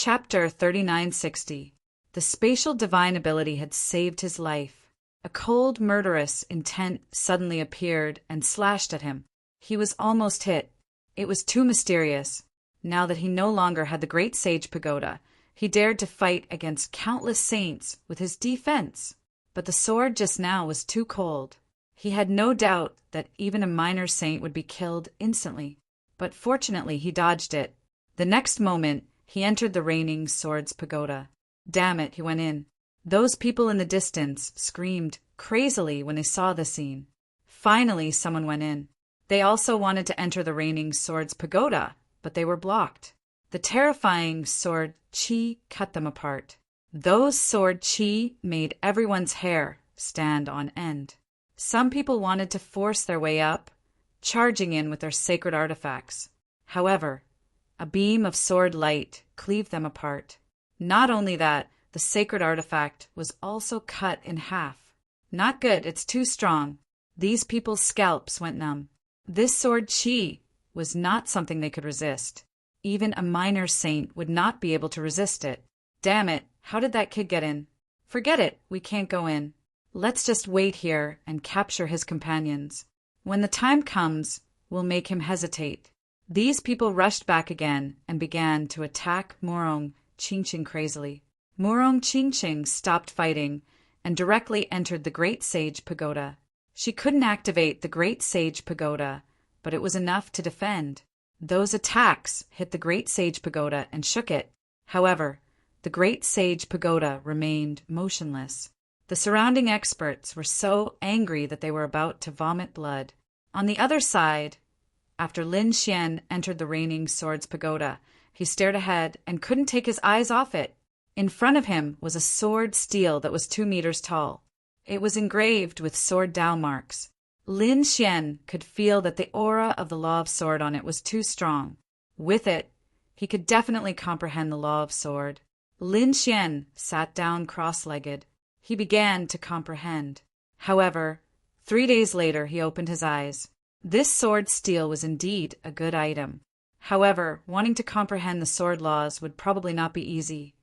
Chapter 3960. The spatial divine ability had saved his life. A cold, murderous intent suddenly appeared and slashed at him. He was almost hit. It was too mysterious. Now that he no longer had the great sage pagoda, he dared to fight against countless saints with his defense. But the sword just now was too cold. He had no doubt that even a minor saint would be killed instantly. But fortunately he dodged it. The next moment, he entered the reigning sword's pagoda. Damn it, he went in. Those people in the distance screamed crazily when they saw the scene. Finally, someone went in. They also wanted to enter the reigning sword's pagoda, but they were blocked. The terrifying sword chi cut them apart. Those sword chi made everyone's hair stand on end. Some people wanted to force their way up, charging in with their sacred artifacts. However, a beam of sword light cleaved them apart. Not only that, the sacred artifact was also cut in half. Not good, it's too strong. These people's scalps went numb. This sword chi was not something they could resist. Even a minor saint would not be able to resist it. Damn it, how did that kid get in? Forget it, we can't go in. Let's just wait here and capture his companions. When the time comes, we'll make him hesitate. These people rushed back again and began to attack Morong Chingching crazily. Morong Chingching stopped fighting and directly entered the Great Sage Pagoda. She couldn't activate the Great Sage Pagoda, but it was enough to defend. Those attacks hit the Great Sage Pagoda and shook it. However, the Great Sage Pagoda remained motionless. The surrounding experts were so angry that they were about to vomit blood. On the other side, after Lin Xian entered the reigning sword's pagoda, he stared ahead and couldn't take his eyes off it. In front of him was a sword stele that was 2 meters tall. It was engraved with sword Dao marks. Lin Xian could feel that the aura of the law of sword on it was too strong. With it, he could definitely comprehend the law of sword. Lin Xian sat down cross-legged. He began to comprehend. However, 3 days later he opened his eyes. This sword stele was indeed a good item. However, wanting to comprehend the sword laws would probably not be easy.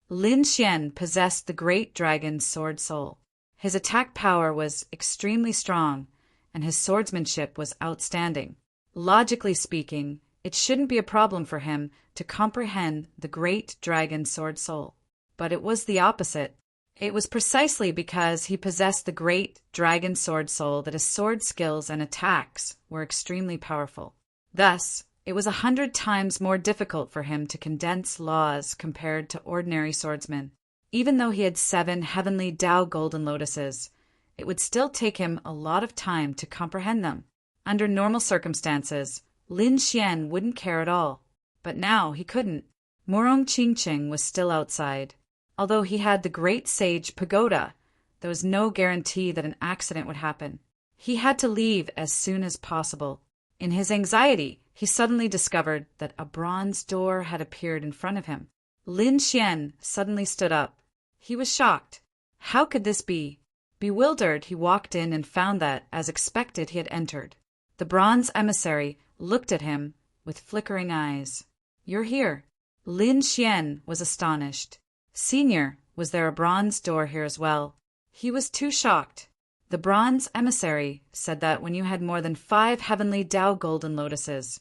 Lin Xian possessed the great dragon's sword soul. His attack power was extremely strong, and his swordsmanship was outstanding. Logically speaking, it shouldn't be a problem for him to comprehend the great dragon's sword soul. But it was the opposite. It was precisely because he possessed the great dragon sword soul that his sword skills and attacks were extremely powerful. Thus, it was 100 times more difficult for him to condense laws compared to ordinary swordsmen. Even though he had 7 heavenly Tao golden lotuses, it would still take him a lot of time to comprehend them. Under normal circumstances, Lin Xian wouldn't care at all. But now he couldn't. Morong Chingching was still outside. Although he had the Great Sage Pagoda, there was no guarantee that an accident would happen. He had to leave as soon as possible. In his anxiety, he suddenly discovered that a bronze door had appeared in front of him. Lin Xian suddenly stood up. He was shocked. How could this be? Bewildered, he walked in and found that, as expected, he had entered. The bronze emissary looked at him with flickering eyes. "You're here." Lin Xian was astonished. "Senior, was there a bronze door here as well?" He was too shocked. The bronze emissary said that when you had more than 5 heavenly Tao golden lotuses,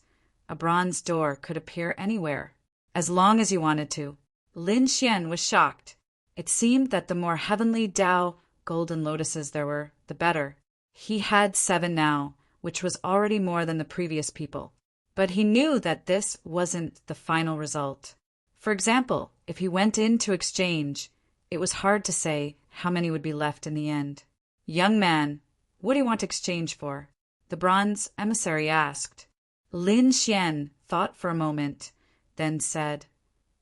a bronze door could appear anywhere, as long as you wanted to. Lin Xian was shocked. It seemed that the more heavenly Tao golden lotuses there were, the better. He had 7 now, which was already more than the previous people. But he knew that this wasn't the final result. For example, if he went in to exchange, it was hard to say how many would be left in the end. "Young man, what do you want to exchange for?" the bronze emissary asked. Lin Xian thought for a moment, then said,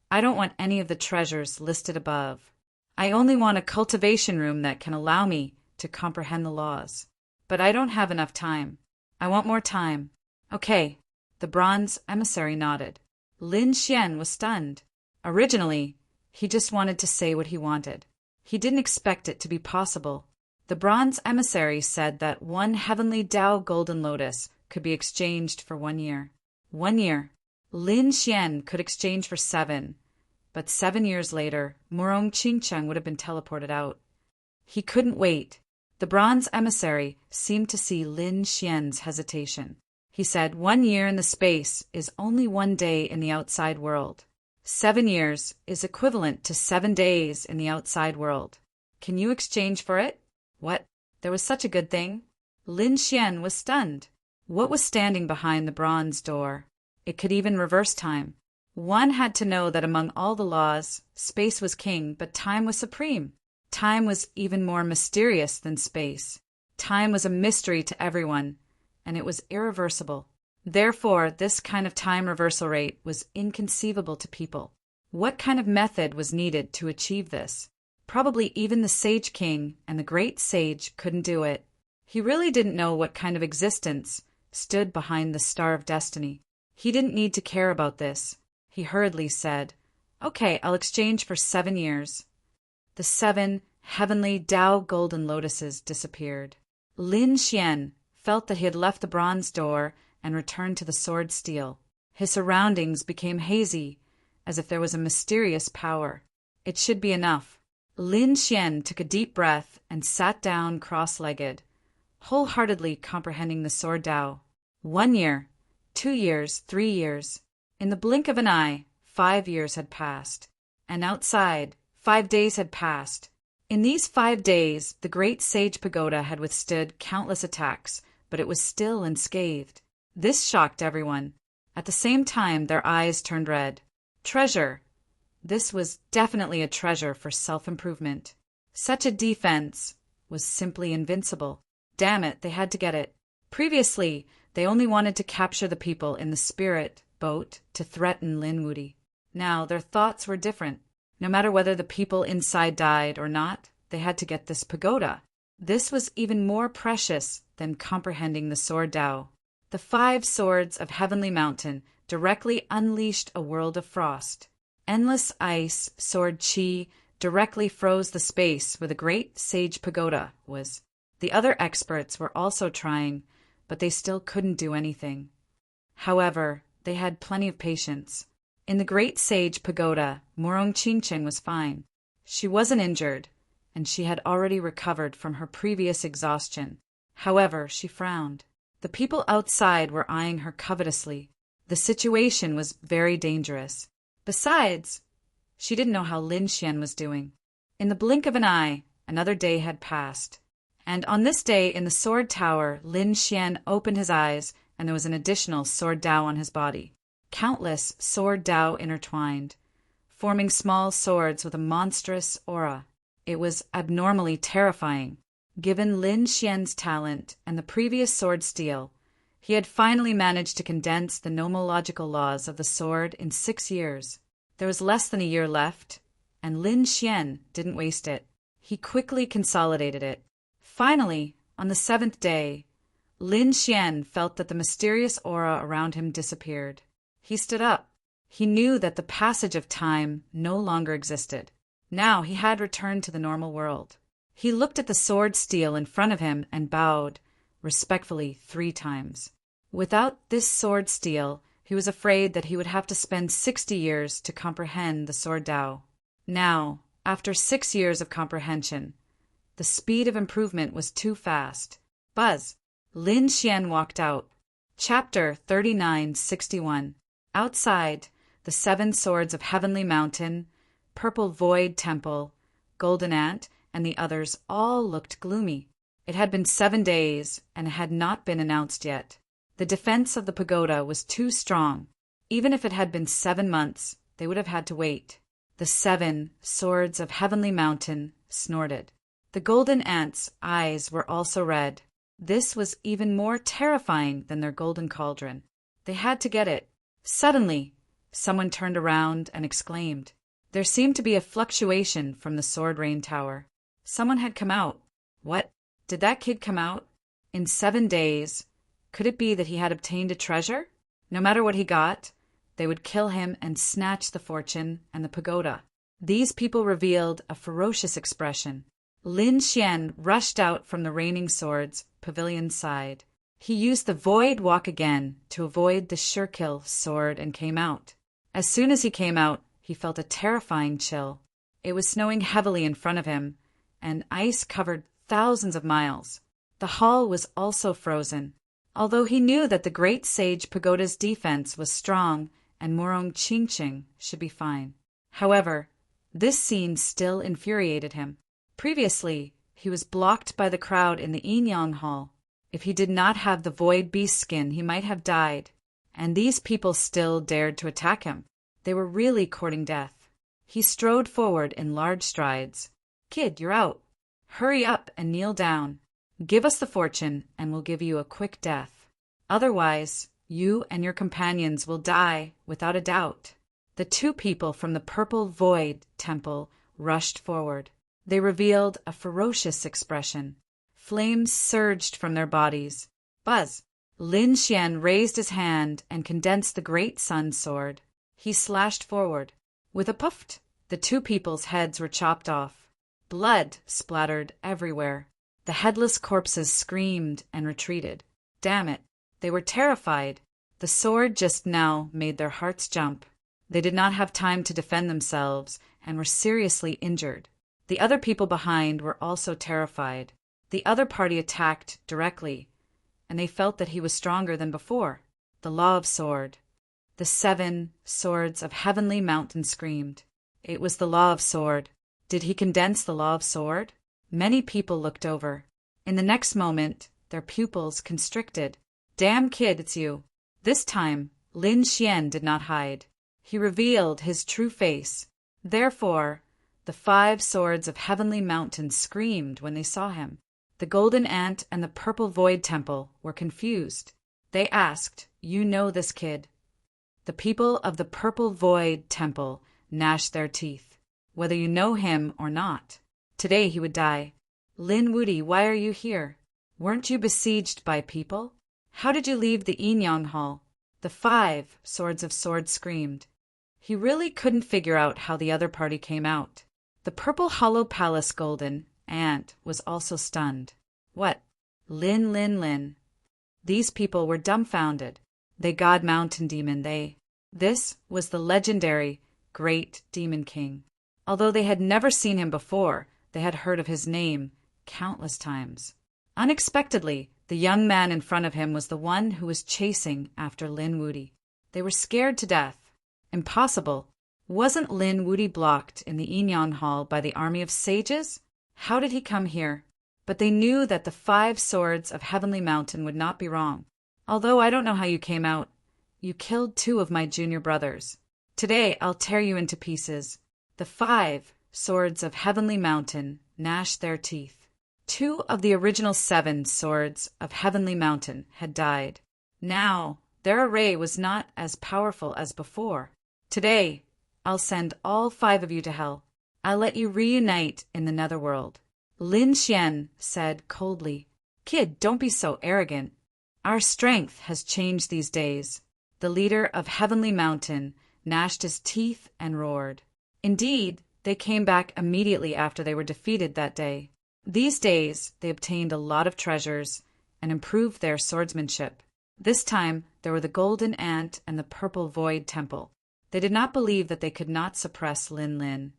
"I don't want any of the treasures listed above. I only want a cultivation room that can allow me to comprehend the laws. But I don't have enough time. I want more time." "Okay." The bronze emissary nodded. Lin Xian was stunned. Originally, he just wanted to say what he wanted. He didn't expect it to be possible. The bronze emissary said that 1 heavenly Tao golden lotus could be exchanged for 1 year. 1 year. Lin Xian could exchange for 7. But 7 years later, Murong Qingcheng would have been teleported out. He couldn't wait. The bronze emissary seemed to see Lin Xian's hesitation. He said, 1 year in the space is only 1 day in the outside world. 7 years is equivalent to 7 days in the outside world. Can you exchange for it? What? There was such a good thing? Lin Xian was stunned. What was standing behind the bronze door? It could even reverse time. One had to know that among all the laws, space was king, but time was supreme. Time was even more mysterious than space. Time was a mystery to everyone, and it was irreversible. Therefore, this kind of time reversal rate was inconceivable to people. What kind of method was needed to achieve this? Probably even the Sage King and the Great Sage couldn't do it. He really didn't know what kind of existence stood behind the Star of Destiny. He didn't need to care about this. He hurriedly said, "Okay, I'll exchange for 7 years." The 7 heavenly Tao golden lotuses disappeared. Lin Xian felt that he had left the bronze door and returned to the sword steel. His surroundings became hazy, as if there was a mysterious power. It should be enough. Lin Xian took a deep breath and sat down cross-legged, wholeheartedly comprehending the sword Tao. 1 year, 2 years, 3 years. In the blink of an eye, 5 years had passed. And outside, 5 days had passed. In these 5 days, the great sage pagoda had withstood countless attacks, but it was still unscathed. This shocked everyone. At the same time, their eyes turned red. Treasure. This was definitely a treasure for self-improvement. Such a defense was simply invincible. Damn it, they had to get it. Previously, they only wanted to capture the people in the spirit boat to threaten Lin Wudi. Now, their thoughts were different. No matter whether the people inside died or not, they had to get this pagoda. This was even more precious than comprehending the sword Tao. The 5 swords of Heavenly Mountain directly unleashed a world of frost. Endless ice sword Qi directly froze the space where the great sage pagoda was. The other experts were also trying, but they still couldn't do anything. However, they had plenty of patience. In the great sage pagoda, Murong Qingcheng was fine. She wasn't injured, and she had already recovered from her previous exhaustion. However, she frowned. The people outside were eyeing her covetously. The situation was very dangerous. Besides, she didn't know how Lin Xian was doing. In the blink of an eye, another day had passed. And on this day in the sword tower, Lin Xian opened his eyes, and there was an additional sword Tao on his body. Countless sword Tao intertwined, forming small swords with a monstrous aura. It was abnormally terrifying. Given Lin Xian's talent and the previous sword steel, he had finally managed to condense the nomological laws of the sword in 6 years. There was less than a year left, and Lin Xian didn't waste it. He quickly consolidated it. Finally, on the 7th day, Lin Xian felt that the mysterious aura around him disappeared. He stood up. He knew that the passage of time no longer existed. Now he had returned to the normal world. He looked at the sword steel in front of him and bowed, respectfully 3 times. Without this sword steel, he was afraid that he would have to spend 60 years to comprehend the sword Tao. Now, after 6 years of comprehension, the speed of improvement was too fast. Buzz! Lin Xian walked out. Chapter 3961. Outside, the 7 swords of Heavenly Mountain, Purple Void Temple, Golden Ant, and the others all looked gloomy. It had been 7 days, and it had not been announced yet. The defense of the pagoda was too strong. Even if it had been 7 months, they would have had to wait. The 7 swords of Heavenly Mountain snorted. The golden ant's eyes were also red. This was even more terrifying than their golden cauldron. They had to get it. Suddenly, someone turned around and exclaimed. There seemed to be a fluctuation from the sword rain tower. Someone had come out. What? Did that kid come out? In 7 days, could it be that he had obtained a treasure? No matter what he got, they would kill him and snatch the fortune and the pagoda. These people revealed a ferocious expression. Lin Xian rushed out from the raining swords pavilion side. He used the void walk again to avoid the sure-kill sword and came out. As soon as he came out, he felt a terrifying chill. It was snowing heavily in front of him, and ice covered thousands of miles. The hall was also frozen. Although he knew that the great sage pagoda's defense was strong and Morong Chingching should be fine. However, this scene still infuriated him. Previously, he was blocked by the crowd in the Inyang Hall. If he did not have the void beast skin, he might have died. And these people still dared to attack him. They were really courting death. He strode forward in large strides. "Kid, you're out. Hurry up and kneel down. Give us the fortune, and we'll give you a quick death. Otherwise, you and your companions will die without a doubt." The two people from the Purple Void Temple rushed forward. They revealed a ferocious expression. Flames surged from their bodies. Buzz! Lin Xian raised his hand and condensed the great sun sword. He slashed forward. With a puff, the two people's heads were chopped off. Blood splattered everywhere. The headless corpses screamed and retreated. Damn it! They were terrified. The sword just now made their hearts jump. They did not have time to defend themselves and were seriously injured. The other people behind were also terrified. The other party attacked directly, and they felt that he was stronger than before. The Law of Sword. The 7 swords of Heavenly Mountain screamed. It was the Law of Sword. Did he condense the Law of Sword? Many people looked over. In the next moment, their pupils constricted. "Damn kid, it's you." This time, Lin Xian did not hide. He revealed his true face. Therefore, the 5 swords of Heavenly Mountain screamed when they saw him. The Golden Ant and the Purple Void Temple were confused. They asked, "You know this kid?" The people of the Purple Void Temple gnashed their teeth. "Whether you know him or not, today he would die." "Lin Wudi, why are you here? Weren't you besieged by people? How did you leave the Inyang Hall?" The 5 swords of swords screamed. He really couldn't figure out how the other party came out. The Purple Hollow Palace Golden Ant was also stunned. "What? Lin. These people were dumbfounded. They God Mountain Demon, This was the legendary Great Demon King. Although they had never seen him before, they had heard of his name countless times. Unexpectedly, the young man in front of him was the one who was chasing after Lin Wudi. They were scared to death. Impossible. Wasn't Lin Wudi blocked in the Inyang Hall by the army of sages? How did he come here? But they knew that the 5 swords of Heavenly Mountain would not be wrong. "Although I don't know how you came out. You killed 2 of my junior brothers. Today I'll tear you into pieces." The 5 swords of Heavenly Mountain gnashed their teeth. 2 of the original 7 swords of Heavenly Mountain had died. Now, their array was not as powerful as before. "Today, I'll send all 5 of you to hell. I'll let you reunite in the netherworld." Lin Xian said coldly, "Kid, don't be so arrogant. Our strength has changed these days." The leader of Heavenly Mountain gnashed his teeth and roared. Indeed, they came back immediately after they were defeated that day. These days, they obtained a lot of treasures and improved their swordsmanship. This time, there were the Golden Ant and the Purple Void Temple. They did not believe that they could not suppress Lin.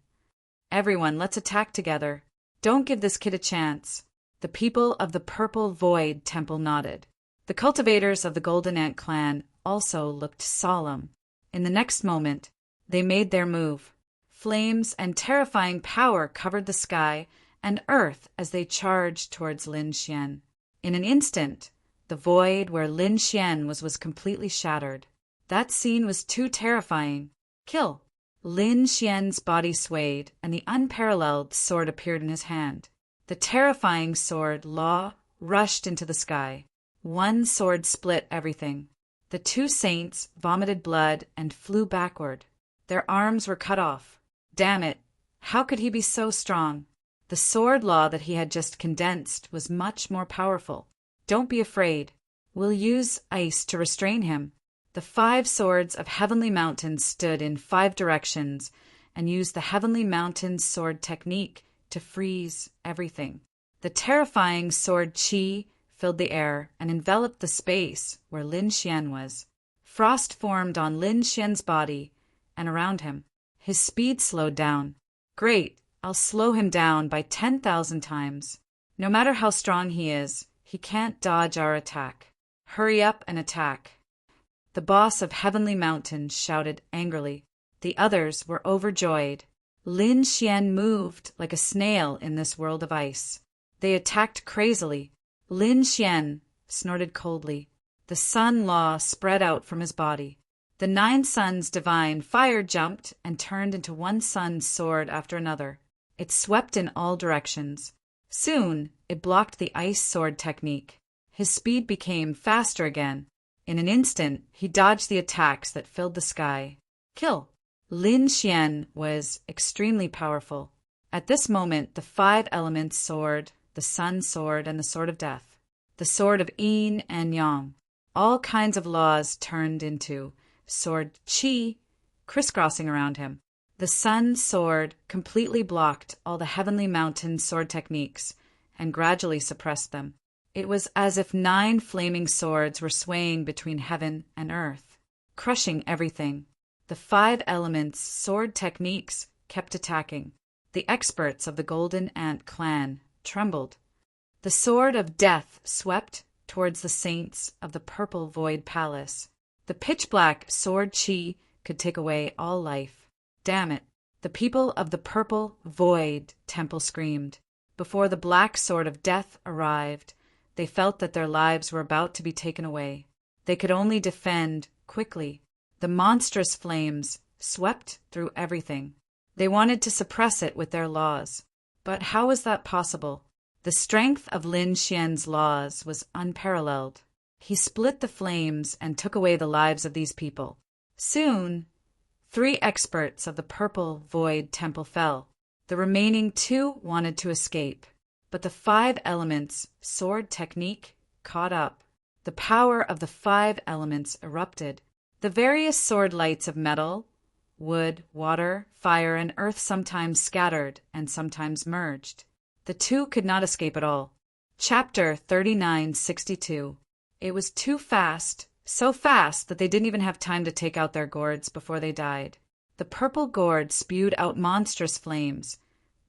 "Everyone, let's attack together. Don't give this kid a chance." The people of the Purple Void Temple nodded. The cultivators of the Golden Ant clan also looked solemn. In the next moment, they made their move. Flames and terrifying power covered the sky and earth as they charged towards Lin Xian. In an instant, the void where Lin Xian was completely shattered. That scene was too terrifying. "Kill!" Lin Xian's body swayed, and the unparalleled sword appeared in his hand. The terrifying sword Law rushed into the sky. One sword split everything. The 2 saints vomited blood and flew backward. Their arms were cut off. Damn it! How could he be so strong? The sword Law that he had just condensed was much more powerful. "Don't be afraid. We'll use ice to restrain him." The 5 swords of Heavenly Mountain stood in 5 directions and used the Heavenly Mountain sword technique to freeze everything. The terrifying sword Qi filled the air and enveloped the space where Lin Xian was. Frost formed on Lin Xian's body and around him. His speed slowed down. Great, I'll slow him down by 10,000 times. No matter how strong he is, he can't dodge our attack. Hurry up and attack. The boss of Heavenly Mountain shouted angrily. The others were overjoyed. Lin Xian moved like a snail in this world of ice. They attacked crazily. Lin Xian snorted coldly. The sun law spread out from his body. The 9 suns divine fire jumped and turned into one sun's sword after another. It swept in all directions. Soon, it blocked the ice sword technique. His speed became faster again. In an instant, he dodged the attacks that filled the sky. Kill! Lin Xian was extremely powerful. At this moment, the 5 elements sword, the sun sword, and the sword of death, the sword of yin and yang, all kinds of laws turned into sword qi, crisscrossing around him. The sun sword completely blocked all the Heavenly Mountain sword techniques and gradually suppressed them. It was as if 9 flaming swords were swaying between heaven and earth, crushing everything. The 5 elements sword techniques kept attacking. The experts of the Golden Ant clan trembled. The sword of death swept towards the saints of the Purple Void Palace. The pitch-black sword qi could take away all life. Damn it! The people of the Purple Void Temple screamed. Before the black sword of death arrived, they felt that their lives were about to be taken away. They could only defend quickly. The monstrous flames swept through everything. They wanted to suppress it with their laws. But how was that possible? The strength of Lin Xian's laws was unparalleled. He split the flames and took away the lives of these people. Soon, 3 experts of the Purple Void Temple fell. The remaining 2 wanted to escape, but the 5 elements sword technique caught up. The power of the 5 elements erupted. The various sword lights of metal, wood, water, fire, and earth sometimes scattered and sometimes merged. The 2 could not escape at all. Chapter 3962. It was too fast, so fast that they didn't even have time to take out their gourds before they died. The purple gourd spewed out monstrous flames,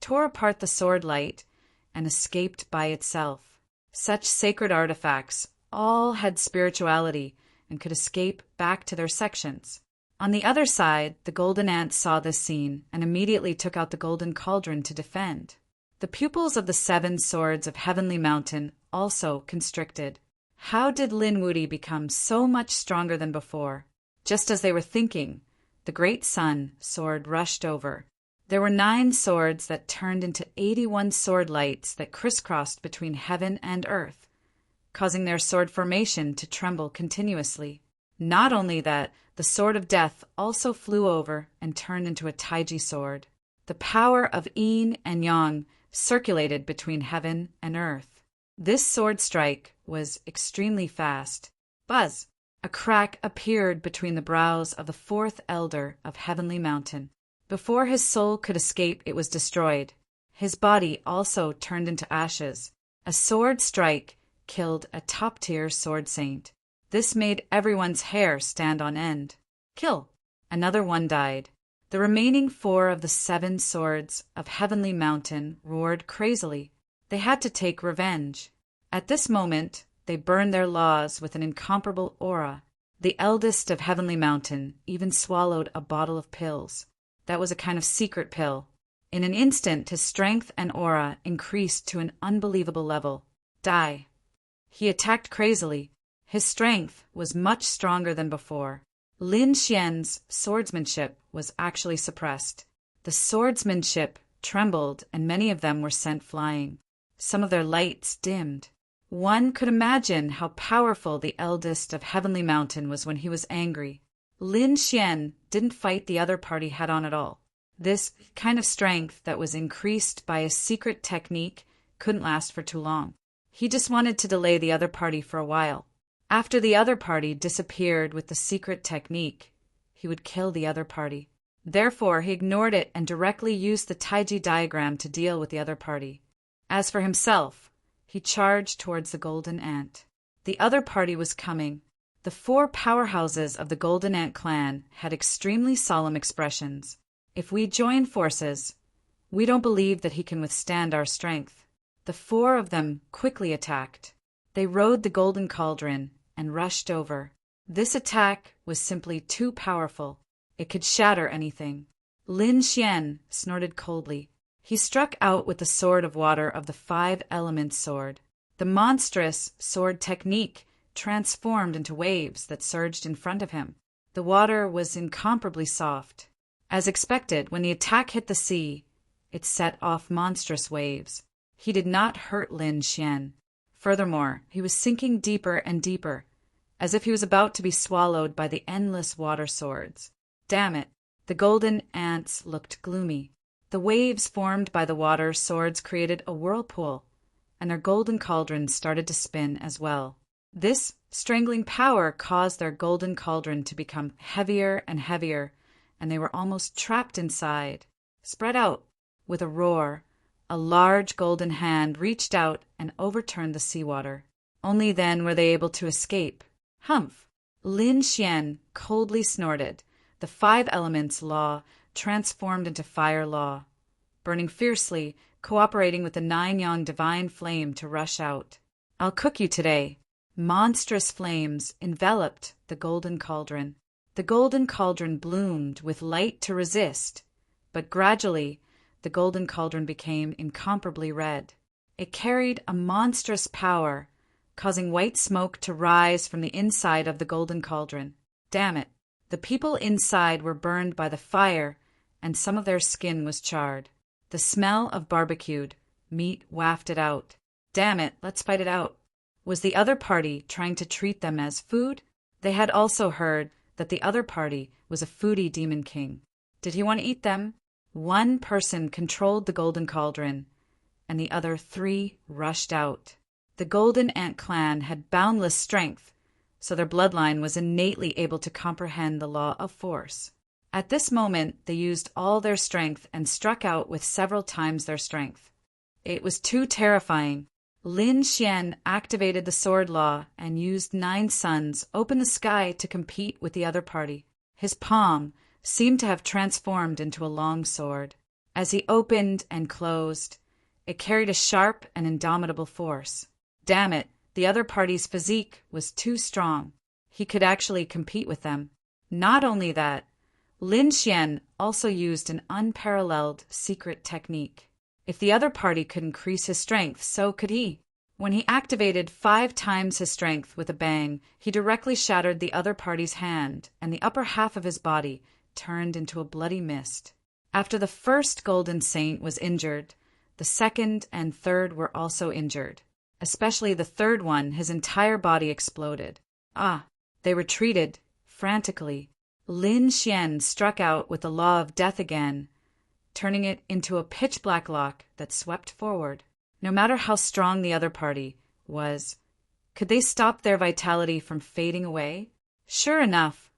tore apart the sword light, and escaped by itself. Such sacred artifacts all had spirituality and could escape back to their sections. On the other side, the golden ants saw this scene and immediately took out the golden cauldron to defend. The pupils of the 7 swords of Heavenly Mountain also constricted. How did Lin Wuti become so much stronger than before? Just as they were thinking, the great sun sword rushed over. There were 9 swords that turned into 81 sword lights that crisscrossed between heaven and earth, causing their sword formation to tremble continuously. Not only that, the sword of death also flew over and turned into a taiji sword. The power of yin and yang circulated between heaven and earth. This sword strike was extremely fast. Buzz! A crack appeared between the brows of the 4th elder of Heavenly Mountain. Before his soul could escape, it was destroyed. His body also turned into ashes. A sword strike killed a top-tier sword saint. This made everyone's hair stand on end. Kill! Another one died. The remaining 4 of the 7 swords of Heavenly Mountain roared crazily. They had to take revenge. At this moment, they burned their laws with an incomparable aura. The eldest of Heavenly Mountain even swallowed a bottle of pills. That was a kind of secret pill. In an instant, his strength and aura increased to an unbelievable level. Die. He attacked crazily. His strength was much stronger than before. Lin Xian's swordsmanship was actually suppressed. The swordsmanship trembled, and many of them were sent flying. Some of their lights dimmed. One could imagine how powerful the eldest of Heavenly Mountain was when he was angry. Lin Xian didn't fight the other party head-on at all. This kind of strength that was increased by a secret technique couldn't last for too long. He just wanted to delay the other party for a while. After the other party disappeared with the secret technique, he would kill the other party. Therefore, he ignored it and directly used the Taiji diagram to deal with the other party. As for himself, he charged towards the Golden Ant. The other party was coming. The 4 powerhouses of the Golden Ant clan had extremely solemn expressions. If we join forces, we don't believe that he can withstand our strength." The four of them quickly attacked. They rode the golden cauldron and rushed over. This attack was simply too powerful. It could shatter anything. Lin Xian snorted coldly. He struck out with the sword of water of the 5 elements sword. The monstrous sword technique transformed into waves that surged in front of him. The water was incomparably soft. As expected, when the attack hit the sea, it set off monstrous waves. He did not hurt Lin Xian. Furthermore, he was sinking deeper and deeper, as if he was about to be swallowed by the endless water swords. Damn it! The golden ants looked gloomy. The waves formed by the water swords created a whirlpool, and their golden cauldrons started to spin as well. This strangling power caused their golden cauldron to become heavier and heavier, and they were almost trapped inside. Spread out! With a roar, a large golden hand reached out and overturned the seawater. Only then were they able to escape. Humph! Lin Xian coldly snorted. The 5 elements law transformed into fire law, burning fiercely, cooperating with the 9 yang divine flame to rush out. "I'll cook you today." Monstrous flames enveloped the golden cauldron. The golden cauldron bloomed with light to resist, but gradually the golden cauldron became incomparably red. It carried a monstrous power, causing white smoke to rise from the inside of the golden cauldron. Damn it! The people inside were burned by the fire, and some of their skin was charred. The smell of barbecued meat wafted out. Damn it, let's fight it out. Was the other party trying to treat them as food? They had also heard that the other party was a foodie demon king. Did he want to eat them? One person controlled the golden cauldron, and the other 3 rushed out. The Golden Ant clan had boundless strength, so their bloodline was innately able to comprehend the law of force. At this moment, they used all their strength and struck out with several times their strength. It was too terrifying. Lin Xian activated the sword law and used 9 suns open the sky to compete with the other party. His palm seemed to have transformed into a long sword. As he opened and closed, it carried a sharp and indomitable force. Damn it, the other party's physique was too strong. He could actually compete with them. Not only that, Lin Xian also used an unparalleled secret technique. If the other party could increase his strength, so could he. When he activated 5 times his strength with a bang, he directly shattered the other party's hand, and the upper half of his body turned into a bloody mist. After the first Golden Saint was injured, the second and third were also injured. Especially the third one, his entire body exploded. They retreated, frantically. Lin Xian struck out with the law of death again, turning it into a pitch-black lock that swept forward. No matter how strong the other party was, could they stop their vitality from fading away? Sure enough,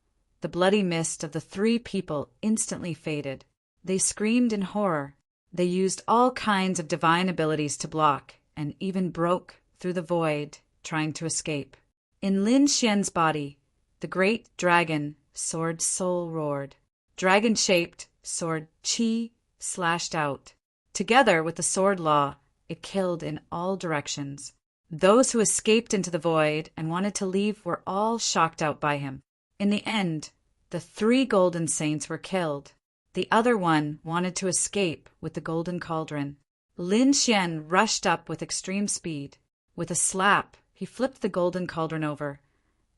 the bloody mist of the 3 people instantly faded. They screamed in horror. They used all kinds of divine abilities to block, and even broke through the void, trying to escape. In Lin Xian's body, the great dragon sword soul roared. Dragon-shaped sword qi slashed out. Together with the sword law, it killed in all directions. Those who escaped into the void and wanted to leave were all shocked out by him. In the end, the 3 golden saints were killed. The other one wanted to escape with the golden cauldron. Lin Xian rushed up with extreme speed. With a slap, he flipped the golden cauldron over,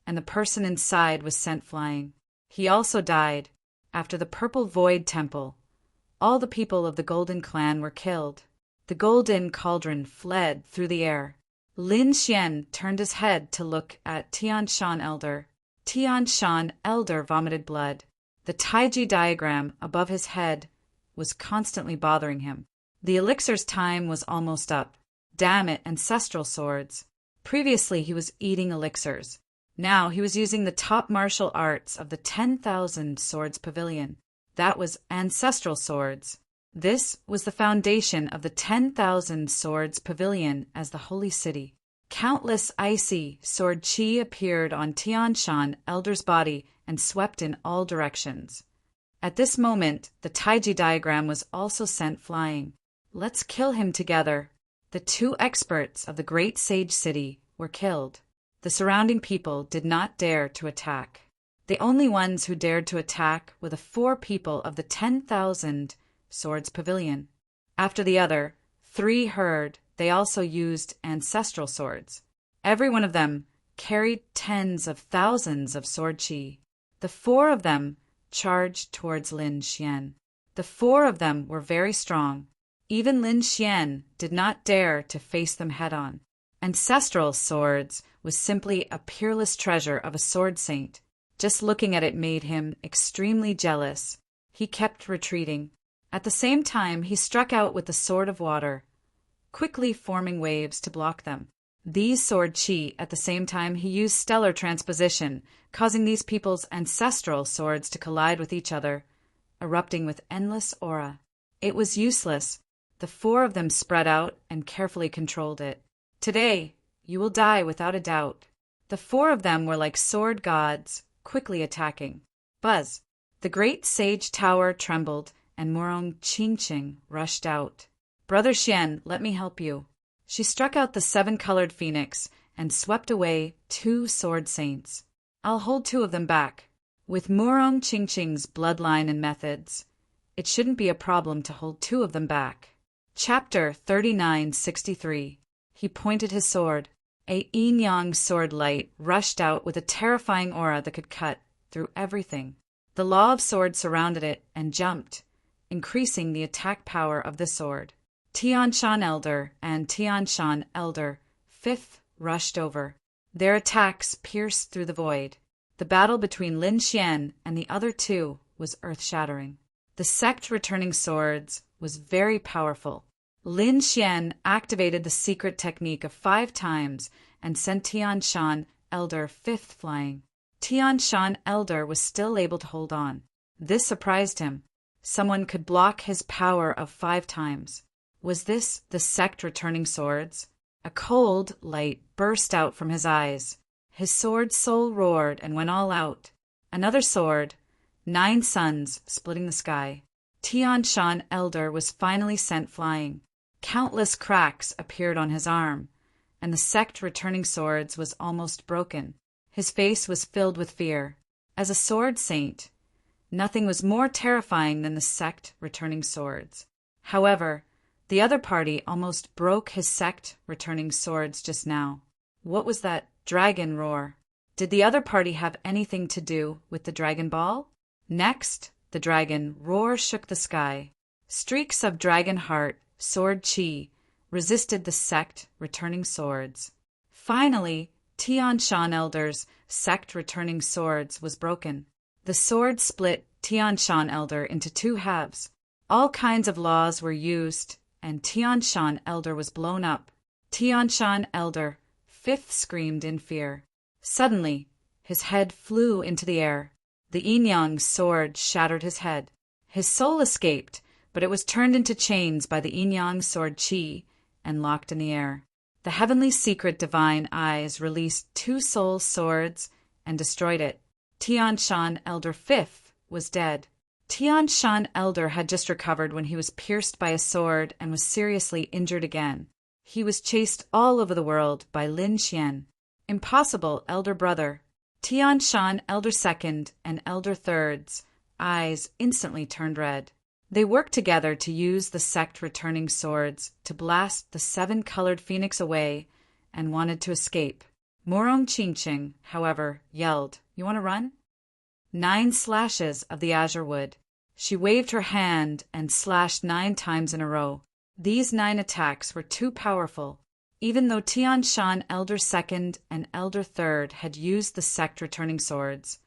and the person inside was sent flying. He also died. After the purple void temple, all the people of the golden clan were killed. The golden cauldron fled through the air. Lin Xian turned his head to look at Tian Shan Elder. Tian Shan Elder vomited blood. The Taiji diagram above his head was constantly bothering him. The elixir's time was almost up. Damn it, ancestral swords. Previously he was eating elixirs. Now he was using the top martial arts of the 10,000 Swords Pavilion. That was ancestral swords. This was the foundation of the 10,000 Swords Pavilion as the holy city. Countless icy sword chi appeared on Tian Shan Elder's body and swept in all directions. At this moment, the Taiji diagram was also sent flying. Let's kill him together. The two experts of the great sage city were killed. The surrounding people did not dare to attack. The only ones who dared to attack were the 4 people of the 10,000 swords pavilion. After the other 3 heard, they also used ancestral swords. Every one of them carried tens of thousands of sword chi. The 4 of them charged towards Lin Xian. The 4 of them were very strong. Even Lin Xian did not dare to face them head-on. Ancestral swords was simply a peerless treasure of a sword saint. Just looking at it made him extremely jealous. He kept retreating. At the same time, he struck out with the sword of water, quickly forming waves to block them. These sword chi, at the same time, he used stellar transposition, causing these people's ancestral swords to collide with each other, erupting with endless aura. It was useless. The 4 of them spread out and carefully controlled it. Today, you will die without a doubt. The 4 of them were like sword gods, quickly attacking. Buzz! The great sage tower trembled, and Morong Qingqing rushed out. Brother Xian, let me help you. She struck out the 7-colored phoenix and swept away 2 sword saints. I'll hold 2 of them back. With Morong Qingqing's bloodline and methods, it shouldn't be a problem to hold 2 of them back. Chapter 3963. He pointed his sword. A yin-yang sword light rushed out with a terrifying aura that could cut through everything. The law of sword surrounded it and jumped, increasing the attack power of the sword. Tianshan Elder and Tianshan Elder, 5th, rushed over. Their attacks pierced through the void. The battle between Lin Xian and the other 2 was earth-shattering. The sect returning swords was very powerful. Lin Xian activated the secret technique of 5 times and sent Tianshan Elder 5th flying. Tianshan Elder was still able to hold on. This surprised him. Someone could block his power of 5 times. Was this the sect returning swords? A cold light burst out from his eyes. His sword soul roared and went all out. Another sword, 9 suns splitting the sky. Tianshan Elder was finally sent flying. Countless cracks appeared on his arm, and the sect returning swords was almost broken. His face was filled with fear. As a sword saint, nothing was more terrifying than the sect returning swords. However, the other party almost broke his sect returning swords just now. What was that dragon roar? Did the other party have anything to do with the Dragon Ball? Next, the dragon roar shook the sky. Streaks of dragon heart sword chi resisted the sect returning swords. Finally, Tianshan Elder's sect returning swords was broken. The sword split Tianshan Elder into 2 halves. All kinds of laws were used, and Tianshan Elder was blown up. Tianshan Elder 5th screamed in fear. Suddenly, his head flew into the air. The yin-yang sword shattered his head. His soul escaped, but it was turned into chains by the yin-yang sword chi and locked in the air. The heavenly secret divine eyes released 2 soul swords and destroyed it. Tianshan Elder 5th was dead. Tianshan Elder had just recovered when he was pierced by a sword and was seriously injured again. He was chased all over the world by Lin Xian. Impossible, elder brother. Tianshan Elder 2nd and Elder 3rd's eyes instantly turned red. They worked together to use the sect returning swords to blast the 7-colored phoenix away and wanted to escape. Morong Qingqing, however, yelled, "You want to run?" 9 slashes of the azure wood. She waved her hand and slashed 9 times in a row. These 9 attacks were too powerful. Even though Tianshan Elder 2nd and Elder 3rd had used the sect returning swords,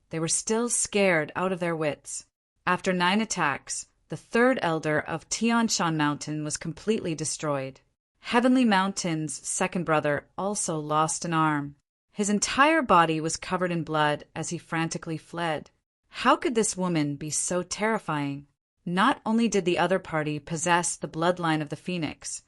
they were still scared out of their wits. After 9 attacks, the 3rd elder of Tianshan Mountain was completely destroyed. Heavenly Mountain's 2nd brother also lost an arm. His entire body was covered in blood as he frantically fled. How could this woman be so terrifying? Not only did the other party possess the bloodline of the phoenix,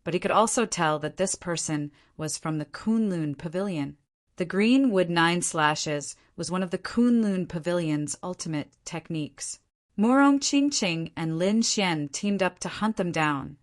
but he could also tell that this person was from the Kunlun Pavilion. The green wood 9 slashes was one of the Kunlun Pavilion's ultimate techniques. Morong Qingqing and Lin Xian teamed up to hunt them down,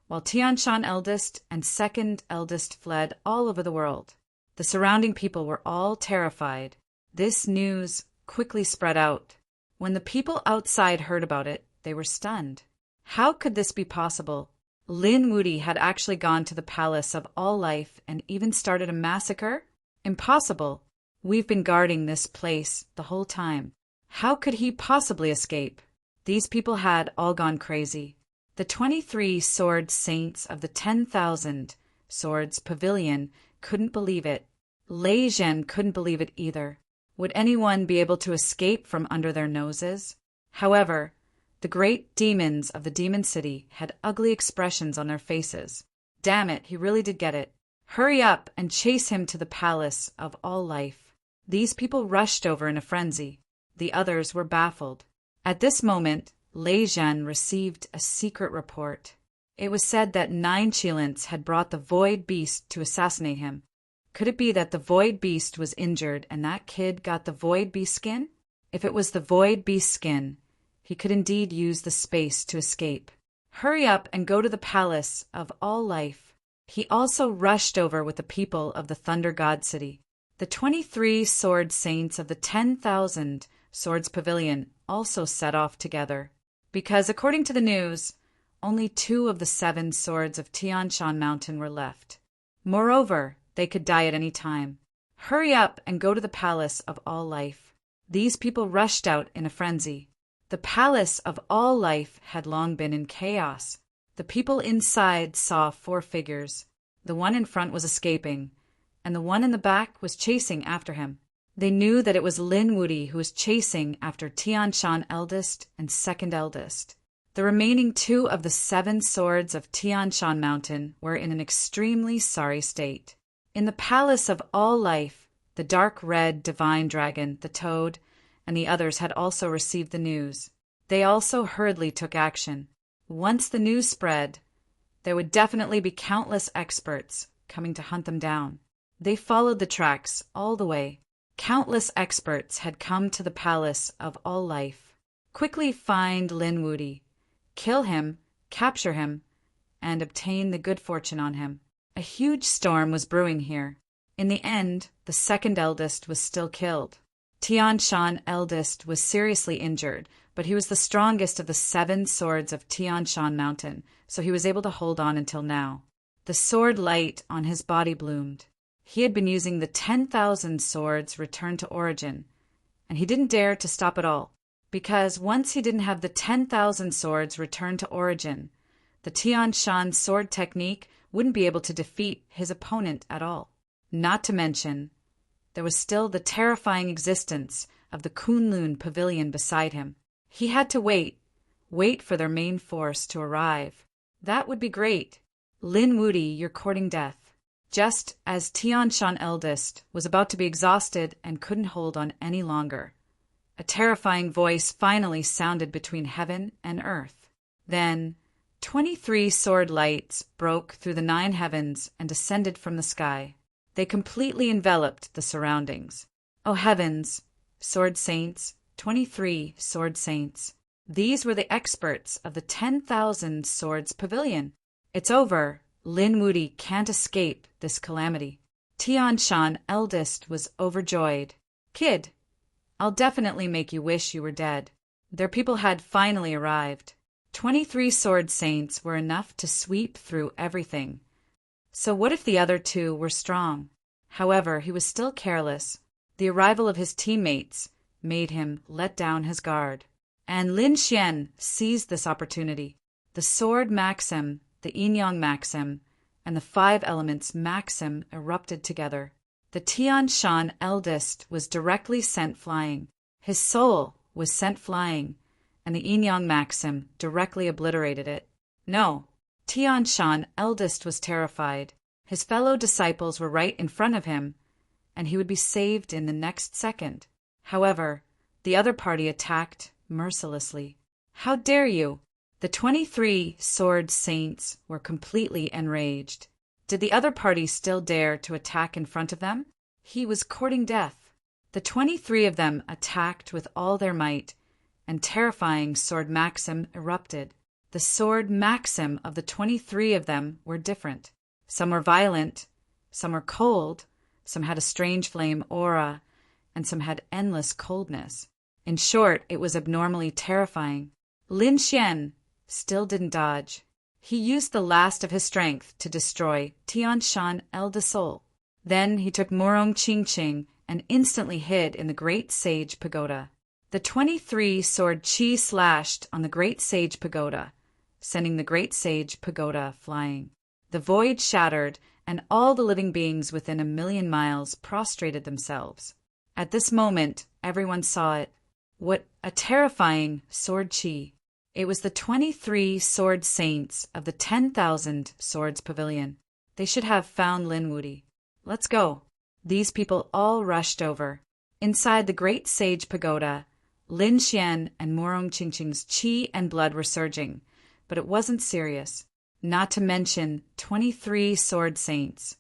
while Tian Shan eldest and second eldest fled all over the world. The surrounding people were all terrified. This news quickly spread out. When the people outside heard about it, they were stunned. How could this be possible? Lin Wuti had actually gone to the palace of all life and even started a massacre? Impossible. We've been guarding this place the whole time. How could he possibly escape? These people had all gone crazy. The 23 sword saints of the 10,000 swords pavilion couldn't believe it. Lei Zhen couldn't believe it either. Would anyone be able to escape from under their noses? However, the great demons of the demon city had ugly expressions on their faces. Damn it, he really did get it. Hurry up and chase him to the palace of all life. These people rushed over in a frenzy. The others were baffled. At this moment, Lei Zhen received a secret report. It was said that 9 Qilins had brought the Void Beast to assassinate him. Could it be that the Void Beast was injured and that kid got the Void Beast skin? If it was the Void Beast skin, he could indeed use the space to escape. Hurry up and go to the palace of all life. He also rushed over with the people of the Thunder God City. The 23 sword saints of the 10,000 swords pavilion also set off together, because according to the news, only 2 of the 7 swords of Tian Shan Mountain were left. Moreover, they could die at any time. Hurry up and go to the palace of all life. These people rushed out in a frenzy. The palace of all life had long been in chaos. The people inside saw 4 figures. The one in front was escaping, and the one in the back was chasing after him. They knew that it was Lin Wuti who was chasing after Tian Shan eldest and second eldest. The remaining 2 of the 7 swords of Tian Shan Mountain were in an extremely sorry state. In the palace of all life, the dark red divine dragon, the toad, and the others had also received the news. They also hurriedly took action. Once the news spread, there would definitely be countless experts coming to hunt them down. They followed the tracks all the way. Countless experts had come to the palace of all life. Quickly find Lin Wuti, kill him, capture him, and obtain the good fortune on him. A huge storm was brewing here. In the end, the second eldest was still killed. Tian Shan eldest was seriously injured, but he was the strongest of the 7 swords of Tian Shan Mountain, so he was able to hold on until now. The sword light on his body bloomed. He had been using the 10,000 swords returned to origin, and he didn't dare to stop at all, because once he didn't have the 10,000 swords returned to origin, the Tian Shan sword technique wouldn't be able to defeat his opponent at all. Not to mention, there was still the terrifying existence of the Kunlun pavilion beside him. He had to wait for their main force to arrive. That would be great. Lin Wuti, you're courting death. Just as Tian Shan eldest was about to be exhausted and couldn't hold on any longer, a terrifying voice finally sounded between heaven and earth. Then 23 sword lights broke through the 9 heavens and descended from the sky. They completely enveloped the surroundings. Oh heavens, sword saints, 23 sword saints. These were the experts of the 10,000 swords pavilion. It's over. Lin Wuti can't escape this calamity. Tian Shan eldest was overjoyed. Kid, I'll definitely make you wish you were dead. Their people had finally arrived. 23 sword saints were enough to sweep through everything. So what if the other 2 were strong? However, he was still careless. The arrival of his teammates made him let down his guard. And Lin Xian seized this opportunity. The sword maxim, the yin-yang maxim, and the 5 elements maxim erupted together. The Tian Shan eldest was directly sent flying. His soul was sent flying, and the yin-yang maxim directly obliterated it. No, Tian Shan eldest was terrified. His fellow disciples were right in front of him, and he would be saved in the next second. However, the other party attacked mercilessly. How dare you? The 23 sword saints were completely enraged. Did the other party still dare to attack in front of them? He was courting death. The 23 of them attacked with all their might, and terrifying Sword Maxim erupted. The Sword Maxim of the 23 of them were different. Some were violent, some were cold, some had a strange flame aura, and some had endless coldness. In short, it was abnormally terrifying. Lin Xian still didn't dodge. He used the last of his strength to destroy Tian Shan El de Sol. Then he took Murong Qingqing and instantly hid in the Great Sage Pagoda. The 23 sword Qi slashed on the Great Sage Pagoda, sending the Great Sage Pagoda flying. The void shattered, and all the living beings within 1,000,000 miles prostrated themselves. At this moment, everyone saw it. What a terrifying sword Qi! It was the 23 sword saints of the 10,000 swords pavilion. They should have found Lin Wuti. Let's go. These people all rushed over. Inside the Great Sage Pagoda, Lin Xian and Murong Qingqing's qi and blood were surging, but it wasn't serious. Not to mention 23 sword saints.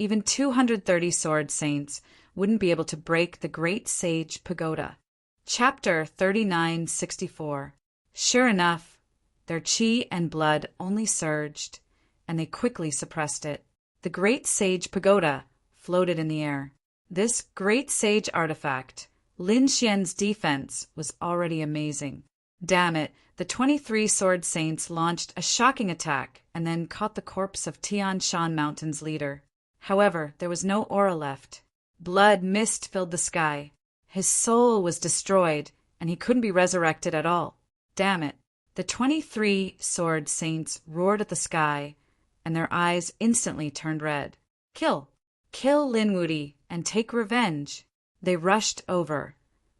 Even 230 sword saints wouldn't be able to break the Great Sage Pagoda. Chapter 3964. Sure enough, their qi and blood only surged, and they quickly suppressed it. The Great Sage Pagoda floated in the air. This Great Sage artifact, Lin Xian's defense, was already amazing. Damn it, the 23 sword saints launched a shocking attack and then caught the corpse of Tian Shan Mountain's leader. However, there was no aura left. Blood mist filled the sky. His soul was destroyed, and he couldn't be resurrected at all. Damn it. The 23 sword saints roared at the sky, and their eyes instantly turned red. Kill! Kill Lin Wuti and take revenge! They rushed over,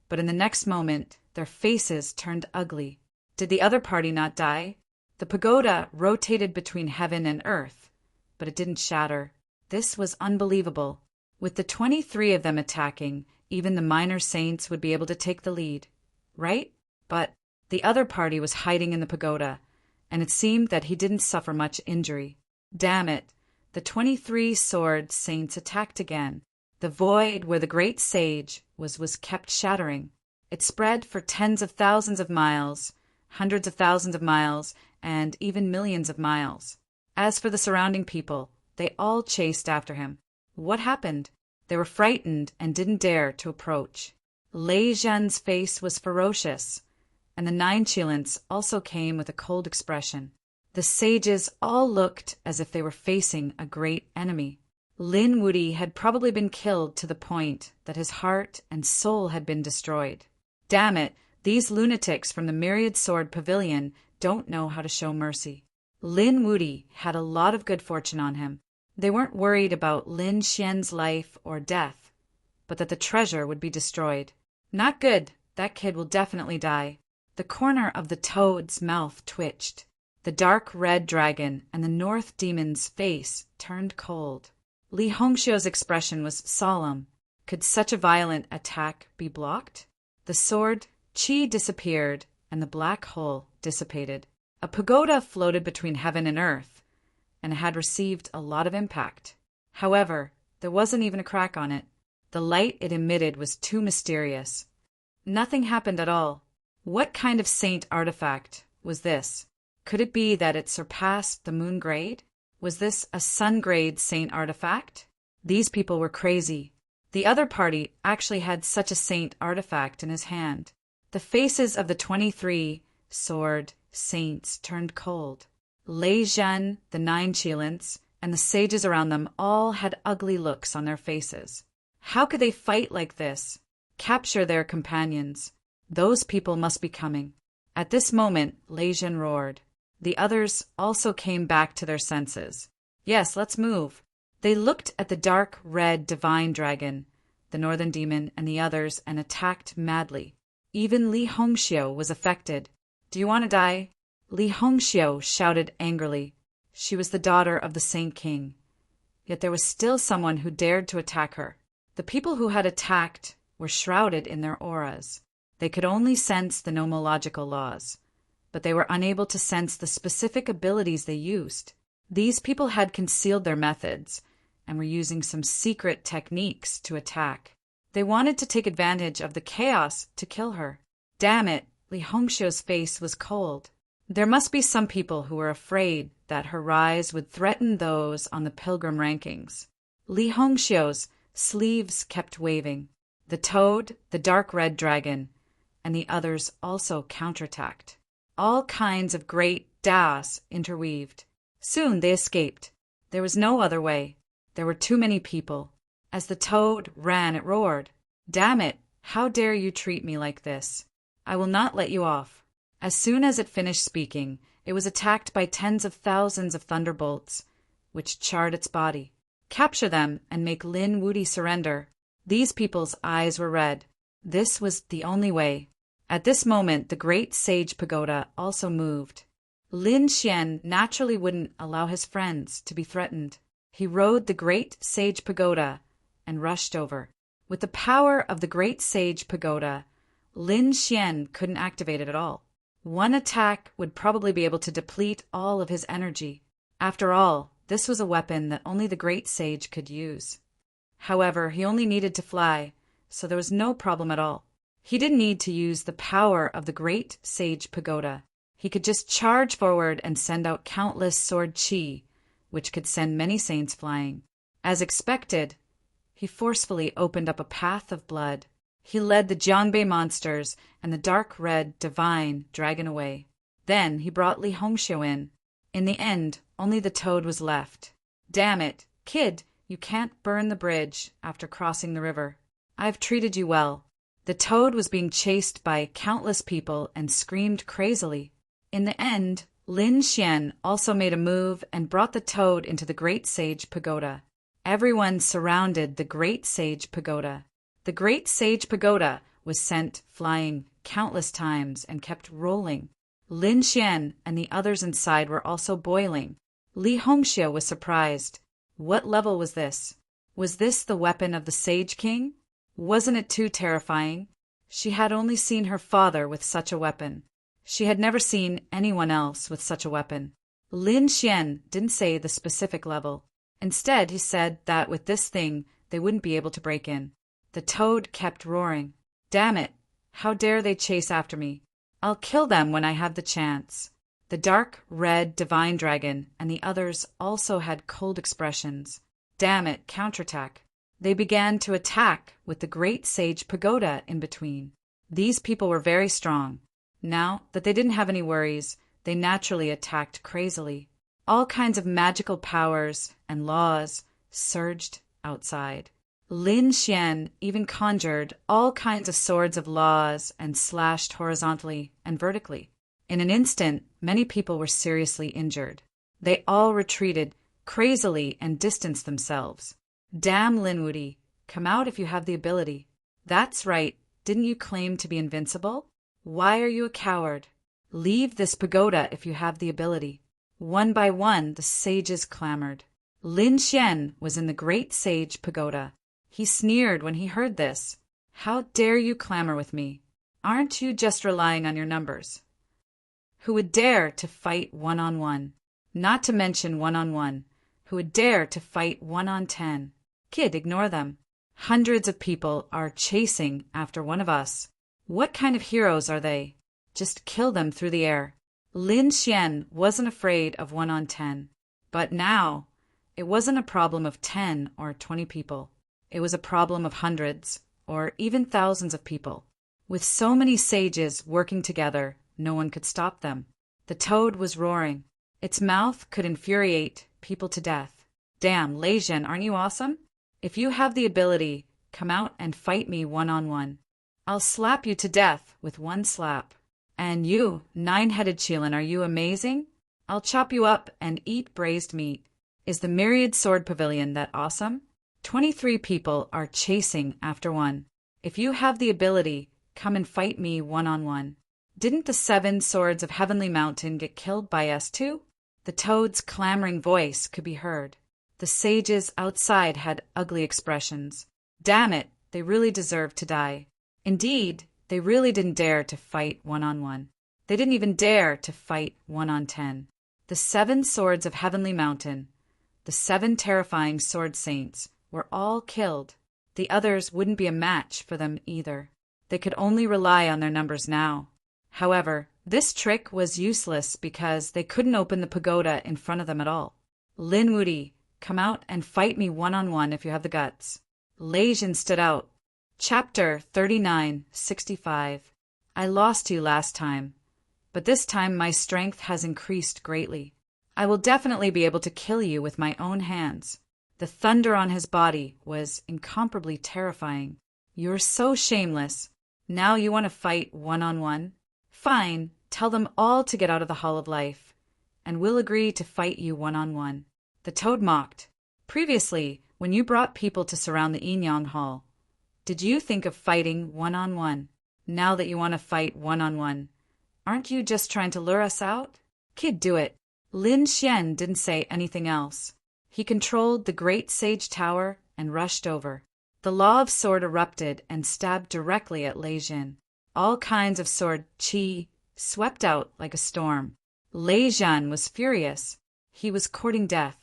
but in the next moment, their faces turned ugly. Did the other party not die? The pagoda rotated between heaven and earth, but it didn't shatter. This was unbelievable. With the 23 of them attacking, even the minor saints would be able to take the lead, right? But the other party was hiding in the pagoda, and it seemed that he didn't suffer much injury. Damn it! The 23 sword saints attacked again. The void where the Great Sage was kept shattering. It spread for tens of thousands of miles, hundreds of thousands of miles, and even millions of miles. As for the surrounding people, they all chased after him. What happened? They were frightened and didn't dare to approach. Lei Zhen's face was ferocious, and the 9 Qilins also came with a cold expression. The sages all looked as if they were facing a great enemy. Lin Wuti had probably been killed to the point that his heart and soul had been destroyed. Damn it, these lunatics from the Myriad Sword Pavilion don't know how to show mercy. Lin Wuti had a lot of good fortune on him. They weren't worried about Lin Xian's life or death, but that the treasure would be destroyed. Not good, that kid will definitely die. The corner of the toad's mouth twitched. The dark red dragon and the North Demon's face turned cold. Li Hongxiu's expression was solemn. Could such a violent attack be blocked? The sword qi disappeared, and the black hole dissipated. A pagoda floated between heaven and earth, and had received a lot of impact. However, there wasn't even a crack on it. The light it emitted was too mysterious. Nothing happened at all. What kind of saint artifact was this? Could it be that it surpassed the moon grade? Was this a sun grade saint artifact? These people were crazy. The other party actually had such a saint artifact in his hand. The faces of the 23 sword saints turned cold. Lei Zhen, the 9 Qilins, and the sages around them all had ugly looks on their faces. How could they fight like this? Capture their companions. Those people must be coming. At this moment, Lei Zhen roared. The others also came back to their senses. Yes, let's move. They looked at the dark red divine dragon, the northern demon, and the others, and attacked madly. Even Li Hongxiu was affected. Do you want to die? Li Hongxiu shouted angrily. She was the daughter of the Saint King. Yet there was still someone who dared to attack her. The people who had attacked were shrouded in their auras. They could only sense the nomological laws, but they were unable to sense the specific abilities they used. These people had concealed their methods and were using some secret techniques to attack. They wanted to take advantage of the chaos to kill her. Damn it, Li Hongxiu's face was cold. There must be some people who were afraid that her rise would threaten those on the pilgrim rankings. Li Hongxiu's sleeves kept waving. The toad, the dark red dragon, and the others also counterattacked. All kinds of great das interweaved. Soon they escaped. There was no other way. There were too many people. As the toad ran, it roared. "Damn it! How dare you treat me like this? I will not let you off." As soon as it finished speaking, it was attacked by tens of thousands of thunderbolts, which charred its body. Capture them and make Lin Wuti surrender. These people's eyes were red. This was the only way. At this moment, the great sage pagoda also moved. Lin Xian naturally wouldn't allow his friends to be threatened. He rode the great sage pagoda and rushed over. With the power of the great sage pagoda, Lin Xian couldn't activate it at all. One attack would probably be able to deplete all of his energy. After all, this was a weapon that only the great sage could use. However, he only needed to fly, so there was no problem at all. He didn't need to use the power of the great sage pagoda. He could just charge forward and send out countless sword chi, which could send many saints flying. As expected, he forcefully opened up a path of blood. He led the Jiangbei monsters and the dark red divine dragon away. Then he brought Li Hongxiu in. In the end, only the toad was left. "Damn it, kid, you can't burn the bridge after crossing the river. I've treated you well." The toad was being chased by countless people and screamed crazily. In the end, Lin Xian also made a move and brought the toad into the Great Sage Pagoda. Everyone surrounded the Great Sage Pagoda. The Great Sage Pagoda was sent flying countless times and kept rolling. Lin Xian and the others inside were also boiling. Li Hongxiu was surprised. What level was this? Was this the weapon of the Sage King? Wasn't it too terrifying? She had only seen her father with such a weapon. She had never seen anyone else with such a weapon. Lin Xian didn't say the specific level. Instead, he said that with this thing, they wouldn't be able to break in. The toad kept roaring. "Damn it! How dare they chase after me? I'll kill them when I have the chance." The dark red divine dragon and the others also had cold expressions. "Damn it, counterattack." They began to attack with the great sage pagoda in between. These people were very strong. Now that they didn't have any worries, they naturally attacked crazily. All kinds of magical powers and laws surged outside. Lin Xian even conjured all kinds of swords of laws and slashed horizontally and vertically. In an instant, many people were seriously injured. They all retreated crazily and distanced themselves. "Damn, Lin Wuti, come out if you have the ability." "That's right, didn't you claim to be invincible? Why are you a coward? Leave this pagoda if you have the ability." One by one, the sages clamored. Lin Xian was in the great sage pagoda. He sneered when he heard this. "How dare you clamor with me? Aren't you just relying on your numbers? Who would dare to fight one-on-one? Not to mention one-on-one. Who would dare to fight 1-on-10? Kid, ignore them. Hundreds of people are chasing after one of us. What kind of heroes are they? Just kill them through the air." Lin Xian wasn't afraid of 1-on-10. But now, it wasn't a problem of 10 or 20 people. It was a problem of hundreds, or even thousands of people. With so many sages working together, no one could stop them. The toad was roaring. Its mouth could infuriate people to death. "Damn, Lei Zhen, aren't you awesome? If you have the ability, come out and fight me one-on-one. I'll slap you to death with one slap. And you, nine-headed Qilin, are you amazing? I'll chop you up and eat braised meat. Is the Myriad Sword Pavilion that awesome? 23 people are chasing after one. If you have the ability, come and fight me one-on-one. Didn't the 7 swords of Heavenly Mountain get killed by us too?" The toad's clamoring voice could be heard. The sages outside had ugly expressions. Damn it, they really deserved to die. Indeed, they really didn't dare to fight one-on-one. They didn't even dare to fight 1-on-10. The 7 swords of Heavenly Mountain, the 7 terrifying sword saints, were all killed. The others wouldn't be a match for them either. They could only rely on their numbers now. However, this trick was useless because they couldn't open the pagoda in front of them at all. Lin Wuti, come out and fight me one-on-one if you have the guts. Lei Jin stood out. Chapter 39:65. I lost you last time, but this time my strength has increased greatly. I will definitely be able to kill you with my own hands. The thunder on his body was incomparably terrifying. You're so shameless. Now you want to fight one-on-one? Fine, tell them all to get out of the Hall of Life, and we'll agree to fight you one-on-one. The toad mocked. Previously, when you brought people to surround the Yinyang Hall, did you think of fighting one-on-one? Now that you want to fight one-on-one, aren't you just trying to lure us out? Kid, do it. Lin Xian didn't say anything else. He controlled the great sage tower and rushed over. The law of sword erupted and stabbed directly at Lei Jin. All kinds of sword qi swept out like a storm. Lei Jin was furious. He was courting death.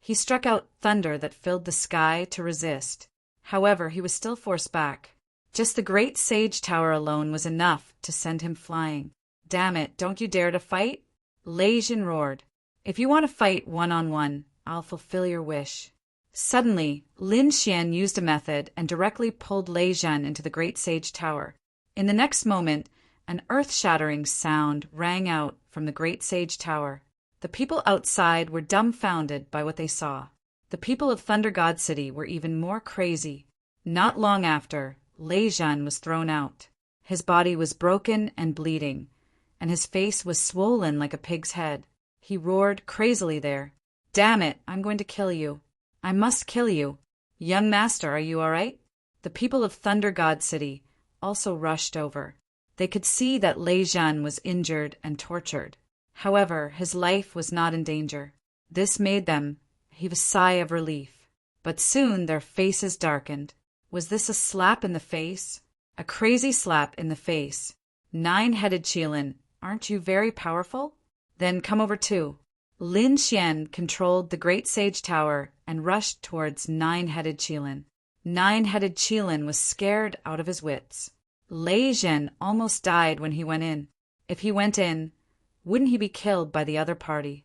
He struck out thunder that filled the sky to resist. However, he was still forced back. Just the great sage tower alone was enough to send him flying. Damn it, don't you dare to fight? Lei Jin roared. If you want to fight one-on-one, I'll fulfill your wish. Suddenly, Lin Xian used a method and directly pulled Lei Jin into the great sage tower. In the next moment, an earth-shattering sound rang out from the great sage tower. The people outside were dumbfounded by what they saw. The people of Thunder God City were even more crazy. Not long after, Lei Jin was thrown out. His body was broken and bleeding, and his face was swollen like a pig's head. He roared crazily there. Damn it, I'm going to kill you. I must kill you. Young master, are you all right? The people of Thunder God City also rushed over. They could see that Lei Jin was injured and tortured. However, his life was not in danger. This made them heave a sigh of relief. But soon their faces darkened. Was this a slap in the face? A crazy slap in the face. Nine-headed Qilin, aren't you very powerful? Then come over too. Lin Xian controlled the great sage tower and rushed towards Nine-headed Qilin. Nine-headed Qilin was scared out of his wits. Lei Jin almost died when he went in. If he went in, wouldn't he be killed by the other party?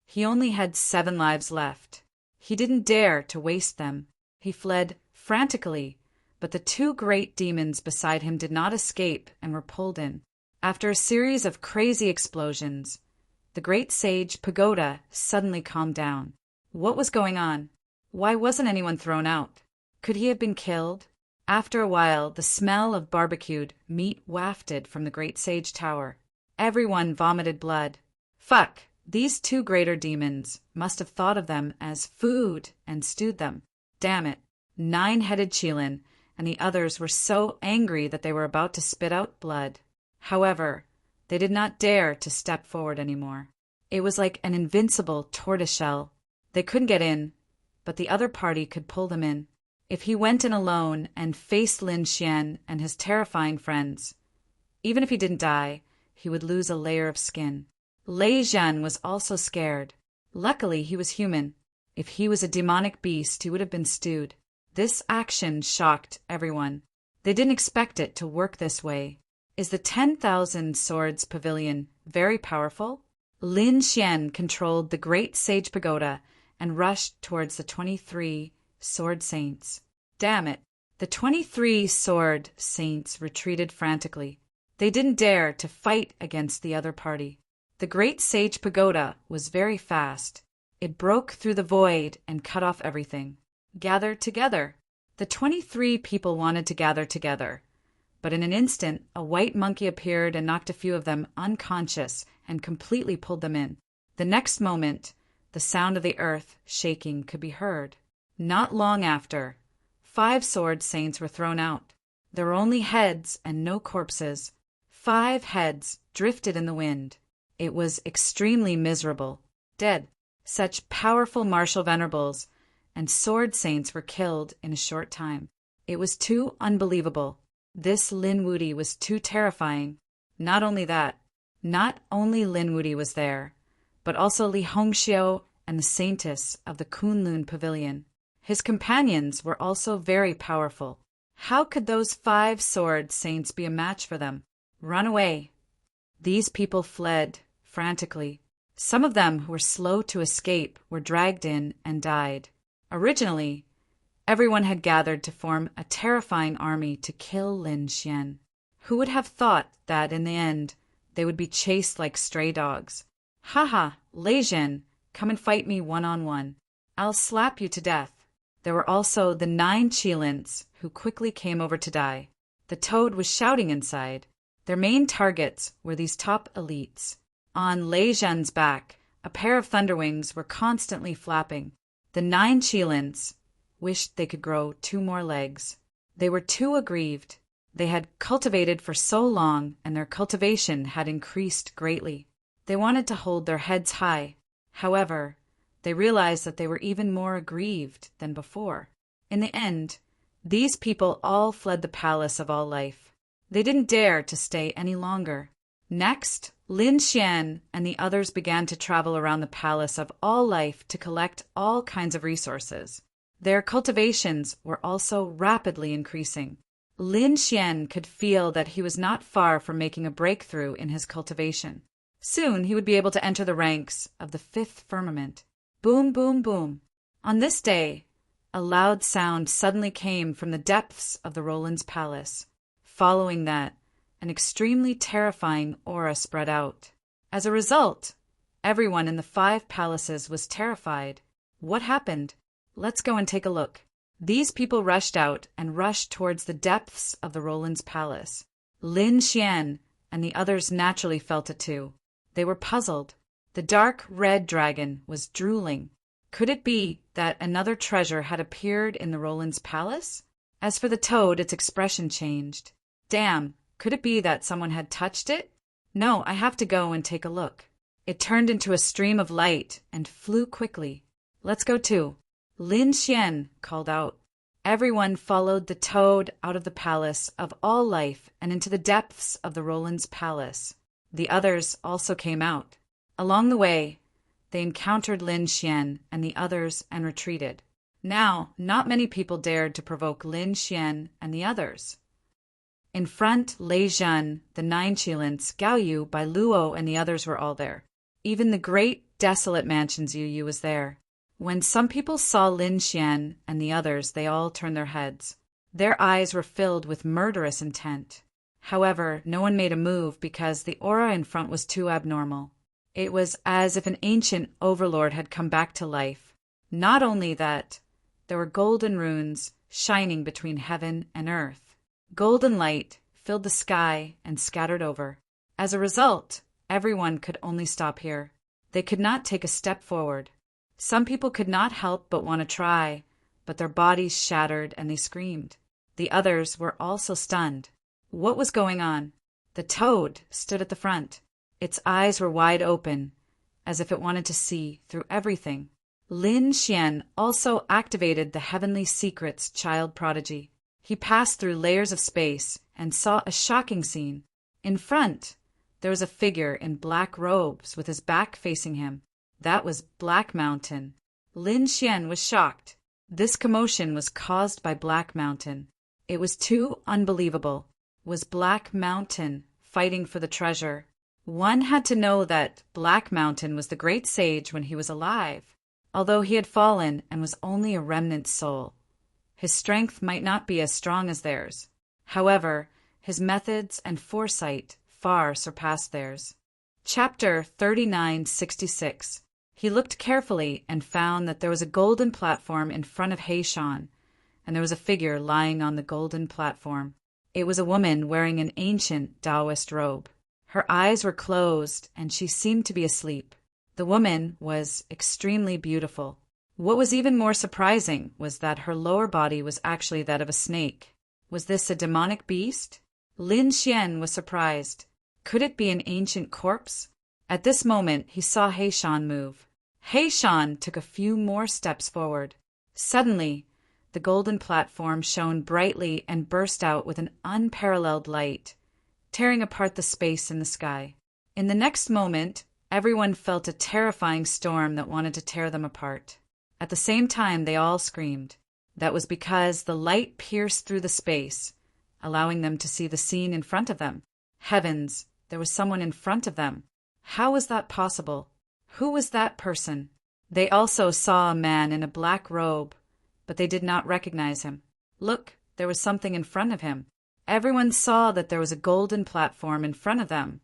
He only had 7 lives left. He didn't dare to waste them. He fled frantically, but the 2 great demons beside him did not escape and were pulled in. After a series of crazy explosions, the great sage pagoda suddenly calmed down. What was going on? Why wasn't anyone thrown out? Could he have been killed? After a while, the smell of barbecued meat wafted from the great sage tower. Everyone vomited blood. Fuck! These 2 greater demons must have thought of them as food and stewed them. Damn it! Nine-headed Qilin and the others were so angry that they were about to spit out blood. However, they did not dare to step forward anymore. It was like an invincible tortoiseshell. They couldn't get in, but the other party could pull them in. If he went in alone and faced Lin Xian and his terrifying friends, even if he didn't die, he would lose a layer of skin. Lei Jin was also scared. Luckily, he was human. If he was a demonic beast, he would have been stewed. This action shocked everyone. They didn't expect it to work this way. Is the 10,000 Swords Pavilion very powerful? Lin Xian controlled the great sage pagoda and rushed towards the 23 sword saints. Damn it! The 23 sword saints retreated frantically. They didn't dare to fight against the other party. The great sage pagoda was very fast. It broke through the void and cut off everything. Gather together. The 23 people wanted to gather together, but in an instant a white monkey appeared and knocked a few of them unconscious and completely pulled them in. The next moment, the sound of the earth shaking could be heard. Not long after, 5 sword saints were thrown out. There were only heads and no corpses. 5 heads drifted in the wind. It was extremely miserable. Dead. Such powerful martial venerables and sword saints were killed in a short time. It was too unbelievable. This Lin Wuti was too terrifying. Not only that, not only Lin Wuti was there, but also Li Hongxiu and the saintess of the Kunlun Pavilion. His companions were also very powerful. How could those 5 sword saints be a match for them? Run away. These people fled frantically. Some of them who were slow to escape were dragged in and died. Originally, everyone had gathered to form a terrifying army to kill Lin Xian. Who would have thought that in the end they would be chased like stray dogs? Haha, Lei Zhen, come and fight me one-on-one. I'll slap you to death. There were also the 9 Qilins who quickly came over to die. The toad was shouting inside. Their main targets were these top elites. On Lei Zhen's back, a pair of thunderwings were constantly flapping. The 9 Qilins wished they could grow 2 more legs. They were too aggrieved. They had cultivated for so long, and their cultivation had increased greatly. They wanted to hold their heads high. However, they realized that they were even more aggrieved than before. In the end, these people all fled the palace of all life. They didn't dare to stay any longer. Next, Lin Xian and the others began to travel around the palace of all life to collect all kinds of resources. Their cultivations were also rapidly increasing. Lin Xian could feel that he was not far from making a breakthrough in his cultivation. Soon he would be able to enter the ranks of the 5th firmament. Boom, boom, boom. On this day, a loud sound suddenly came from the depths of the Roland's palace. Following that, an extremely terrifying aura spread out. As a result, everyone in the 5 palaces was terrified. What happened? Let's go and take a look. These people rushed out and rushed towards the depths of the Roland's palace. Lin Xian and the others naturally felt it too. They were puzzled. The dark red dragon was drooling. Could it be that another treasure had appeared in the Roland's palace? As for the toad, its expression changed. Damn, could it be that someone had touched it? No, I have to go and take a look. It turned into a stream of light and flew quickly. Let's go too. Lin Xian called out. Everyone followed the toad out of the palace of all life and into the depths of the Roland's palace. The others also came out. Along the way, they encountered Lin Xian and the others and retreated. Now, not many people dared to provoke Lin Xian and the others. In front, Lei Zhen, the 9 Qilins, Gao Yu, Bai Luo, and the others were all there. Even the great, desolate mansion's Yu Yu was there. When some people saw Lin Xian and the others, they all turned their heads. Their eyes were filled with murderous intent. However, no one made a move because the aura in front was too abnormal. It was as if an ancient overlord had come back to life. Not only that, there were golden runes shining between heaven and earth. Golden light filled the sky and scattered over. As a result, everyone could only stop here. They could not take a step forward. Some people could not help but want to try, but their bodies shattered and they screamed. The others were also stunned. What was going on? The toad stood at the front. Its eyes were wide open, as if it wanted to see through everything. Lin Xian also activated the Heavenly Secrets child prodigy. He passed through layers of space and saw a shocking scene. In front, there was a figure in black robes with his back facing him. That was Black Mountain. Lin Xian was shocked. This commotion was caused by Black Mountain. It was too unbelievable. Was Black Mountain fighting for the treasure? One had to know that Black Mountain was the great sage when he was alive. Although he had fallen and was only a remnant soul, his strength might not be as strong as theirs. However, his methods and foresight far surpassed theirs. Chapter 3966. He looked carefully and found that there was a golden platform in front of Heishan, and there was a figure lying on the golden platform. It was a woman wearing an ancient Taoist robe. Her eyes were closed, and she seemed to be asleep. The woman was extremely beautiful. What was even more surprising was that her lower body was actually that of a snake. Was this a demonic beast? Lin Xian was surprised. Could it be an ancient corpse? At this moment, he saw Heishan move. Heishan took a few more steps forward. Suddenly, the golden platform shone brightly and burst out with an unparalleled light, tearing apart the space in the sky. In the next moment, everyone felt a terrifying storm that wanted to tear them apart. At the same time, they all screamed. That was because the light pierced through the space, allowing them to see the scene in front of them. Heavens, There was someone in front of them. How was that possible? Who was that person? They also saw a man in a black robe, but they did not recognize him. Look, there was something in front of him. Everyone saw that there was a golden platform in front of them,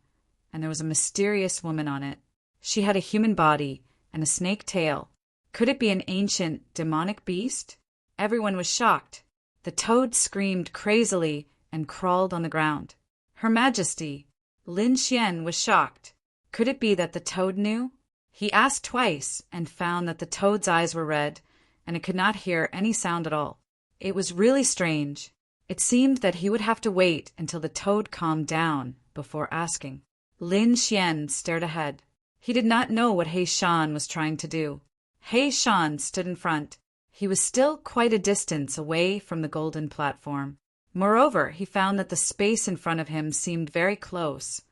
and there was a mysterious woman on it. She had a human body and a snake tail. Could it be an ancient, demonic beast? Everyone was shocked. The toad screamed crazily and crawled on the ground. Her Majesty, Lin Xian, was shocked. Could it be that the toad knew? He asked twice and found that the toad's eyes were red, and it could not hear any sound at all. It was really strange. It seemed that he would have to wait until the toad calmed down before asking. Lin Xian stared ahead. He did not know what He Shan was trying to do. He Shan stood in front. He was still quite a distance away from the golden platform. Moreover, he found that the space in front of him seemed very close,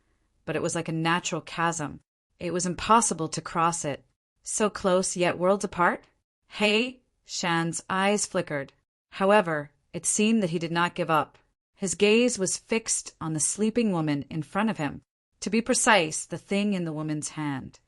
but it was like a natural chasm. It was impossible to cross it. So close, yet worlds apart? He Shan's eyes flickered. However, it seemed that he did not give up. His gaze was fixed on the sleeping woman in front of him. To be precise, the thing in the woman's hand.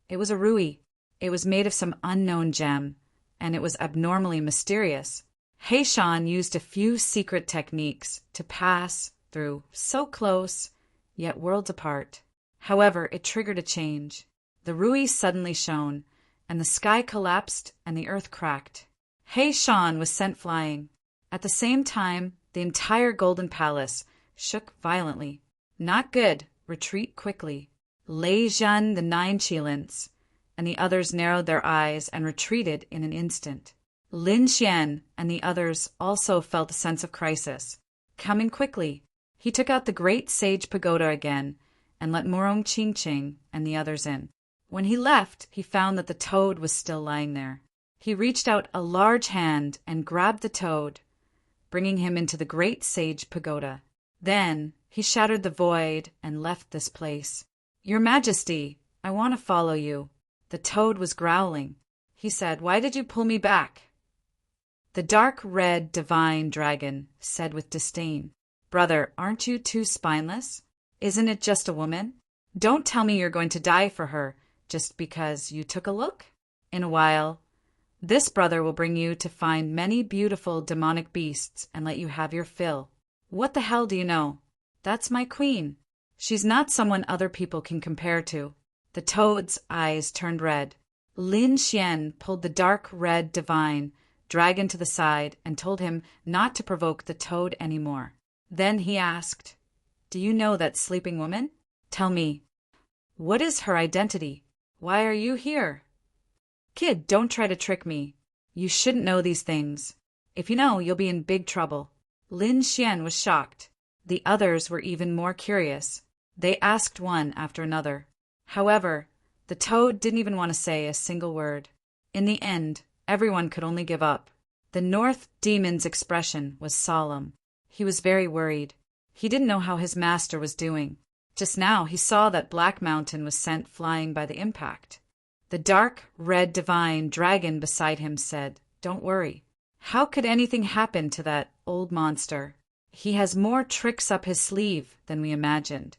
It was a ruby. It was made of some unknown gem, and it was abnormally mysterious. He Shan used a few secret techniques to pass through so close, yet worlds apart. However, it triggered a change. The ruby suddenly shone, and the sky collapsed and the earth cracked. He Shan was sent flying. At the same time, the entire golden palace shook violently. Not good. Retreat quickly. Lei Zhan, the 9 Qilins, and the others narrowed their eyes and retreated in an instant. Lin Xian and the others also felt a sense of crisis. Coming quickly, he took out the great sage pagoda again and let Murong Qingqing and the others in. When he left, he found that the toad was still lying there. He reached out a large hand and grabbed the toad, bringing him into the great sage pagoda. Then he shattered the void and left this place. Your Majesty, I want to follow you. The toad was growling. He said, "Why did you pull me back?" The dark red divine dragon said with disdain, "Brother, aren't you too spineless? Isn't it just a woman? Don't tell me you're going to die for her just because you took a look. In a while, this brother will bring you to find many beautiful demonic beasts and let you have your fill. What the hell do you know? That's my queen. She's not someone other people can compare to." The toad's eyes turned red. Lin Xian pulled the dark red divine dragon to the side and told him not to provoke the toad anymore. Then he asked, "Do you know that sleeping woman? Tell me, what is her identity? Why are you here?" "Kid, don't try to trick me. You shouldn't know these things. If you know, you'll be in big trouble." Lin Xian was shocked. The others were even more curious. They asked one after another. However, the toad didn't even want to say a single word. In the end, everyone could only give up. The North Demon's expression was solemn. He was very worried. He didn't know how his master was doing. Just now he saw that Black Mountain was sent flying by the impact. The dark red divine dragon beside him said, "Don't worry. How could anything happen to that old monster? He has more tricks up his sleeve than we imagined."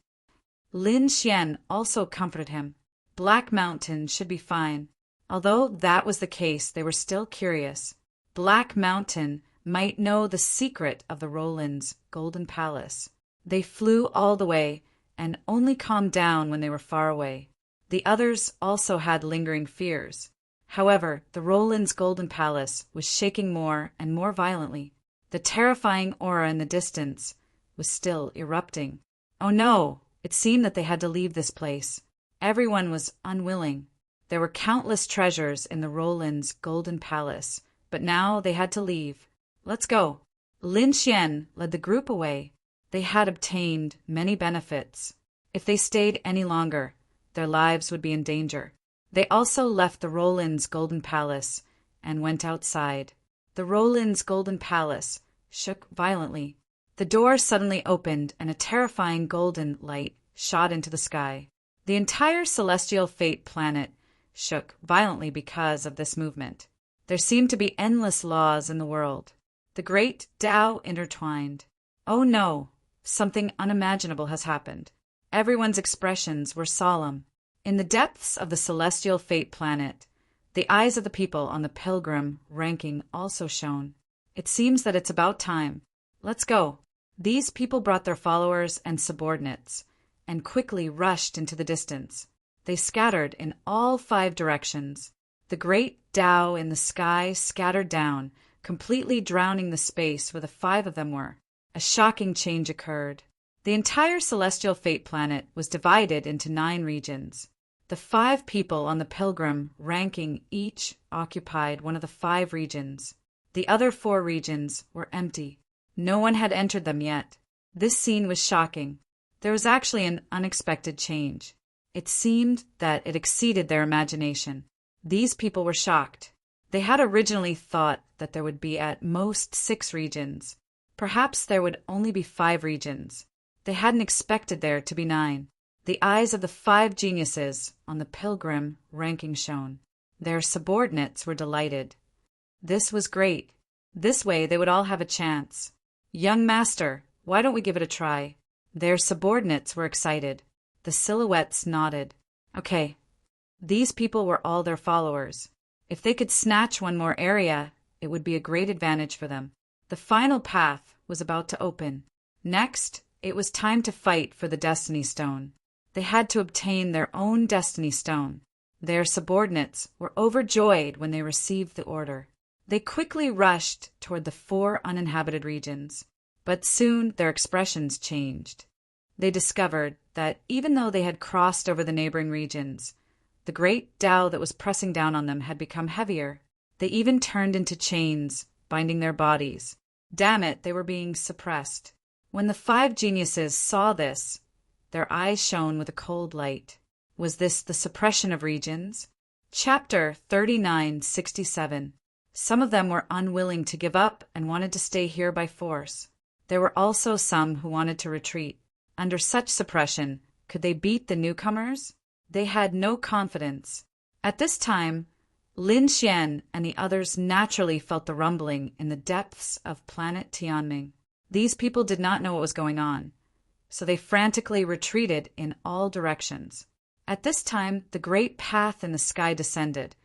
Lin Xian also comforted him. Black Mountain should be fine. Although that was the case, they were still curious. Black Mountain might know the secret of the Roland's golden palace. They flew all the way and only calmed down when they were far away. The others also had lingering fears. However, the Roland's golden palace was shaking more and more violently. The terrifying aura in the distance was still erupting. Oh no! It seemed that they had to leave this place. Everyone was unwilling. There were countless treasures in the Roland's golden palace, but now they had to leave. "Let's go." Lin Xian led the group away. They had obtained many benefits. If they stayed any longer, their lives would be in danger. They also left the Roland's golden palace and went outside. The Roland's golden palace shook violently. The door suddenly opened and a terrifying golden light shot into the sky. The entire celestial fate planet shook violently because of this movement. There seemed to be endless laws in the world. The great Tao intertwined. Oh no, something unimaginable has happened. Everyone's expressions were solemn. In the depths of the celestial fate planet, the eyes of the people on the pilgrim ranking also shone. It seems that it's about time. Let's go. These people brought their followers and subordinates, and quickly rushed into the distance. They scattered in all 5 directions. The great Tao in the sky scattered down, completely drowning the space where the 5 of them were. A shocking change occurred. The entire celestial fate planet was divided into 9 regions. The 5 people on the pilgrim ranking each occupied one of the 5 regions. The other 4 regions were empty. No one had entered them yet. This scene was shocking. There was actually an unexpected change. It seemed that it exceeded their imagination. These people were shocked. They had originally thought that there would be at most 6 regions. Perhaps there would only be 5 regions. They hadn't expected there to be 9. The eyes of the 5 geniuses on the pilgrim ranking shone. Their subordinates were delighted. This was great. This way they would all have a chance. Young master, why don't we give it a try? Their subordinates were excited. The silhouettes nodded. Okay. These people were all their followers. If they could snatch one more area, it would be a great advantage for them. The final path was about to open. Next, it was time to fight for the Destiny Stone. They had to obtain their own Destiny Stone. Their subordinates were overjoyed when they received the order. They quickly rushed toward the 4 uninhabited regions, but soon their expressions changed. They discovered that even though they had crossed over the neighboring regions, the great Tao that was pressing down on them had become heavier. They even turned into chains, binding their bodies. Damn it, they were being suppressed. When the 5 geniuses saw this, their eyes shone with a cold light. Was this the suppression of regions? Chapter 3967. Some of them were unwilling to give up and wanted to stay here by force. There were also some who wanted to retreat. Under such suppression, could they beat the newcomers? They had no confidence. At this time, Lin Xian and the others naturally felt the rumbling in the depths of planet Tianming. These people did not know what was going on, so they frantically retreated in all directions. At this time, the great path in the sky descended,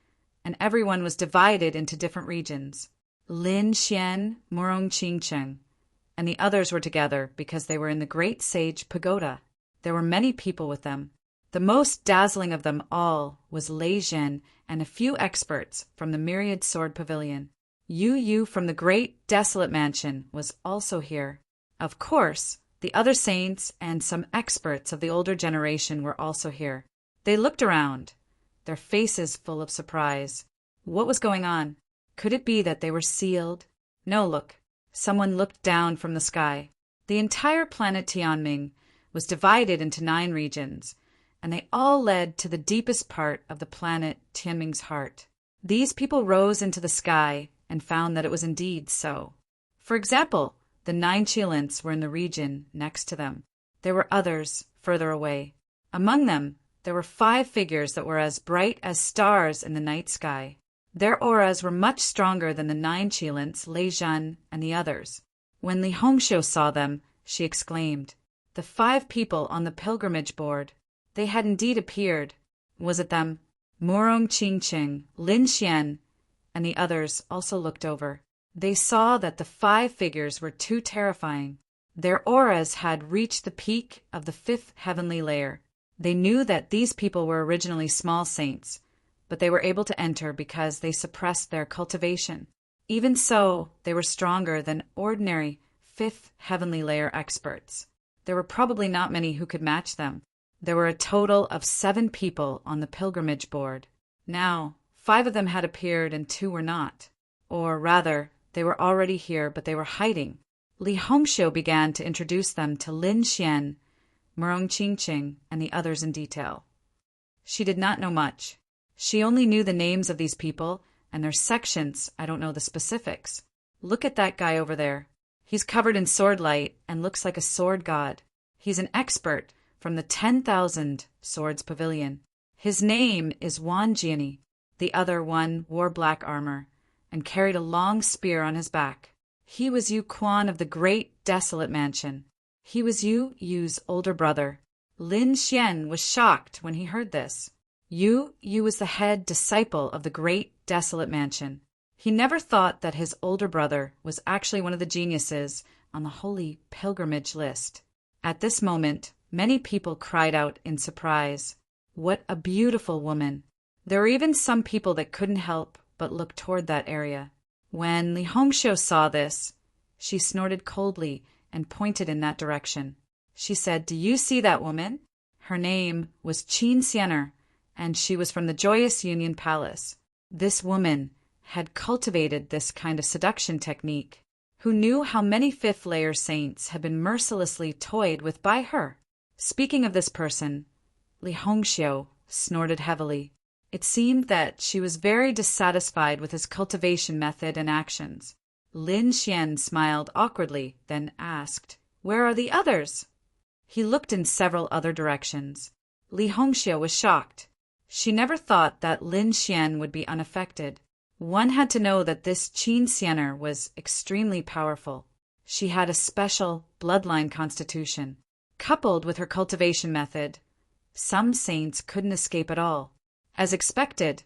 and everyone was divided into different regions. Lin Xian, Murong Qingcheng, and the others were together because they were in the great sage pagoda. There were many people with them. The most dazzling of them all was Lei Zhen and a few experts from the myriad sword pavilion. Yu Yu from the great desolate mansion was also here. Of course, the other saints and some experts of the older generation were also here. They looked around, their faces full of surprise. What was going on? Could it be that they were sealed? No, look. Someone looked down from the sky. The entire planet Tianming was divided into 9 regions, and they all led to the deepest part of the planet Tianming's heart. These people rose into the sky and found that it was indeed so. For example, the 9 Qilins were in the region next to them. There were others further away. Among them, there were 5 figures that were as bright as stars in the night sky. Their auras were much stronger than the 9 Qilins, Lei Zhen, and the others. When Li Hongxiu saw them, she exclaimed, "The 5 people on the pilgrimage board. They had indeed appeared. Was it them?" Murong Qingcheng, Lin Xian, and the others also looked over. They saw that the 5 figures were too terrifying. Their auras had reached the peak of the 5th heavenly layer. They knew that these people were originally small saints, but they were able to enter because they suppressed their cultivation. Even so, they were stronger than ordinary 5th heavenly layer experts. There were probably not many who could match them. There were a total of 7 people on the pilgrimage board. Now, 5 of them had appeared and 2 were not. Or rather, they were already here, but they were hiding. Li Hongxiu began to introduce them to Lin Xian, Murong Qingqing, and the others in detail. She did not know much. She only knew the names of these people and their sections. I don't know the specifics. Look at that guy over there. He's covered in sword light and looks like a sword god. He's an expert from the 10,000 Swords Pavilion. His name is Wan Jiani. The other one wore black armor and carried a long spear on his back. He was Yu Quan of the great desolate mansion. He was Yu Yu's older brother. Lin Xian was shocked when he heard this. Yu was the head disciple of the great desolate mansion. He never thought that his older brother was actually one of the geniuses on the holy pilgrimage list. At this moment, many people cried out in surprise. What a beautiful woman! There were even some people that couldn't help but look toward that area. When Li Hongxiu saw this, she snorted coldly and pointed in that direction. She said, "Do you see that woman?" Her name was Qin Xiener, and she was from the Joyous Union Palace. This woman had cultivated this kind of seduction technique. Who knew how many fifth-layer saints had been mercilessly toyed with by her? Speaking of this person, Li Hongxiu snorted heavily. It seemed that she was very dissatisfied with his cultivation method and actions. Lin Xian smiled awkwardly, then asked, "Where are the others?" He looked in several other directions. Li Hongxiu was shocked. She never thought that Lin Xian would be unaffected. One had to know that this Qin Xiener was extremely powerful. She had a special bloodline constitution. Coupled with her cultivation method, some saints couldn't escape at all. As expected,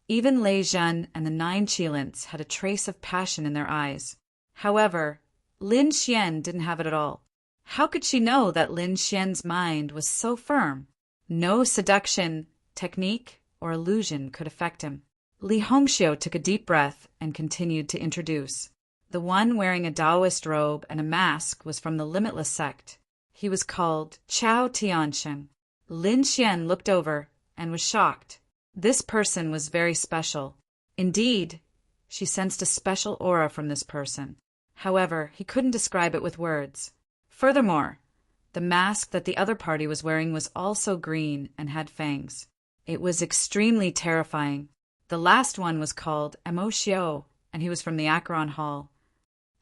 even Lei Zhen and the 9 Qilins had a trace of passion in their eyes. However, Lin Xian didn't have it at all. How could she know that Lin Xian's mind was so firm? No seduction, technique, or illusion could affect him. Li Hongxiu took a deep breath and continued to introduce. The one wearing a Taoist robe and a mask was from the Limitless sect. He was called Chao Tiansheng. Lin Xian looked over and was shocked. This person was very special. Indeed, she sensed a special aura from this person. However, he couldn't describe it with words. Furthermore, the mask that the other party was wearing was also green and had fangs. It was extremely terrifying. The last one was called Mo Xiao, and he was from the Acheron Hall.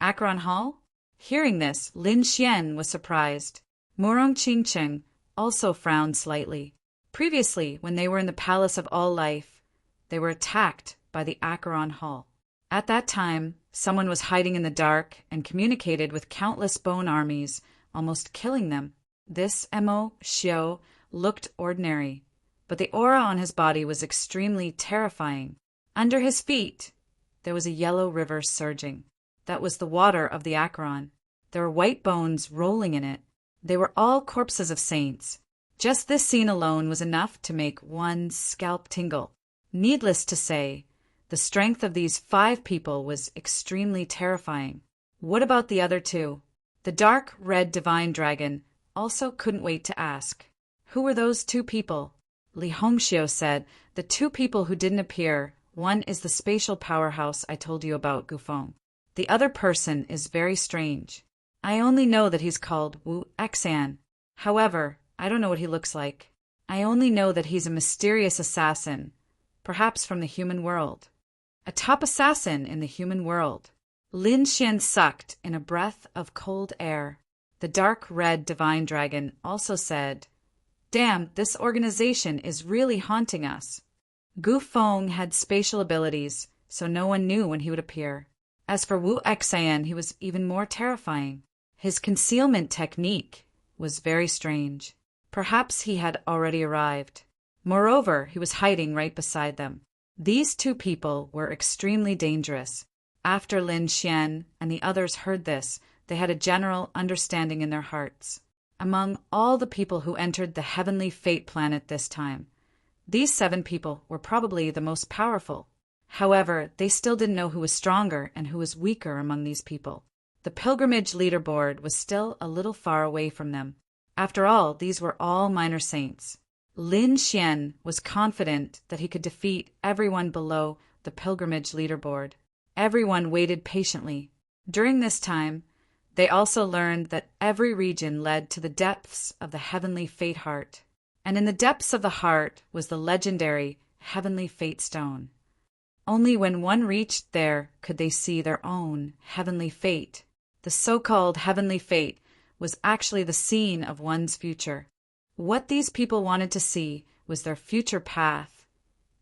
Acheron Hall? Hearing this, Lin Xian was surprised. Murong Qingcheng also frowned slightly. Previously, when they were in the Palace of All Life, they were attacked by the Acheron Hall. At that time, someone was hiding in the dark and communicated with countless bone armies, almost killing them. This Mo Xiao looked ordinary, but the aura on his body was extremely terrifying. Under his feet, there was a yellow river surging. That was the water of the Acheron. There were white bones rolling in it. They were all corpses of saints. Just this scene alone was enough to make one's scalp tingle. Needless to say, the strength of these 5 people was extremely terrifying. What about the other 2? The dark red divine dragon also couldn't wait to ask. Who were those 2 people? Li Hongxiu said, "The 2 people who didn't appear, one is the spatial powerhouse I told you about, Gufeng. The other person is very strange. I only know that he's called Wu Xan. However, I don't know what he looks like. I only know that he's a mysterious assassin, perhaps from the human world." A top assassin in the human world. Lin Xian sucked in a breath of cold air. The dark red divine dragon also said, "Damn, this organization is really haunting us." Gu Feng had spatial abilities, so no one knew when he would appear. As for Wu Xan, he was even more terrifying. His concealment technique was very strange. Perhaps he had already arrived. Moreover, he was hiding right beside them. These 2 people were extremely dangerous. After Lin Xian and the others heard this, they had a general understanding in their hearts. Among all the people who entered the heavenly fate planet this time, these 7 people were probably the most powerful. However, they still didn't know who was stronger and who was weaker among these people. The pilgrimage leaderboard was still a little far away from them. After all, these were all minor saints. Lin Xian was confident that he could defeat everyone below the pilgrimage leaderboard. Everyone waited patiently. During this time, they also learned that every region led to the depths of the heavenly fate heart. And in the depths of the heart was the legendary heavenly fate stone. Only when one reached there could they see their own heavenly fate. The so-called heavenly fate was actually the scene of one's future. What these people wanted to see was their future path,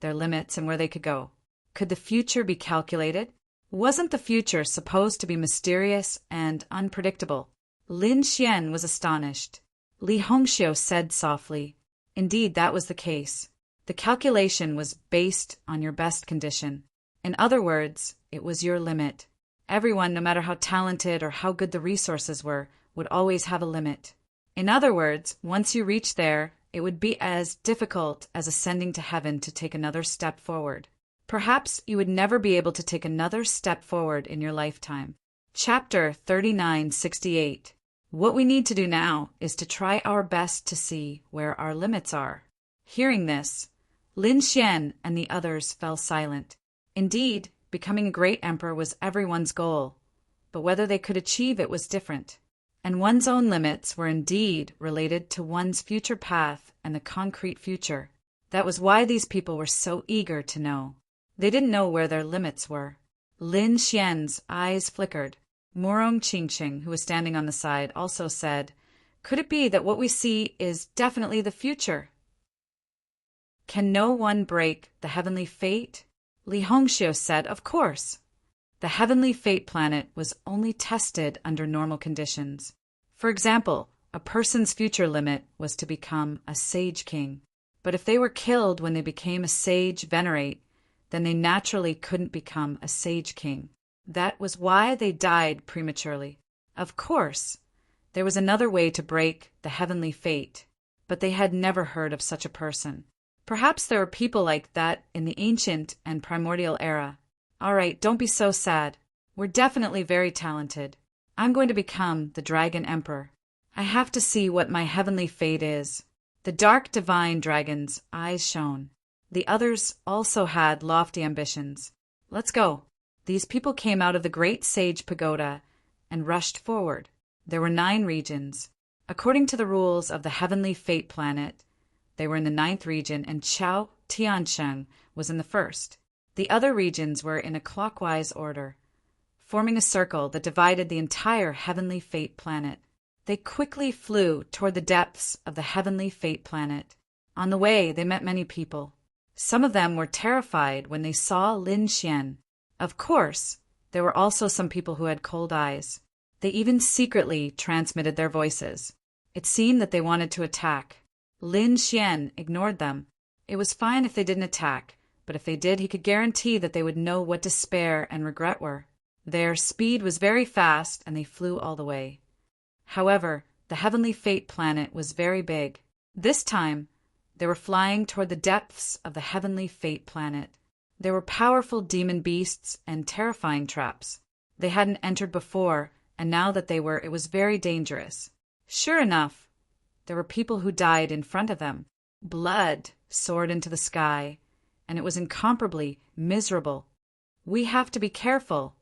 their limits, and where they could go. Could the future be calculated? Wasn't the future supposed to be mysterious and unpredictable? Lin Xian was astonished. Li Hongxiu said softly. Indeed, that was the case. The calculation was based on your best condition. In other words, it was your limit. Everyone, no matter how talented or how good the resources were, would always have a limit. In other words, once you reach there, it would be as difficult as ascending to heaven to take another step forward. Perhaps you would never be able to take another step forward in your lifetime. Chapter 3968. What we need to do now is to try our best to see where our limits are. Hearing this, Lin Xian and the others fell silent. Indeed, becoming a great emperor was everyone's goal, but whether they could achieve it was different. And one's own limits were indeed related to one's future path and the concrete future. That was why these people were so eager to know. They didn't know where their limits were. Lin Xian's eyes flickered. Morong Qingqing, who was standing on the side, also said, "Could it be that what we see is definitely the future? Can no one break the heavenly fate?" Li Hongxiu said, "Of course." The heavenly fate planet was only tested under normal conditions. For example, a person's future limit was to become a sage king. But if they were killed when they became a sage venerate, then they naturally couldn't become a sage king. That was why they died prematurely. Of course, there was another way to break the heavenly fate, but they had never heard of such a person. Perhaps there were people like that in the ancient and primordial era. All right, don't be so sad. We're definitely very talented. I'm going to become the Dragon Emperor. I have to see what my heavenly fate is. The dark divine dragon's eyes shone. The others also had lofty ambitions. Let's go. These people came out of the great sage pagoda and rushed forward. There were 9 regions. According to the rules of the heavenly fate planet, they were in the 9th region and Chao Tiansheng was in the 1st. The other regions were in a clockwise order, forming a circle that divided the entire heavenly fate planet. They quickly flew toward the depths of the heavenly fate planet. On the way, they met many people. Some of them were terrified when they saw Lin Xian. Of course, there were also some people who had cold eyes. They even secretly transmitted their voices. It seemed that they wanted to attack. Lin Xian ignored them. It was fine if they didn't attack, but if they did, he could guarantee that they would know what despair and regret were. Their speed was very fast, and they flew all the way. However, the heavenly fate planet was very big. This time, they were flying toward the depths of the heavenly fate planet. There were powerful demon beasts and terrifying traps. They hadn't entered before, and now that they were, it was very dangerous. Sure enough, there were people who died in front of them. Blood soared into the sky, and it was incomparably miserable. "We have to be careful,"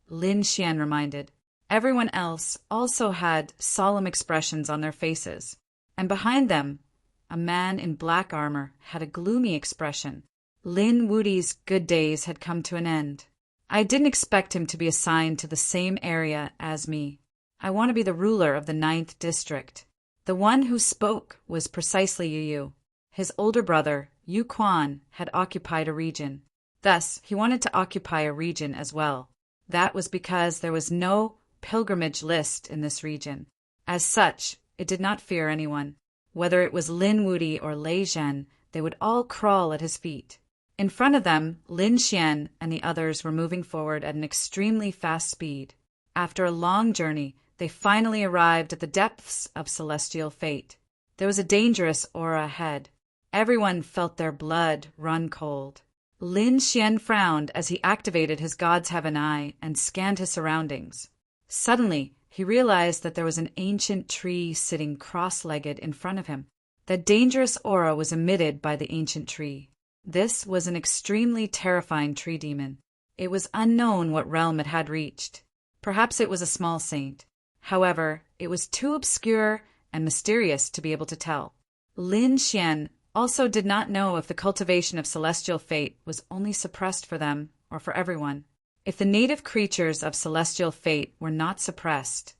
Lin Xian reminded. Everyone else also had solemn expressions on their faces, and behind them, a man in black armor had a gloomy expression. Lin Wudi's good days had come to an end. I didn't expect him to be assigned to the same area as me. I want to be the ruler of the 9th district. The one who spoke was precisely Yu. His older brother, Yu Quan, had occupied a region. Thus, he wanted to occupy a region as well. That was because there was no pilgrimage list in this region. As such, it did not fear anyone. Whether it was Lin Wudi or Lei Zhen, they would all crawl at his feet. In front of them, Lin Xian and the others were moving forward at an extremely fast speed. After a long journey, they finally arrived at the depths of celestial fate. There was a dangerous aura ahead. Everyone felt their blood run cold. Lin Xian frowned as he activated his God's Heaven Eye and scanned his surroundings. Suddenly, he realized that there was an ancient tree sitting cross-legged in front of him. The dangerous aura was emitted by the ancient tree. This was an extremely terrifying tree demon. It was unknown what realm it had reached. Perhaps it was a small saint. However, it was too obscure and mysterious to be able to tell. Lin Xian also did not know if the cultivation of celestial fate was only suppressed for them or for everyone. If the native creatures of celestial fate were not suppressed,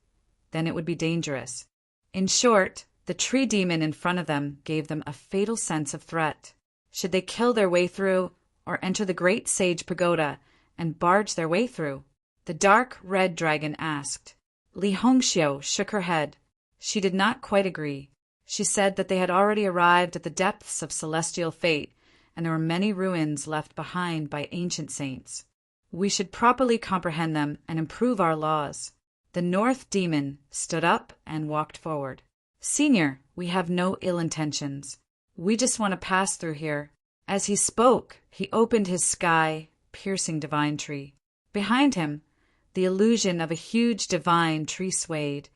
then it would be dangerous. In short, the tree demon in front of them gave them a fatal sense of threat. Should they kill their way through or enter the great sage pagoda and barge their way through? The dark red dragon asked. Li Hongxiu shook her head. She did not quite agree. She said that they had already arrived at the depths of celestial fate, and there were many ruins left behind by ancient saints. We should properly comprehend them and improve our laws. The North Demon stood up and walked forward. Senior, we have no ill intentions. We just want to pass through here. As he spoke, he opened his sky-piercing divine tree. Behind him, the illusion of a huge divine tree swayed,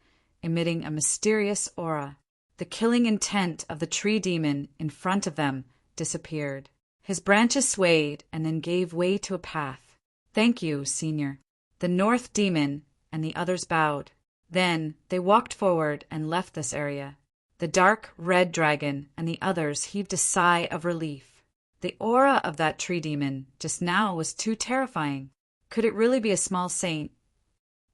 emitting a mysterious aura. The killing intent of the tree demon in front of them disappeared. His branches swayed and then gave way to a path. Thank you, Senior. The North Demon and the others bowed. Then they walked forward and left this area. The dark red dragon and the others heaved a sigh of relief. The aura of that tree demon just now was too terrifying. Could it really be a small saint?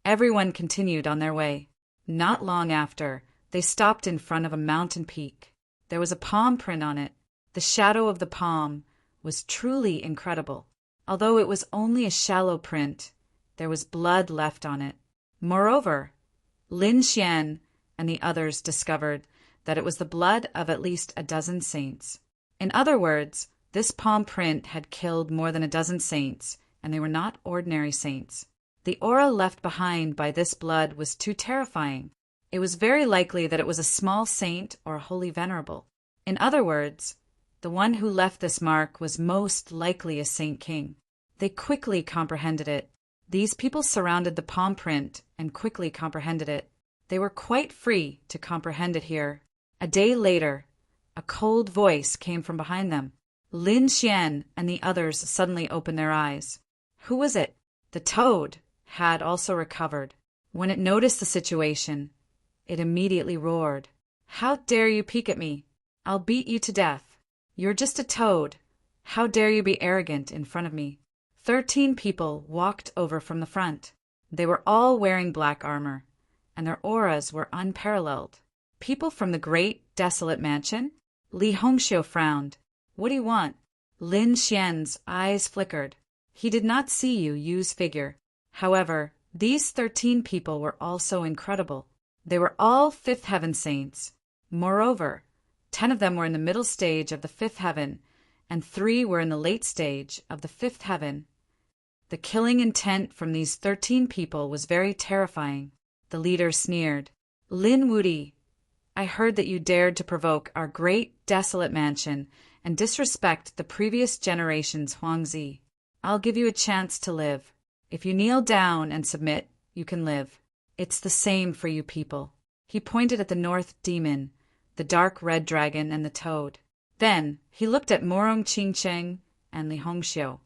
Everyone continued on their way. Not long after, they stopped in front of a mountain peak. There was a palm print on it. The shadow of the palm was truly incredible. Although it was only a shallow print, there was blood left on it. Moreover, Lin Xian and the others discovered that it was the blood of at least a dozen saints. In other words, this palm print had killed more than a dozen saints, and they were not ordinary saints. The aura left behind by this blood was too terrifying. It was very likely that it was a small saint or holy venerable. In other words, the one who left this mark was most likely a saint king. They quickly comprehended it. These people surrounded the palm print and quickly comprehended it. They were quite free to comprehend it here. A day later, a cold voice came from behind them. Lin Xian and the others suddenly opened their eyes. Who was it? The toad had also recovered. When it noticed the situation, it immediately roared. How dare you peek at me? I'll beat you to death. You're just a toad. How dare you be arrogant in front of me? 13 people walked over from the front. They were all wearing black armor, and their auras were unparalleled. People from the great, desolate mansion? Li Hongxiu frowned. What do you want? Lin Xian's eyes flickered. He did not see you use figure. However, these 13 people were also incredible. They were all fifth heaven saints. Moreover, 10 of them were in the middle stage of the fifth heaven, and 3 were in the late stage of the fifth heaven. The killing intent from these 13 people was very terrifying. The leader sneered. Lin Wudi, I heard that you dared to provoke our great desolate mansion and disrespect the previous generation's Huangzi. I'll give you a chance to live. If you kneel down and submit, you can live. It's the same for you people. He pointed at the North Demon, the dark red dragon, and the toad. Then he looked at Morong Qingcheng and Li Hongxiu.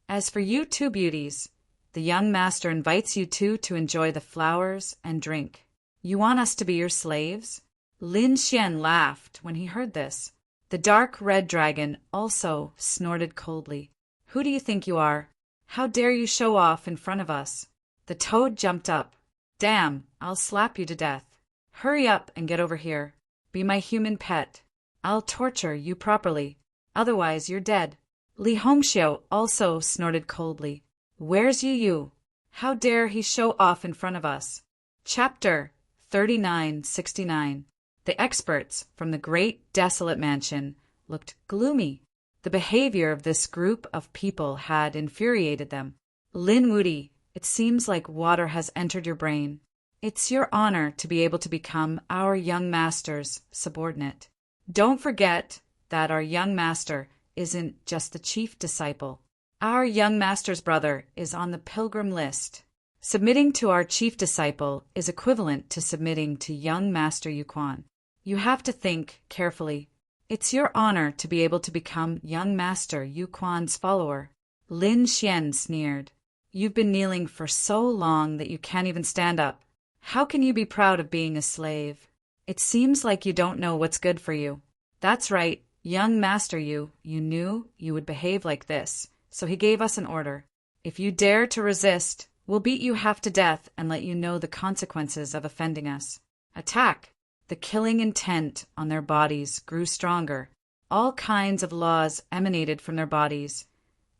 As for you two beauties, the young master invites you two to enjoy the flowers and drink. You want us to be your slaves? Lin Xian laughed when he heard this. The dark red dragon also snorted coldly. Who do you think you are? How dare you show off in front of us? The toad jumped up. Damn, I'll slap you to death. Hurry up and get over here. Be my human pet. I'll torture you properly. Otherwise, you're dead. Li Hongxiu also snorted coldly. Where's you? How dare he show off in front of us? Chapter 3969. The experts from the great desolate mansion looked gloomy. The behavior of this group of people had infuriated them. Lin Wudi, it seems like water has entered your brain. It's your honor to be able to become our young master's subordinate. Don't forget that our young master isn't just the chief disciple. Our young master's brother is on the pilgrim list. Submitting to our chief disciple is equivalent to submitting to young master Yuquan. You have to think carefully. It's your honor to be able to become young master Yuquan's follower. Lin Xian sneered. You've been kneeling for so long that you can't even stand up. How can you be proud of being a slave? It seems like you don't know what's good for you. That's right, young master you knew you would behave like this, so he gave us an order. If you dare to resist, we'll beat you half to death and let you know the consequences of offending us. Attack! The killing intent on their bodies grew stronger. All kinds of laws emanated from their bodies,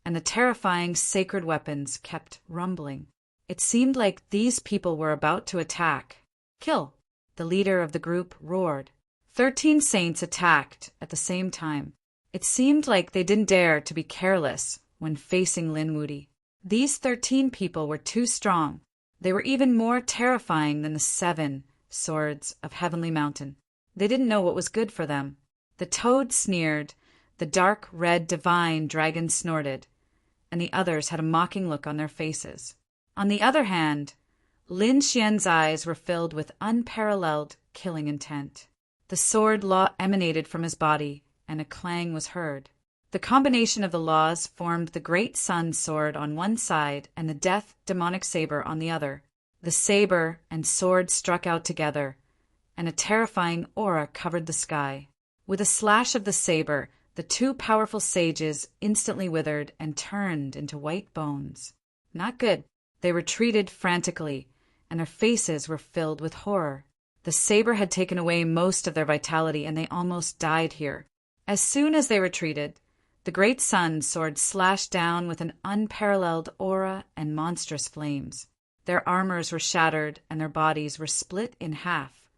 and the terrifying sacred weapons kept rumbling. It seemed like these people were about to attack. Kill! The leader of the group roared. 13 saints attacked at the same time. It seemed like they didn't dare to be careless when facing Linwoody. These 13 people were too strong. They were even more terrifying than the 7 swords of Heavenly Mountain. They didn't know what was good for them. The toad sneered, the dark red divine dragon snorted, and the others had a mocking look on their faces. On the other hand, Lin Xian's eyes were filled with unparalleled killing intent. The sword law emanated from his body, and a clang was heard. The combination of the laws formed the Great Sun sword on one side and the death demonic saber on the other. The saber and sword struck out together, and a terrifying aura covered the sky. With a slash of the saber, the 2 powerful sages instantly withered and turned into white bones. Not good. They retreated frantically, and their faces were filled with horror. The saber had taken away most of their vitality, and they almost died here. As soon as they retreated, the Great Sun sword slashed down with an unparalleled aura and monstrous flames. Their armors were shattered, and their bodies were split in half.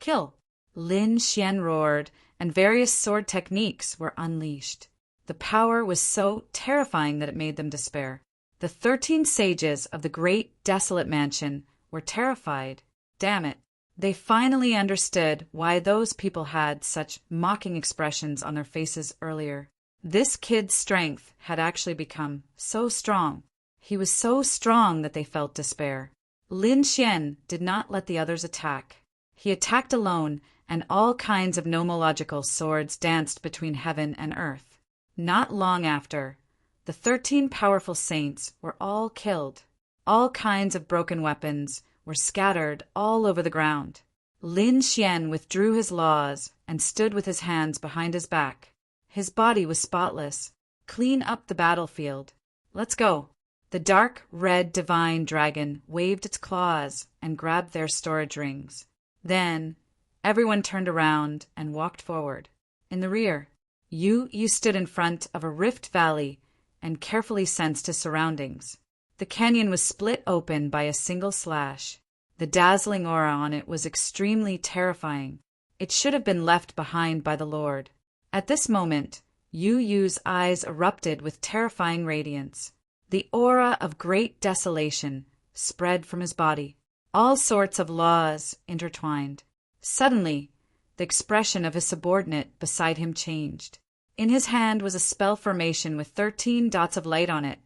Kill! Lin Xian roared, and various sword techniques were unleashed. The power was so terrifying that it made them despair. The 13 sages of the great desolate mansion were terrified. Damn it. They finally understood why those people had such mocking expressions on their faces earlier. This kid's strength had actually become so strong. He was so strong that they felt despair. Lin Xian did not let the others attack. He attacked alone, and all kinds of nomological swords danced between heaven and earth. Not long after, the 13 powerful saints were all killed. All kinds of broken weapons were scattered all over the ground. Lin Xian withdrew his laws and stood with his hands behind his back. His body was spotless. Clean up the battlefield. Let's go. The dark red divine dragon waved its claws and grabbed their storage rings. Then everyone turned around and walked forward. In the rear, you stood in front of a rift valley and carefully sensed his surroundings. The canyon was split open by a single slash. The dazzling aura on it was extremely terrifying. It should have been left behind by the Lord. At this moment, Yu Yu's eyes erupted with terrifying radiance. The aura of great desolation spread from his body. All sorts of laws intertwined. Suddenly, the expression of his subordinate beside him changed. In his hand was a spell formation with 13 dots of light on it,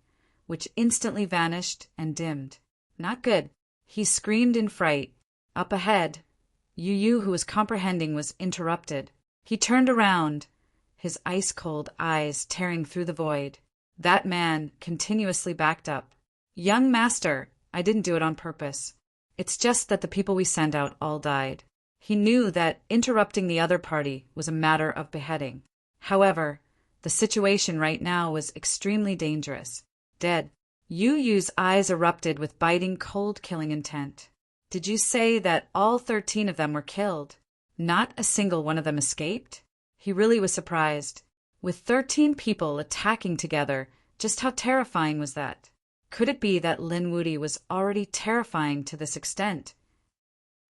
which instantly vanished and dimmed. Not good. He screamed in fright. Up ahead, Yu, who was comprehending, was interrupted. He turned around, his ice-cold eyes tearing through the void. That man continuously backed up. Young master, I didn't do it on purpose. It's just that the people we sent out all died. He knew that interrupting the other party was a matter of beheading. However, the situation right now was extremely dangerous. Dead. Yu Yu's eyes erupted with biting, cold-killing intent. Did you say that all 13 of them were killed? Not a single one of them escaped? He really was surprised. With 13 people attacking together, just how terrifying was that? Could it be that Linwoody was already terrifying to this extent?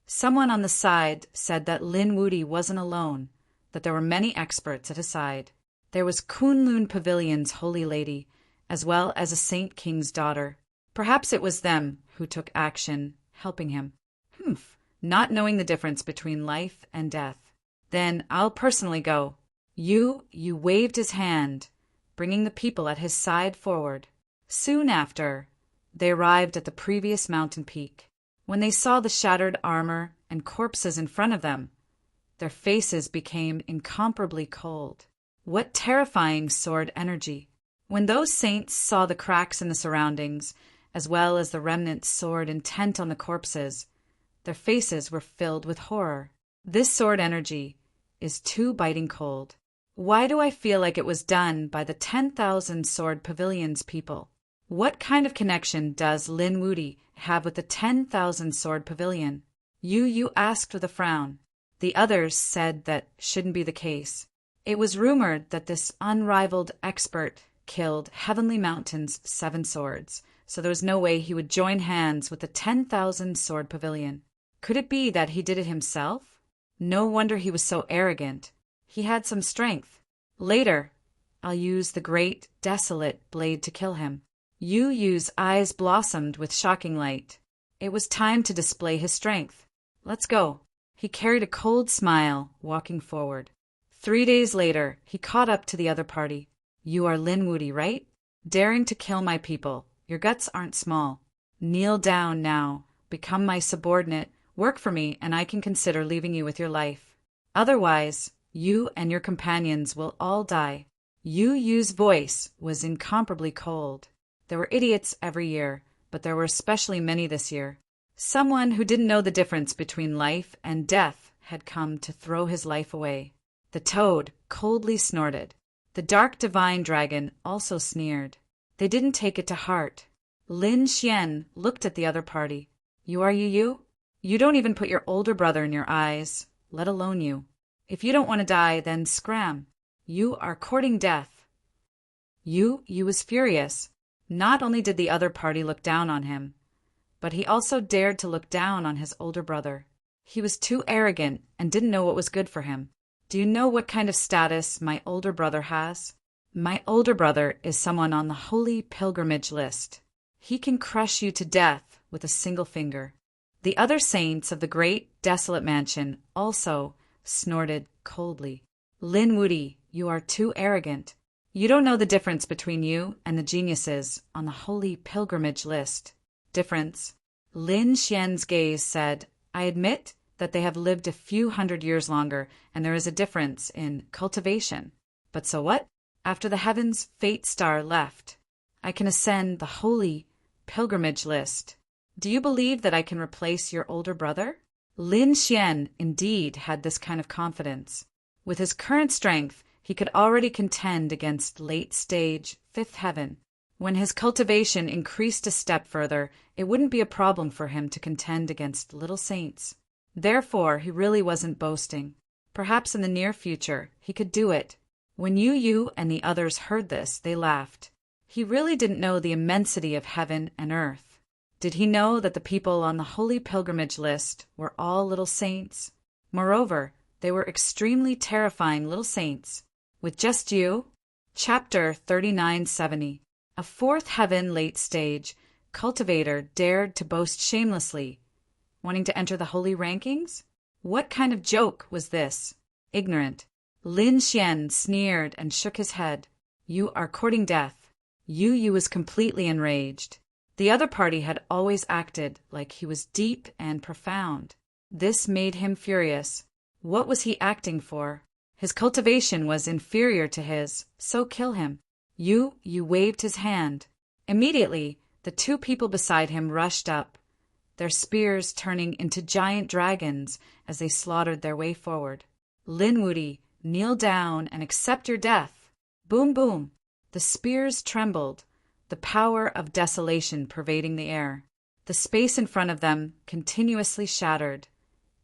Someone on the side said that Linwoody wasn't alone, that there were many experts at his side. There was Kunlun Pavilion's holy lady, as well as a Saint King's daughter. Perhaps it was them who took action, helping him. Not knowing the difference between life and death. Then I'll personally go. Yu waved his hand, bringing the people at his side forward. Soon after, they arrived at the previous mountain peak. When they saw the shattered armor and corpses in front of them, their faces became incomparably cold. What terrifying sword energy! When those saints saw the cracks in the surroundings, as well as the remnant sword intent on the corpses, their faces were filled with horror. This sword energy is too biting cold. Why do I feel like it was done by the 10,000 Sword Pavilion's people? What kind of connection does Linwoody have with the 10,000 Sword Pavilion? Yu asked with a frown. The others said that shouldn't be the case. It was rumored that this unrivaled expert killed Heavenly Mountain's 7 swords, so there was no way he would join hands with the 10,000 Sword Pavilion. Could it be that he did it himself? No wonder he was so arrogant. He had some strength. Later, I'll use the great, desolate blade to kill him. Yu Yu's eyes blossomed with shocking light. It was time to display his strength. Let's go. He carried a cold smile, walking forward. 3 days later, he caught up to the other party. You are Lin Wudi, right? Daring to kill my people. Your guts aren't small. Kneel down now. Become my subordinate. Work for me, and I can consider leaving you with your life. Otherwise, you and your companions will all die. Yu Yu's voice was incomparably cold. There were idiots every year, but there were especially many this year. Someone who didn't know the difference between life and death had come to throw his life away. The toad coldly snorted. The dark divine dragon also sneered. They didn't take it to heart. Lin Xian looked at the other party. You are Yu? You don't even put your older brother in your eyes, let alone you. If you don't want to die, then scram. You are courting death. Yu was furious. Not only did the other party look down on him, but he also dared to look down on his older brother. He was too arrogant and didn't know what was good for him. Do you know what kind of status my older brother has? My older brother is someone on the holy pilgrimage list. He can crush you to death with a single finger. The other saints of the great, desolate mansion also snorted coldly. Lin Wudi, you are too arrogant. You don't know the difference between you and the geniuses on the holy pilgrimage list. Difference? Lin Xian's gaze said, I admit that they have lived a few hundred years longer, and there is a difference in cultivation. But so what? After the heavens' fate star left, I can ascend the holy pilgrimage list. Do you believe that I can replace your older brother? Lin Xian indeed had this kind of confidence. With his current strength, he could already contend against late-stage fifth heaven. When his cultivation increased a step further, it wouldn't be a problem for him to contend against little saints. Therefore, he really wasn't boasting. Perhaps in the near future, he could do it. When Yu and the others heard this, they laughed. He really didn't know the immensity of heaven and earth. Did he know that the people on the holy pilgrimage list were all little saints? Moreover, they were extremely terrifying little saints. With just you? Chapter 3970. A fourth heaven late stage cultivator dared to boast shamelessly, wanting to enter the holy rankings? What kind of joke was this? Ignorant. Lin Xian sneered and shook his head. You are courting death. Yu was completely enraged. The other party had always acted like he was deep and profound. This made him furious. What was he acting for? His cultivation was inferior to his, so kill him. Yu waved his hand. Immediately, the two people beside him rushed up, their spears turning into giant dragons as they slaughtered their way forward. Lin Wudi, kneel down and accept your death. Boom, boom. The spears trembled, the power of desolation pervading the air. The space in front of them continuously shattered,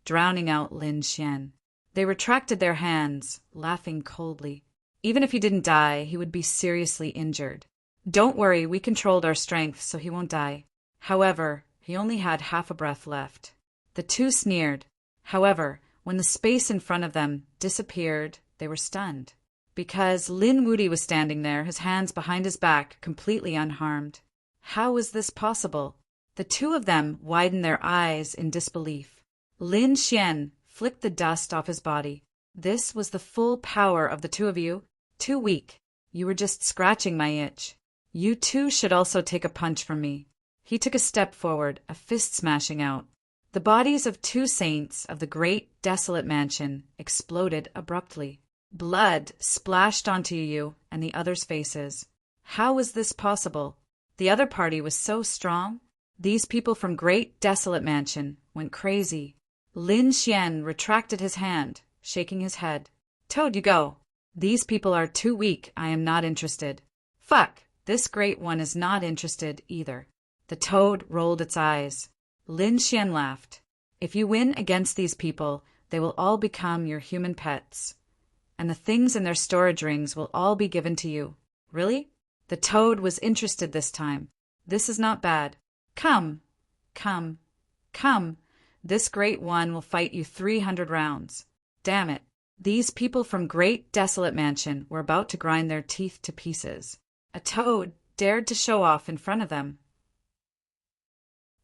drowning out Lin Xian. They retracted their hands, laughing coldly. Even if he didn't die, he would be seriously injured. Don't worry, we controlled our strength so he won't die. However, he only had half a breath left. The two sneered. However, when the space in front of them disappeared, they were stunned. Because Lin Wudi was standing there, his hands behind his back, completely unharmed. How was this possible? The two of them widened their eyes in disbelief. Lin Xian flicked the dust off his body. This was the full power of the two of you. Too weak. You were just scratching my itch. You too should also take a punch from me. He took a step forward, a fist smashing out. The bodies of two saints of the great desolate mansion exploded abruptly. Blood splashed onto you and the others' faces. How was this possible? The other party was so strong. These people from great desolate mansion went crazy. Lin Xian retracted his hand, shaking his head. Toad, you go. These people are too weak. I am not interested. Fuck, this great one is not interested either. The toad rolled its eyes. Lin Xian laughed. If you win against these people, they will all become your human pets. And the things in their storage rings will all be given to you. Really? The toad was interested this time. This is not bad. Come, come, come. This great one will fight you 300 rounds. Damn it. These people from Great Desolate Mansion were about to grind their teeth to pieces. A toad dared to show off in front of them.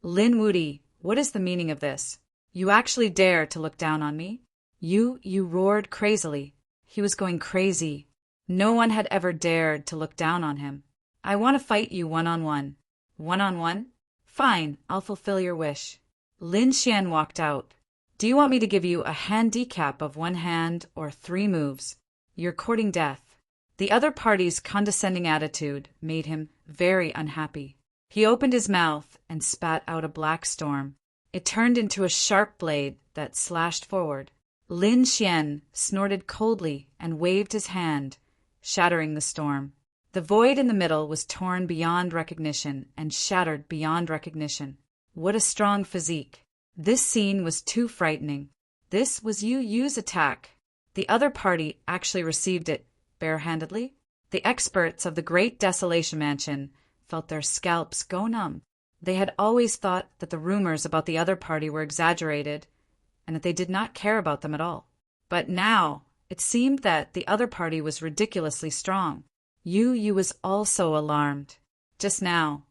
Lin Woody, what is the meaning of this? You actually dare to look down on me? You roared crazily. He was going crazy. No one had ever dared to look down on him. I want to fight you one-on-one. One-on-one? Fine, I'll fulfill your wish. Lin Xian walked out. Do you want me to give you a handicap of 1 hand or 3 moves? You're courting death. The other party's condescending attitude made him very unhappy. He opened his mouth and spat out a black storm. It turned into a sharp blade that slashed forward. Lin Xian snorted coldly and waved his hand, shattering the storm. The void in the middle was torn beyond recognition and shattered beyond recognition. What a strong physique. This scene was too frightening. This was Yu Yu's attack. The other party actually received it barehandedly. The experts of the Great Desolation Mansion felt their scalps go numb. They had always thought that the rumors about the other party were exaggerated and that they did not care about them at all. But now it seemed that the other party was ridiculously strong. Yu Yu was also alarmed. Just now,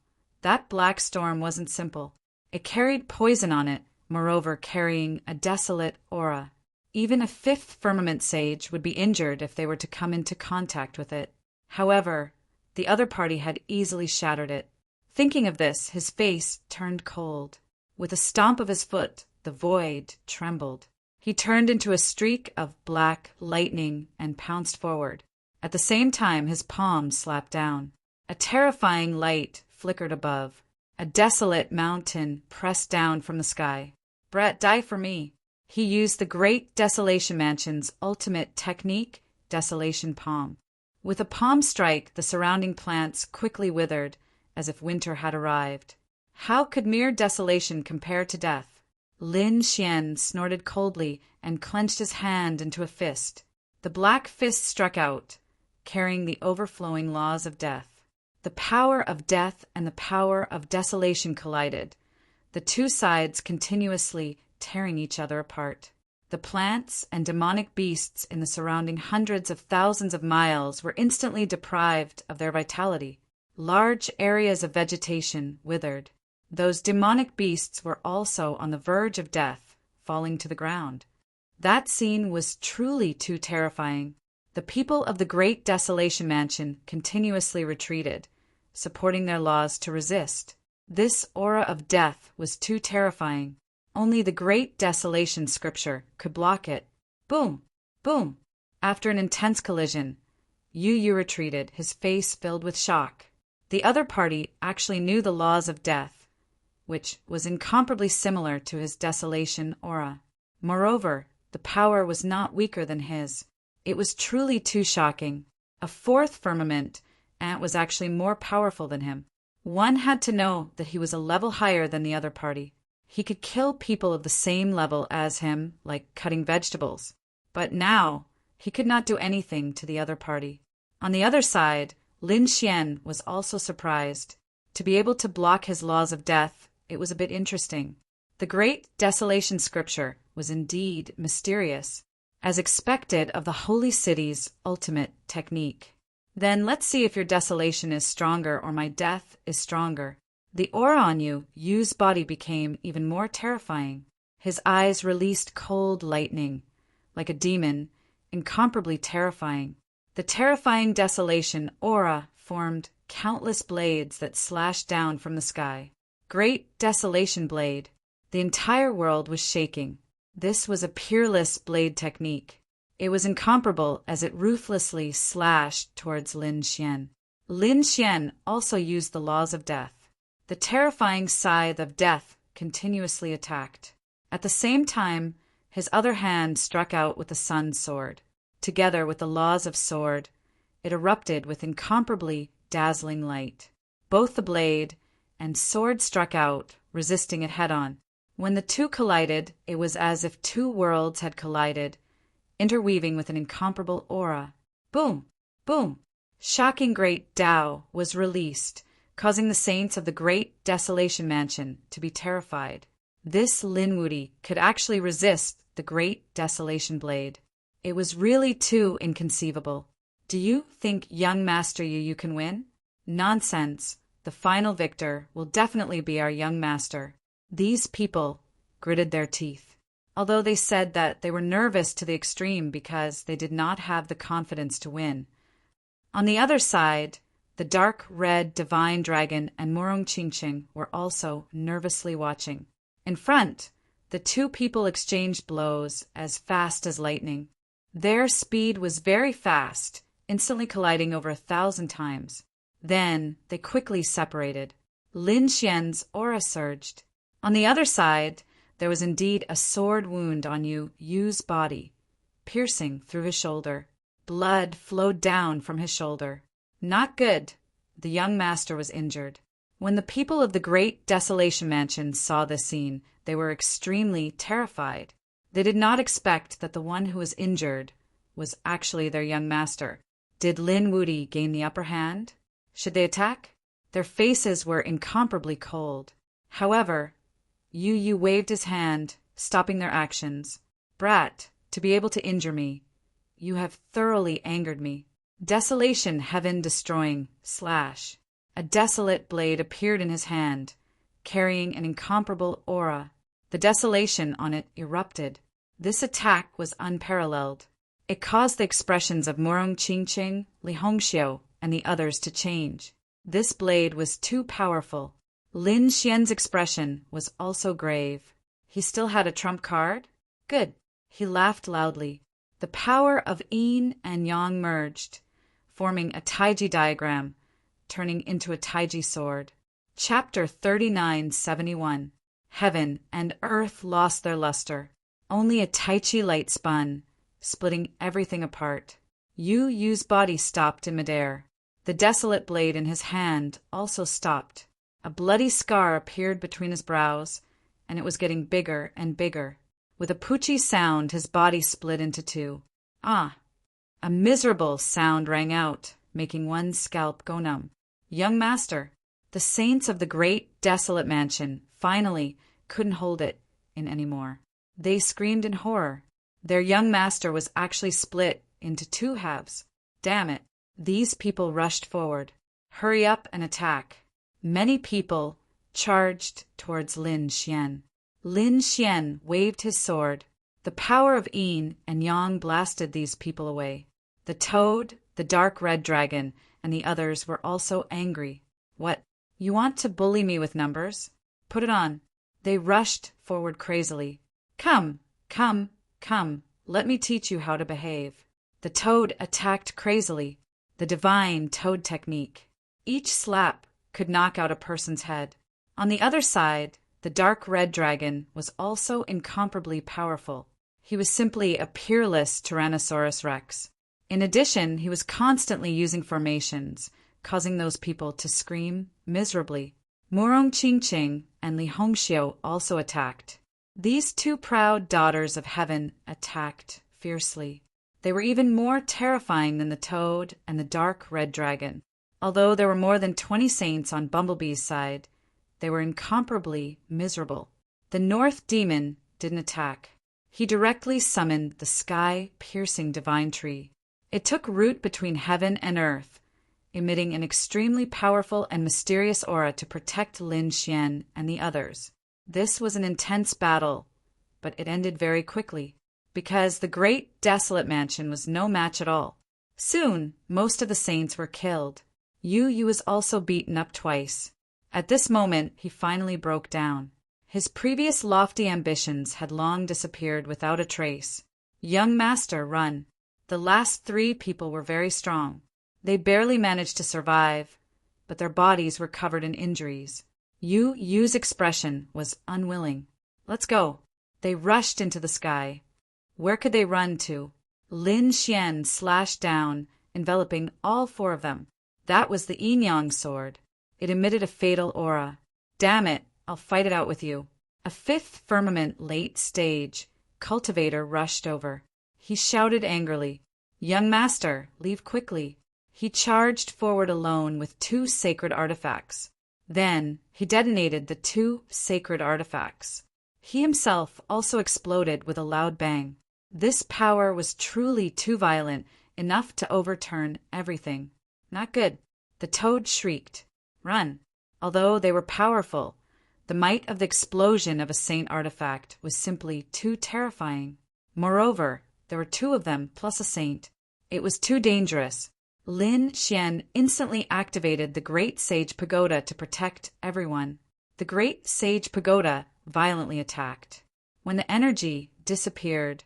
that black storm wasn't simple. It carried poison on it, moreover carrying a desolate aura. Even a 5th firmament sage would be injured if they were to come into contact with it. However, the other party had easily shattered it. Thinking of this, his face turned cold. With a stomp of his foot, the void trembled. He turned into a streak of black lightning and pounced forward. At the same time, his palms slapped down. A terrifying light flickered above. A desolate mountain pressed down from the sky. Brett, die for me. He used the Great Desolation Mansion's ultimate technique, Desolation Palm. With a palm strike, the surrounding plants quickly withered, as if winter had arrived. How could mere desolation compare to death? Lin Xian snorted coldly and clenched his hand into a fist. The black fist struck out, carrying the overflowing laws of death. The power of death and the power of desolation collided, the two sides continuously tearing each other apart. The plants and demonic beasts in the surrounding hundreds of thousands of miles were instantly deprived of their vitality. Large areas of vegetation withered. Those demonic beasts were also on the verge of death, falling to the ground. That scene was truly too terrifying. The people of the Great Desolation Mansion continuously retreated, supporting their laws to resist. This aura of death was too terrifying. Only the Great Desolation Scripture could block it. Boom! Boom! After an intense collision, Yu Yu retreated, his face filled with shock. The other party actually knew the laws of death, which was incomparably similar to his desolation aura. Moreover, the power was not weaker than his. It was truly too shocking. A 4th firmament ant was actually more powerful than him. One had to know that he was a level higher than the other party. He could kill people of the same level as him, like cutting vegetables. But now, he could not do anything to the other party. On the other side, Lin Xian was also surprised. To be able to block his laws of death, it was a bit interesting. The Great Desolation Scripture was indeed mysterious, as expected of the Holy City's ultimate technique. Then let's see if your desolation is stronger or my death is stronger. The aura on Yu's body became even more terrifying. His eyes released cold lightning, like a demon, incomparably terrifying. The terrifying desolation aura formed countless blades that slashed down from the sky. Great Desolation Blade. The entire world was shaking. This was a peerless blade technique. It was incomparable as it ruthlessly slashed towards Lin Xian. Lin Xian also used the laws of death. The terrifying scythe of death continuously attacked. At the same time, his other hand struck out with the sun's sword. Together with the laws of sword, it erupted with incomparably dazzling light. Both the blade and sword struck out, resisting it head-on. When the two collided, it was as if two worlds had collided, interweaving with an incomparable aura. Boom! Boom! Shocking great Tao was released, causing the saints of the Great Desolation Mansion to be terrified. This Linwoody could actually resist the Great Desolation Blade. It was really too inconceivable. Do you think young Master Yu can win? Nonsense. The final victor will definitely be our young master. These people gritted their teeth, although they said that they were nervous to the extreme because they did not have the confidence to win. On the other side, the dark red divine dragon and Murong Qingqing were also nervously watching. In front, the two people exchanged blows as fast as lightning. Their speed was very fast, instantly colliding over 1,000 times. Then they quickly separated. Lin Xian's aura surged. On the other side, there was indeed a sword wound on Yu's body, piercing through his shoulder. Blood flowed down from his shoulder. Not good. The young master was injured. When the people of the Great Desolation Mansion saw this scene, they were extremely terrified. They did not expect that the one who was injured was actually their young master. Did Lin Wudy gain the upper hand? Should they attack? Their faces were incomparably cold. However, Yu waved his hand, stopping their actions. Brat, to be able to injure me. You have thoroughly angered me. Desolation heaven destroying, slash. A desolate blade appeared in his hand, carrying an incomparable aura. The desolation on it erupted. This attack was unparalleled. It caused the expressions of Murong Qingqing, Li Hongxiu, and the others to change. This blade was too powerful. Lin Xian's expression was also grave. He still had a trump card? Good. He laughed loudly. The power of yin and yang merged, forming a taiji diagram, turning into a taiji sword. Chapter 3971. Heaven and earth lost their luster. Only a taichi light spun, splitting everything apart. Yu's body stopped in midair. The desolate blade in his hand also stopped. A bloody scar appeared between his brows, and it was getting bigger and bigger. With a poochie sound, his body split into two. Ah! A miserable sound rang out, making one's scalp go numb. Young master, the saints of the Great Desolate Mansion, finally couldn't hold it in anymore. They screamed in horror. Their young master was actually split into two halves. Damn it. These people rushed forward. Hurry up and attack. Many people charged towards Lin Xian. Lin Xian waved his sword. The power of yin and yang blasted these people away. The toad, the dark red dragon, and the others were also angry. What? You want to bully me with numbers? Put it on. They rushed forward crazily. Come, come, come. Let me teach you how to behave. The toad attacked crazily. The divine toad technique. Each slap could knock out a person's head. On the other side, the dark red dragon was also incomparably powerful. He was simply a peerless Tyrannosaurus Rex. In addition, he was constantly using formations, causing those people to scream miserably. Murong Qingqing and Li Hongxiu also attacked. These two proud daughters of heaven attacked fiercely. They were even more terrifying than the toad and the dark red dragon. Although there were more than 20 saints on Bumblebee's side, they were incomparably miserable. The North Demon didn't attack. He directly summoned the sky-piercing divine tree. It took root between heaven and earth, emitting an extremely powerful and mysterious aura to protect Lin Xian and the others. This was an intense battle, but it ended very quickly, because the Great Desolate Mansion was no match at all. Soon, most of the saints were killed. Yu was also beaten up twice. At this moment, he finally broke down. His previous lofty ambitions had long disappeared without a trace. Young master, run. The last 3 people were very strong. They barely managed to survive, but their bodies were covered in injuries. Yu's expression was unwilling. Let's go. They rushed into the sky. Where could they run to? Lin Xian slashed down, enveloping all 4 of them. That was the yin-yang sword. It emitted a fatal aura. Damn it, I'll fight it out with you. A 5th firmament late stage cultivator rushed over. He shouted angrily, Young master, leave quickly. He charged forward alone with 2 sacred artifacts. Then he detonated the 2 sacred artifacts. He himself also exploded with a loud bang. This power was truly too violent, enough to overturn everything. Not good. The toad shrieked. Run. Although they were powerful, the might of the explosion of a saint artifact was simply too terrifying. Moreover, there were two of them plus a saint. It was too dangerous. Lin Xian instantly activated the Great Sage Pagoda to protect everyone. The Great Sage Pagoda violently attacked. When the energy disappeared,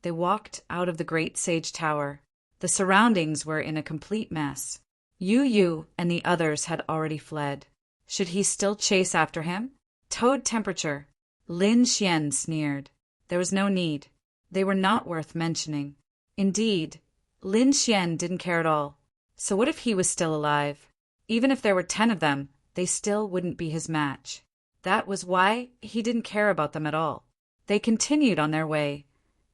they walked out of the Great Sage Tower. The surroundings were in a complete mess. Yu Yu and the others had already fled. Should he still chase after him? Toad temperature. Lin Xian sneered. There was no need. They were not worth mentioning. Indeed, Lin Xian didn't care at all. So what if he was still alive? Even if there were 10 of them, they still wouldn't be his match. That was why he didn't care about them at all. They continued on their way,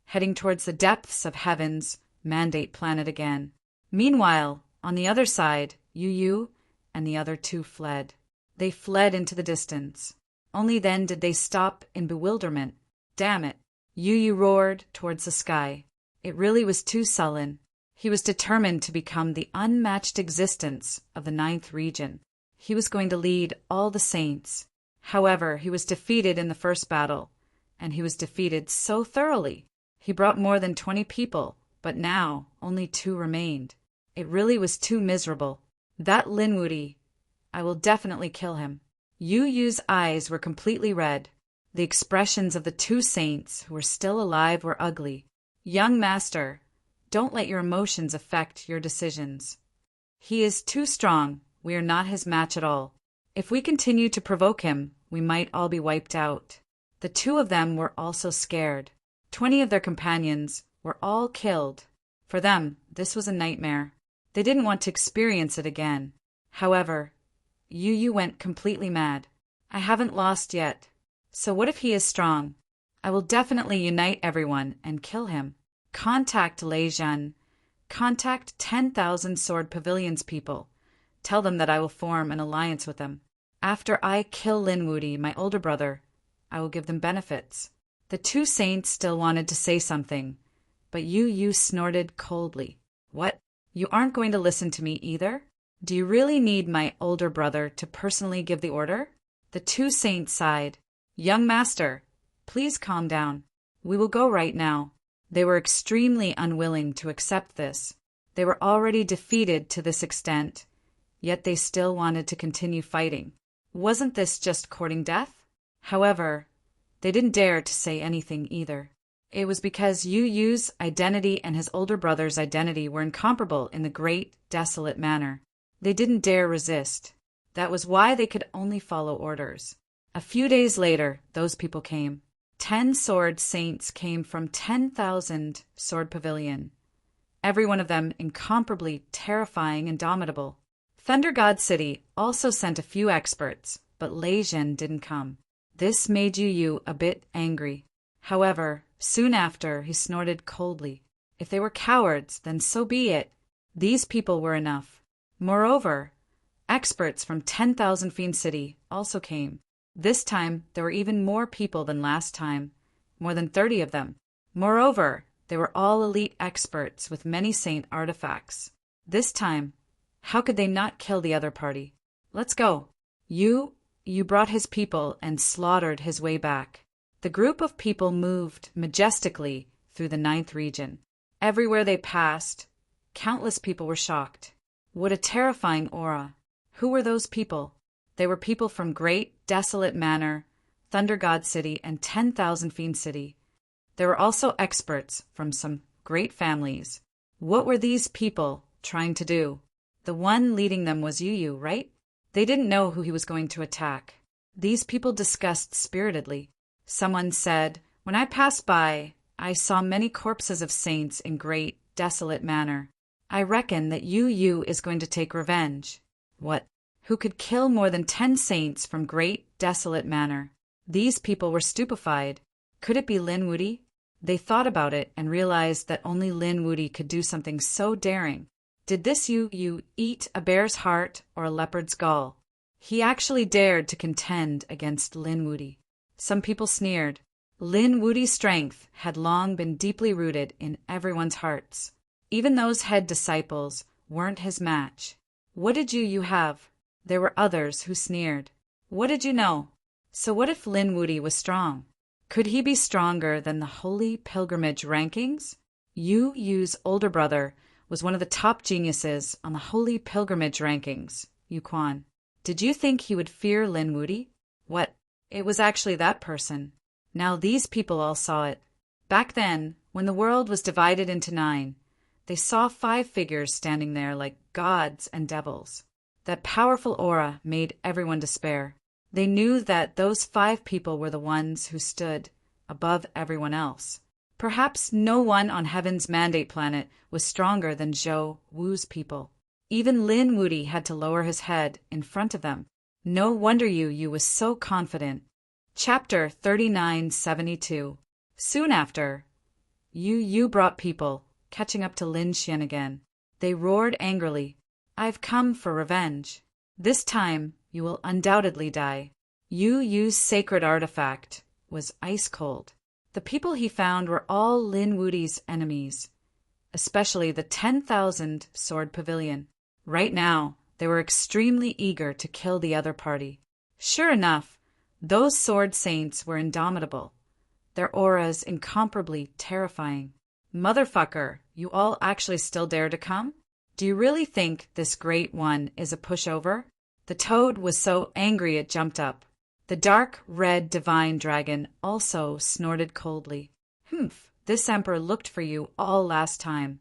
heading towards the depths of Heaven's mandate planet again. Meanwhile, on the other side, Yu Yu and the other two fled. They fled into the distance. Only then did they stop in bewilderment. Damn it! Yu Yu roared towards the sky. It really was too sullen. He was determined to become the unmatched existence of the 9th region. He was going to lead all the saints. However, he was defeated in the first battle, and he was defeated so thoroughly. He brought more than 20 people, but now only 2 remained. It really was too miserable. That Linwoody, I will definitely kill him. Yu Yu's eyes were completely red. The expressions of the 2 saints who were still alive were ugly. Young master, don't let your emotions affect your decisions. He is too strong. We are not his match at all. If we continue to provoke him, we might all be wiped out. The 2 of them were also scared. 20 of their companions were all killed. For them, this was a nightmare. They didn't want to experience it again. However, Yu Yu went completely mad. I haven't lost yet. So what if he is strong? I will definitely unite everyone and kill him. Contact Lei Zhan. Contact 10,000 Sword Pavilion's people. Tell them that I will form an alliance with them. After I kill Linwoody, my older brother, I will give them benefits. The 2 saints still wanted to say something, but Yu Yu snorted coldly. What? You aren't going to listen to me either? Do you really need my older brother to personally give the order? The 2 saints sighed. Young master, please calm down. We will go right now. They were extremely unwilling to accept this. They were already defeated to this extent, yet they still wanted to continue fighting. Wasn't this just courting death? However, they didn't dare to say anything either. It was because Yu Yu's identity and his older brother's identity were incomparable in the great, desolate manner. They didn't dare resist. That was why they could only follow orders. A few days later, those people came. 10 sword saints came from 10,000 Sword Pavilion. Every one of them incomparably terrifying and indomitable. Thunder God City also sent a few experts, but Lei Zhan didn't come. This made Yu Yu a bit angry. However, soon after, he snorted coldly. If they were cowards, then so be it. These people were enough. Moreover, experts from 10,000 Fiend City also came. This time, there were even more people than last time, more than 30 of them. Moreover, they were all elite experts with many saint artifacts. This time, how could they not kill the other party? Let's go. You brought his people and slaughtered his way back. The group of people moved majestically through the 9th region. Everywhere they passed, countless people were shocked. What a terrifying aura. Who were those people? They were people from Great Desolate Manor, Thunder God City, and 10,000 Fiend City. There were also experts from some great families. What were these people trying to do? The one leading them was Yu Yu, right? They didn't know who he was going to attack. These people discussed spiritedly. Someone said, "When I passed by, I saw many corpses of saints in Great Desolate Manor. I reckon that Yu Yu is going to take revenge." What? Who could kill more than 10 saints from Great Desolate Manor? These people were stupefied. Could it be Linwoody? They thought about it and realized that only Linwoody could do something so daring. Did this Yu Yu eat a bear's heart or a leopard's gall? He actually dared to contend against Linwoody. Some people sneered. Lin Wudi's strength had long been deeply rooted in everyone's hearts. Even those head disciples weren't his match. What did you have? There were others who sneered. What did you know? So what if Lin Wudi was strong? Could he be stronger than the holy pilgrimage rankings? Yu Yu's older brother was one of the top geniuses on the holy pilgrimage rankings, Yu Quan. Did you think he would fear Lin Wudi? What? It was actually that person. Now these people all saw it. Back then, when the world was divided into 9, they saw 5 figures standing there like gods and devils. That powerful aura made everyone despair. They knew that those 5 people were the ones who stood above everyone else. Perhaps no one on Heaven's Mandate planet was stronger than Zhou Wu's people. Even Lin Wudi had to lower his head in front of them. No wonder Yu was so confident. Chapter 3972. Soon after, Yu brought people, catching up to Lin Xian again. They roared angrily, "I've come for revenge. This time, you will undoubtedly die." Yu's sacred artifact was ice cold. The people he found were all Lin Wudi's enemies, especially the 10,000 Sword Pavilion. Right now, they were extremely eager to kill the other party. Sure enough, those sword saints were indomitable, their auras incomparably terrifying. Motherfucker, you all actually still dare to come? Do you really think this great one is a pushover? The toad was so angry it jumped up. The dark red divine dragon also snorted coldly. Humph, this emperor looked for you all last time.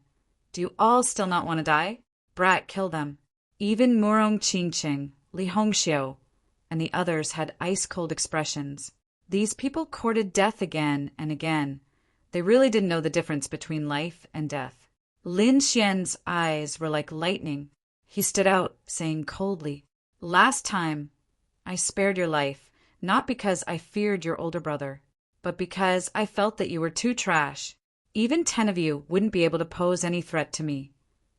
Do you all still not want to die? Brat, kill them. Even Murong Qingqing, Li Hongxiu, and the others had ice-cold expressions. These people courted death again and again. They really didn't know the difference between life and death. Lin Xian's eyes were like lightning. He stood out, saying coldly, "Last time, I spared your life, not because I feared your older brother, but because I felt that you were too trash. Even 10 of you wouldn't be able to pose any threat to me.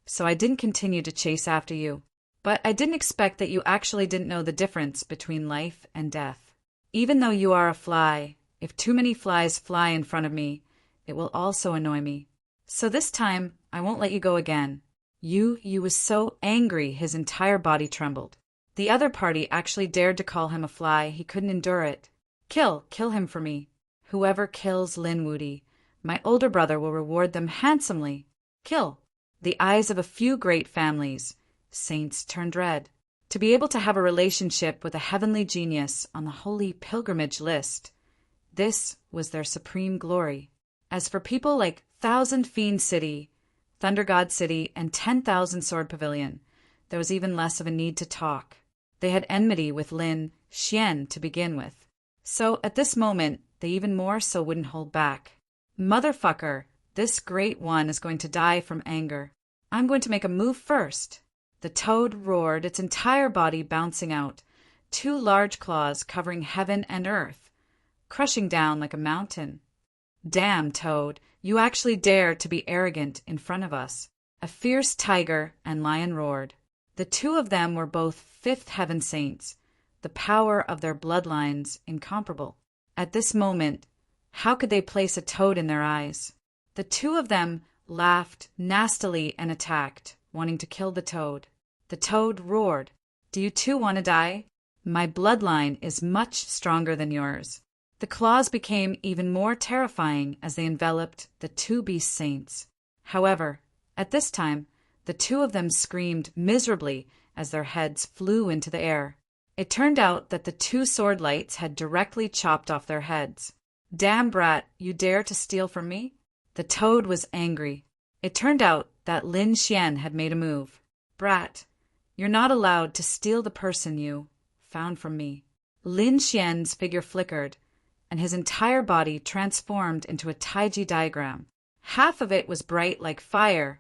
So I didn't continue to chase after you. But I didn't expect that you actually didn't know the difference between life and death. Even though you are a fly, if too many flies fly in front of me, it will also annoy me. So this time, I won't let you go again." Yu was so angry his entire body trembled. The other party actually dared to call him a fly. He couldn't endure it. Kill him for me. Whoever kills Lin Wudi, my older brother will reward them handsomely. Kill." The eyes of a few great families, saints, turned red. To be able to have a relationship with a heavenly genius on the holy pilgrimage list, this was their supreme glory. As for people like 1,000 Fiend City, Thunder God City, and 10,000 Sword Pavilion, there was even less of a need to talk. They had enmity with Lin Xian to begin with. So at this moment, they even more so wouldn't hold back. Motherfucker, this great one is going to die from anger. I'm going to make a move first. The toad roared, its entire body bouncing out, 2 large claws covering heaven and earth, crushing down like a mountain. Damn, Toad, you actually dare to be arrogant in front of us. A fierce tiger and lion roared. The 2 of them were both 5th heaven saints, the power of their bloodlines incomparable. At this moment, how could they place a toad in their eyes? The 2 of them laughed nastily and attacked, wanting to kill the toad. The toad roared, "Do you too want to die? My bloodline is much stronger than yours." The claws became even more terrifying as they enveloped the 2 beast saints. However, at this time, the 2 of them screamed miserably as their heads flew into the air. It turned out that the 2 sword lights had directly chopped off their heads. "Damn brat, you dare to steal from me?" The toad was angry. It turned out that Lin Xian had made a move. "Brat, you're not allowed to steal the person you found from me." Lin Xian's figure flickered, and his entire body transformed into a Taiji diagram. Half of it was bright like fire,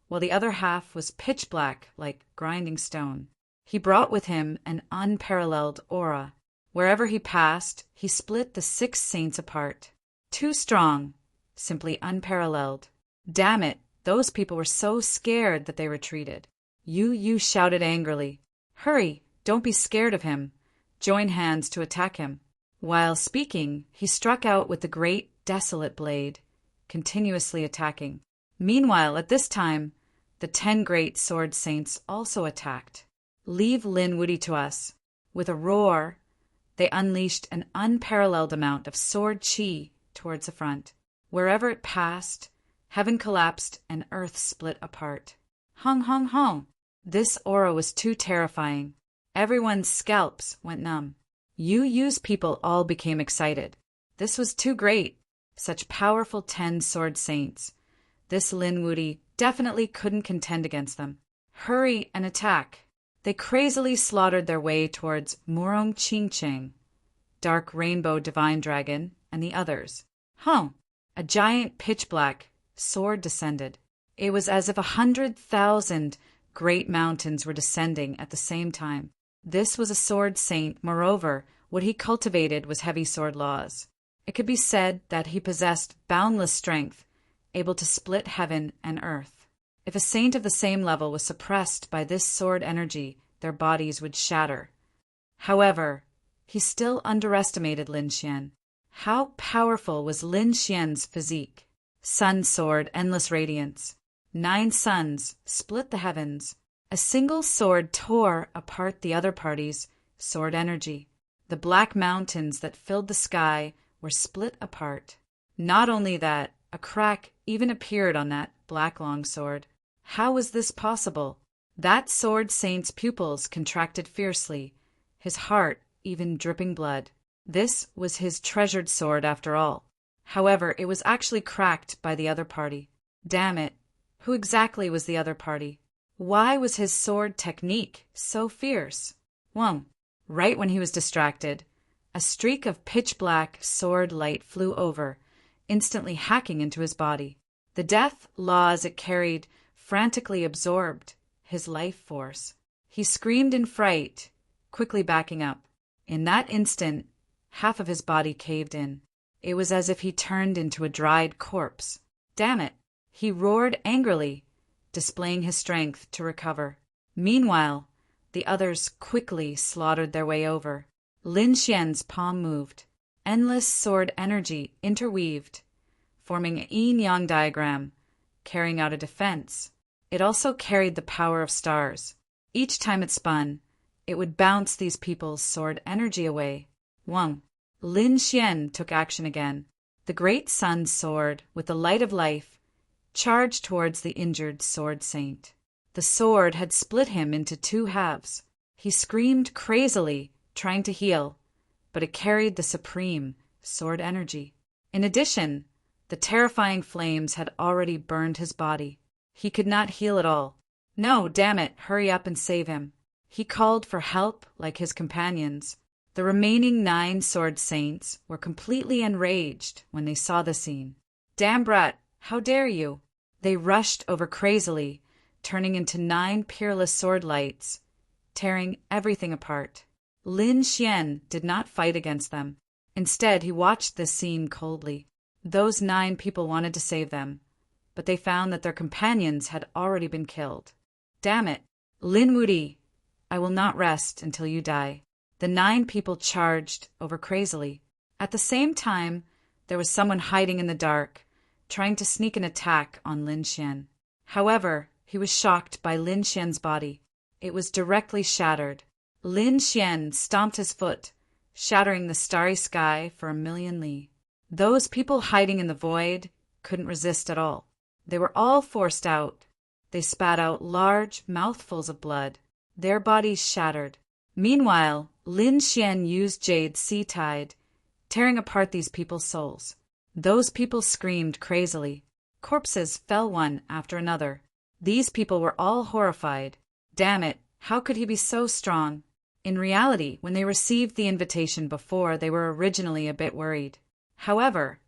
while the other half was pitch black like grinding stone. He brought with him an unparalleled aura. Wherever he passed, he split the 6 saints apart. Too strong, simply unparalleled. Damn it, those people were so scared that they retreated. Yu shouted angrily, "Hurry, don't be scared of him. Join hands to attack him." While speaking, he struck out with the great desolate blade, continuously attacking. Meanwhile, at this time, the 10 great sword saints also attacked. "Leave Lin Wudy to us." With a roar, they unleashed an unparalleled amount of sword chi towards the front. Wherever it passed, heaven collapsed and earth split apart. Hong hong hong! This aura was too terrifying. Everyone's scalps went numb. Yu's people all became excited. This was too great. Such powerful 10 sword saints. This Lin Wudy definitely couldn't contend against them. Hurry and attack! They crazily slaughtered their way towards Murong Ching Cheng, Dark Rainbow Divine Dragon, and the others. A giant pitch-black sword descended. It was as if 100,000 great mountains were descending at the same time. This was a sword saint. Moreover, what he cultivated was heavy sword laws. It could be said that he possessed boundless strength, able to split heaven and earth. If a saint of the same level was suppressed by this sword energy, their bodies would shatter. However, he still underestimated Lin Xian. How powerful was Lin Xian's physique? Sun sword, endless radiance. 9 suns split the heavens. A single sword tore apart the other party's sword energy. The black mountains that filled the sky were split apart. Not only that, a crack even appeared on that black longsword. How was this possible? That sword saint's pupils contracted fiercely, his heart even dripping blood. This was his treasured sword after all. However, it was actually cracked by the other party. Damn it! Who exactly was the other party? Why was his sword technique so fierce? Right when he was distracted, a streak of pitch-black sword light flew over, instantly hacking into his body. The death laws it carried frantically absorbed his life force. He screamed in fright, quickly backing up. In that instant, half of his body caved in. It was as if he turned into a dried corpse. Damn it! He roared angrily, displaying his strength to recover. Meanwhile, the others quickly slaughtered their way over. Lin Xian's palm moved. Endless sword energy interweaved, forming an yin-yang diagram, carrying out a defense. It also carried the power of stars. Each time it spun, it would bounce these people's sword energy away. Lin Xian took action again. The great sun sword, with the light of life, charged towards the injured sword saint. The sword had split him into 2 halves. He screamed crazily, trying to heal, but it carried the supreme sword energy. In addition, the terrifying flames had already burned his body. He could not heal at all. No, damn it, hurry up and save him. He called for help like his companions. The remaining 9 sword saints were completely enraged when they saw the scene. Damn brat, how dare you? They rushed over crazily, turning into 9 peerless sword lights, tearing everything apart. Lin Xian did not fight against them. Instead, he watched this scene coldly. Those 9 people wanted to save them, but they found that their companions had already been killed. Damn it! Lin Wudy, I will not rest until you die. The 9 people charged over crazily. At the same time, there was someone hiding in the dark, trying to sneak an attack on Lin Xian. However, he was shocked by Lin Xian's body. It was directly shattered. Lin Xian stomped his foot, shattering the starry sky for 1,000,000 li. Those people hiding in the void couldn't resist at all. They were all forced out. They spat out large mouthfuls of blood. Their bodies shattered. Meanwhile, Lin Xian used Jade's sea tide, tearing apart these people's souls. Those people screamed crazily. Corpses fell one after another. These people were all horrified. Damn it, how could he be so strong? In reality, when they received the invitation before, they were originally a bit worried. However,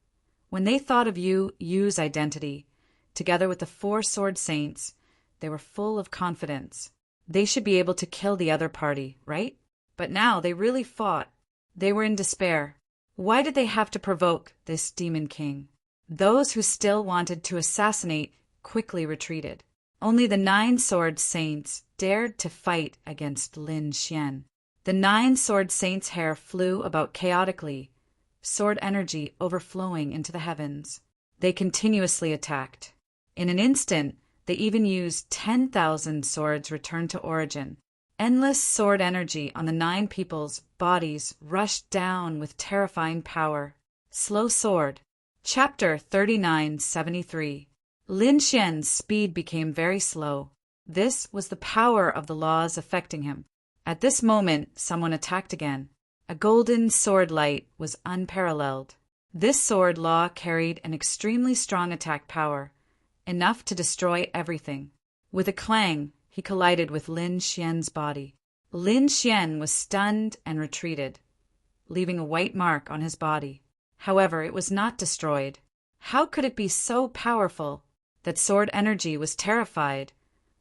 when they thought of Yu's identity, together with the 4 sword saints, they were full of confidence. They should be able to kill the other party, right? But now they really fought. They were in despair. Why did they have to provoke this demon king? Those who still wanted to assassinate quickly retreated. Only the 9 sword saints dared to fight against Lin Xian. The 9 sword saints' hair flew about chaotically, sword energy overflowing into the heavens. They continuously attacked. In an instant, they even used 10,000 swords returned to origin. Endless sword energy on the 9 people's bodies rushed down with terrifying power. Slow Sword. Chapter 3973. Lin Xian's speed became very slow. This was the power of the laws affecting him. At this moment, someone attacked again. A golden sword light was unparalleled. This sword law carried an extremely strong attack power, enough to destroy everything. With a clang, he collided with Lin Xian's body. Lin Xian was stunned and retreated, leaving a white mark on his body. However, it was not destroyed. How could it be so powerful? That sword energy was terrified,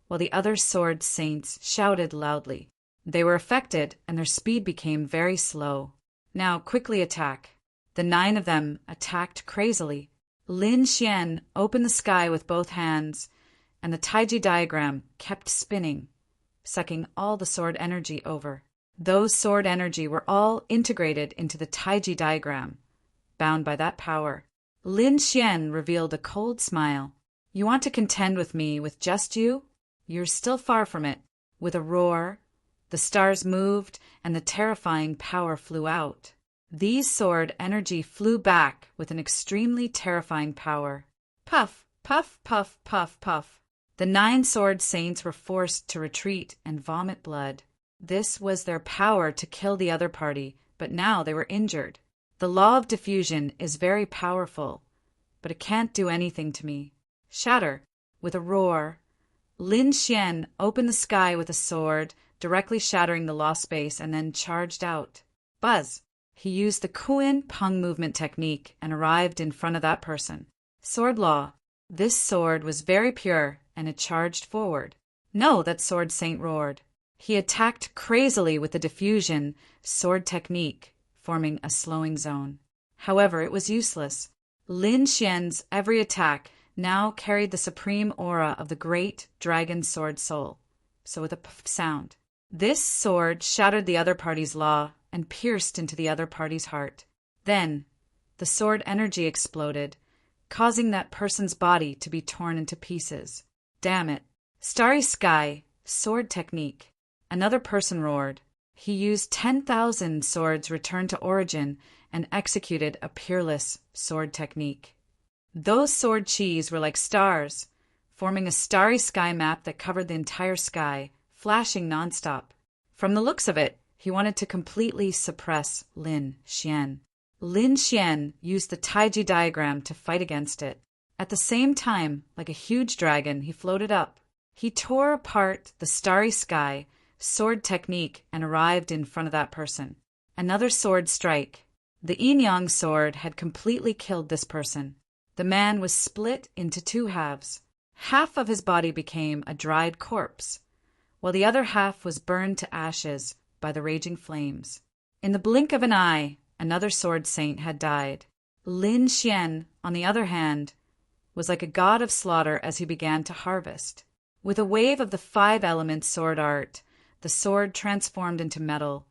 while the other sword saints shouted loudly. They were affected, and their speed became very slow. Now quickly attack. The 9 of them attacked crazily. Lin Xian opened the sky with both hands, and the Taiji diagram kept spinning, sucking all the sword energy over. Those sword energy were all integrated into the Taiji diagram, bound by that power. Lin Xian revealed a cold smile. You want to contend with me with just you? You're still far from it. With a roar, the stars moved and the terrifying power flew out. These sword energy flew back with an extremely terrifying power. Puff, puff, puff, puff, puff. The 9 sword saints were forced to retreat and vomit blood. This was their power to kill the other party, but now they were injured. The law of diffusion is very powerful, but it can't do anything to me. Shatter. With a roar, Lin Xian opened the sky with a sword, directly shattering the lost space, and then charged out. Buzz. He used the Kuan Peng movement technique and arrived in front of that person. Sword law. This sword was very pure, and it charged forward. No, that sword saint roared. He attacked crazily with the diffusion sword technique, forming a slowing zone. However, it was useless. Lin Xian's every attack now carried the supreme aura of the great dragon sword soul. So with a puff sound, this sword shattered the other party's law and pierced into the other party's heart. Then, the sword energy exploded, causing that person's body to be torn into pieces. Damn it. Starry Sky, sword technique. Another person roared. He used 10,000 swords returned to origin and executed a peerless sword technique. Those sword chis were like stars, forming a starry sky map that covered the entire sky, flashing nonstop. From the looks of it, he wanted to completely suppress Lin Xian. Lin Xian used the Taiji diagram to fight against it. At the same time, like a huge dragon, he floated up. He tore apart the starry sky sword technique and arrived in front of that person. Another sword strike. The yin-yang sword had completely killed this person. The man was split into 2 halves. Half of his body became a dried corpse, while the other half was burned to ashes by the raging flames. In the blink of an eye, another sword saint had died. Lin Xian, on the other hand, was like a god of slaughter as he began to harvest. With a wave of the 5-element sword art, the sword transformed into metal,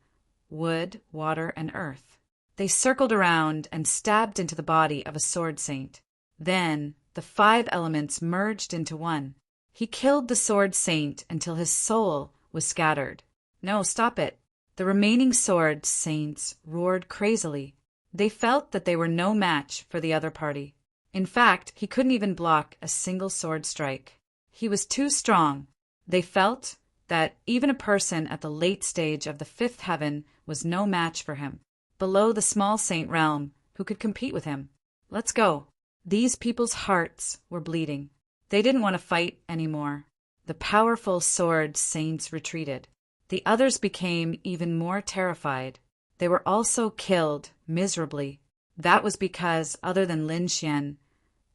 wood, water, and earth. They circled around and stabbed into the body of a sword saint. Then, the 5 elements merged into one. He killed the sword saint until his soul was scattered. No, stop it. The remaining sword saints roared crazily. They felt that they were no match for the other party. In fact, he couldn't even block a single sword strike. He was too strong. They felt that even a person at the late stage of the 5th heaven was no match for him, below the small saint realm, who could compete with him. Let's go. These people's hearts were bleeding. They didn't want to fight anymore. The powerful sword saints retreated. The others became even more terrified. They were also killed miserably. That was because, other than Lin Xian,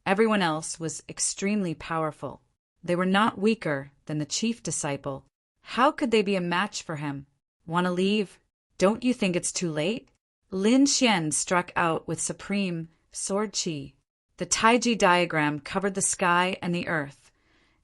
everyone else was extremely powerful. They were not weaker than the chief disciple. How could they be a match for him? Want to leave? Don't you think it's too late? Lin Xian struck out with supreme sword chi. The Taiji diagram covered the sky and the earth,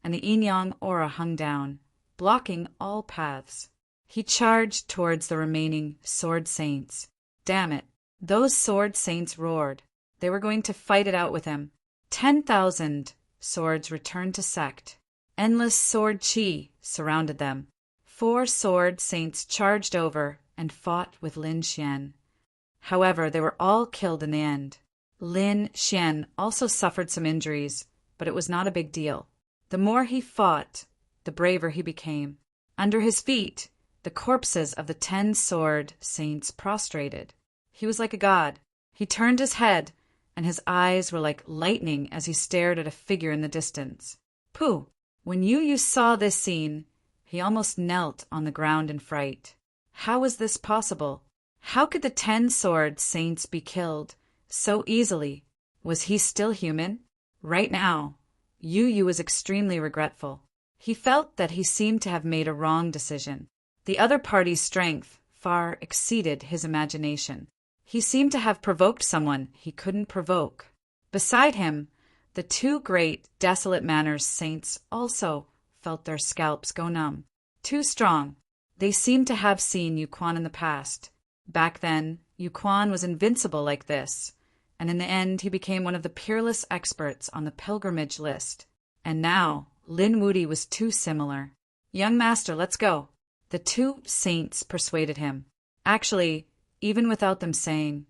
and the yin-yang aura hung down, blocking all paths. He charged towards the remaining sword saints. Damn it. Those sword saints roared. They were going to fight it out with him. 10,000 swords returned to sect. Endless sword chi surrounded them. 4 sword saints charged over and fought with Lin Xian. However, they were all killed in the end. Lin Xian also suffered some injuries, but it was not a big deal. The more he fought, the braver he became. Under his feet, the corpses of the 10 sword saints prostrated. He was like a god. He turned his head, and his eyes were like lightning as he stared at a figure in the distance. Pooh! When Yu saw this scene, he almost knelt on the ground in fright. How was this possible? How could the 10 sword saints be killed so easily? Was he still human? Right now, Yu was extremely regretful. He felt that he seemed to have made a wrong decision. The other party's strength far exceeded his imagination. He seemed to have provoked someone he couldn't provoke. Beside him, the 2 great desolate manners saints also felt their scalps go numb. Too strong. They seemed to have seen Yu in the past. Back then, Yu was invincible like this, and in the end he became one of the peerless experts on the pilgrimage list. And now, Lin Wudi was too similar. Young master, let's go. The 2 saints persuaded him. Actually, even without them saying,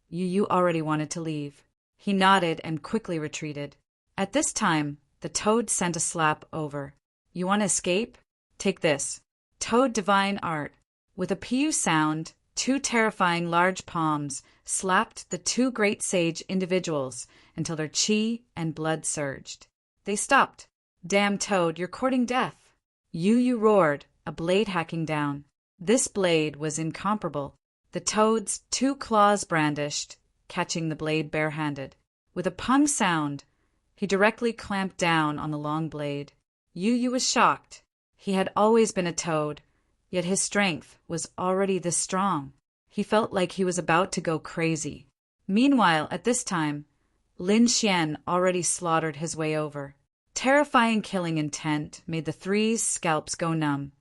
Yu already wanted to leave. He nodded and quickly retreated. At this time, the toad sent a slap over. You want to escape? Take this. Toad divine art. With a pu sound, 2 terrifying large palms slapped the 2 great sage individuals until their chi and blood surged. They stopped. Damn Toad, you're courting death. Yu roared, a blade hacking down. This blade was incomparable. The Toad's 2 claws brandished, catching the blade barehanded. With a pung sound, he directly clamped down on the long blade. Yu was shocked. He had always been a toad, yet his strength was already this strong. He felt like he was about to go crazy. Meanwhile, at this time, Lin Xian already slaughtered his way over. Terrifying killing intent made the 3's scalps go numb,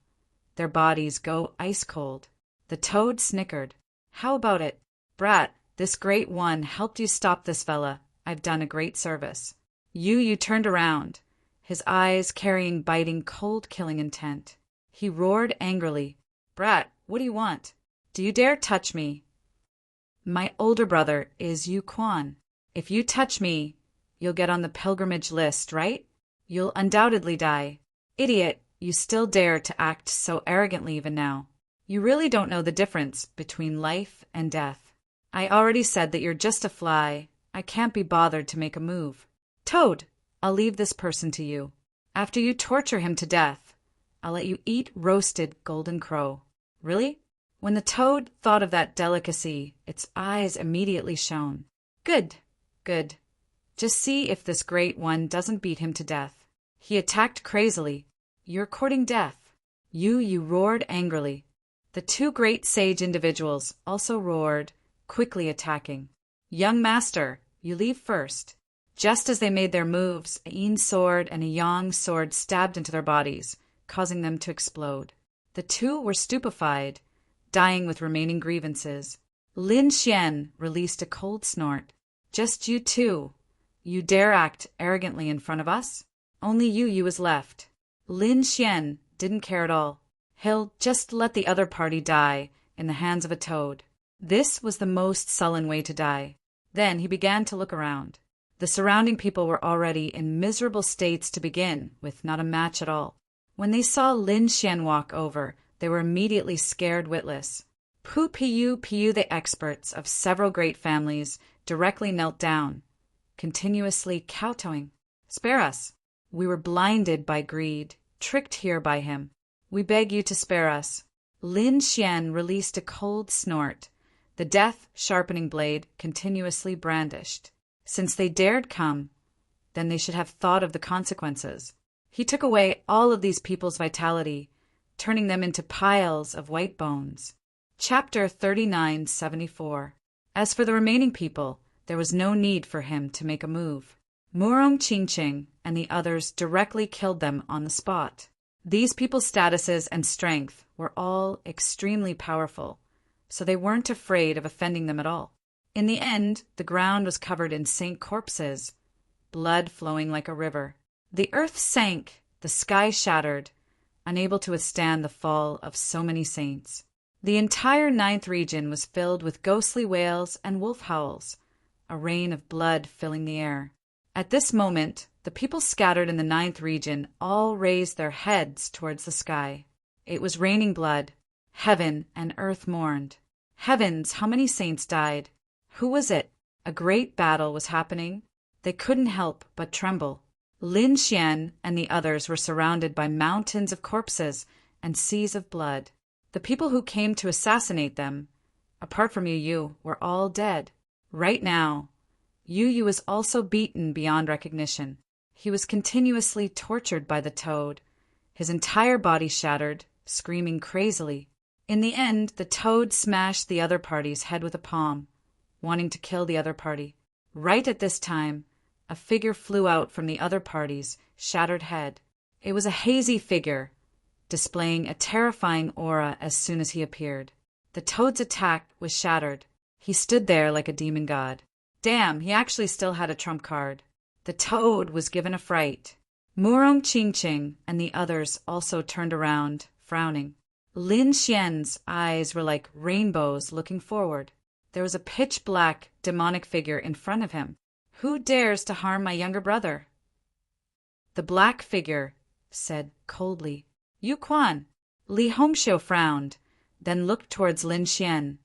their bodies go ice cold. The toad snickered. How about it? Brat, this great one helped you stop this fella. I've done a great service. Yu turned around, his eyes carrying biting cold killing intent. He roared angrily. Brat, what do you want? Do you dare touch me? My older brother is Yu Quan. If you touch me, you'll get on the pilgrimage list, right? You'll undoubtedly die. Idiot, you still dare to act so arrogantly even now. You really don't know the difference between life and death. I already said that you're just a fly. I can't be bothered to make a move. Toad, I'll leave this person to you. After you torture him to death, I'll let you eat roasted golden crow. Really? When the toad thought of that delicacy, its eyes immediately shone. Good, good. Just see if this great one doesn't beat him to death. He attacked crazily. You're courting death. Yu roared angrily. The 2 great sage individuals also roared, quickly attacking. Young master, you leave first. Just as they made their moves, a yin sword and a yang sword stabbed into their bodies, causing them to explode. The 2 were stupefied, dying with remaining grievances. Lin Xian released a cold snort. Just you 2. You dare act arrogantly in front of us? Only Yu was left. Lin Xian didn't care at all. He'll just let the other party die in the hands of a toad. This was the most sullen way to die. Then he began to look around. The surrounding people were already in miserable states to begin, with not a match at all. When they saw Lin Xian walk over, they were immediately scared witless. Pu the experts of several great families directly knelt down, continuously kowtowing. Spare us. We were blinded by greed, tricked here by him. We beg you to spare us. Lin Xian released a cold snort, the death-sharpening blade continuously brandished. Since they dared come, then they should have thought of the consequences. He took away all of these people's vitality, turning them into piles of white bones. Chapter 3974. As for the remaining people, there was no need for him to make a move. Murong Qingqing and the others directly killed them on the spot. These people's statuses and strength were all extremely powerful, so they weren't afraid of offending them at all. In the end, the ground was covered in saint corpses, blood flowing like a river. The earth sank, the sky shattered, unable to withstand the fall of so many saints. The entire ninth region was filled with ghostly wails and wolf howls, a rain of blood filling the air. At this moment, the people scattered in the ninth region all raised their heads towards the sky. It was raining blood. Heaven and earth mourned. Heavens, how many saints died? Who was it? A great battle was happening. They couldn't help but tremble. Lin Xian and the others were surrounded by mountains of corpses and seas of blood. The people who came to assassinate them, apart from Yu Yu, were all dead. Right now, Yu Yu was also beaten beyond recognition. He was continuously tortured by the toad, his entire body shattered, screaming crazily. In the end, the toad smashed the other party's head with a palm, wanting to kill the other party. Right at this time, a figure flew out from the other party's shattered head. It was a hazy figure, displaying a terrifying aura as soon as he appeared. The toad's attack was shattered. He stood there like a demon god. Damn, he actually still had a trump card. The toad was given a fright. Murong Qingqing and the others also turned around, frowning. Lin Xian's eyes were like rainbows looking forward. There was a pitch-black, demonic figure in front of him. Who dares to harm my younger brother? The black figure said coldly, Yu Quan. Li Hongxiu frowned, then looked towards Lin Xian,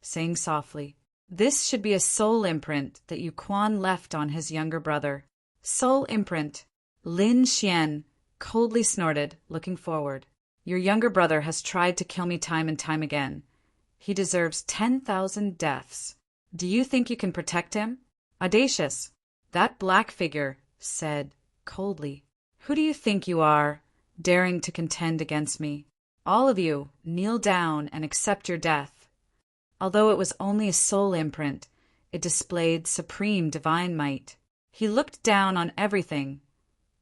saying softly, This should be a soul imprint that Yu Quan left on his younger brother. Soul imprint. Lin Xian coldly snorted, looking forward. Your younger brother has tried to kill me time and time again. He deserves 10,000 deaths. Do you think you can protect him? Audacious. That black figure said coldly, Who do you think you are, daring to contend against me? All of you, kneel down and accept your death. Although it was only a soul imprint, it displayed supreme divine might. He looked down on everything,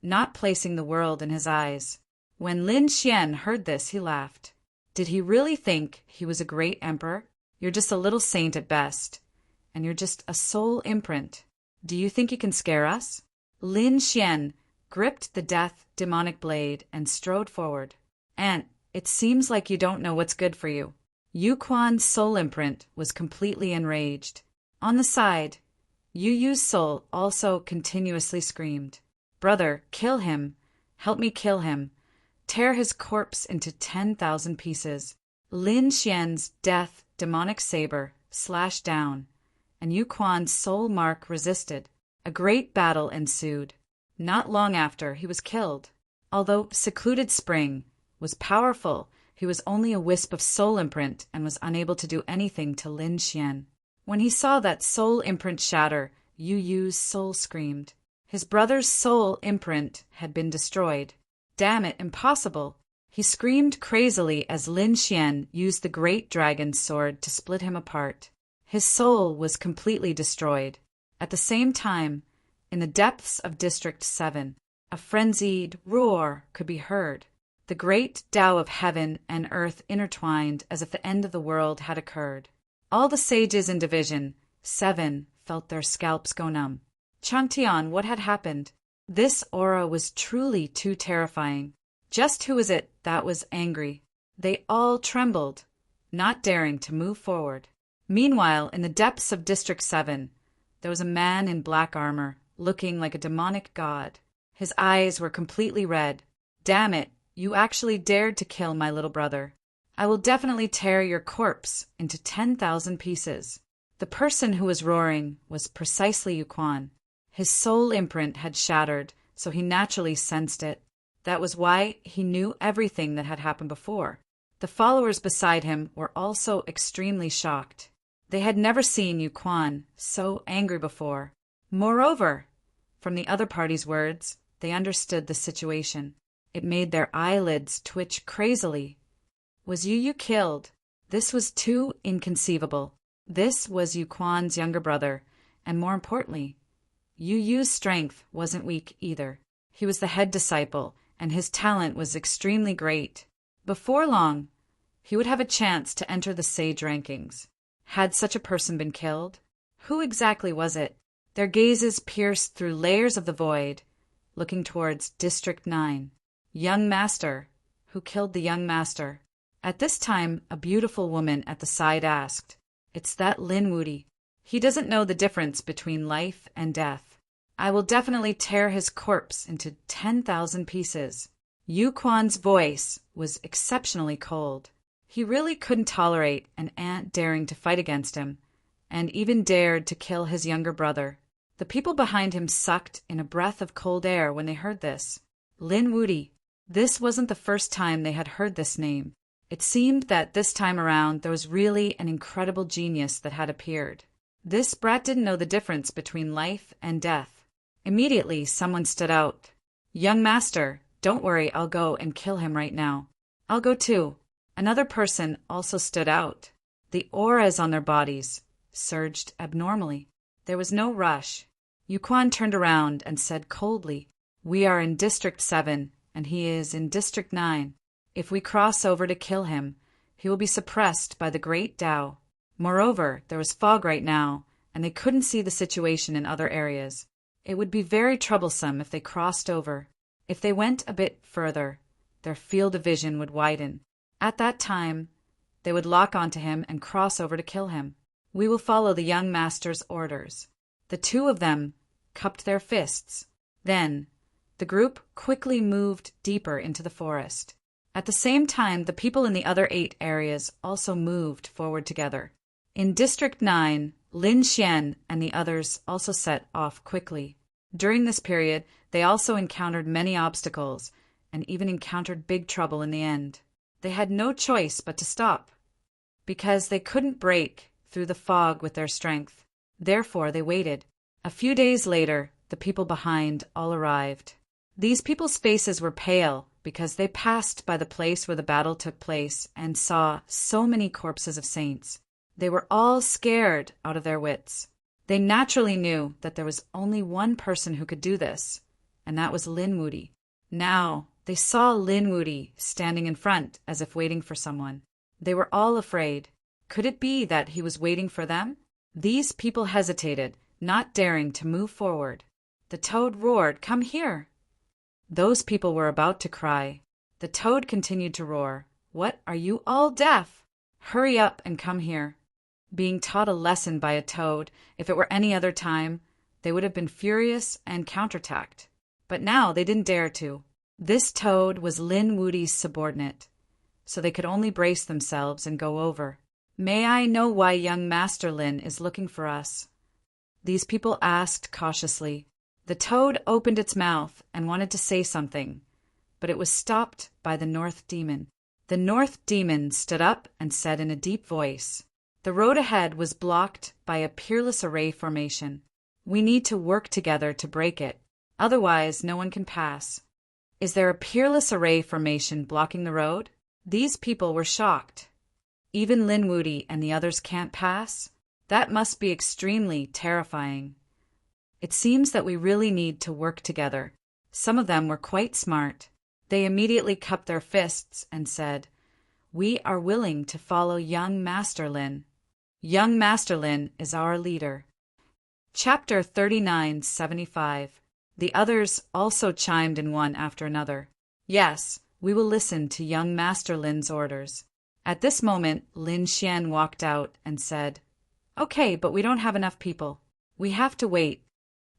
not placing the world in his eyes. When Lin Xian heard this, he laughed. Did he really think he was a great emperor? You're just a little saint at best, and you're just a soul imprint. Do you think you can scare us? Lin Xian gripped the death demonic blade and strode forward. Aunt, it seems like you don't know what's good for you. Yu Quan's soul imprint was completely enraged. On the side, Yu Yu's soul also continuously screamed, Brother, kill him. Help me kill him. Tear his corpse into 10,000 pieces. Lin Xian's death demonic saber slashed down, and Yu Quan's soul mark resisted. A great battle ensued. Not long after, he was killed. Although Secluded Spring was powerful, he was only a wisp of soul imprint and was unable to do anything to Lin Xian. When he saw that soul imprint shatter, Yu Yu's soul screamed. His brother's soul imprint had been destroyed. Damn it, impossible! He screamed crazily as Lin Xian used the great dragon's sword to split him apart. His soul was completely destroyed. At the same time, in the depths of District 7, a frenzied roar could be heard. The great Tao of heaven and earth intertwined as if the end of the world had occurred. All the sages in Division 7 felt their scalps go numb. Changtian, what had happened? This aura was truly too terrifying. Just who was it that was angry? They all trembled, not daring to move forward. Meanwhile, in the depths of District 7, there was a man in black armor, looking like a demonic god. His eyes were completely red. Damn it, you actually dared to kill my little brother. I will definitely tear your corpse into 10,000 pieces. The person who was roaring was precisely Yu Quan. His soul imprint had shattered, so he naturally sensed it. That was why he knew everything that had happened before. The followers beside him were also extremely shocked. They had never seen Yu Quan so angry before. Moreover, from the other party's words, they understood the situation. It made their eyelids twitch crazily. Was Yu Yu killed? This was too inconceivable. This was Yu Quan's younger brother, and more importantly, Yu Yu's strength wasn't weak either. He was the head disciple, and his talent was extremely great. Before long, he would have a chance to enter the sage rankings. Had such a person been killed? Who exactly was it? Their gazes pierced through layers of the void, looking towards District 9. Young Master. Who killed the young master? At this time, a beautiful woman at the side asked. It's that Linwoody. He doesn't know the difference between life and death. I will definitely tear his corpse into 10,000 pieces. Yu Quan's voice was exceptionally cold. He really couldn't tolerate an ant daring to fight against him, and even dared to kill his younger brother. The people behind him sucked in a breath of cold air when they heard this. Linwoody. This wasn't the first time they had heard this name. It seemed that this time around there was really an incredible genius that had appeared. This brat didn't know the difference between life and death. Immediately, someone stood out. Young Master, don't worry, I'll go and kill him right now. I'll go too. Another person also stood out. The auras on their bodies surged abnormally. There was no rush. Yu Quan turned around and said coldly, We are in District 7, and he is in District 9. If we cross over to kill him, he will be suppressed by the Great Tao. Moreover, there was fog right now, and they couldn't see the situation in other areas. It would be very troublesome if they crossed over. If they went a bit further, their field of vision would widen. At that time, they would lock onto him and cross over to kill him. We will follow the young master's orders. The two of them cupped their fists. Then, the group quickly moved deeper into the forest. At the same time, the people in the other 8 areas also moved forward together. In District 9, Lin Xian and the others also set off quickly. During this period, they also encountered many obstacles and even encountered big trouble in the end. They had no choice but to stop, because they couldn't break through the fog with their strength. Therefore, they waited. A few days later, the people behind all arrived. These people's faces were pale because they passed by the place where the battle took place and saw so many corpses of saints. They were all scared out of their wits. They naturally knew that there was only one person who could do this, and that was Linwoody. Now, they saw Linwoody standing in front as if waiting for someone. They were all afraid. Could it be that he was waiting for them? These people hesitated, not daring to move forward. The toad roared, "Come here!" Those people were about to cry. The toad continued to roar, "What, are you all deaf? Hurry up and come here." Being taught a lesson by a toad, if it were any other time, they would have been furious and counterattacked. But now they didn't dare to. This toad was Linwoody's subordinate, so they could only brace themselves and go over. "May I know why young Master Lin is looking for us?" These people asked cautiously. The toad opened its mouth and wanted to say something, but it was stopped by the North Demon. The North Demon stood up and said in a deep voice, "The road ahead was blocked by a peerless array formation. We need to work together to break it, otherwise no one can pass." "Is there a peerless array formation blocking the road?" These people were shocked. "Even Linwoody and the others can't pass? That must be extremely terrifying. It seems that we really need to work together." Some of them were quite smart. They immediately cupped their fists and said, "We are willing to follow young Master Lin. Young Master Lin is our leader." Chapter 3975. The others also chimed in one after another. "Yes, we will listen to young Master Lin's orders." At this moment, Lin Xian walked out and said, "Okay, but we don't have enough people. We have to wait."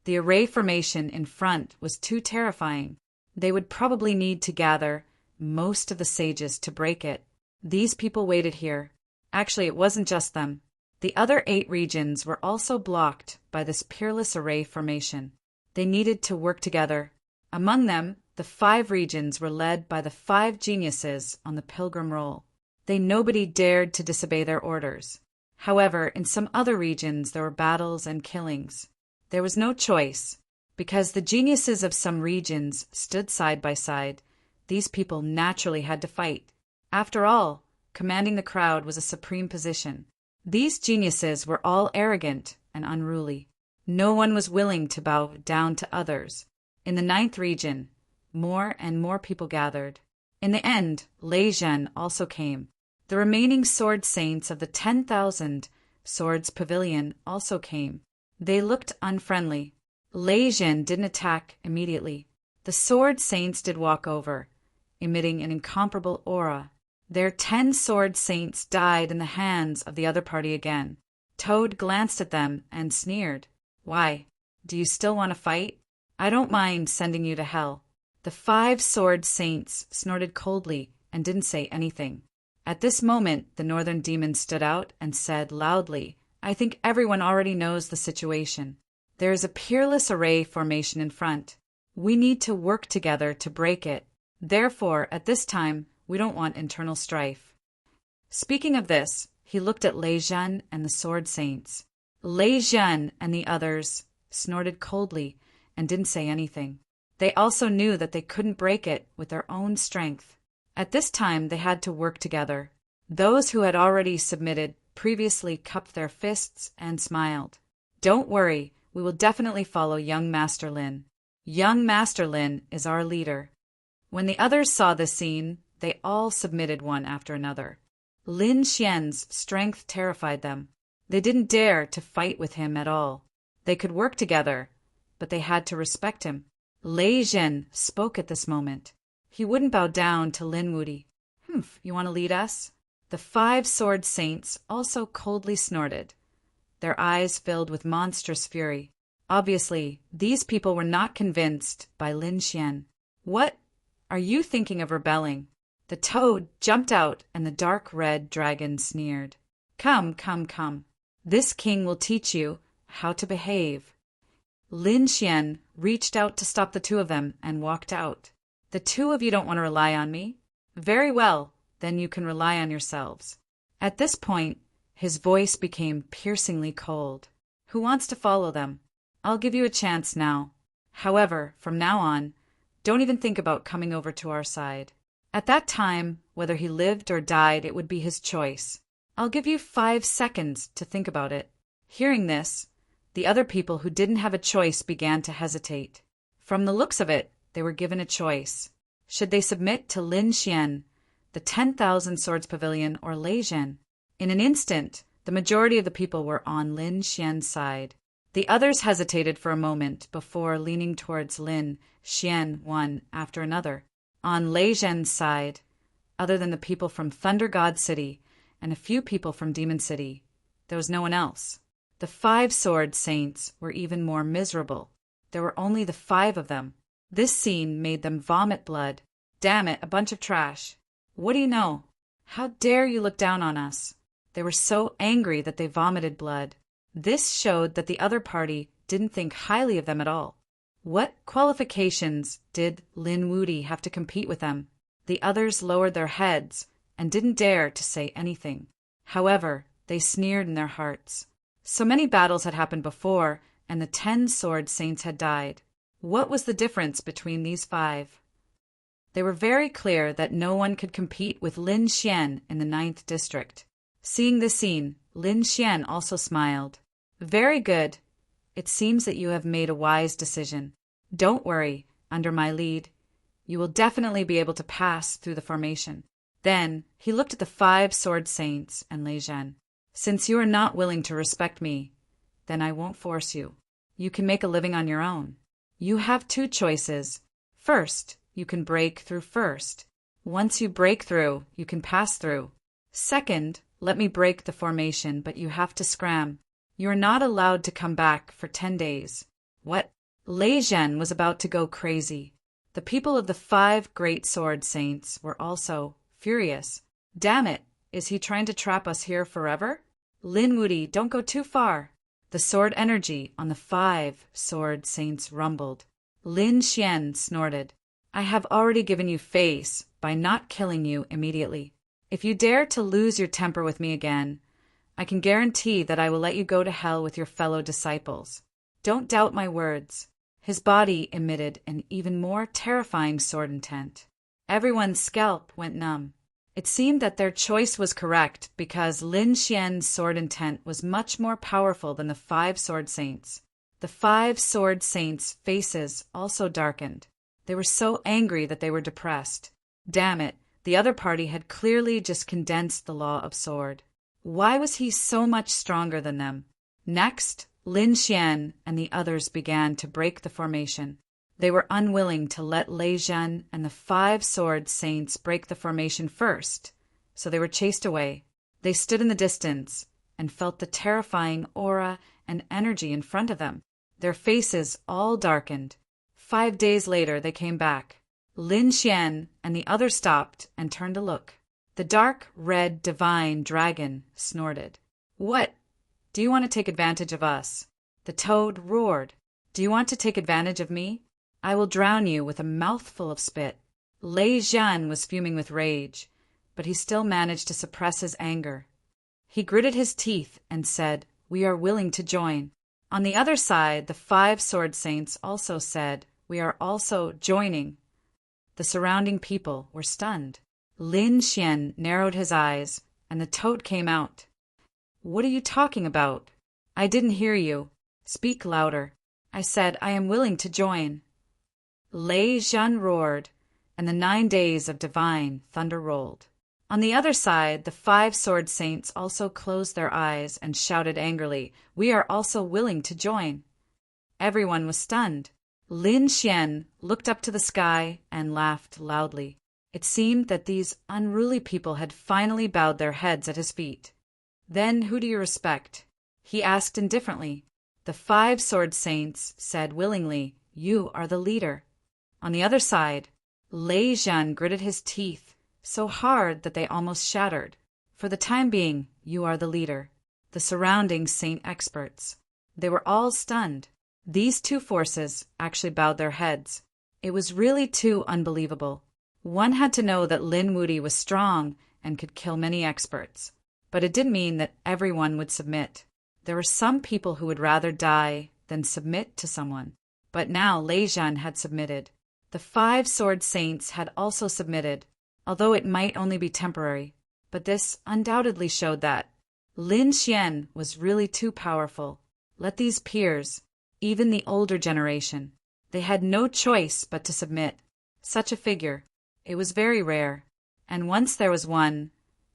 The array formation in front was too terrifying. They would probably need to gather most of the sages to break it. These people waited here. Actually, it wasn't just them. The other 8 regions were also blocked by this peerless array formation. They needed to work together. Among them, the 5 regions were led by the 5 geniuses on the pilgrim roll. Nobody dared to disobey their orders. However, in some other regions there were battles and killings. There was no choice. Because the geniuses of some regions stood side by side, these people naturally had to fight. After all, commanding the crowd was a supreme position. These geniuses were all arrogant and unruly. No one was willing to bow down to others. In the 9th region, More and more people gathered. In the end, Lei Zhen also came. The remaining sword saints of the 10,000 Swords Pavilion also came. They looked unfriendly. Lei Zhen didn't attack immediately. The sword saints did walk over, emitting an incomparable aura. Their 10 sword saints died in the hands of the other party again. Toad glanced at them and sneered. Why? Do you still want to fight? I don't mind sending you to hell. The 5 sword saints snorted coldly and didn't say anything. At this moment, the northern demon stood out and said loudly, I think everyone already knows the situation. There is a peerless array formation in front. We need to work together to break it. Therefore, at this time, we don't want internal strife. Speaking of this, he looked at Lei Zhen and the sword saints. Lei Zhen and the others snorted coldly and didn't say anything. They also knew that they couldn't break it with their own strength. At this time, they had to work together. Those who had already submitted previously cupped their fists and smiled. Don't worry, we will definitely follow young Master Lin. Young Master Lin is our leader. When the others saw this scene, they all submitted one after another. Lin Xian's strength terrified them. They didn't dare to fight with him at all. They could work together, but they had to respect him. Lei Zhen spoke at this moment. He wouldn't bow down to Lin Wuti. You want to lead us? The 5 sword saints also coldly snorted. Their eyes filled with monstrous fury. Obviously, these people were not convinced by Lin Xian. What? Are you thinking of rebelling? The toad jumped out and the dark red dragon sneered. Come, come, come. This king will teach you how to behave. Lin Xian reached out to stop the 2 of them and walked out. The 2 of you don't want to rely on me? Very well, then you can rely on yourselves. At this point, his voice became piercingly cold. Who wants to follow them? I'll give you a chance now. However, from now on, don't even think about coming over to our side. At that time, whether he lived or died, it would be his choice. I'll give you 5 seconds to think about it. Hearing this, the other people who didn't have a choice began to hesitate. From the looks of it, they were given a choice. Should they submit to Lin Xian, the 10,000 Swords Pavilion, or Lei Zhen? In an instant, the majority of the people were on Lin Xian's side. The others hesitated for a moment before leaning towards Lin Xian one after another. On Lei Zhen's side, other than the people from Thunder God City and a few people from Demon City, there was no one else. The 5 sword saints were even more miserable. There were only the 5 of them. This scene made them vomit blood. Damn it, a bunch of trash. What do you know? How dare you look down on us? They were so angry that they vomited blood. This showed that the other party didn't think highly of them at all. What qualifications did Lin Wuti have to compete with them? The others lowered their heads and didn't dare to say anything. However, they sneered in their hearts. So many battles had happened before, and the 10 sword saints had died. What was the difference between these 5? They were very clear that no one could compete with Lin Xian in the 9th district. Seeing this scene, Lin Xian also smiled. Very good. It seems that you have made a wise decision. Don't worry, under my lead, you will definitely be able to pass through the formation. Then he looked at the 5 sword saints and Lei Zhen. Since you are not willing to respect me, then I won't force you. You can make a living on your own. You have 2 choices. First, you can break through first. Once you break through, you can pass through. Second, let me break the formation, but you have to scram. You are not allowed to come back for 10 days. What? Lei Zhen was about to go crazy. The people of the 5 great sword saints were also furious. Damn it, is he trying to trap us here forever? Lin Wuti, don't go too far. The sword energy on the 5 sword saints rumbled. Lin Xian snorted. I have already given you face by not killing you immediately. If you dare to lose your temper with me again, I can guarantee that I will let you go to hell with your fellow disciples. Don't doubt my words. His body emitted an even more terrifying sword intent. Everyone's scalp went numb. It seemed that their choice was correct because Lin Xian's sword intent was much more powerful than the 5 sword saints. The 5 sword saints' faces also darkened. They were so angry that they were depressed. Damn it, the other party had clearly just condensed the law of sword. Why was he so much stronger than them? Next, Lin Xian and the others began to break the formation. They were unwilling to let Lei Zhen and the 5 sword saints break the formation first, so they were chased away. They stood in the distance and felt the terrifying aura and energy in front of them. Their faces all darkened. 5 days later they came back. Lin Xian and the others stopped and turned to look. The dark red divine dragon snorted. "What? Do you want to take advantage of us?" The toad roared. "Do you want to take advantage of me? I will drown you with a mouthful of spit." Lei Zhan was fuming with rage, but he still managed to suppress his anger. He gritted his teeth and said, "We are willing to join." On the other side, the 5 sword saints also said, "We are also joining." The surrounding people were stunned. Lin Xian narrowed his eyes, and the toad came out. "What are you talking about? I didn't hear you. Speak louder." "I said I am willing to join." Lei Zhan roared, and the 9 days of divine thunder rolled. On the other side, the 5 sword saints also closed their eyes and shouted angrily, "We are also willing to join." Everyone was stunned. Lin Xian looked up to the sky and laughed loudly. It seemed that these unruly people had finally bowed their heads at his feet. "Then who do you respect?" he asked indifferently. The 5 sword saints said willingly, "You are the leader." On the other side, Lei Zhan gritted his teeth so hard that they almost shattered. "For the time being, you are the leader." The surrounding saint experts. They were all stunned. These 2 forces actually bowed their heads. It was really too unbelievable. One had to know that Lin Wuti was strong and could kill many experts, but it didn't mean that everyone would submit. There were some people who would rather die than submit to someone. But now Lei Zhan had submitted. The 5 sword saints had also submitted, although it might only be temporary. But this undoubtedly showed that Lin Xian was really too powerful. Let these peers, even the older generation, they had no choice but to submit. Such a figure. It was very rare, and once there was one,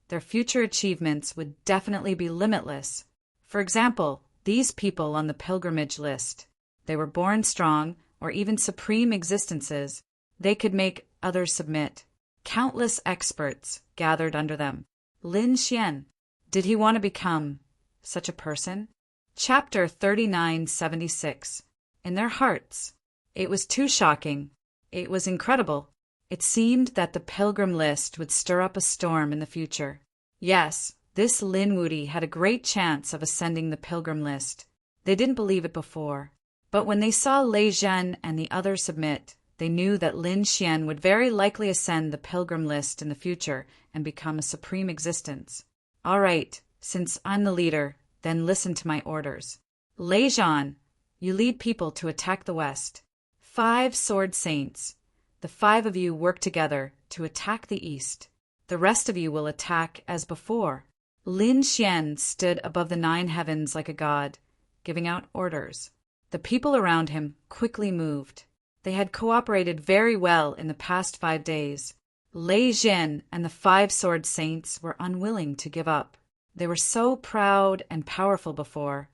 their future achievements would definitely be limitless. For example, these people on the pilgrimage list. They were born strong, or even supreme existences. They could make others submit. Countless experts gathered under them. Lin Xian, did he want to become such a person? Chapter 3976. In their hearts. It was too shocking. It was incredible. It seemed that the pilgrim list would stir up a storm in the future. Yes, this Lin Wuti had a great chance of ascending the pilgrim list. They didn't believe it before. But when they saw Lei Zhen and the others submit, they knew that Lin Xian would very likely ascend the pilgrim list in the future and become a supreme existence. "All right, since I'm the leader, then listen to my orders. Lei Zhan, you lead people to attack the west. 5 sword saints. The 5 of you work together to attack the east. The rest of you will attack as before." Lin Xian stood above the 9 heavens like a god, giving out orders. The people around him quickly moved. They had cooperated very well in the past 5 days. Lei Zhen and the 5 sword saints were unwilling to give up. They were so proud and powerful before,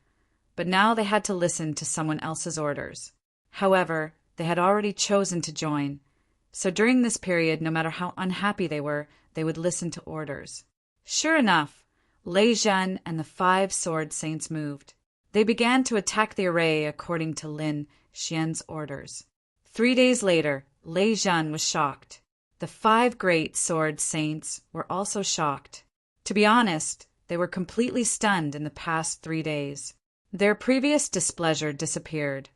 but now they had to listen to someone else's orders. However, they had already chosen to join. So during this period, no matter how unhappy they were, they would listen to orders. Sure enough, Lei Zhen and the 5 sword saints moved. They began to attack the array according to Lin Xian's orders. 3 days later, Lei Zhen was shocked. The 5 great sword saints were also shocked. To be honest, they were completely stunned in the past 3 days. Their previous displeasure disappeared,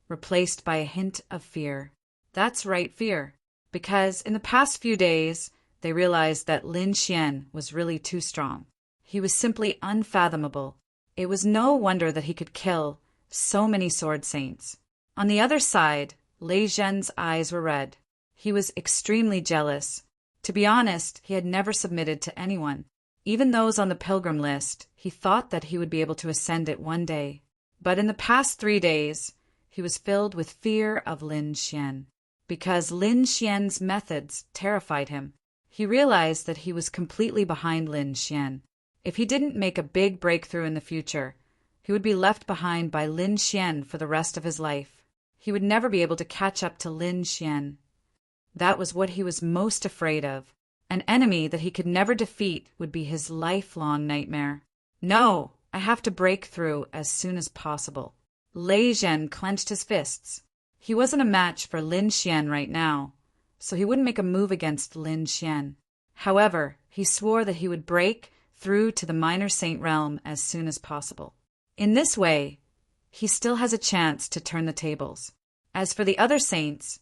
replaced by a hint of fear. That's right, fear. Because in the past few days, they realized that Lin Xian was really too strong. He was simply unfathomable. It was no wonder that he could kill so many sword saints. On the other side, Lei Zhen's eyes were red. He was extremely jealous. To be honest, he had never submitted to anyone. Even those on the pilgrim list, he thought that he would be able to ascend it one day. But in the past 3 days, he was filled with fear of Lin Xian. because Lin Xian's methods terrified him. He realized that he was completely behind Lin Xian. If he didn't make a big breakthrough in the future, he would be left behind by Lin Xian for the rest of his life. He would never be able to catch up to Lin Xian. That was what he was most afraid of. An enemy that he could never defeat would be his lifelong nightmare. No, I have to break through as soon as possible. Lei Zhen clenched his fists. He wasn't a match for Lin Xian right now, so he wouldn't make a move against Lin Xian. However, he swore that he would break through to the minor saint realm as soon as possible. In this way, he still has a chance to turn the tables. As for the other saints,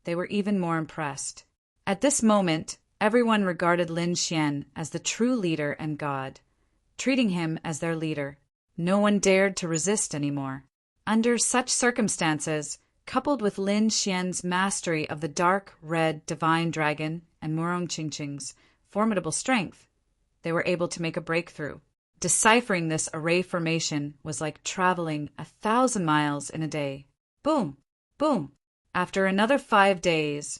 they were even more impressed. At this moment, everyone regarded Lin Xian as the true leader and god, treating him as their leader. No one dared to resist anymore. Under such circumstances, coupled with Lin Xian's mastery of the dark red divine dragon and Murong Qingqing's formidable strength, they were able to make a breakthrough. Deciphering this array formation was like traveling 1,000 miles in a day. Boom! Boom! After another 5 days,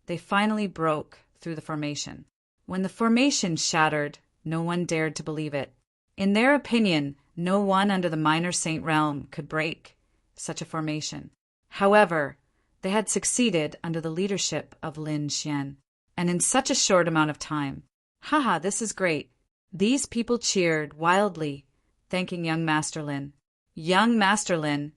they finally broke through the formation. When the formation shattered, no one dared to believe it. In their opinion, no one under the minor saint realm could break such a formation. However, they had succeeded under the leadership of Lin Xian, and in such a short amount of time. Haha, this is great. These people cheered wildly, thanking young Master Lin. Young Master Lin,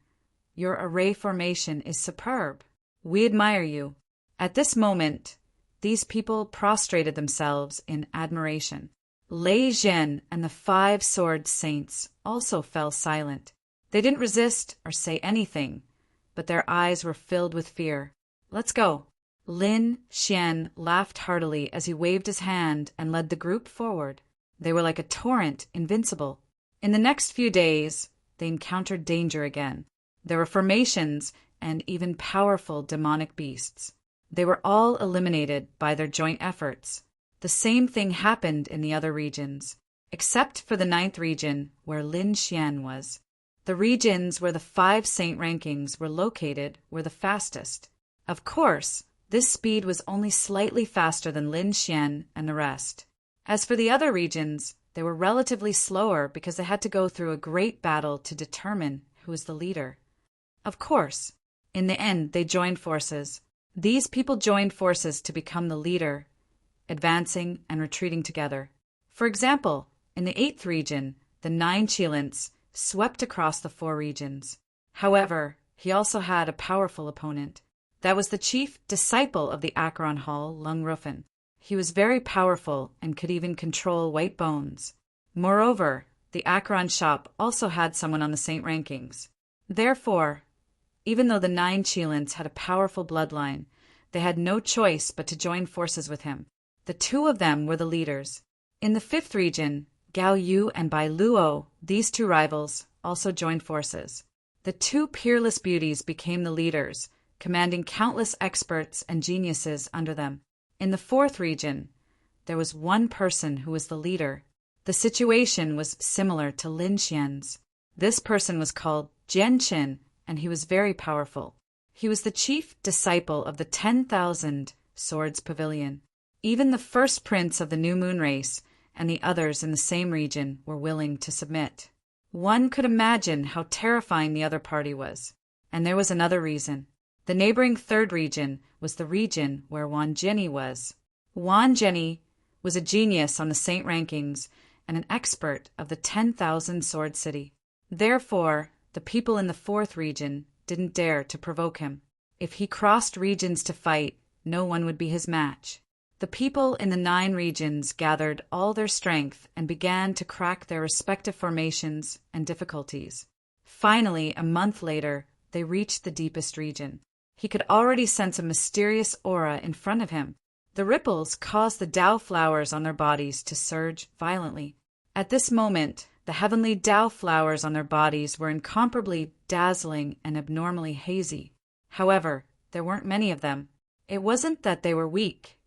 your array formation is superb. We admire you. At this moment, these people prostrated themselves in admiration. Lei Zhen and the 5 sword saints also fell silent. They didn't resist or say anything, but their eyes were filled with fear. Let's go. Lin Xian laughed heartily as he waved his hand and led the group forward. They were like a torrent, invincible. In the next few days, they encountered danger again. There were formations and even powerful demonic beasts. They were all eliminated by their joint efforts. The same thing happened in the other regions, except for the 9th region where Lin Xian was. The regions where the 5 saint rankings were located were the fastest. Of course, this speed was only slightly faster than Lin Xian and the rest. As for the other regions, they were relatively slower because they had to go through a great battle to determine who was the leader. Of course, in the end, they joined forces. These people joined forces to become the leader, advancing and retreating together. For example, in the 8th region, the 9 Qilins swept across the 4 regions. However, he also had a powerful opponent. That was the chief disciple of the Acheron Hall, Lung Rufin. He was very powerful and could even control white bones. Moreover, the Acheron shop also had someone on the saint rankings. Therefore, even though the 9 Qilins had a powerful bloodline, they had no choice but to join forces with him. The 2 of them were the leaders. In the 5th region, Gao Yu and Bai Luo, these 2 rivals, also joined forces. The 2 peerless beauties became the leaders, commanding countless experts and geniuses under them. In the 4th region, there was one person who was the leader. The situation was similar to Lin Xian's. This person was called Jian Qin, and he was very powerful. He was the chief disciple of the 10,000 Swords Pavilion. Even the first prince of the New Moon race and the others in the same region were willing to submit. One could imagine how terrifying the other party was. And there was another reason. The neighboring 3rd region was the region where Wan Zhenyi was. Wan Zhenyi was a genius on the saint rankings and an expert of the 10,000 Sword City. Therefore, the people in the 4th region didn't dare to provoke him. If he crossed regions to fight, no one would be his match. The people in the 9 regions gathered all their strength and began to crack their respective formations and difficulties. Finally, a month later, they reached the deepest region. He could already sense a mysterious aura in front of him. The ripples caused the Dao flowers on their bodies to surge violently. At this moment, the heavenly Dao flowers on their bodies were incomparably dazzling and abnormally hazy. However, there weren't many of them. It wasn't that they were weak,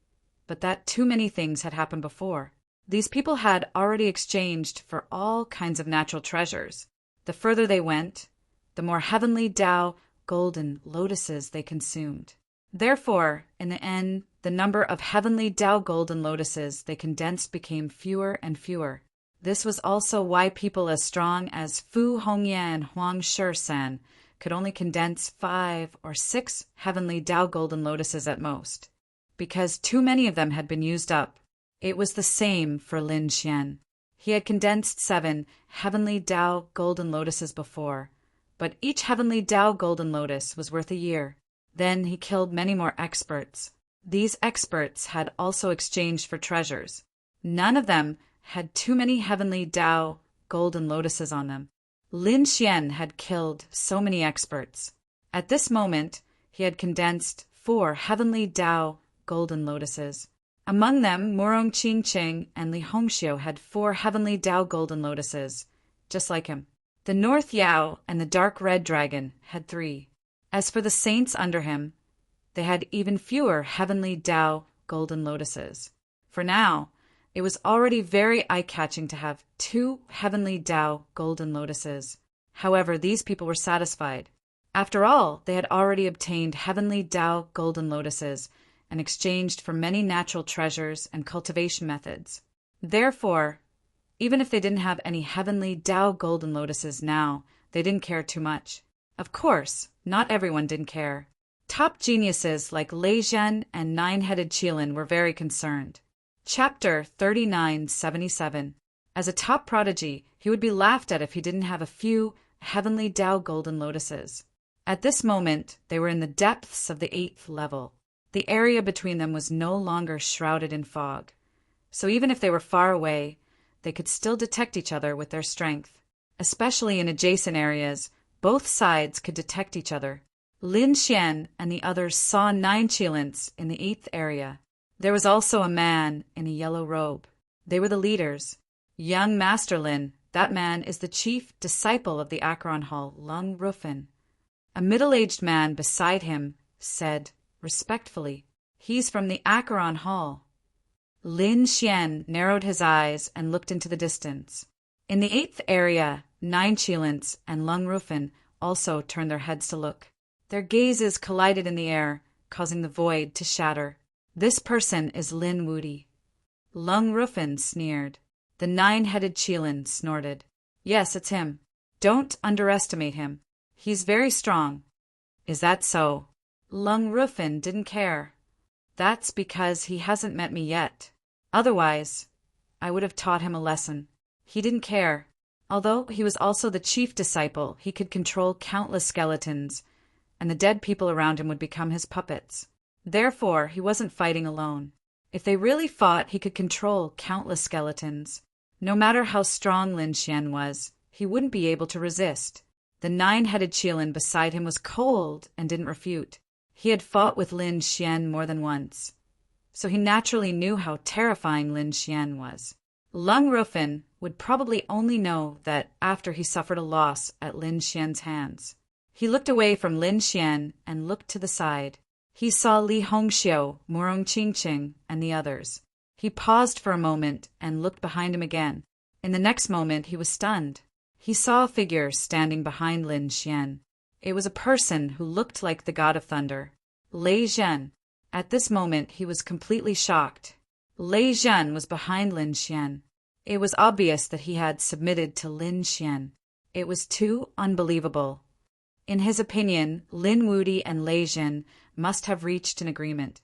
but that too many things had happened before. These people had already exchanged for all kinds of natural treasures. The further they went, the more heavenly Dao golden lotuses they consumed. Therefore, in the end, the number of heavenly Tao golden lotuses they condensed became fewer and fewer. This was also why people as strong as Fu Hongyan and Huang Shi-san could only condense 5 or 6 heavenly Tao golden lotuses at most, because too many of them had been used up. It was the same for Lin Xian. He had condensed 7 heavenly Tao golden lotuses before, but each heavenly Tao golden lotus was worth a year. Then he killed many more experts. These experts had also exchanged for treasures. None of them had too many heavenly Tao golden lotuses on them. Lin Xian had killed so many experts. At this moment, he had condensed 4 heavenly Tao golden lotuses. Among them, Murong Qingqing and Li Hongxiu had 4 heavenly Tao golden lotuses, just like him. The North Yao and the Dark Red Dragon had 3. As for the saints under him, they had even fewer heavenly Tao golden lotuses. For now, it was already very eye-catching to have 2 heavenly Tao golden lotuses. However, these people were satisfied. After all, they had already obtained heavenly Tao golden lotuses and exchanged for many natural treasures and cultivation methods. Therefore, even if they didn't have any heavenly Tao golden lotuses now, they didn't care too much. Of course, not everyone didn't care. Top geniuses like Lei Zhen and Nine-Headed Qilin were very concerned. Chapter 3977. As a top prodigy, he would be laughed at if he didn't have a few heavenly Tao golden lotuses. At this moment, they were in the depths of the 8th level. The area between them was no longer shrouded in fog. So even if they were far away, they could still detect each other with their strength. Especially in adjacent areas, both sides could detect each other. Lin Xian and the others saw 9 Qilins in the 8th area. There was also a man in a yellow robe. They were the leaders. Young Master Lin, that man is the chief disciple of the Acheron Hall, Lung Rufin. A middle-aged man beside him said, respectfully, "He's from the Acheron Hall." Lin Xian narrowed his eyes and looked into the distance. In the 8th area, 9 Qilins and Lung Rufin also turned their heads to look. Their gazes collided in the air, causing the void to shatter. "This person is Lin Wudi." Lung Rufin sneered. The 9-Headed Qilin snorted. "Yes, it's him. Don't underestimate him. He's very strong." "Is that so?" Lung Rufin didn't care. "That's because he hasn't met me yet. Otherwise, I would have taught him a lesson." He didn't care. Although he was also the chief disciple, he could control countless skeletons, and the dead people around him would become his puppets. Therefore, he wasn't fighting alone. If they really fought, he could control countless skeletons. No matter how strong Lin Xian was, he wouldn't be able to resist. The 9-Headed Qilin beside him was cold and didn't refute. He had fought with Lin Xian more than once, so he naturally knew how terrifying Lin Xian was. Lung Rufin would probably only know that after he suffered a loss at Lin Xian's hands. He looked away from Lin Xian and looked to the side. He saw Li Hongxiu, Murong Qingqing, and the others. He paused for a moment and looked behind him again. In the next moment, he was stunned. He saw a figure standing behind Lin Xian. It was a person who looked like the god of thunder, Lei Zhen. At this moment, he was completely shocked. Lei Zhen was behind Lin Xian. It was obvious that he had submitted to Lin Xian. It was too unbelievable. In his opinion, Lin Wudi and Lei Zhen must have reached an agreement,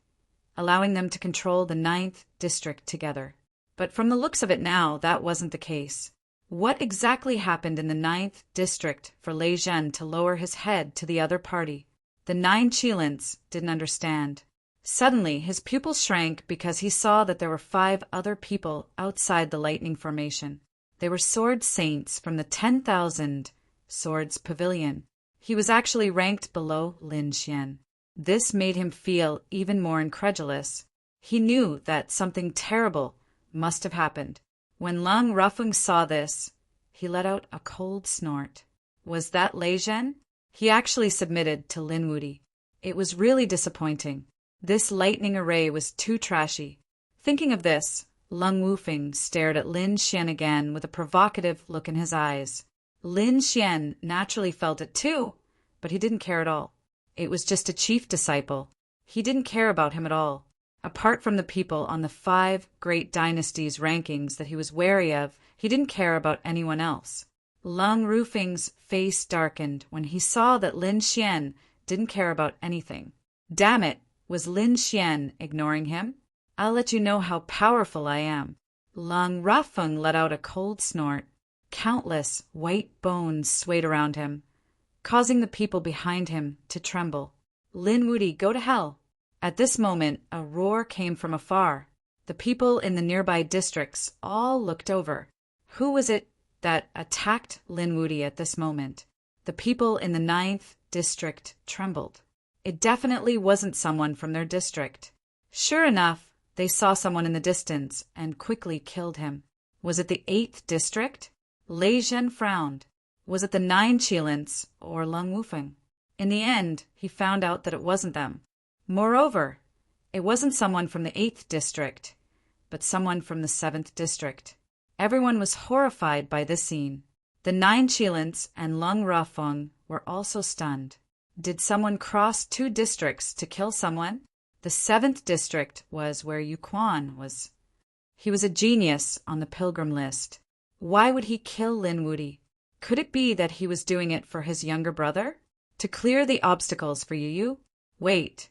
allowing them to control the 9th district together. But from the looks of it now, that wasn't the case. What exactly happened in the 9th district for Lei Zhen to lower his head to the other party? The 9 Qilins didn't understand. Suddenly, his pupils shrank because he saw that there were 5 other people outside the lightning formation. They were sword saints from the 10,000 Swords Pavilion. He was actually ranked below Lin Xian. This made him feel even more incredulous. He knew that something terrible must have happened. When Lung Rufin saw this, he let out a cold snort. Was that Lei Zhen? He actually submitted to Lin Wudi. It was really disappointing. This lightning array was too trashy. Thinking of this, Lung Wufing stared at Lin Xian again with a provocative look in his eyes. Lin Xian naturally felt it too, but he didn't care at all. It was just a chief disciple. He didn't care about him at all. Apart from the people on the 5 great dynasties rankings that he was wary of, he didn't care about anyone else. Lung Rufing's face darkened when he saw that Lin Xian didn't care about anything. Damn it, was Lin Xian ignoring him? I'll let you know how powerful I am. Lung Rufing let out a cold snort. Countless white bones swayed around him, causing the people behind him to tremble. Lin Wuti, go to hell. At this moment, a roar came from afar. The people in the nearby districts all looked over. Who was it that attacked Lin Wuti at this moment? The people in the 9th district trembled. It definitely wasn't someone from their district. Sure enough, they saw someone in the distance and quickly killed him. Was it the 8th district? Lei Zhen frowned. Was it the 9 Qilins or Lung Wufeng? In the end, he found out that it wasn't them. Moreover, it wasn't someone from the 8th district, but someone from the 7th district. Everyone was horrified by this scene. The 9 Qilins and Lung Rufeng were also stunned. Did someone cross 2 districts to kill someone? The 7th district was where Yu Quan was. He was a genius on the pilgrim list. Why would he kill Lin Wuti? Could it be that he was doing it for his younger brother? To clear the obstacles for Yu Yu? Wait.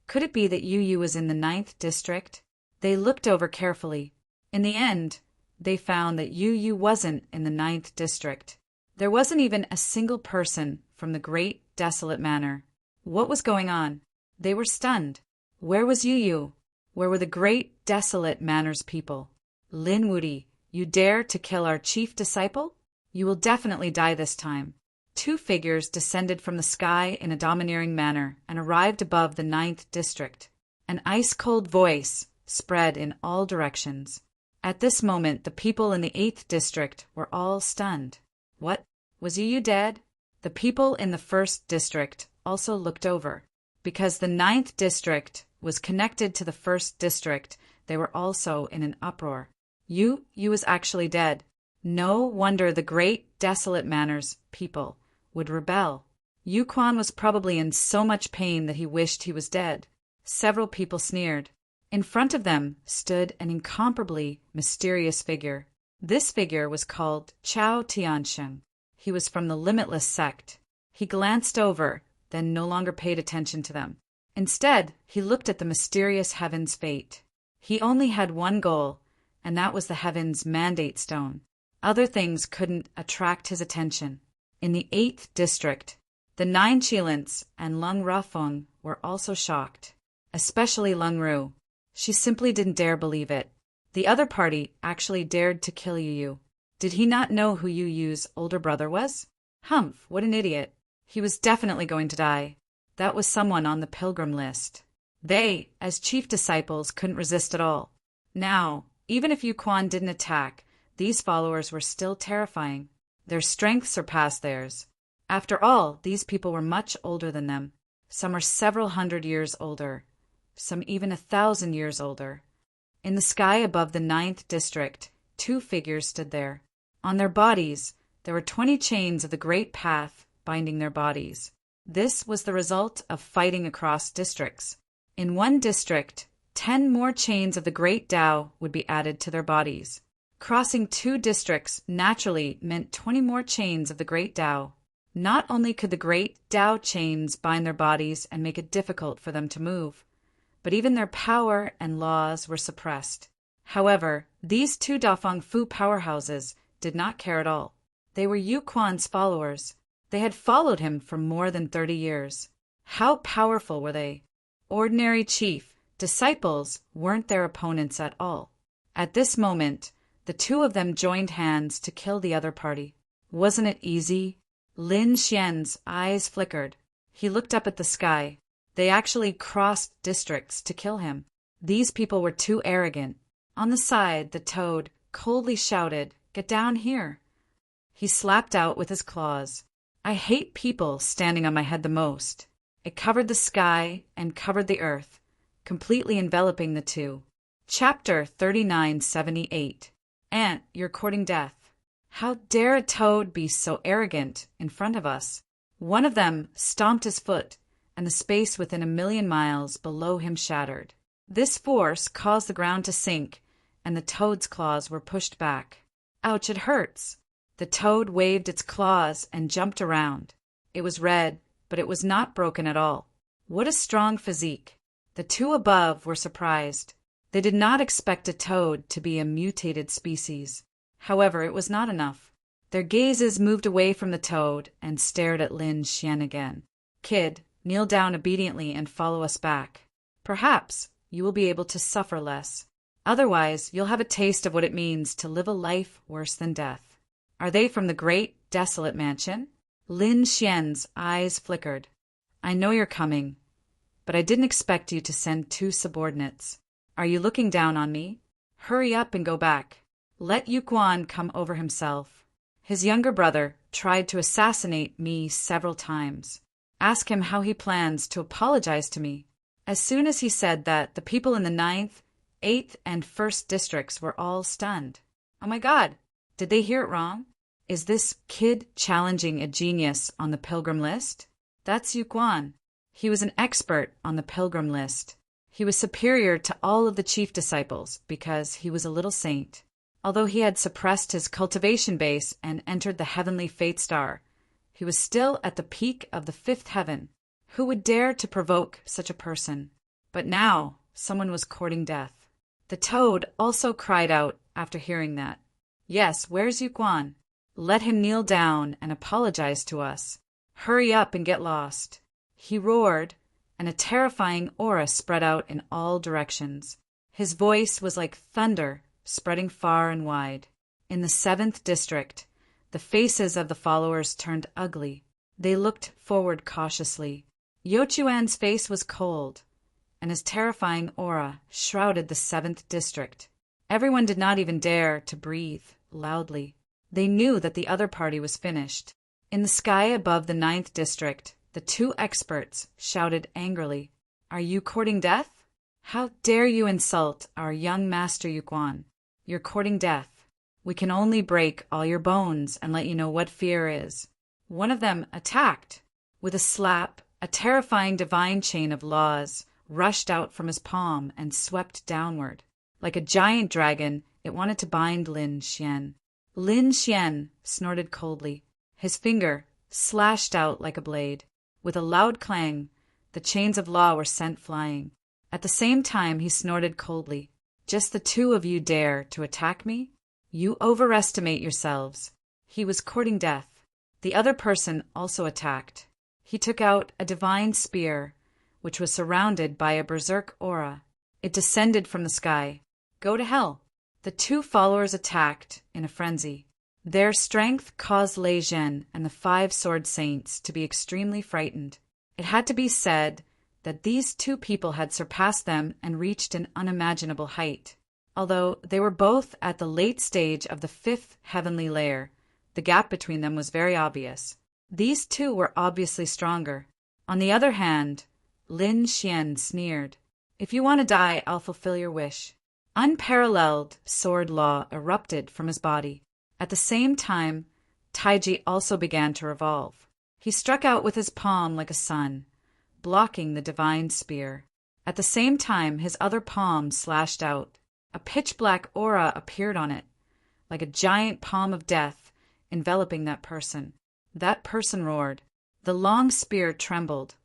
Could it be that Yu Yu was in the 9th district? They looked over carefully. In the end, they found that Yu Yu wasn't in the 9th district. There wasn't even a single person from the Great Desolate Manor. What was going on? They were stunned. Where was Yu Yu? Where were the Great Desolate Manor's people? Lin Wuti, you dare to kill our chief disciple? You will definitely die this time. 2 figures descended from the sky in a domineering manner and arrived above the 9th district. An ice-cold voice spread in all directions. At this moment, the people in the 8th district were all stunned. What? Was Yu Yu dead? The people in the 1st district also looked over. Because the 9th district was connected to the 1st district, they were also in an uproar. Yu was actually dead. No wonder the Great Desolate Manor's people would rebel. Yu Quan was probably in so much pain that he wished he was dead. Several people sneered. In front of them stood an incomparably mysterious figure. This figure was called Chao Tiansheng. He was from the Limitless sect. He glanced over, then no longer paid attention to them. Instead, he looked at the mysterious heaven's fate. He only had one goal, and that was the heaven's mandate stone. Other things couldn't attract his attention. In the 8th district, the 9 Qilins and Lung Rufeng were also shocked, especially Lung Ru. She simply didn't dare believe it. The other party actually dared to kill Yu Yu. Did he not know who Yu Yu's older brother was? Humph, what an idiot. He was definitely going to die. That was someone on the pilgrim list. They, as chief disciples, couldn't resist at all. Now, even if Yu Quan didn't attack, these followers were still terrifying. Their strength surpassed theirs. After all, these people were much older than them. Some were several hundred years older, some even 1,000 years older. In the sky above the 9th district, 2 figures stood there. On their bodies, there were 20 chains of the Great Path binding their bodies. This was the result of fighting across districts. In one district, 10 more chains of the Great Tao would be added to their bodies. Crossing 2 districts naturally meant 20 more chains of the Great Tao. Not only could the Great Tao chains bind their bodies and make it difficult for them to move, but even their power and laws were suppressed. However, these 2 Dafeng Fu powerhouses did not care at all. They were Yu Quan's followers. They had followed him for more than 30 years. How powerful were they? Ordinary chief, disciples weren't their opponents at all. At this moment, the 2 of them joined hands to kill the other party. Wasn't it easy? Lin Xian's eyes flickered. He looked up at the sky. They actually crossed districts to kill him. These people were too arrogant. On the side, the toad coldly shouted, "Get down here." He slapped out with his claws. I hate people standing on my head the most. It covered the sky and covered the earth, completely enveloping the 2. Chapter 3978. Ant, you're courting death. How dare a toad be so arrogant in front of us? One of them stomped his foot, and the space within 1,000,000 miles below him shattered. This force caused the ground to sink, and the toad's claws were pushed back. Ouch, it hurts! The toad waved its claws and jumped around. It was red, but it was not broken at all. What a strong physique! The two above were surprised. They did not expect a toad to be a mutated species. However, it was not enough. Their gazes moved away from the toad and stared at Lin Xian again. "Kid, kneel down obediently and follow us back. Perhaps you will be able to suffer less. Otherwise, you'll have a taste of what it means to live a life worse than death." "Are they from the great, desolate mansion?" Lin Xian's eyes flickered. "I know you're coming, but I didn't expect you to send 2 subordinates. Are you looking down on me? Hurry up and go back. Let Yuquan come over himself. His younger brother tried to assassinate me several times. Ask him how he plans to apologize to me." As soon as he said that, the people in the 9th, 8th, and 1st districts were all stunned. Oh my God! Did they hear it wrong? Is this kid challenging a genius on the pilgrim list? That's Yuquan. He was an expert on the pilgrim list. He was superior to all of the chief disciples because he was a little saint. Although he had suppressed his cultivation base and entered the heavenly fate star, he was still at the peak of the 5th heaven. Who would dare to provoke such a person? But now someone was courting death. The toad also cried out after hearing that. "Yes, where's Yuquan? Let him kneel down and apologize to us. Hurry up and get lost." He roared, and a terrifying aura spread out in all directions. His voice was like thunder, spreading far and wide. In the 7th district, the faces of the followers turned ugly. They looked forward cautiously. Yochuan's face was cold, and his terrifying aura shrouded the 7th district. Everyone did not even dare to breathe loudly. They knew that the other party was finished. In the sky above the 9th district, the 2 experts shouted angrily, "Are you courting death? How dare you insult our young master Yuquan? You're courting death. We can only break all your bones and let you know what fear is." One of them attacked. With a slap, a terrifying divine chain of laws rushed out from his palm and swept downward. Like a giant dragon, it wanted to bind Lin Xian. Lin Xian snorted coldly. His finger slashed out like a blade. With a loud clang, the chains of law were sent flying. At the same time, he snorted coldly. "Just the 2 of you dare to attack me? You overestimate yourselves." He was courting death. The other person also attacked. He took out a divine spear, which was surrounded by a berserk aura. It descended from the sky. "Go to hell." The 2 followers attacked in a frenzy. Their strength caused Lei Zhen and the 5 sword saints to be extremely frightened. It had to be said that these 2 people had surpassed them and reached an unimaginable height. Although they were both at the late stage of the 5th heavenly layer, the gap between them was very obvious. These 2 were obviously stronger. On the other hand, Lin Xian sneered. "If you want to die, I'll fulfill your wish." Unparalleled sword law erupted from his body. At the same time, Taiji also began to revolve. He struck out with his palm like a sun, blocking the divine spear. At the same time, his other palm slashed out. A pitch-black aura appeared on it, like a giant palm of death enveloping that person. That person roared. The long spear trembled,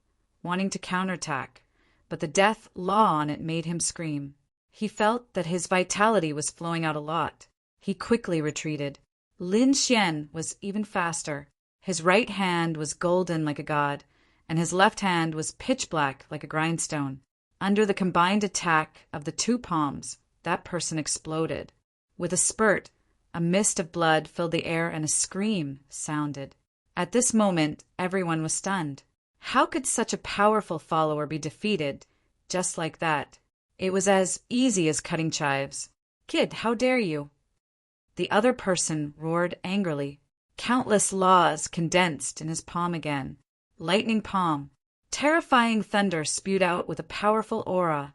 wanting to counterattack, but the death law on it made him scream. He felt that his vitality was flowing out a lot. He quickly retreated. Lin Xian was even faster. His right hand was golden like a god, and his left hand was pitch-black like a grindstone. Under the combined attack of the 2 palms, that person exploded. With a spurt, a mist of blood filled the air and a scream sounded. At this moment, everyone was stunned. How could such a powerful follower be defeated just like that? It was as easy as cutting chives. "Kid, how dare you?" The other person roared angrily. Countless laws condensed in his palm again. Lightning palm. Terrifying thunder spewed out with a powerful aura,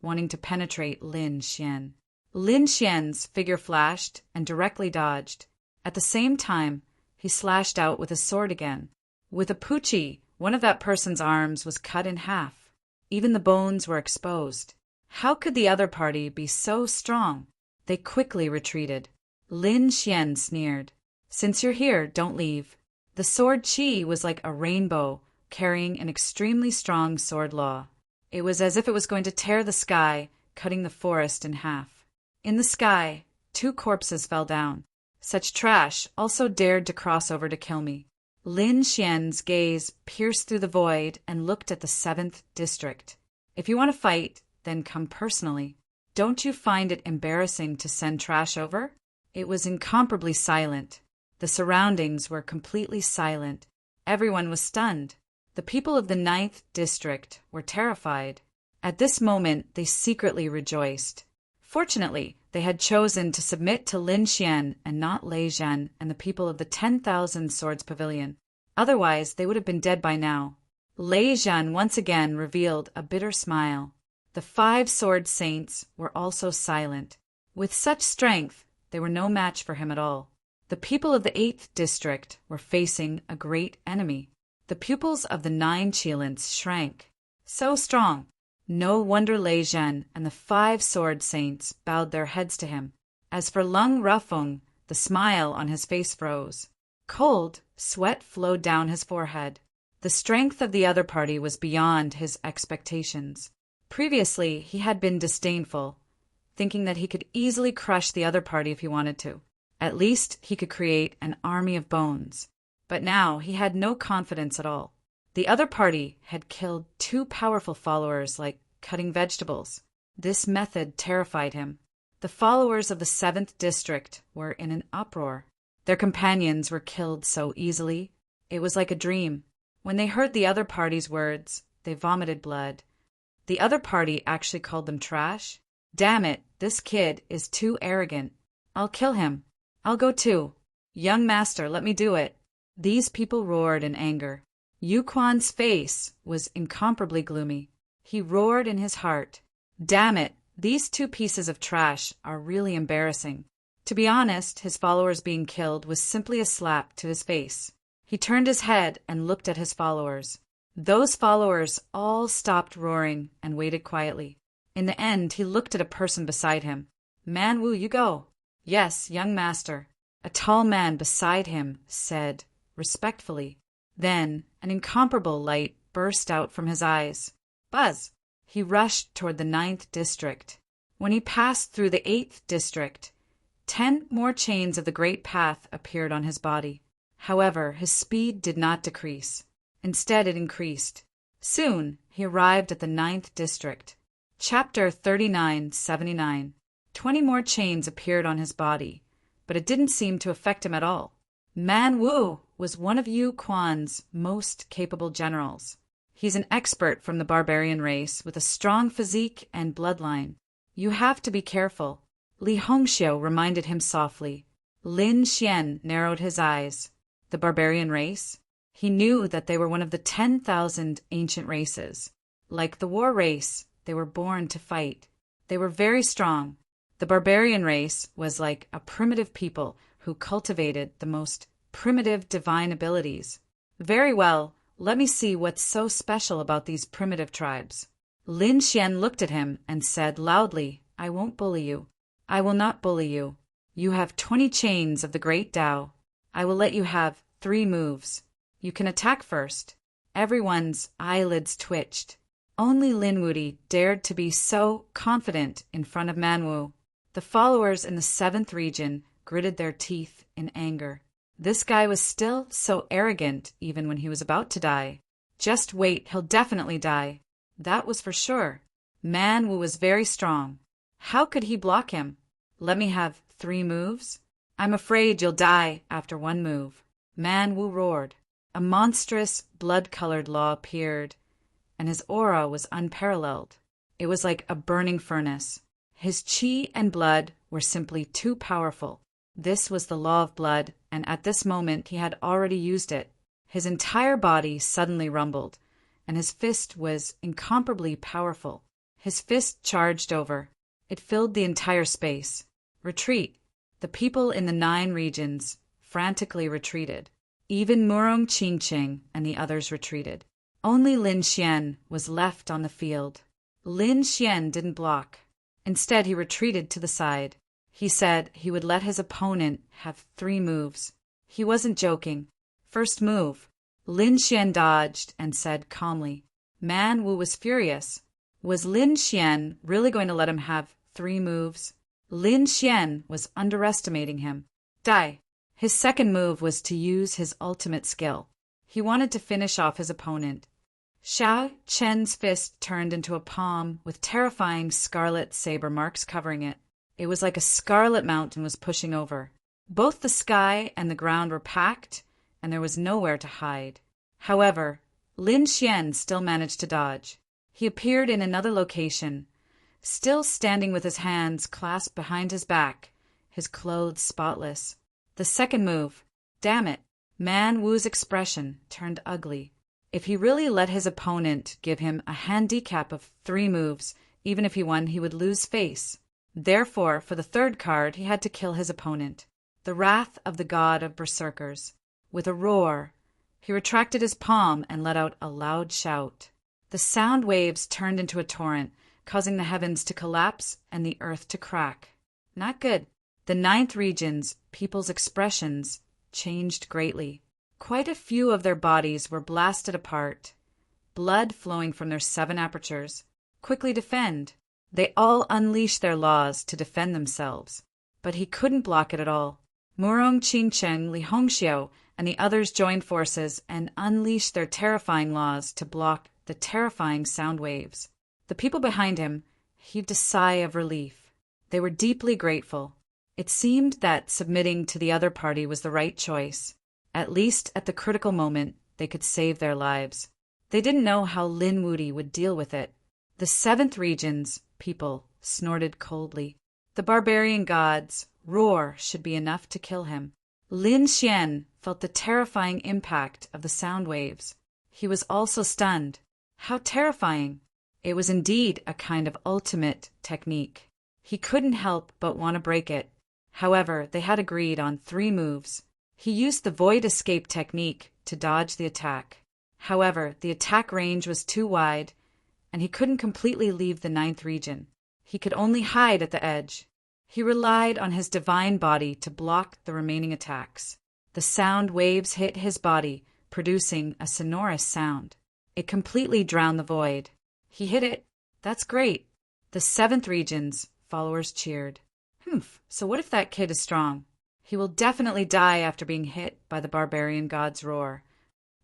wanting to penetrate Lin Xian. Lin Xian's figure flashed and directly dodged. At the same time, he slashed out with his sword again. With a puchi, One of that person's arms was cut in half. Even the bones were exposed. How could the other party be so strong? They quickly retreated. Lin Xian sneered. Since you're here, don't leave. The sword Qi was like a rainbow, carrying an extremely strong sword law. It was as if it was going to tear the sky, cutting the forest in half. In the sky, 2 corpses fell down. Such trash also dared to cross over to kill me. Lin Xian's gaze pierced through the void and looked at the 7th district. If you want to fight, then come personally. Don't you find it embarrassing to send trash over? It was incomparably silent. The surroundings were completely silent. Everyone was stunned. The people of the 9th district were terrified. At this moment, they secretly rejoiced. Fortunately, they had chosen to submit to Lin Xian and not Lei Zhan and the people of the 10,000 Swords Pavilion. Otherwise, they would have been dead by now. Lei Zhan once again revealed a bitter smile. The 5 sword saints were also silent. With such strength, they were no match for him at all. The people of the 8th district were facing a great enemy. The pupils of the 9 Qilins shrank. So strong. No wonder Lei Zhan and the 5 sword saints bowed their heads to him. As for Leng Rufeng, the smile on his face froze. Cold, sweat flowed down his forehead. The strength of the other party was beyond his expectations. Previously, he had been disdainful, thinking that he could easily crush the other party if he wanted to. At least he could create an army of bones. But now he had no confidence at all. The other party had killed 2 powerful followers like cutting vegetables. This method terrified him. The followers of the 7th district were in an uproar. Their companions were killed so easily. It was like a dream. When they heard the other party's words, they vomited blood. The other party actually called them trash. Damn it, this kid is too arrogant. I'll kill him. I'll go too. Young master, let me do it. These people roared in anger. Yu Quan's face was incomparably gloomy. He roared in his heart. Damn it, these 2 pieces of trash are really embarrassing. To be honest, his followers being killed was simply a slap to his face. He turned his head and looked at his followers. Those followers all stopped roaring and waited quietly. In the end, he looked at a person beside him. Man Wu, you go. Yes, young master. A tall man beside him said, respectfully. Then an incomparable light burst out from his eyes. Buzz! He rushed toward the 9th district. When he passed through the 8th district, 10 more chains of the Great Path appeared on his body. However, his speed did not decrease. Instead, it increased. Soon, he arrived at the 9th district. Chapter 3979. 20 more chains appeared on his body, but it didn't seem to affect him at all. Man Wu was one of Yu Quan's most capable generals. He's an expert from the barbarian race with a strong physique and bloodline. You have to be careful. Li Hongxiu reminded him softly. Lin Xian narrowed his eyes. The barbarian race? He knew that they were one of the 10,000 ancient races. Like the war race, they were born to fight. They were very strong. The barbarian race was like a primitive people who cultivated the most primitive divine abilities. Very well, let me see what's so special about these primitive tribes. Lin Xian looked at him and said loudly, I won't bully you. I will not bully you. You have 20 chains of the great Tao. I will let you have 3 moves. You can attack first. Everyone's eyelids twitched. Only Lin Wudi dared to be so confident in front of Manwu. The followers in the 7th region gritted their teeth in anger. This guy was still so arrogant even when he was about to die. Just wait, he'll definitely die. That was for sure. Manwu was very strong. How could he block him? Let me have 3 moves? I'm afraid you'll die after 1 move. Manwu roared. A monstrous, blood-colored law appeared, and his aura was unparalleled. It was like a burning furnace. His qi and blood were simply too powerful. This was the law of blood, and at this moment he had already used it. His entire body suddenly rumbled, and his fist was incomparably powerful. His fist charged over. It filled the entire space. Retreat. The people in the 9 regions frantically retreated. Even Murong Qingqing and the others retreated. Only Lin Xian was left on the field. Lin Xian didn't block. Instead, he retreated to the side. He said he would let his opponent have 3 moves. He wasn't joking. First move. Lin Xian dodged and said calmly. Man Wu was furious. Was Lin Xian really going to let him have 3 moves? Lin Xian was underestimating him. Die. His second move was to use his ultimate skill. He wanted to finish off his opponent. Xiao Chen's fist turned into a palm with terrifying scarlet saber marks covering it. It was like a scarlet mountain was pushing over. Both the sky and the ground were packed, and there was nowhere to hide. However, Lin Xian still managed to dodge. He appeared in another location, still standing with his hands clasped behind his back, his clothes spotless. The second move. Damn it. Man Wu's expression turned ugly. If he really let his opponent give him a handicap of 3 moves, even if he won, he would lose face. Therefore, for the third card, he had to kill his opponent. The wrath of the god of berserkers. With a roar, he retracted his palm and let out a loud shout. The sound waves turned into a torrent, causing the heavens to collapse and the earth to crack. Not good. The 9th region's people's expressions changed greatly. Quite a few of their bodies were blasted apart, blood flowing from their 7 apertures. Quickly defend. They all unleashed their laws to defend themselves. But he couldn't block it at all. Murong Qingcheng, Li Hongxiao, and the others joined forces and unleashed their terrifying laws to block the terrifying sound waves. The people behind him heaved a sigh of relief. They were deeply grateful. It seemed that submitting to the other party was the right choice. At least at the critical moment, they could save their lives. They didn't know how Lin Wudi would deal with it. The 7th region's people snorted coldly. The barbarian god's roar should be enough to kill him. Lin Xian felt the terrifying impact of the sound waves. He was also stunned. How terrifying! It was indeed a kind of ultimate technique. He couldn't help but want to break it. However, they had agreed on 3 moves. He used the void escape technique to dodge the attack. However, the attack range was too wide, and he couldn't completely leave the 9th region. He could only hide at the edge. He relied on his divine body to block the remaining attacks. The sound waves hit his body, producing a sonorous sound. It completely drowned the void. He hit it. That's great. The 7th region's followers cheered. So what if that kid is strong? He will definitely die after being hit by the barbarian god's roar.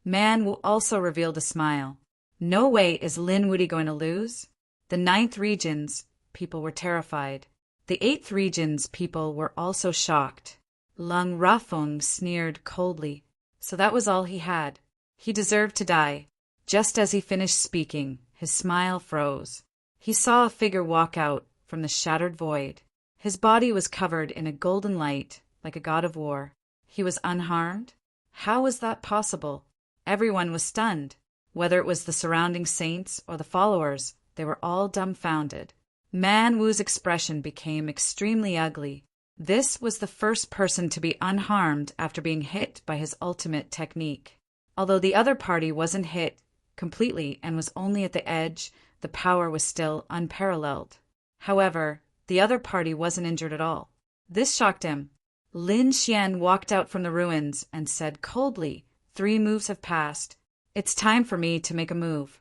Man Wu also revealed a smile. No way is Lin Wudi going to lose. The 9th region's people were terrified. The 8th region's people were also shocked. Lung Rafeng sneered coldly. So that was all he had. He deserved to die. Just as he finished speaking, his smile froze. He saw a figure walk out from the shattered void. His body was covered in a golden light, like a god of war. He was unharmed? How was that possible? Everyone was stunned. Whether it was the surrounding saints or the followers, they were all dumbfounded. Man Wu's expression became extremely ugly. This was the first person to be unharmed after being hit by his ultimate technique. Although the other party wasn't hit completely and was only at the edge, the power was still unparalleled. However, the other party wasn't injured at all. This shocked him. Lin Xian walked out from the ruins and said coldly, 3 moves have passed. It's time for me to make a move.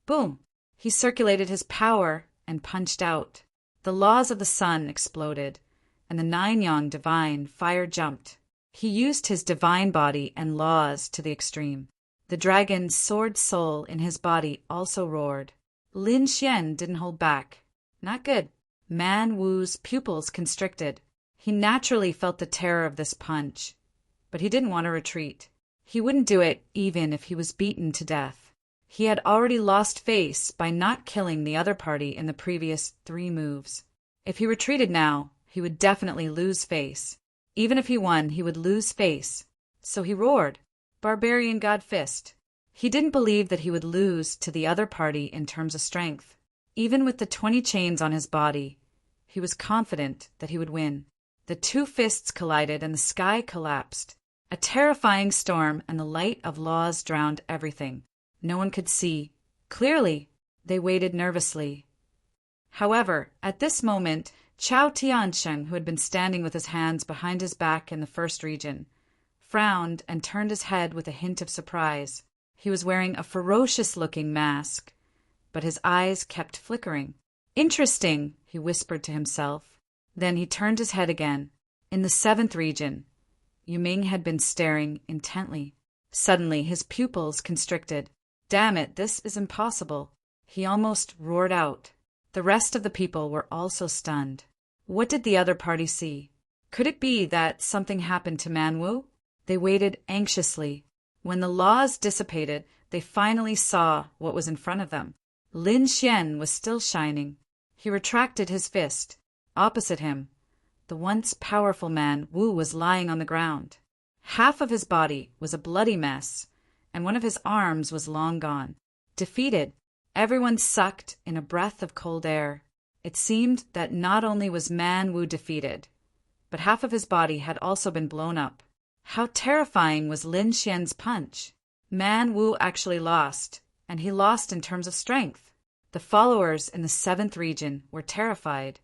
Boom! He circulated his power and punched out. The laws of the sun exploded, and the 9-yang divine fire jumped. He used his divine body and laws to the extreme. The dragon's sword soul in his body also roared. Lin Xian didn't hold back. Not good. Man Wu's pupils constricted. He naturally felt the terror of this punch, but he didn't want to retreat. He wouldn't do it even if he was beaten to death. He had already lost face by not killing the other party in the previous 3 moves. If he retreated now, he would definitely lose face. Even if he won, he would lose face. So he roared, Barbarian God Fist. He didn't believe that he would lose to the other party in terms of strength. Even with the 20 chains on his body, he was confident that he would win. The 2 fists collided and the sky collapsed. A terrifying storm and the light of laws drowned everything. No one could see. Clearly, they waited nervously. However, at this moment, Chao Tiansheng, who had been standing with his hands behind his back in the first region, frowned and turned his head with a hint of surprise. He was wearing a ferocious-looking mask, but his eyes kept flickering. "Interesting," he whispered to himself. Then he turned his head again. In the 7th region, Yuming had been staring intently. Suddenly, his pupils constricted. "Damn it, this is impossible," he almost roared out. The rest of the people were also stunned. What did the other party see? Could it be that something happened to Man Wu? They waited anxiously. When the laws dissipated, they finally saw what was in front of them. Lin Xian was still shining. He retracted his fist. Opposite him, the once powerful man Wu was lying on the ground. Half of his body was a bloody mess, and one of his arms was long gone. Defeated, everyone sucked in a breath of cold air. It seemed that not only was Man Wu defeated, but half of his body had also been blown up. How terrifying was Lin Xian's punch! Man Wu actually lost, and he lost in terms of strength. The followers in the 7th region were terrified.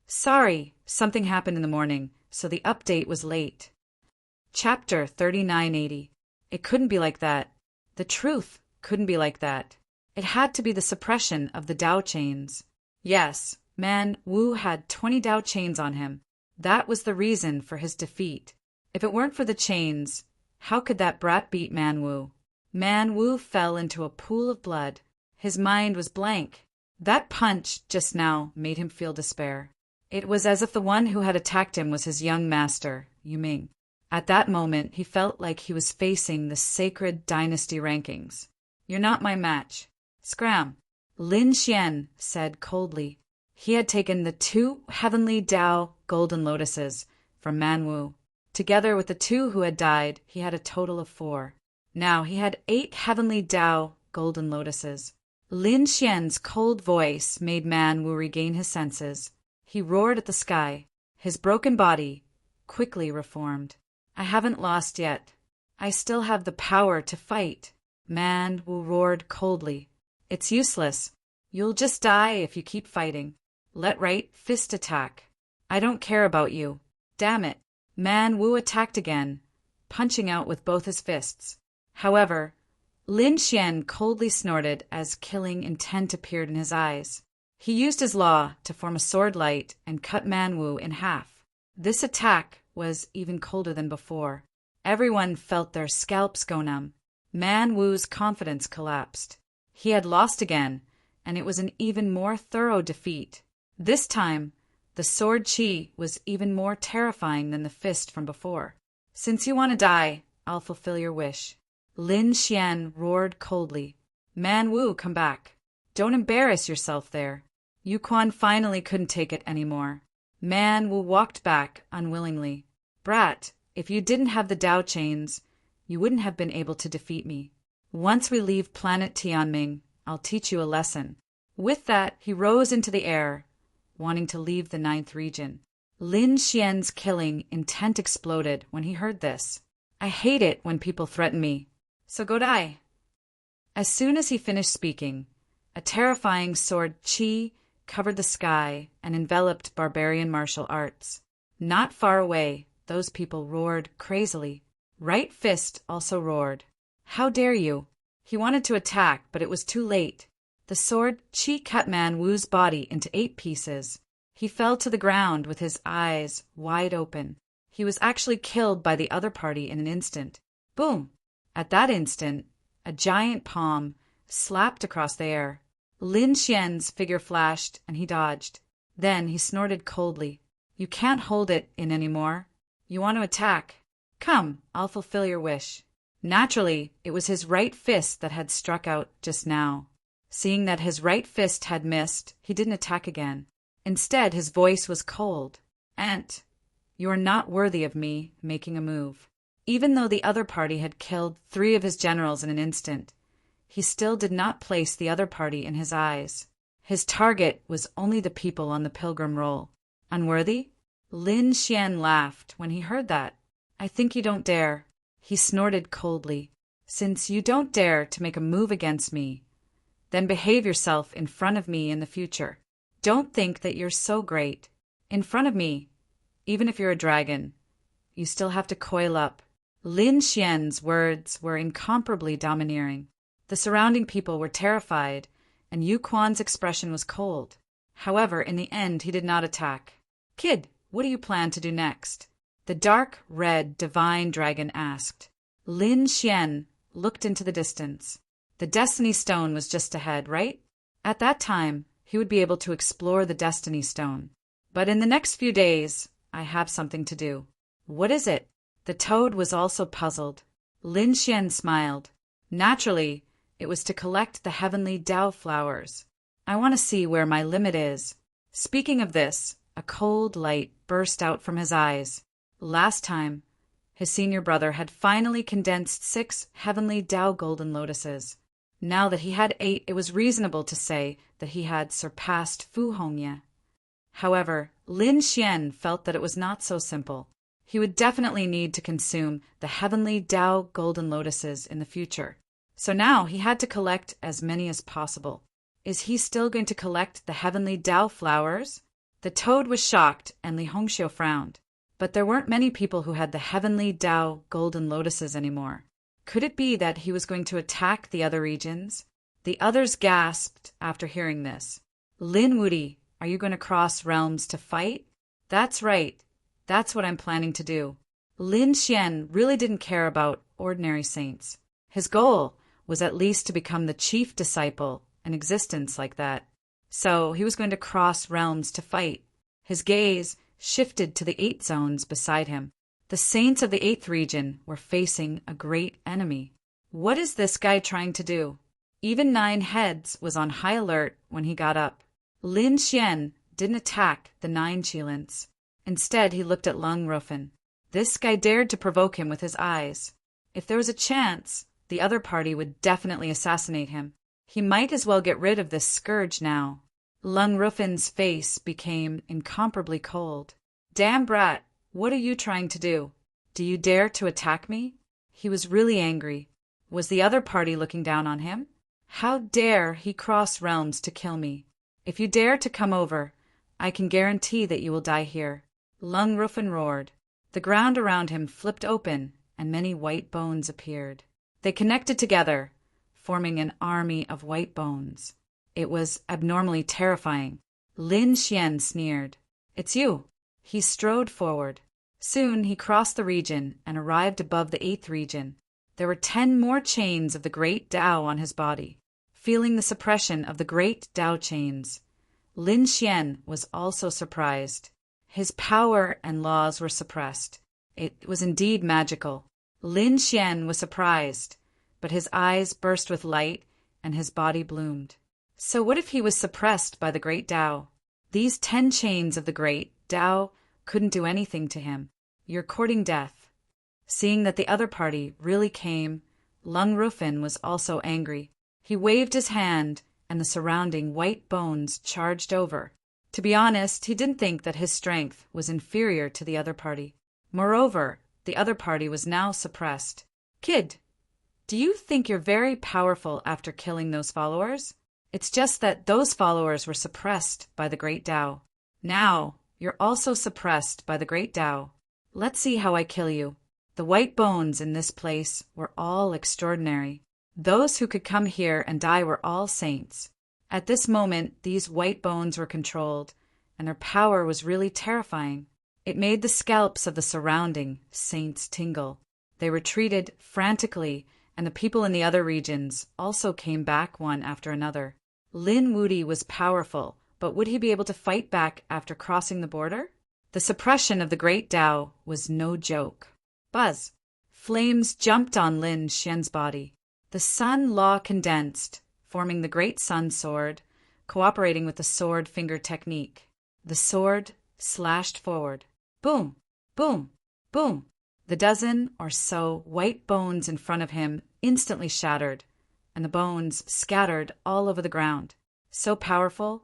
Sorry, something happened in the morning, so the update was late. Chapter 3980. It couldn't be like that. The truth couldn't be like that. It had to be the suppression of the Dao chains. Yes, Man Wu had 20 Dao chains on him. That was the reason for his defeat. If it weren't for the chains, how could that brat beat Man Wu? Man Wu fell into a pool of blood. His mind was blank. That punch just now made him feel despair. It was as if the one who had attacked him was his young master, Yuming. At that moment, he felt like he was facing the sacred dynasty rankings. "You're not my match. Scram." Lin Xian said coldly. He had taken the 2 heavenly Dao golden lotuses from Man Wu. Together with the 2 who had died, he had a total of 4. Now he had 8 heavenly Dao golden lotuses. Lin Xian's cold voice made Man Wu regain his senses. He roared at the sky. His broken body quickly reformed. "I haven't lost yet. I still have the power to fight." Man Wu roared coldly. "It's useless. You'll just die if you keep fighting. Let right fist attack. I don't care about you. Damn it." Man Wu attacked again, punching out with both his fists. However, Lin Xian coldly snorted as killing intent appeared in his eyes. He used his law to form a sword light and cut Man Wu in half. This attack was even colder than before. Everyone felt their scalps go numb. Man Wu's confidence collapsed. He had lost again, and it was an even more thorough defeat. This time, the sword chi was even more terrifying than the fist from before. "Since you want to die, I'll fulfill your wish." Lin Xian roared coldly. "Man Wu, come back. Don't embarrass yourself there." Yu Quan finally couldn't take it anymore. Man Wu walked back unwillingly. "Brat, if you didn't have the Dao chains, you wouldn't have been able to defeat me. Once we leave planet Tianming, I'll teach you a lesson." With that, he rose into the air, wanting to leave the 9th region. Lin Xian's killing intent exploded when he heard this. "I hate it when people threaten me, so go die." As soon as he finished speaking, a terrifying sword chi covered the sky and enveloped barbarian martial arts. Not far away, those people roared crazily. Right Fist also roared. "How dare you!" He wanted to attack, but it was too late. The sword chi cut Man Wu's body into 8 pieces. He fell to the ground with his eyes wide open. He was actually killed by the other party in an instant. Boom! At that instant, a giant palm slapped across the air. Lin Xian's figure flashed, and he dodged. Then he snorted coldly. "You can't hold it in anymore. You want to attack. Come, I'll fulfill your wish." Naturally, it was his right fist that had struck out just now. Seeing that his right fist had missed, he didn't attack again. Instead, his voice was cold. "Ant, you are not worthy of me making a move." Even though the other party had killed 3 of his generals in an instant, he still did not place the other party in his eyes. His target was only the people on the pilgrim roll. Unworthy? Lin Xian laughed when he heard that. "I think you don't dare." He snorted coldly. Since you don't dare to make a move against me, then behave yourself in front of me in the future. Don't think that you're so great. In front of me, even if you're a dragon, you still have to coil up. Lin Xian's words were incomparably domineering. The surrounding people were terrified, and Yu Quan's expression was cold. However, in the end, he did not attack. Kid, what do you plan to do next? The dark red divine dragon asked. Lin Xian looked into the distance. The Destiny Stone was just ahead, right? At that time, he would be able to explore the Destiny Stone. But in the next few days, I have something to do. What is it? The toad was also puzzled. Lin Xian smiled. Naturally, it was to collect the heavenly Dao flowers. I want to see where my limit is. Speaking of this, a cold light burst out from his eyes. Last time, his senior brother had finally condensed 6 heavenly Dao golden lotuses. Now that he had 8, it was reasonable to say that he had surpassed Fu Hongye. However, Lin Xian felt that it was not so simple. He would definitely need to consume the heavenly Dao golden lotuses in the future. So now he had to collect as many as possible. Is he still going to collect the heavenly Dao flowers? The toad was shocked, and Li Hongxiu frowned. But there weren't many people who had the heavenly Dao golden lotuses anymore. Could it be that he was going to attack the other regions? The others gasped after hearing this. Lin Wudi, are you going to cross realms to fight? That's right. That's what I'm planning to do. Lin Xian really didn't care about ordinary saints. His goal was at least to become the chief disciple, an existence like that. So he was going to cross realms to fight. His gaze shifted to the 8 zones beside him. The saints of the 8th region were facing a great enemy. What is this guy trying to do? Even 9 Heads was on high alert when he got up. Lin Xian didn't attack the 9 Qilins. Instead, he looked at Lung Rufin. This guy dared to provoke him with his eyes. If there was a chance, the other party would definitely assassinate him. He might as well get rid of this scourge now. Lung Rufin's face became incomparably cold. Damn brat, what are you trying to do? Do you dare to attack me? He was really angry. Was the other party looking down on him? How dare he cross realms to kill me? If you dare to come over, I can guarantee that you will die here. Lung Rufin roared. The ground around him flipped open, and many white bones appeared. They connected together, forming an army of white bones. It was abnormally terrifying. Lin Xian sneered. It's you. He strode forward. Soon he crossed the region and arrived above the 8th region. There were 10 more chains of the great Dao on his body. Feeling the suppression of the great Dao chains, Lin Xian was also surprised. His power and laws were suppressed. It was indeed magical. Lin Xian was surprised, but his eyes burst with light and his body bloomed. So what if he was suppressed by the great Dao? These 10 chains of the great Dao couldn't do anything to him. You're courting death. Seeing that the other party really came, Lung Rufin was also angry. He waved his hand, and the surrounding white bones charged over. To be honest, he didn't think that his strength was inferior to the other party. Moreover, the other party was now suppressed. Kid, do you think you're very powerful after killing those followers? It's just that those followers were suppressed by the great Dao. Now, you're also suppressed by the great Dao. Let's see how I kill you. The white bones in this place were all extraordinary. Those who could come here and die were all saints. At this moment, these white bones were controlled, and their power was really terrifying. It made the scalps of the surrounding saints tingle. They retreated frantically, and the people in the other regions also came back one after another. Lin Wudi was powerful, but would he be able to fight back after crossing the border? The suppression of the great Dao was no joke. Buzz! Flames jumped on Lin Xian's body. The sun law condensed, forming the great sun sword, cooperating with the sword finger technique. The sword slashed forward. Boom! Boom! Boom! The dozen or so white bones in front of him instantly shattered, and the bones scattered all over the ground. So powerful.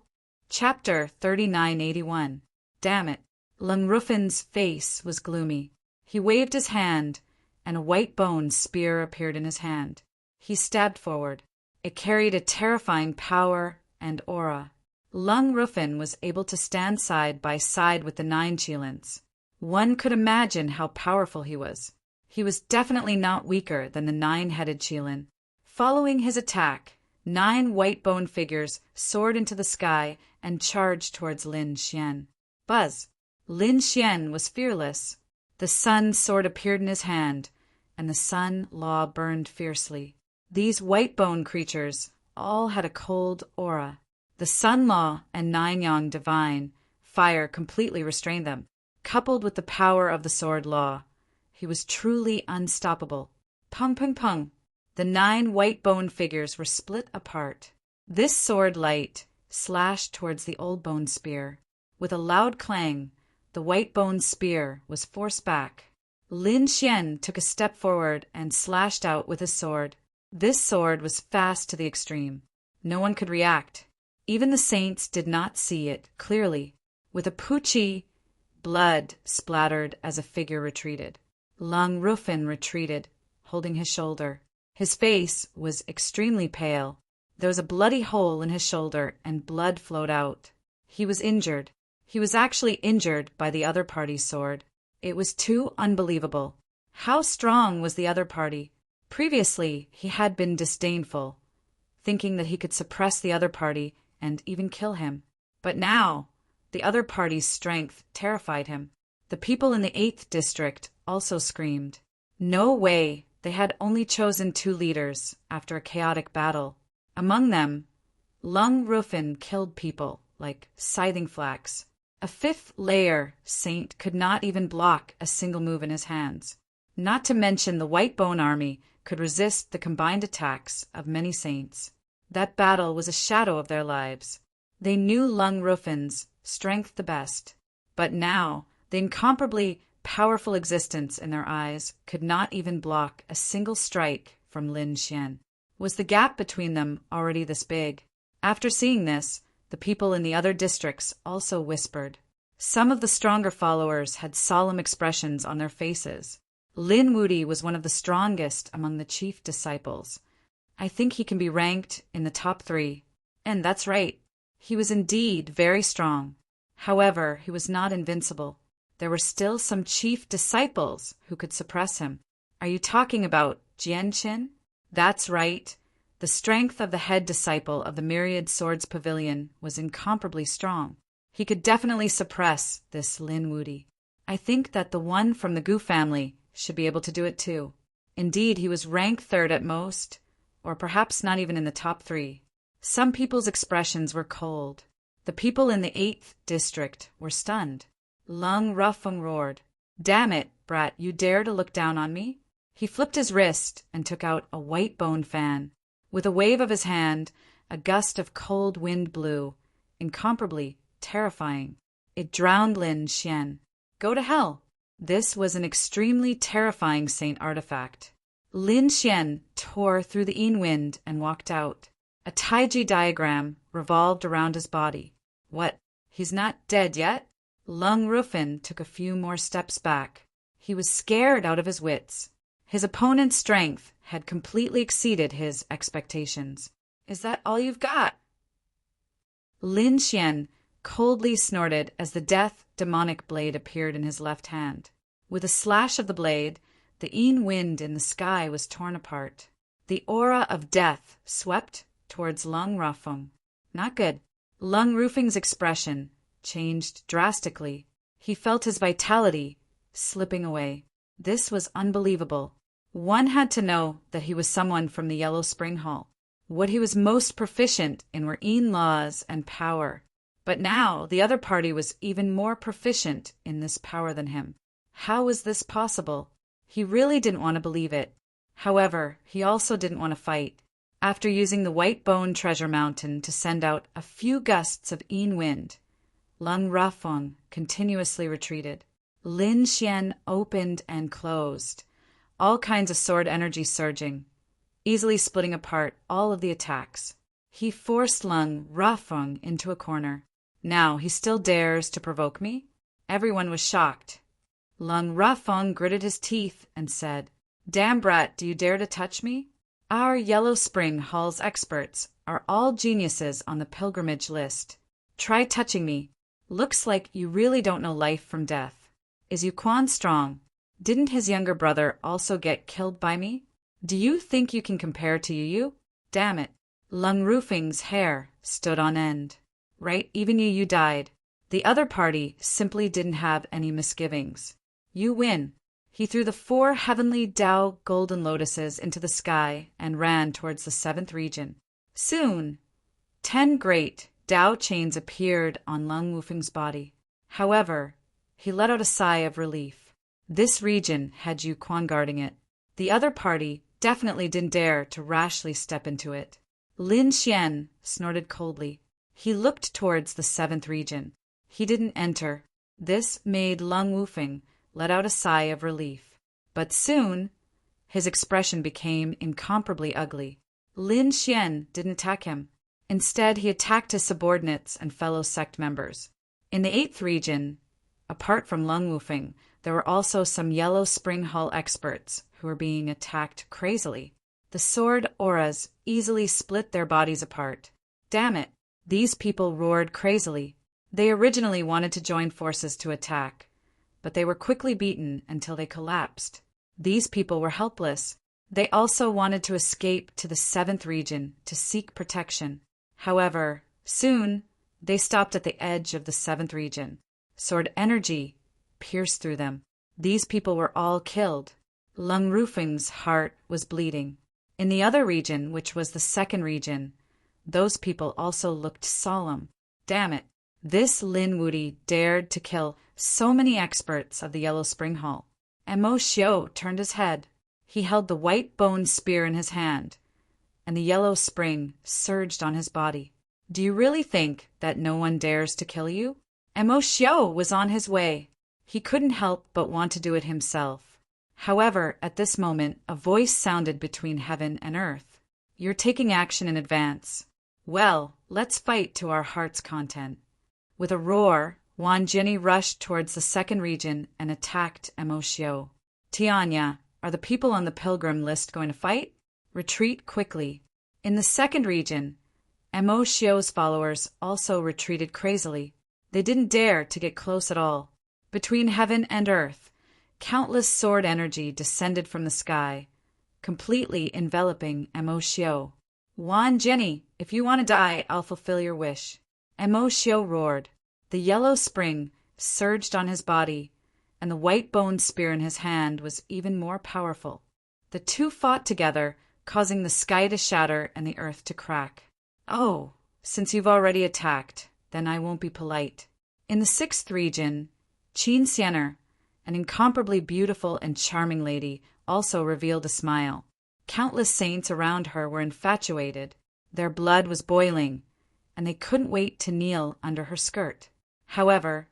Chapter 3981. Damn it. Lung Rufin's face was gloomy. He waved his hand, and a white bone spear appeared in his hand. He stabbed forward. It carried a terrifying power and aura. Lung Rufin was able to stand side by side with the 9 Qilins. One could imagine how powerful he was. He was definitely not weaker than the 9-headed Qilin. Following his attack, 9 white bone figures soared into the sky and charged towards Lin Xian. Buzz! Lin Xian was fearless. The sun sword appeared in his hand, and the sun law burned fiercely. These white bone creatures all had a cold aura. The sun law and 9 yang divine fire completely restrained them. Coupled with the power of the sword law, he was truly unstoppable. Pung pung pung! The 9 white bone figures were split apart. This sword light slashed towards the old bone spear. With a loud clang, the white bone spear was forced back. Lin Xian took a step forward and slashed out with his sword. This sword was fast to the extreme. No one could react. Even the saints did not see it clearly. With a poochie, blood splattered as a figure retreated. Lung Rufin retreated, holding his shoulder. His face was extremely pale. There was a bloody hole in his shoulder and blood flowed out. He was injured. He was actually injured by the other party's sword. It was too unbelievable. How strong was the other party? Previously, he had been disdainful, thinking that he could suppress the other party and even kill him. But now, the other party's strength terrified him. The people in the 8th district also screamed. No way! They had only chosen 2 leaders after a chaotic battle. Among them, Lung Rufin killed people like scything flax. A 5th layer saint could not even block a single move in his hands. Not to mention the White Bone Army could resist the combined attacks of many saints. That battle was a shadow of their lives. They knew Lung Rufin's strength the best, but now the incomparably powerful existence in their eyes could not even block a single strike from Lin Xian. Was the gap between them already this big? After seeing this, the people in the other districts also whispered. Some of the stronger followers had solemn expressions on their faces. Lin Wudi was one of the strongest among the chief disciples. I think he can be ranked in the top 3. And that's right. He was indeed very strong. However, he was not invincible. There were still some chief disciples who could suppress him. Are you talking about Jianqin? That's right. The strength of the head disciple of the Myriad Swords Pavilion was incomparably strong. He could definitely suppress this Lin Wudi. I think that the one from the Gu family should be able to do it too. Indeed, he was ranked 3rd at most, or perhaps not even in the top 3. Some people's expressions were cold. The people in the 8th district were stunned. Lung Rufeng roared. Damn it, brat, you dare to look down on me? He flipped his wrist and took out a white bone fan. With a wave of his hand, a gust of cold wind blew, incomparably terrifying. It drowned Lin Xian. Go to hell! This was an extremely terrifying saint artifact. Lin Xian tore through the Yin wind and walked out. A Taiji diagram revolved around his body. What? He's not dead yet? Lung Rufin took a few more steps back. He was scared out of his wits. His opponent's strength had completely exceeded his expectations. Is that all you've got? Lin Xian coldly snorted as the death demonic blade appeared in his left hand. With a slash of the blade, the Yin wind in the sky was torn apart. The aura of death swept towards Lung Rufeng. Not good. Lung Rufeng's expression changed drastically. He felt his vitality slipping away. This was unbelievable. One had to know that he was someone from the Yellow Spring Hall. What he was most proficient in were Yin laws and power. But now the other party was even more proficient in this power than him. How was this possible? He really didn't want to believe it. However, he also didn't want to fight. After using the White Bone Treasure Mountain to send out a few gusts of Yin wind, Lung Rufeng continuously retreated. Lin Xian opened and closed, all kinds of sword energy surging, easily splitting apart all of the attacks. He forced Lung Rufeng into a corner. Now he still dares to provoke me? Everyone was shocked. Lung Rufeng gritted his teeth and said, Damn brat, do you dare to touch me? Our Yellow Spring Hall's experts are all geniuses on the pilgrimage list. Try touching me. Looks like you really don't know life from death. Is Yuquan strong? Didn't his younger brother also get killed by me? Do you think you can compare to Yu? Damn it. Lung Roofing's hair stood on end. Right, even you died. The other party simply didn't have any misgivings. You win. He threw the 4 heavenly Tao golden lotuses into the sky and ran towards the 7th region. Soon, 10 great Tao chains appeared on Lung Wufeng's body. However, he let out a sigh of relief. This region had Yu Quan guarding it. The other party definitely didn't dare to rashly step into it. Lin Xian snorted coldly. He looked towards the 7th region. He didn't enter. This made Lung Wufeng let out a sigh of relief. But soon, his expression became incomparably ugly. Lin Xian didn't attack him. Instead, he attacked his subordinates and fellow sect members. In the 8th region, apart from Lung Wufeng, there were also some Yellow Spring Hall experts who were being attacked crazily. The sword auras easily split their bodies apart. Damn it! These people roared crazily. They originally wanted to join forces to attack, but they were quickly beaten until they collapsed. These people were helpless. They also wanted to escape to the 7th region to seek protection. However, soon, they stopped at the edge of the 7th region. Sword energy pierced through them. These people were all killed. Lung Rufeng's heart was bleeding. In the other region, which was the 2nd region, those people also looked solemn. Damn it! This Lin Wudi dared to kill so many experts of the Yellow Spring Hall. And Mo Xiu turned his head. He held the white bone spear in his hand, and the yellow spring surged on his body. Do you really think that no one dares to kill you? And Mo Xiu was on his way. He couldn't help but want to do it himself. However, at this moment, a voice sounded between heaven and earth. You're taking action in advance. Well, let's fight to our heart's content. With a roar, Wan Jinni rushed towards the 2nd region and attacked Mo Xiu. Tianya, are the people on the pilgrim list going to fight? Retreat quickly. In the 2nd region, Mo Xiu's followers also retreated crazily. They didn't dare to get close at all. Between heaven and earth, countless sword energy descended from the sky, completely enveloping Mo Xiu. Wan Jinni, if you want to die, I'll fulfill your wish. Mo Xiu roared. The yellow spring surged on his body, and the white bone spear in his hand was even more powerful. The two fought together, causing the sky to shatter and the earth to crack. Oh, since you've already attacked, then I won't be polite. In the 6th region, Qin Xianer, an incomparably beautiful and charming lady, also revealed a smile. Countless saints around her were infatuated. Their blood was boiling, and they couldn't wait to kneel under her skirt. However,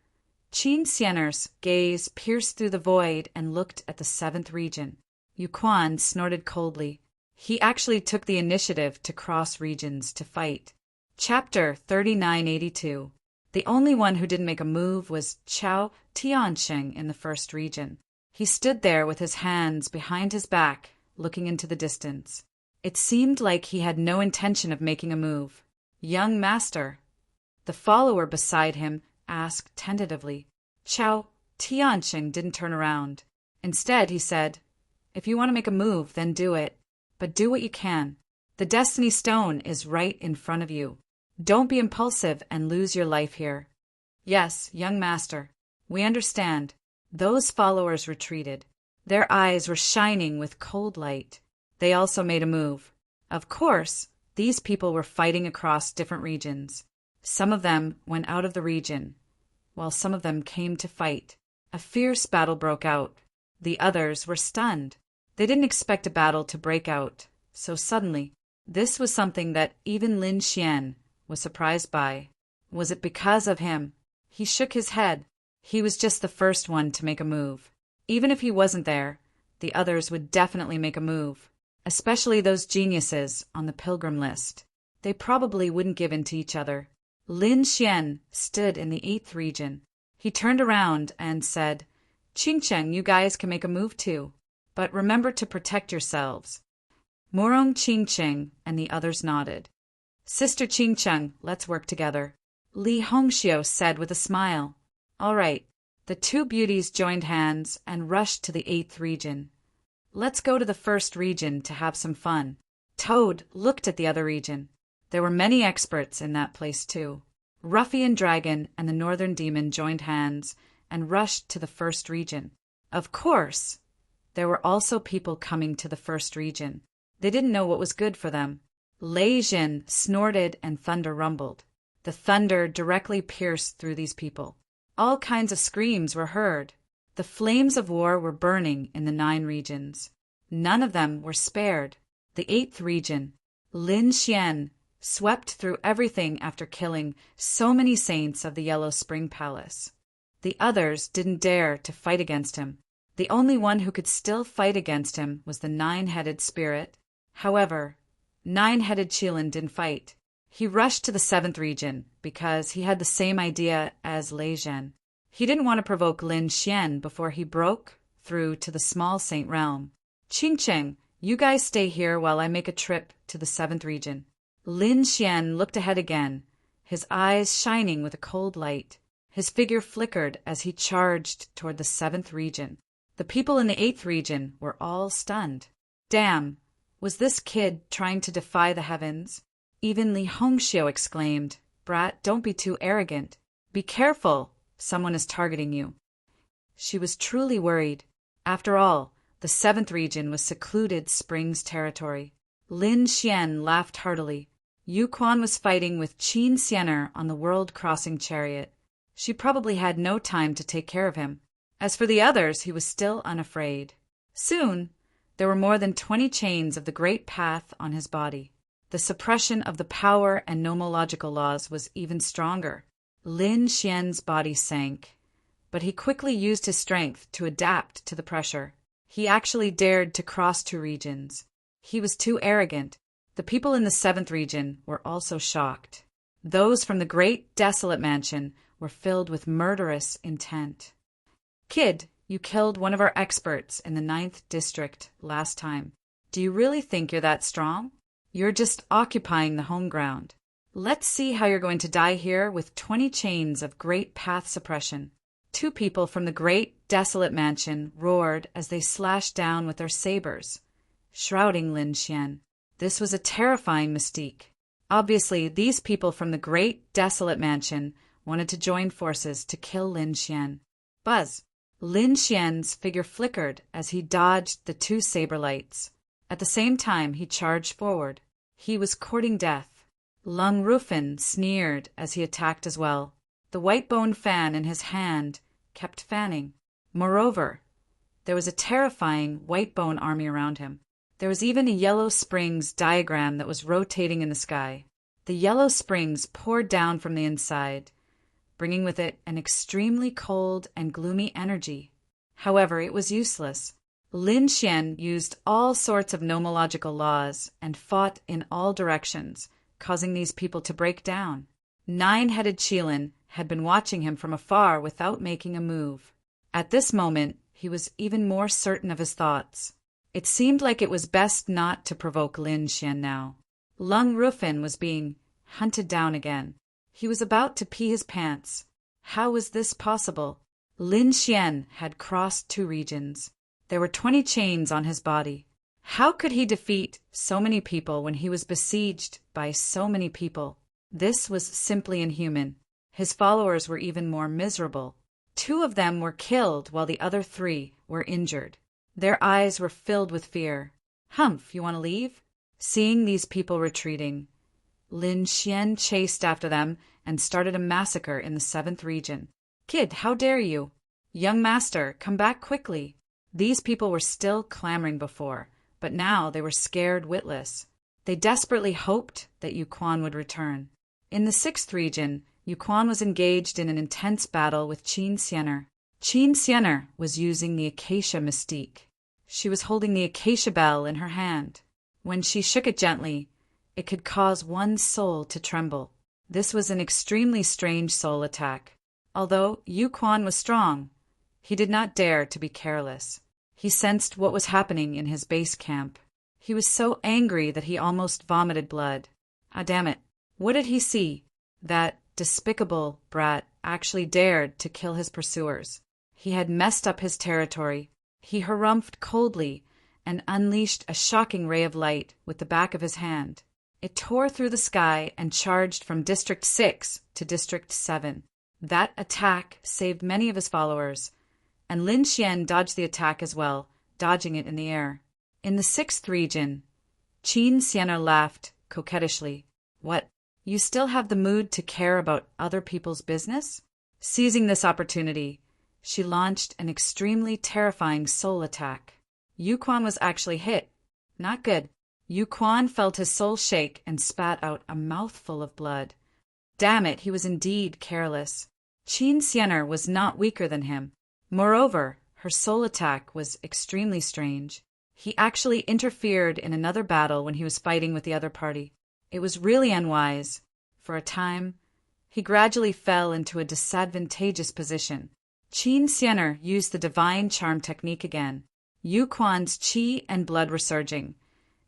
Qin Xianer's gaze pierced through the void and looked at the 7th region. Yu Quan snorted coldly. He actually took the initiative to cross regions to fight. Chapter 3982. The only one who didn't make a move was Chao Tiansheng in the 1st region. He stood there with his hands behind his back, looking into the distance. It seemed like he had no intention of making a move. Young master. The follower beside him asked tentatively. Chao Tiansheng didn't turn around. Instead, he said, if you want to make a move, then do it. But do what you can. The Destiny Stone is right in front of you. Don't be impulsive and lose your life here. Yes, young master. We understand. Those followers retreated. Their eyes were shining with cold light. They also made a move. Of course, these people were fighting across different regions. Some of them went out of the region, while some of them came to fight. A fierce battle broke out. The others were stunned. They didn't expect a battle to break out so suddenly. This was something that even Lin Xian was surprised by. Was it because of him? He shook his head. He was just the first one to make a move. Even if he wasn't there, the others would definitely make a move, especially those geniuses on the pilgrim list. They probably wouldn't give in to each other. Lin Xian stood in the 8th region. He turned around and said, Qingcheng, you guys can make a move too. but remember to protect yourselves." Murong Qingcheng and the others nodded. "Sister Qingcheng, let's work together," Li Hongxiu said with a smile. "All right." The two beauties joined hands and rushed to the 8th region. "Let's go to the 1st region to have some fun." Toad looked at the other region. There were many experts in that place too. Ruffian Dragon and the Northern Demon joined hands and rushed to the 1st region. Of course, there were also people coming to the 1st region. They didn't know what was good for them. Lei Jin snorted and thunder rumbled. The thunder directly pierced through these people. All kinds of screams were heard. The flames of war were burning in the 9 regions. None of them were spared. The 8th region, Lin Xian, swept through everything after killing so many saints of the Yellow Spring Palace. The others didn't dare to fight against him. The only one who could still fight against him was the 9-headed spirit. However, 9-headed Qilin didn't fight. He rushed to the 7th region because he had the same idea as Lei Zhen. He didn't want to provoke Lin Xian before he broke through to the small saint realm. "Qingcheng, you guys stay here while I make a trip to the 7th region." Lin Xian looked ahead again, his eyes shining with a cold light. His figure flickered as he charged toward the 7th region. The people in the 8th region were all stunned. Damn, was this kid trying to defy the heavens? Even Li Hongxiu exclaimed, "Brat, don't be too arrogant. Be careful, someone is targeting you." She was truly worried. After all, the 7th region was secluded Springs territory. Lin Xian laughed heartily. Yu Quan was fighting with Qin Xianer on the world-crossing chariot. She probably had no time to take care of him. As for the others, he was still unafraid. Soon, there were more than 20 chains of the Great Path on his body. The suppression of the power and nomological laws was even stronger. Lin Xian's body sank, but he quickly used his strength to adapt to the pressure. He actually dared to cross 2 regions. He was too arrogant. The people in the 7th region were also shocked. Those from the Great Desolate Mansion were filled with murderous intent. "Kid, you killed one of our experts in the 9th district last time. Do you really think you're that strong? You're just occupying the home ground. Let's see how you're going to die here with 20 chains of Great Path suppression." 2 people from the Great Desolate Mansion roared as they slashed down with their sabers, shrouding Lin Xian. This was a terrifying mystique. Obviously, these people from the Great Desolate Mansion wanted to join forces to kill Lin Xian. Buzz! Lin Xian's figure flickered as he dodged the 2 saber lights. At the same time, he charged forward. He was courting death. Lung Rufin sneered as he attacked as well. The white-bone fan in his hand kept fanning. Moreover, there was a terrifying white-bone army around him. There was even a Yellow Springs diagram that was rotating in the sky. The Yellow Springs poured down from the inside, bringing with it an extremely cold and gloomy energy. However, it was useless. Lin Xian used all sorts of nomological laws and fought in all directions, causing these people to break down. 9-headed Qilin had been watching him from afar without making a move. At this moment, he was even more certain of his thoughts. It seemed like it was best not to provoke Lin Xian now. Lung Rufin was being hunted down again. He was about to pee his pants. How was this possible? Lin Xian had crossed 2 regions. There were 20 chains on his body. How could he defeat so many people when he was besieged by so many people? This was simply inhuman. His followers were even more miserable. 2 of them were killed while the other 3 were injured. Their eyes were filled with fear. "Humph, you want to leave?" Seeing these people retreating, Lin Xian chased after them and started a massacre in the 7th region. "Kid, how dare you? Young master, come back quickly." These people were still clamoring before, but now they were scared witless. They desperately hoped that Yu Quan would return. In the 6th region, Yu Quan was engaged in an intense battle with Qin Xianer. Qin Xianer was using the acacia mystique. She was holding the acacia bell in her hand. When she shook it gently, it could cause one's soul to tremble. This was an extremely strange soul attack. Although Yu Quan was strong, he did not dare to be careless. He sensed what was happening in his base camp. He was so angry that he almost vomited blood. Ah, damn it. What did he see? That despicable brat actually dared to kill his pursuers. He had messed up his territory. He harumphed coldly and unleashed a shocking ray of light with the back of his hand. It tore through the sky and charged from District 6 to District 7. That attack saved many of his followers, and Lin Xian dodged the attack as well, dodging it in the air. In the 6th region, Qin Xian'er laughed coquettishly. What? You still have the mood to care about other people's business? Seizing this opportunity, she launched an extremely terrifying soul attack. Yu Quan was actually hit. Not good. Yu Quan felt his soul shake and spat out a mouthful of blood. Damn it, he was indeed careless. Qin Xian'er was not weaker than him. Moreover, her soul attack was extremely strange. He actually interfered in another battle when he was fighting with the other party. It was really unwise. For a time, he gradually fell into a disadvantageous position. Qin Xian'er used the divine charm technique again. Yu Quan's qi and blood were surging,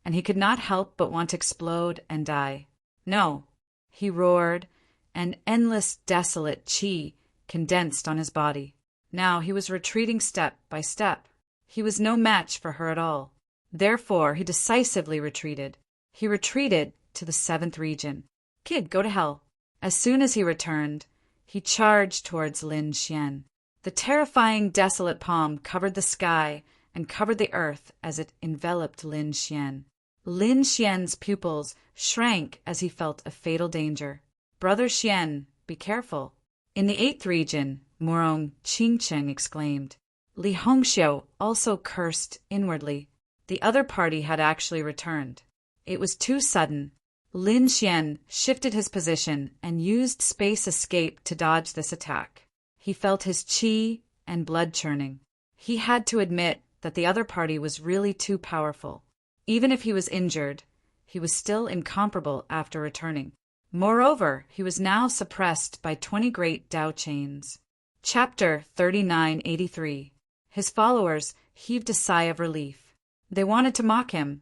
and he could not help but want to explode and die. No, he roared, and endless desolate qi condensed on his body. Now he was retreating step by step. He was no match for her at all. Therefore, he decisively retreated. He retreated to the 7th region. Kid, go to hell. As soon as he returned, he charged towards Lin Xian. The terrifying desolate palm covered the sky and covered the earth as it enveloped Lin Xian. Lin Xian's pupils shrank as he felt a fatal danger. Brother Xian, be careful. In the 8th region, Murong Qingcheng exclaimed. Li Hongxiu also cursed inwardly. The other party had actually returned. It was too sudden. Lin Xian shifted his position and used space escape to dodge this attack. He felt his qi and blood churning. He had to admit that the other party was really too powerful. Even if he was injured, he was still incomparable after returning. Moreover, he was now suppressed by 20 great Dao chains. Chapter 3983. His followers heaved a sigh of relief. They wanted to mock him,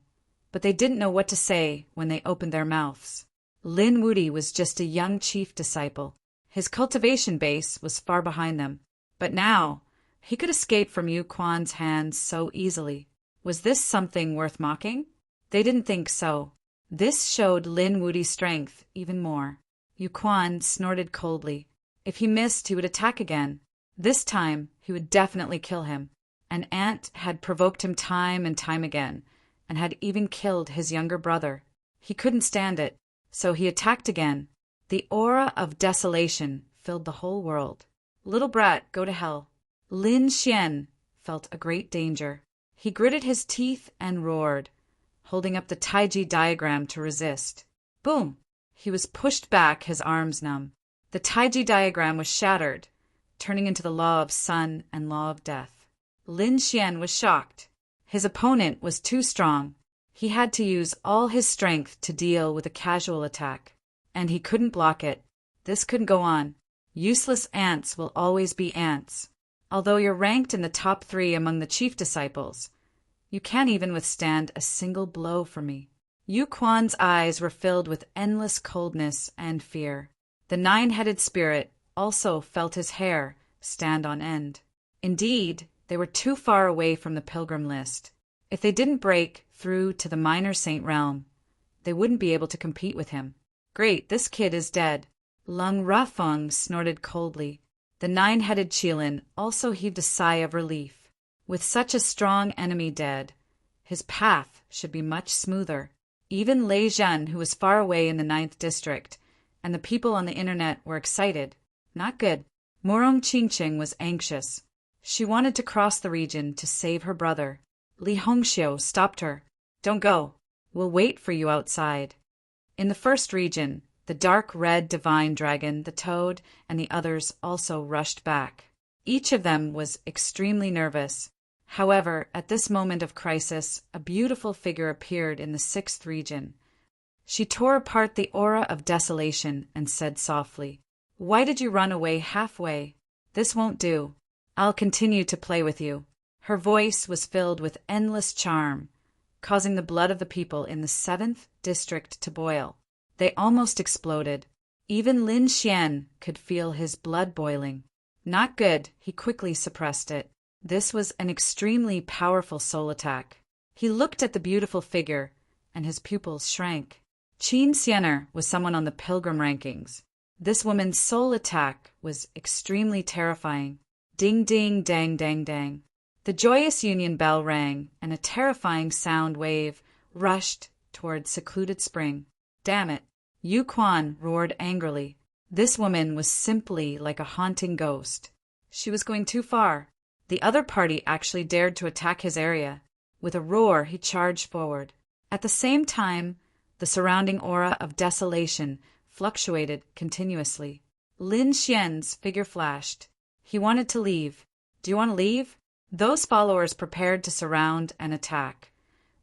but they didn't know what to say when they opened their mouths. Lin Wudi was just a young chief disciple. His cultivation base was far behind them. But now, he could escape from Yu Quan's hands so easily. Was this something worth mocking? They didn't think so. This showed Lin Wudi's strength even more. Yu Quan snorted coldly. If he missed, he would attack again. This time, he would definitely kill him. An ant had provoked him time and time again, and had even killed his younger brother. He couldn't stand it, so he attacked again. The aura of desolation filled the whole world. Little brat, go to hell. Lin Xian felt a great danger. He gritted his teeth and roared, holding up the Taiji diagram to resist. Boom! He was pushed back, his arms numb. The Taiji diagram was shattered, turning into the law of sun and law of death. Lin Xian was shocked. His opponent was too strong. He had to use all his strength to deal with a casual attack, and he couldn't block it. This couldn't go on. Useless ants will always be ants. Although you're ranked in the top 3 among the chief disciples, you can't even withstand a single blow from me. Yu Quan's eyes were filled with endless coldness and fear. The 9-headed spirit also felt his hair stand on end. Indeed, they were too far away from the pilgrim list. If they didn't break through to the minor saint realm, they wouldn't be able to compete with him. Great, this kid is dead. Lung Rafeng snorted coldly. The 9-headed Qilin also heaved a sigh of relief. With such a strong enemy dead, his path should be much smoother. Even Lei Zhen, who was far away in the 9th district, and the people on the internet were excited. Not good. Murong Qingcheng was anxious. She wanted to cross the region to save her brother. Li Hongxiu stopped her. Don't go. We'll wait for you outside. In the 1st region, the dark red divine dragon, the toad, and the others also rushed back. Each of them was extremely nervous. However, at this moment of crisis, a beautiful figure appeared in the 6th region. She tore apart the aura of desolation and said softly, "Why did you run away halfway? This won't do. I'll continue to play with you." Her voice was filled with endless charm, causing the blood of the people in the 7th district to boil. They almost exploded. Even Lin Xian could feel his blood boiling. Not good, he quickly suppressed it. This was an extremely powerful soul attack. He looked at the beautiful figure, and his pupils shrank. Qin Xianer was someone on the pilgrim rankings. This woman's soul attack was extremely terrifying. Ding ding dang dang dang. The joyous union bell rang, and a terrifying sound wave rushed toward secluded spring. Damn it! Yu Quan roared angrily. This woman was simply like a haunting ghost. She was going too far. The other party actually dared to attack his area. With a roar, he charged forward. At the same time, the surrounding aura of desolation fluctuated continuously. Lin Xian's figure flashed. He wanted to leave. Do you want to leave? Those followers prepared to surround and attack,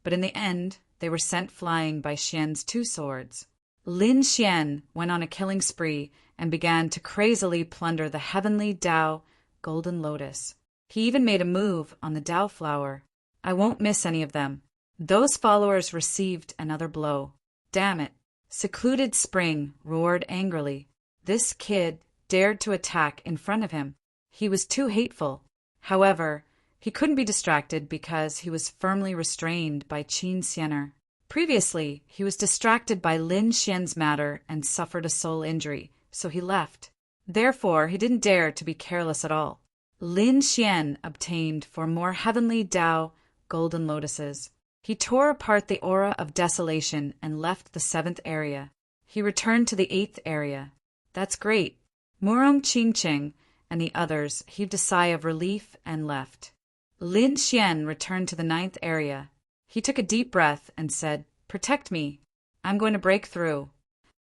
but in the end, they were sent flying by Xian's 2 swords. Lin Xian went on a killing spree and began to crazily plunder the heavenly Tao golden lotus. He even made a move on the Tao flower. I won't miss any of them. Those followers received another blow. Damn it! Secluded Spring roared angrily. This kid dared to attack in front of him. He was too hateful. However, he couldn't be distracted because he was firmly restrained by Qin Xianer. Previously, he was distracted by Lin Xian's matter and suffered a soul injury, so he left. Therefore, he didn't dare to be careless at all. Lin Xian obtained 4 more heavenly Tao golden lotuses. He tore apart the aura of desolation and left the 7th area. He returned to the 8th area. That's great. Murong Qingqing and the others heaved a sigh of relief and left. Lin Xian returned to the 9th area. He took a deep breath and said, "Protect me. I'm going to break through."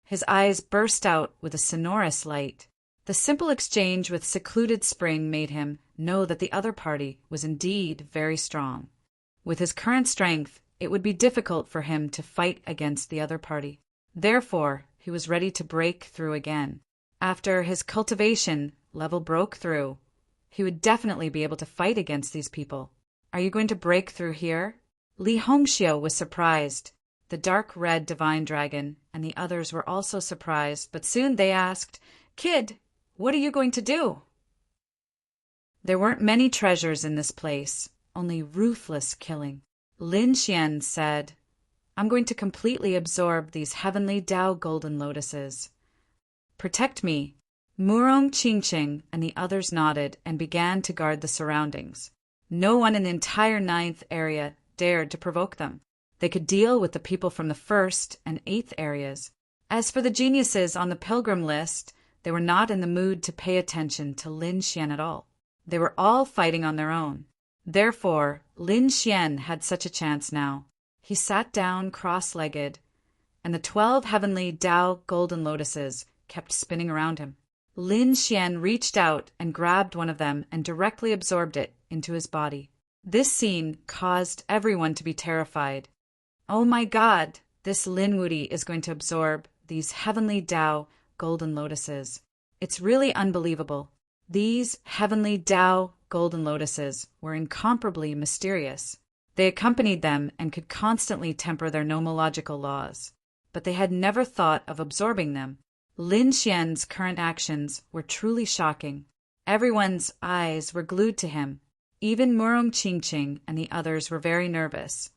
His eyes burst out with a sonorous light. The simple exchange with secluded Spring made him know that the other party was indeed very strong. With his current strength, it would be difficult for him to fight against the other party. Therefore, he was ready to break through again. After his cultivation level broke through, he would definitely be able to fight against these people. Are you going to break through here? Li Hongxiu was surprised. The dark red divine dragon and the others were also surprised, but soon they asked, "Kid, what are you going to do?" There weren't many treasures in this place, only ruthless killing. Lin Xian said, "I'm going to completely absorb these heavenly Tao golden lotuses. Protect me." Murong Qingqing and the others nodded and began to guard the surroundings. No one in the entire 9th area dared to provoke them. They could deal with the people from the 1st and 8th areas. As for the geniuses on the pilgrim list, they were not in the mood to pay attention to Lin Xian at all. They were all fighting on their own. Therefore, Lin Xian had such a chance now. He sat down cross-legged, and the 12 heavenly Tao golden lotuses kept spinning around him. Lin Xian reached out and grabbed one of them and directly absorbed it into his body. This scene caused everyone to be terrified. Oh my God, this Lin Wudi is going to absorb these heavenly Tao golden lotuses. It's really unbelievable. These heavenly Tao golden lotuses were incomparably mysterious. They accompanied them and could constantly temper their nomological laws, but they had never thought of absorbing them. Lin Xian's current actions were truly shocking. Everyone's eyes were glued to him. Even Murong Qingqing and the others were very nervous,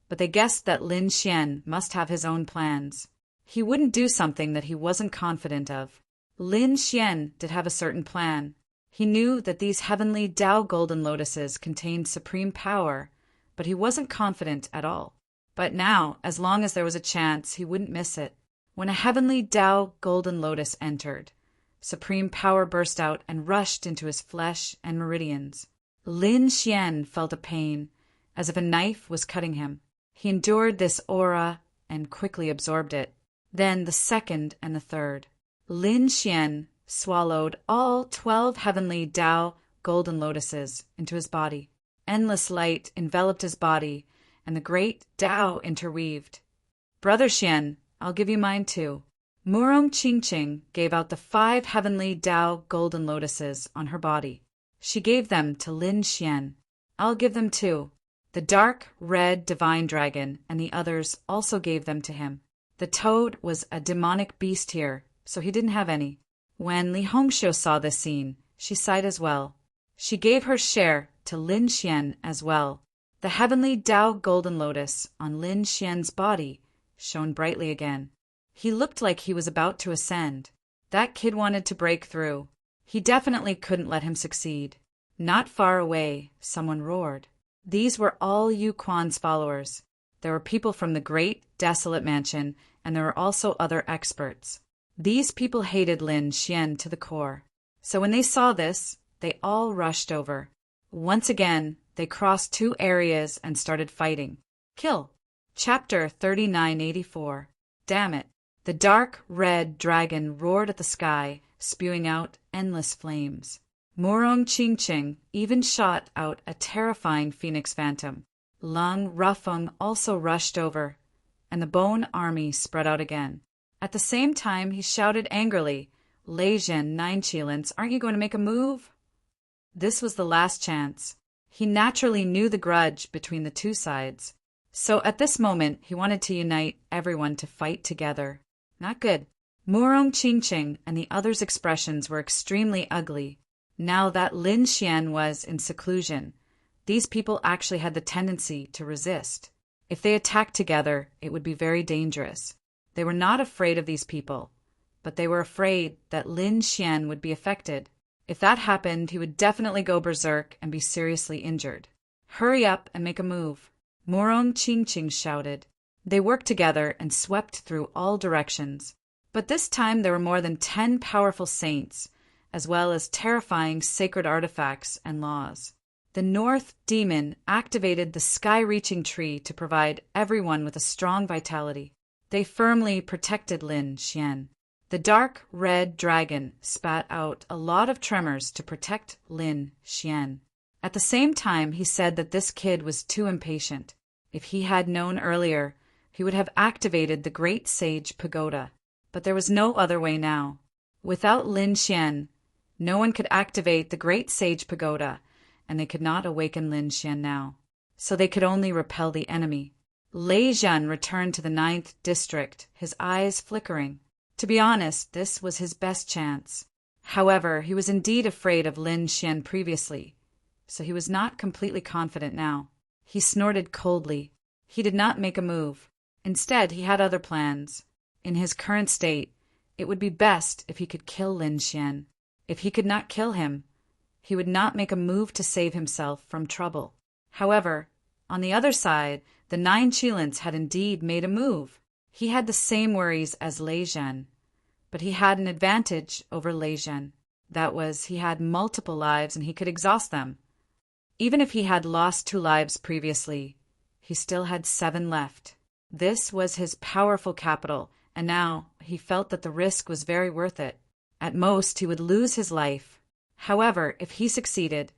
but they guessed that Lin Xian must have his own plans. He wouldn't do something that he wasn't confident of. Lin Xian did have a certain plan. He knew that these heavenly Tao golden lotuses contained supreme power, but he wasn't confident at all. But now, as long as there was a chance, he wouldn't miss it. When a heavenly Tao golden lotus entered, supreme power burst out and rushed into his flesh and meridians. Lin Xian felt a pain, as if a knife was cutting him. He endured this aura and quickly absorbed it. Then the 2nd and the 3rd. Lin Xian swallowed all 12 heavenly Tao golden lotuses into his body. Endless light enveloped his body, and the great Tao interweaved. "Brother Xian, I'll give you mine too." Murong Qingqing gave out the 5 heavenly Tao golden lotuses on her body. She gave them to Lin Xian. I'll give them 2. The dark, red divine dragon and the others also gave them to him. The toad was a demonic beast here, so he didn't have any. When Li Hongxiu saw this scene, she sighed as well. She gave her share to Lin Xian as well. The heavenly Tao golden lotus on Lin Xian's body shone brightly again. He looked like he was about to ascend. That kid wanted to break through. He definitely couldn't let him succeed. Not far away, someone roared. These were all Yu Quan's followers. There were people from the great, desolate mansion, and there were also other experts. These people hated Lin Xian to the core. So when they saw this, they all rushed over. Once again, they crossed 2 areas and started fighting. Kill. Chapter 3984. Damn it. The dark, red dragon roared at the sky, spewing out endless flames. Murong Qingqing even shot out a terrifying phoenix phantom. Lung Rufeng also rushed over, and the bone army spread out again. At the same time, he shouted angrily, "Lei Zhen, 9 Qilins, aren't you going to make a move?" This was the last chance. He naturally knew the grudge between the 2 sides. So at this moment, he wanted to unite everyone to fight together. Not good. Murong Qingqing and the others' expressions were extremely ugly. Now that Lin Xian was in seclusion, these people actually had the tendency to resist. If they attacked together, it would be very dangerous. They were not afraid of these people, but they were afraid that Lin Xian would be affected. If that happened, he would definitely go berserk and be seriously injured. Hurry up and make a move. Murong Qingqing shouted. They worked together and swept through all directions. But this time there were more than 10 powerful saints, as well as terrifying sacred artifacts and laws. The North Demon activated the sky-reaching tree to provide everyone with a strong vitality. They firmly protected Lin Xian. The dark red dragon spat out a lot of tremors to protect Lin Xian. At the same time, he said that this kid was too impatient. If he had known earlier, he would have activated the Great Sage Pagoda. But there was no other way now. Without Lin Xian, no one could activate the Great Sage Pagoda, and they could not awaken Lin Xian now. So they could only repel the enemy. Lei Zhen returned to the 9th district, his eyes flickering. To be honest, this was his best chance. However, he was indeed afraid of Lin Xian previously, so he was not completely confident now. He snorted coldly. He did not make a move. Instead, he had other plans. In his current state, it would be best if he could kill Lin Xian. If he could not kill him, he would not make a move to save himself from trouble. However, on the other side, the 9 Qilins had indeed made a move. He had the same worries as Lei Zhen, but he had an advantage over Lei Zhen. That was, he had multiple lives and he could exhaust them. Even if he had lost 2 lives previously, he still had 7 left. This was his powerful capital, and now he felt that the risk was very worth it. At most, he would lose his life. However, if he succeeded,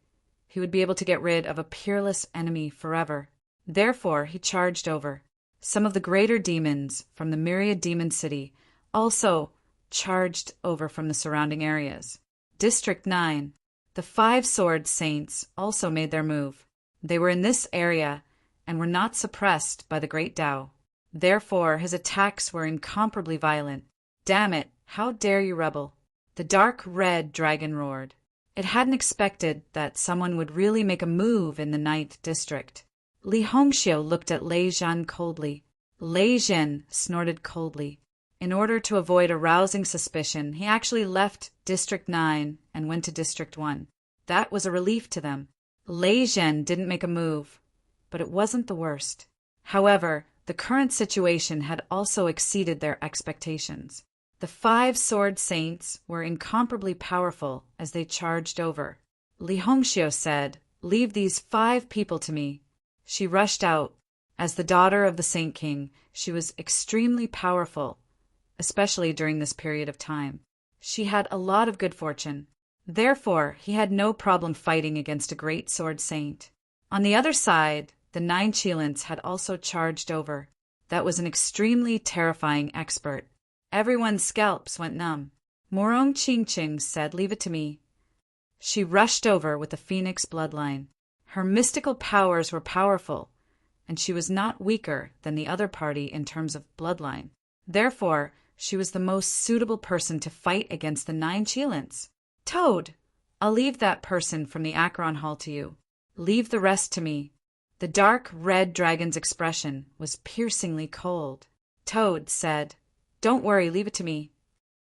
he would be able to get rid of a peerless enemy forever. Therefore, he charged over. Some of the greater demons from the Myriad Demon City also charged over from the surrounding areas. District 9. The 5 Sword Saints also made their move. They were in this area and were not suppressed by the Great Tao. Therefore, his attacks were incomparably violent. Damn it, how dare you rebel? The dark red dragon roared. It hadn't expected that someone would really make a move in the 9th district. Li Hongxiu looked at Lei Zhen coldly. Lei Zhen snorted coldly. In order to avoid arousing suspicion, he actually left District 9 and went to District 1. That was a relief to them. Lei Zhen didn't make a move, but it wasn't the worst. However, the current situation had also exceeded their expectations. The 5 Sword Saints were incomparably powerful as they charged over. Li Hongxiu said, "Leave these 5 people to me." She rushed out. As the daughter of the Saint King, she was extremely powerful, especially during this period of time. She had a lot of good fortune. Therefore, he had no problem fighting against a great sword saint. On the other side, the 9 Qilins had also charged over. That was an extremely terrifying expert. Everyone's scalps went numb. Murong Qingqing said, "Leave it to me." She rushed over with the Phoenix bloodline. Her mystical powers were powerful, and she was not weaker than the other party in terms of bloodline. Therefore, she was the most suitable person to fight against the 9 Cheelants. Toad, I'll leave that person from the Acheron Hall to you. Leave the rest to me. The dark red dragon's expression was piercingly cold. Toad said, "Don't worry, leave it to me."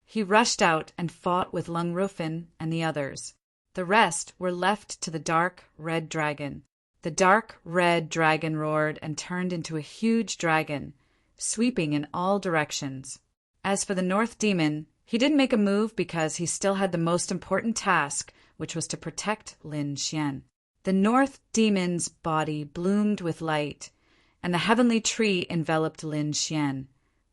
He rushed out and fought with Lungrufin and the others. The rest were left to the dark red dragon. The dark red dragon roared and turned into a huge dragon, sweeping in all directions. As for the North Demon, he didn't make a move because he still had the most important task, which was to protect Lin Xian. The North Demon's body bloomed with light, and the heavenly tree enveloped Lin Xian,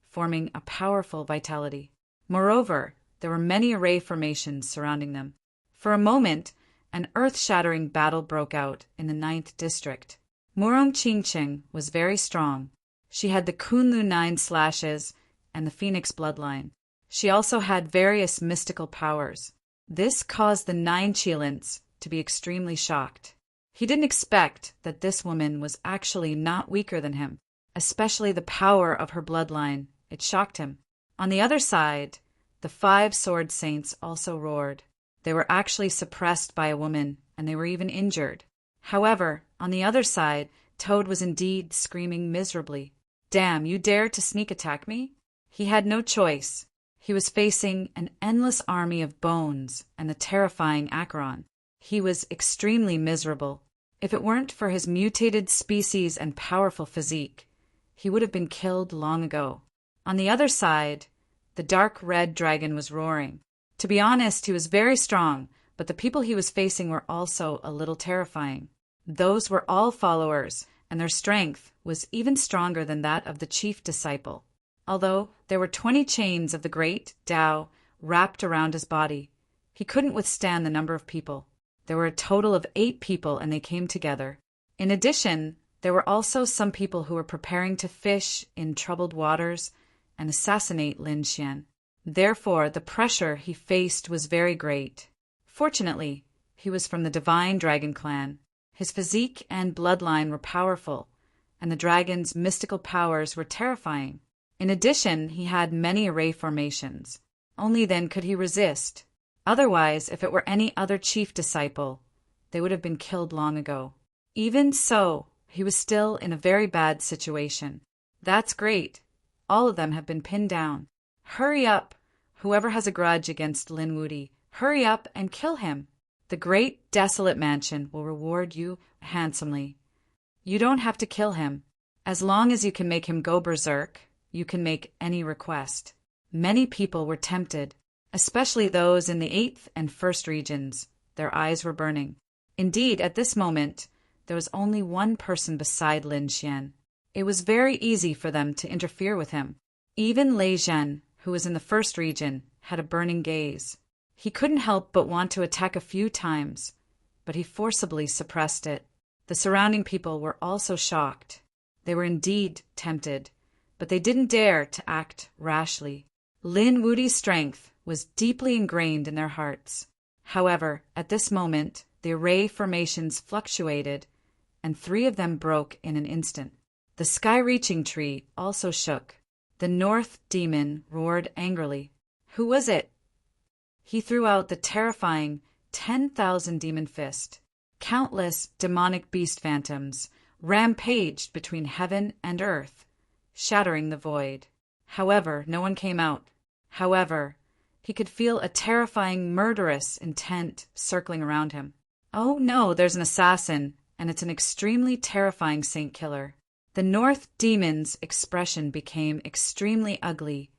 forming a powerful vitality. Moreover, there were many array formations surrounding them. For a moment, an earth-shattering battle broke out in the 9th district. Murong Qingqing was very strong. She had the Kunlu 9 slashes and the Phoenix bloodline. She also had various mystical powers. This caused the 9 Cheelants to be extremely shocked. He didn't expect that this woman was actually not weaker than him, especially the power of her bloodline. It shocked him. On the other side, the 5 sword saints also roared. They were actually suppressed by a woman, and they were even injured. However, on the other side, Toad was indeed screaming miserably. "Damn, you dare to sneak attack me?" He had no choice. He was facing an endless army of bones and the terrifying Acheron. He was extremely miserable. If it weren't for his mutated species and powerful physique, he would have been killed long ago. On the other side, the dark red dragon was roaring. To be honest, he was very strong, but the people he was facing were also a little terrifying. Those were all followers, and their strength was even stronger than that of the chief disciple. Although there were 20 chains of the great Tao wrapped around his body, he couldn't withstand the number of people. There were a total of 8 people, and they came together. In addition, there were also some people who were preparing to fish in troubled waters and assassinate Lin Xian. Therefore, the pressure he faced was very great. Fortunately, he was from the Divine Dragon clan. His physique and bloodline were powerful, and the dragon's mystical powers were terrifying. In addition, he had many array formations. Only then could he resist. Otherwise, if it were any other chief disciple, they would have been killed long ago. Even so, he was still in a very bad situation. "That's great. All of them have been pinned down. Hurry up, whoever has a grudge against Lin Wudi. Hurry up and kill him. The great desolate mansion will reward you handsomely. You don't have to kill him. As long as you can make him go berserk, you can make any request." Many people were tempted, especially those in the 8th and 1st regions. Their eyes were burning. Indeed, at this moment, there was only one person beside Lin Xian. It was very easy for them to interfere with him. Even Lei Zhen, who was in the 1st region, had a burning gaze. He couldn't help but want to attack a few times, but he forcibly suppressed it. The surrounding people were also shocked. They were indeed tempted, but they didn't dare to act rashly. Lin Wudi's strength was deeply ingrained in their hearts. However, at this moment, the array formations fluctuated, and 3 of them broke in an instant. The sky-reaching tree also shook. The North Demon roared angrily. Who was it? He threw out the terrifying 10,000 demon fist. Countless demonic beast phantoms rampaged between heaven and earth, shattering the void. However, no one came out. However, he could feel a terrifying, murderous intent circling around him. Oh no, there's an assassin, and it's an extremely terrifying saint killer. The North Demon's expression became extremely ugly,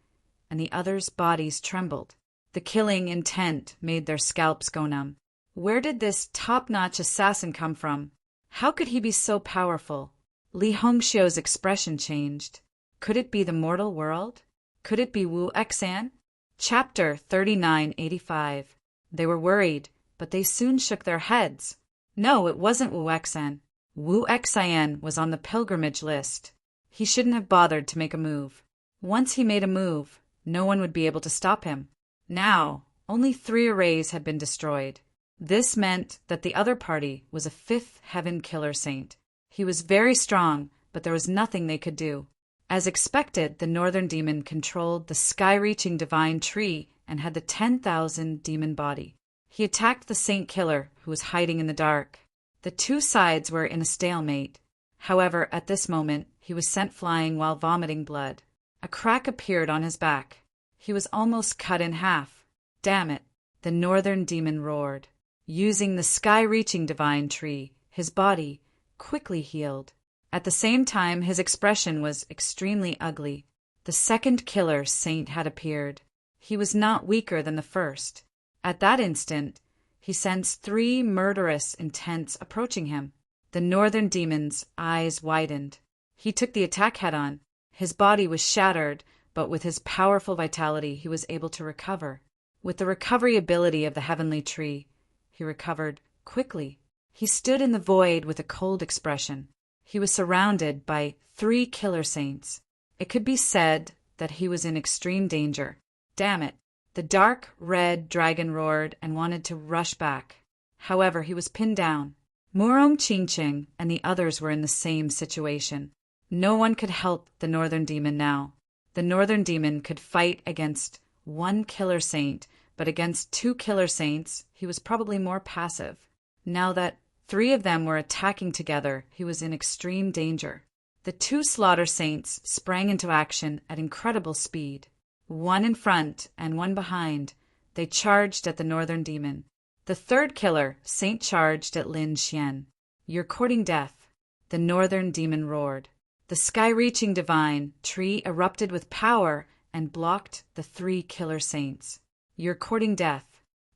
and the others' bodies trembled. The killing intent made their scalps go numb. Where did this top-notch assassin come from? How could he be so powerful? Li Hongxiu's expression changed. Could it be the mortal world? Could it be Wu Exan? Chapter 3985. They were worried, but they soon shook their heads. No, it wasn't Wu Exan. Wu Exan was on the pilgrimage list. He shouldn't have bothered to make a move. Once he made a move, no one would be able to stop him. Now, only 3 arrays had been destroyed. This meant that the other party was a fifth heaven killer saint. He was very strong, but there was nothing they could do. As expected, the northern demon controlled the sky-reaching divine tree and had the 10,000 demon body. He attacked the saint killer, who was hiding in the dark. The two sides were in a stalemate. However, at this moment, he was sent flying while vomiting blood. A crack appeared on his back. He was almost cut in half. Damn it, the northern demon roared. Using the sky-reaching divine tree, his body quickly healed. At the same time, his expression was extremely ugly. The second killer saint had appeared. He was not weaker than the first. At that instant, he sensed 3 murderous intents approaching him. The northern demon's eyes widened. He took the attack head-on. His body was shattered, but with his powerful vitality, he was able to recover. With the recovery ability of the heavenly tree, he recovered quickly. He stood in the void with a cold expression. He was surrounded by 3 killer saints. It could be said that he was in extreme danger. Damn it! The dark red dragon roared and wanted to rush back. However, he was pinned down. Murong Qingqing and the others were in the same situation. No one could help the northern demon now. The northern demon could fight against 1 killer saint, but against 2 killer saints, he was probably more passive. Now that 3 of them were attacking together, he was in extreme danger. The 2 slaughter saints sprang into action at incredible speed. 1 in front and 1 behind, they charged at the northern demon. The 3rd killer saint charged at Lin Xian. "You're courting death," the northern demon roared. The sky-reaching divine tree erupted with power and blocked the 3 killer saints. "You're courting death,"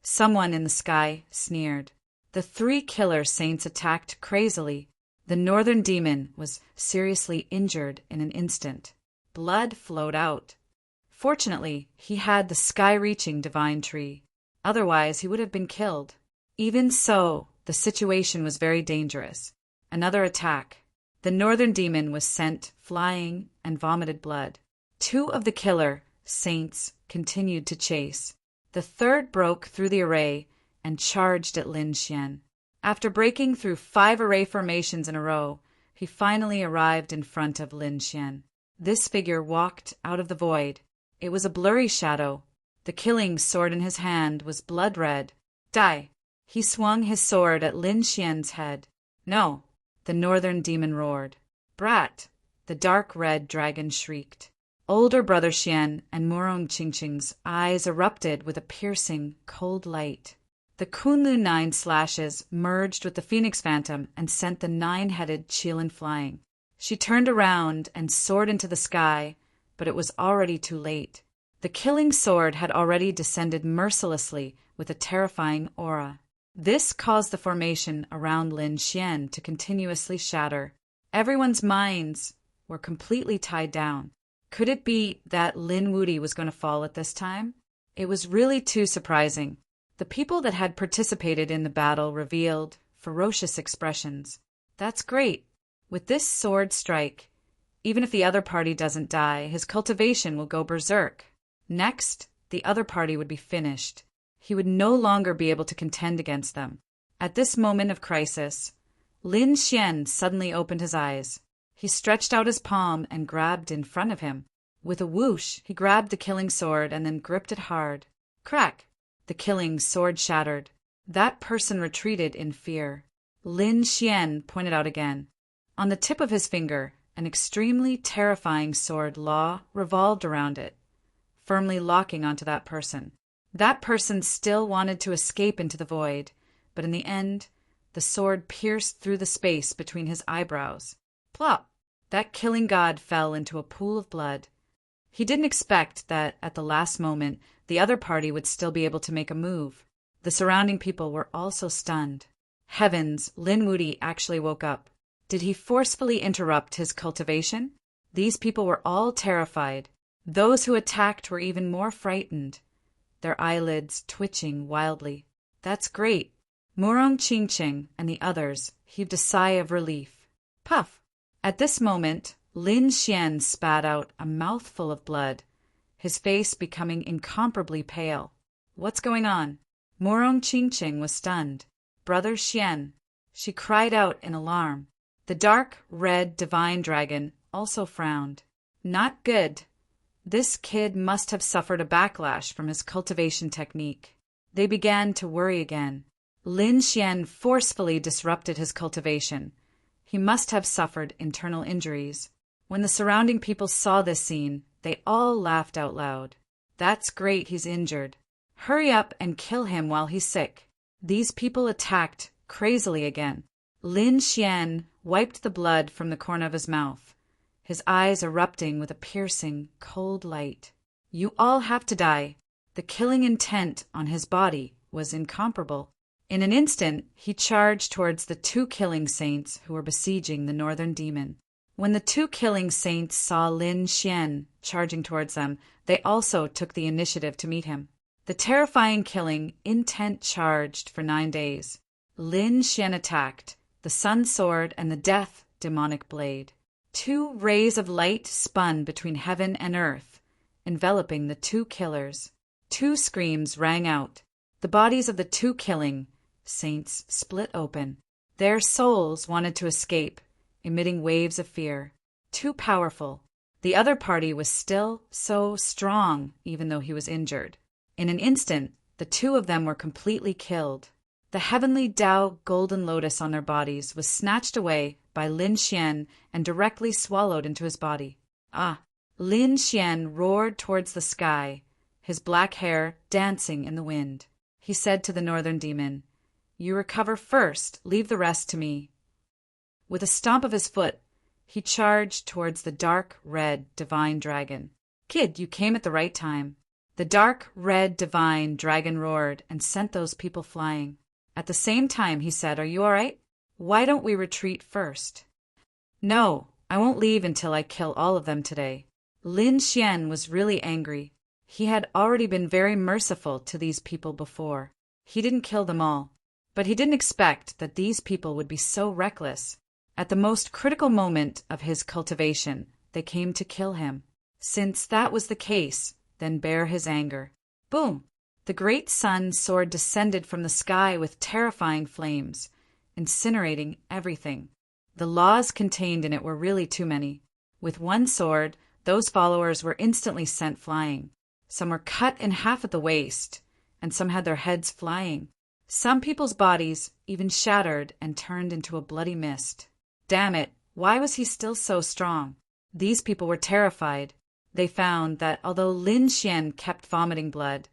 someone in the sky sneered. The 3 killer saints attacked crazily. The northern demon was seriously injured in an instant. Blood flowed out. Fortunately, he had the sky-reaching divine tree. Otherwise, he would have been killed. Even so, the situation was very dangerous. Another attack. The northern demon was sent flying and vomited blood. 2 of the killer saints continued to chase. The 3rd broke through the array and charged at Lin Xian. After breaking through 5 array formations in a row, he finally arrived in front of Lin Xian. This figure walked out of the void. It was a blurry shadow. The killing sword in his hand was blood red. "Die!" He swung his sword at Lin Xian's head. "No!" the northern demon roared. "Brat!" the dark red dragon shrieked. Older brother Xian and Murong Qingqing's eyes erupted with a piercing, cold light. The Kunlu 9 slashes merged with the Phoenix Phantom and sent the 9-headed Qilin flying. She turned around and soared into the sky, but it was already too late. The killing sword had already descended mercilessly with a terrifying aura. This caused the formation around Lin Xian to continuously shatter. Everyone's minds were completely tied down. Could it be that Lin Wudi was going to fall at this time? It was really too surprising. The people that had participated in the battle revealed ferocious expressions. "That's great. With this sword strike, even if the other party doesn't die, his cultivation will go berserk. Next, the other party would be finished. He would no longer be able to contend against them." At this moment of crisis, Lin Xian suddenly opened his eyes. He stretched out his palm and grabbed in front of him. With a whoosh, he grabbed the killing sword and then gripped it hard. Crack! The killing sword shattered. That person retreated in fear. Lin Xian pointed out again. On the tip of his finger, an extremely terrifying sword law revolved around it, firmly locking onto that person. That person still wanted to escape into the void, but in the end, the sword pierced through the space between his eyebrows. Plop! That killing god fell into a pool of blood. He didn't expect that, at the last moment, the other party would still be able to make a move. The surrounding people were also stunned. Heavens, Lin Wudi actually woke up. Did he forcefully interrupt his cultivation? These people were all terrified. Those who attacked were even more frightened, their eyelids twitching wildly. "That's great." Murong Qingqing and the others heaved a sigh of relief. Puff! At this moment, Lin Xian spat out a mouthful of blood, his face becoming incomparably pale. "What's going on?" Murong Qingqing was stunned. Brother Xian, she cried out in alarm. The dark, red, divine dragon also frowned. Not good. This kid must have suffered a backlash from his cultivation technique. They began to worry again. Lin Xian forcefully disrupted his cultivation. He must have suffered internal injuries. When the surrounding people saw this scene, they all laughed out loud. That's great, he's injured. Hurry up and kill him while he's sick. These people attacked crazily again. Lin Xian wiped the blood from the corner of his mouth, his eyes erupting with a piercing, cold light. You all have to die. The killing intent on his body was incomparable. In an instant, he charged towards the 2 killing saints who were besieging the northern demon. When the 2 killing saints saw Lin Xian charging towards them, they also took the initiative to meet him. The terrifying killing intent charged for 9 days. Lin Xian attacked, the sun sword and the death demonic blade. 2 rays of light spun between heaven and earth, enveloping the 2 killers. 2 screams rang out. The bodies of the 2 killing saints split open. Their souls wanted to escape, emitting waves of fear. Too powerful. The other party was still so strong, even though he was injured. In an instant, the 2 of them were completely killed. The heavenly Tao golden lotus on their bodies was snatched away by Lin Xian and directly swallowed into his body. Lin Xian roared towards the sky, his black hair dancing in the wind. He said to the northern demon, "You recover first, leave the rest to me." With a stomp of his foot, he charged towards the dark red divine dragon. "Kid, you came at the right time." The dark red divine dragon roared and sent those people flying. At the same time, he said, "Are you all right? Why don't we retreat first?" "No, I won't leave until I kill all of them today." Lin Xian was really angry. He had already been very merciful to these people before. He didn't kill them all, but he didn't expect that these people would be so reckless. At the most critical moment of his cultivation, they came to kill him. Since that was the case, then bear his anger. Boom! The great sun sword descended from the sky with terrifying flames, incinerating everything. The laws contained in it were really too many. With one sword, those followers were instantly sent flying. Some were cut in half at the waist, and some had their heads flying. Some people's bodies even shattered and turned into a bloody mist. Damn it, why was he still so strong? These people were terrified. They found that although Lin Xian kept vomiting blood,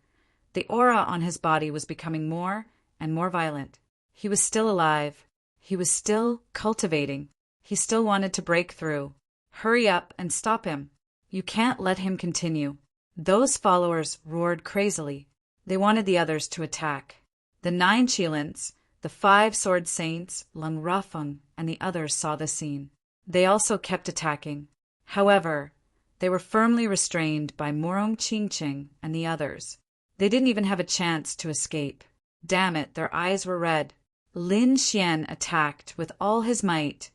the aura on his body was becoming more and more violent. He was still alive. He was still cultivating. He still wanted to break through. Hurry up and stop him. You can't let him continue. Those followers roared crazily. They wanted the others to attack. The 9 Qilins, the 5 sword saints, Lung Rafeng, and the others saw the scene. They also kept attacking. However, they were firmly restrained by Murong Qingqing and the others. They didn't even have a chance to escape. Damn it, their eyes were red. Lin Xian attacked with all his might,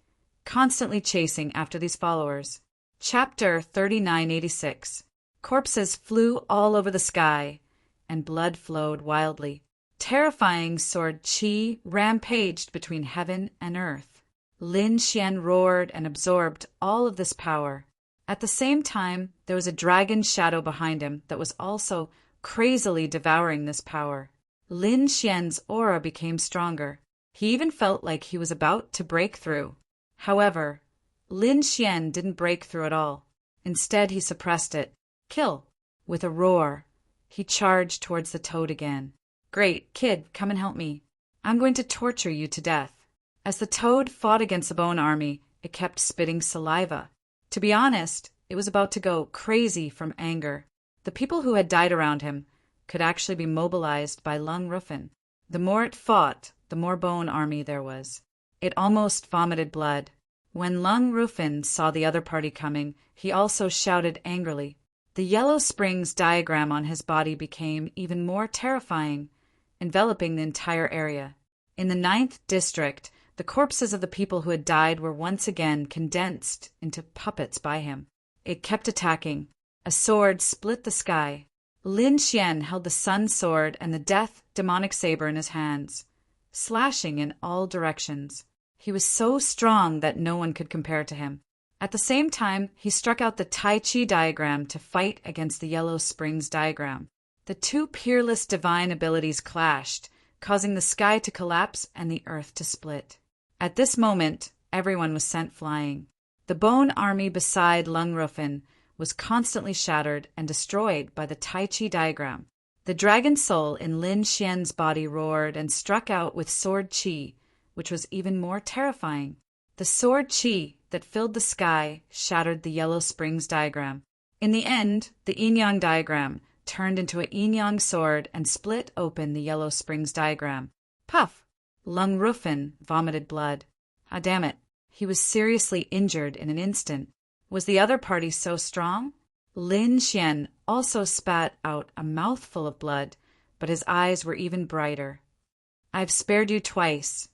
constantly chasing after these followers. Chapter 3986. Corpses flew all over the sky, and blood flowed wildly. Terrifying sword qi rampaged between heaven and earth. Lin Xian roared and absorbed all of this power. At the same time, there was a dragon shadow behind him that was also crazily devouring this power. Lin Xian's aura became stronger. He even felt like he was about to break through. However, Lin Xian didn't break through at all. Instead, he suppressed it. Kill! With a roar, he charged towards the toad again. Great, kid, come and help me. I'm going to torture you to death. As the toad fought against the bone army, it kept spitting saliva. To be honest, it was about to go crazy from anger. The people who had died around him could actually be mobilized by Lung Rufin. The more it fought, the more bone army there was. It almost vomited blood. When Lung Rufin saw the other party coming, he also shouted angrily. The Yellow Springs diagram on his body became even more terrifying, enveloping the entire area. In the 9th district, the corpses of the people who had died were once again condensed into puppets by him. It kept attacking. A sword split the sky. Lin Xian held the sun sword and the death demonic saber in his hands, slashing in all directions. He was so strong that no one could compare to him. At the same time, he struck out the Tai Chi diagram to fight against the Yellow Springs diagram. The two peerless divine abilities clashed, causing the sky to collapse and the earth to split. At this moment, everyone was sent flying. The bone army beside Lung Rufin was constantly shattered and destroyed by the Tai Chi diagram. The dragon soul in Lin Xian's body roared and struck out with sword chi, which was even more terrifying. The sword chi that filled the sky shattered the Yellow Springs diagram. In the end, the yin-yang diagram turned into a yin-yang sword and split open the Yellow Springs diagram. Puff! Lung Rufin vomited blood. Ah, damn it. He was seriously injured in an instant. Was the other party so strong? Lin Xian also spat out a mouthful of blood, but his eyes were even brighter. I've spared you twice,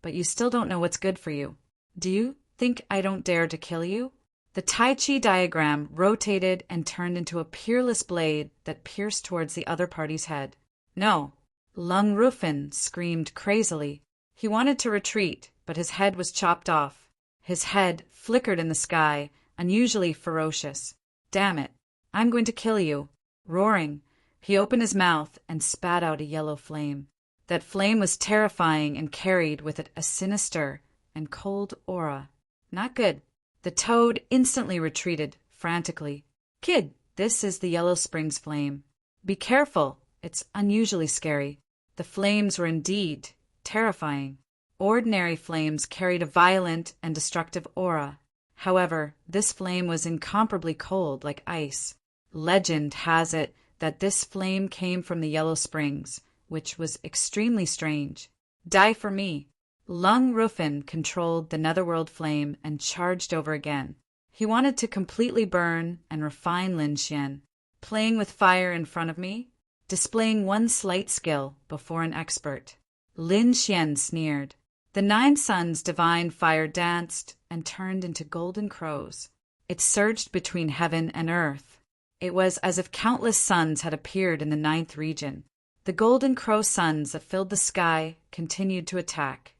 but you still don't know what's good for you. Do you think I don't dare to kill you? The Tai Chi diagram rotated and turned into a peerless blade that pierced towards the other party's head. No. Lung Rufin screamed crazily. He wanted to retreat, but his head was chopped off. His head flickered in the sky, unusually ferocious. Damn it. I'm going to kill you. Roaring, he opened his mouth and spat out a yellow flame. That flame was terrifying and carried with it a sinister and cold aura. Not good. The toad instantly retreated, frantically. Kid, this is the Yellow Springs flame. Be careful, it's unusually scary. The flames were indeed terrifying. Ordinary flames carried a violent and destructive aura. However, this flame was incomparably cold, like ice. Legend has it that this flame came from the Yellow Springs, which was extremely strange. Die for me. Lung Rufin controlled the netherworld flame and charged over again. He wanted to completely burn and refine Lin Xian, playing with fire in front of me, displaying one slight skill before an expert. Lin Xian sneered. The 9 suns' divine fire danced and turned into golden crows. It surged between heaven and earth. It was as if countless suns had appeared in the 9th region. The golden crow suns that filled the sky continued to attack,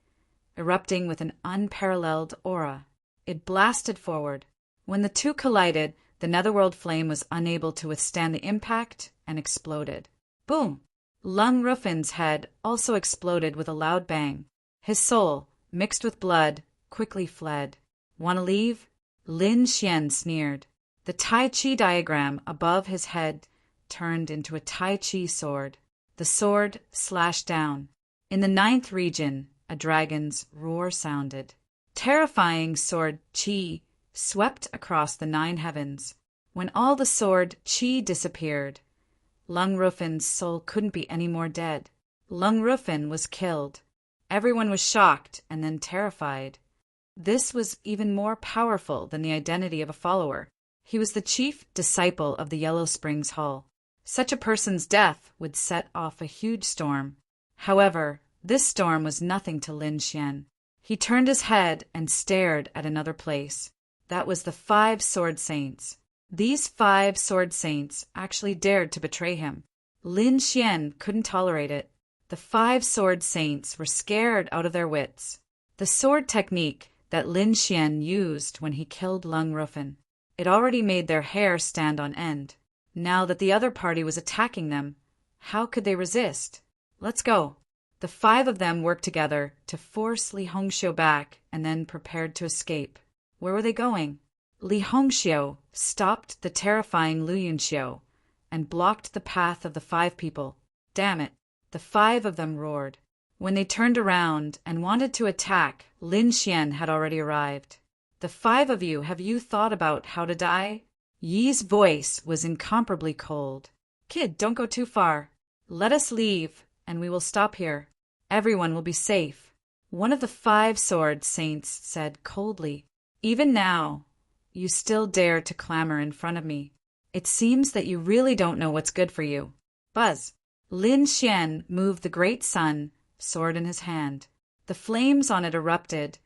erupting with an unparalleled aura. It blasted forward. When the two collided, the netherworld flame was unable to withstand the impact and exploded. Boom! Lung Rufin's head also exploded with a loud bang. His soul, mixed with blood, quickly fled. Want to leave? Lin Xian sneered. The Tai Chi diagram above his head turned into a Tai Chi sword. The sword slashed down. In the 9th region, a dragon's roar sounded. Terrifying sword chi swept across the 9 heavens. When all the sword chi disappeared, Lung Rufin's soul couldn't be any more dead. Lung Rufin was killed. Everyone was shocked and then terrified. This was even more powerful than the identity of a follower. He was the chief disciple of the Yellow Springs Hall. Such a person's death would set off a huge storm. However, this storm was nothing to Lin Xian. He turned his head and stared at another place. That was the 5 sword saints. These 5 sword saints actually dared to betray him. Lin Xian couldn't tolerate it. The 5 sword saints were scared out of their wits. The sword technique that Lin Xian used when he killed Lung Rufin, it already made their hair stand on end. Now that the other party was attacking them, how could they resist? Let's go. The 5 of them worked together to force Li Hongxiu back and then prepared to escape. Where were they going? Li Hongxiu stopped the terrifying Lu Yunxiu and blocked the path of the 5 people. Damn it. The 5 of them roared. When they turned around and wanted to attack, Lin Xian had already arrived. The 5 of you, have you thought about how to die? Yi's voice was incomparably cold. Kid, don't go too far. Let us leave, and we will stop here. Everyone will be safe. One of the 5 sword saints said coldly. Even now, you still dare to clamor in front of me. It seems that you really don't know what's good for you. Buzz. Lin Xian moved the great sun, sword in his hand. The flames on it erupted,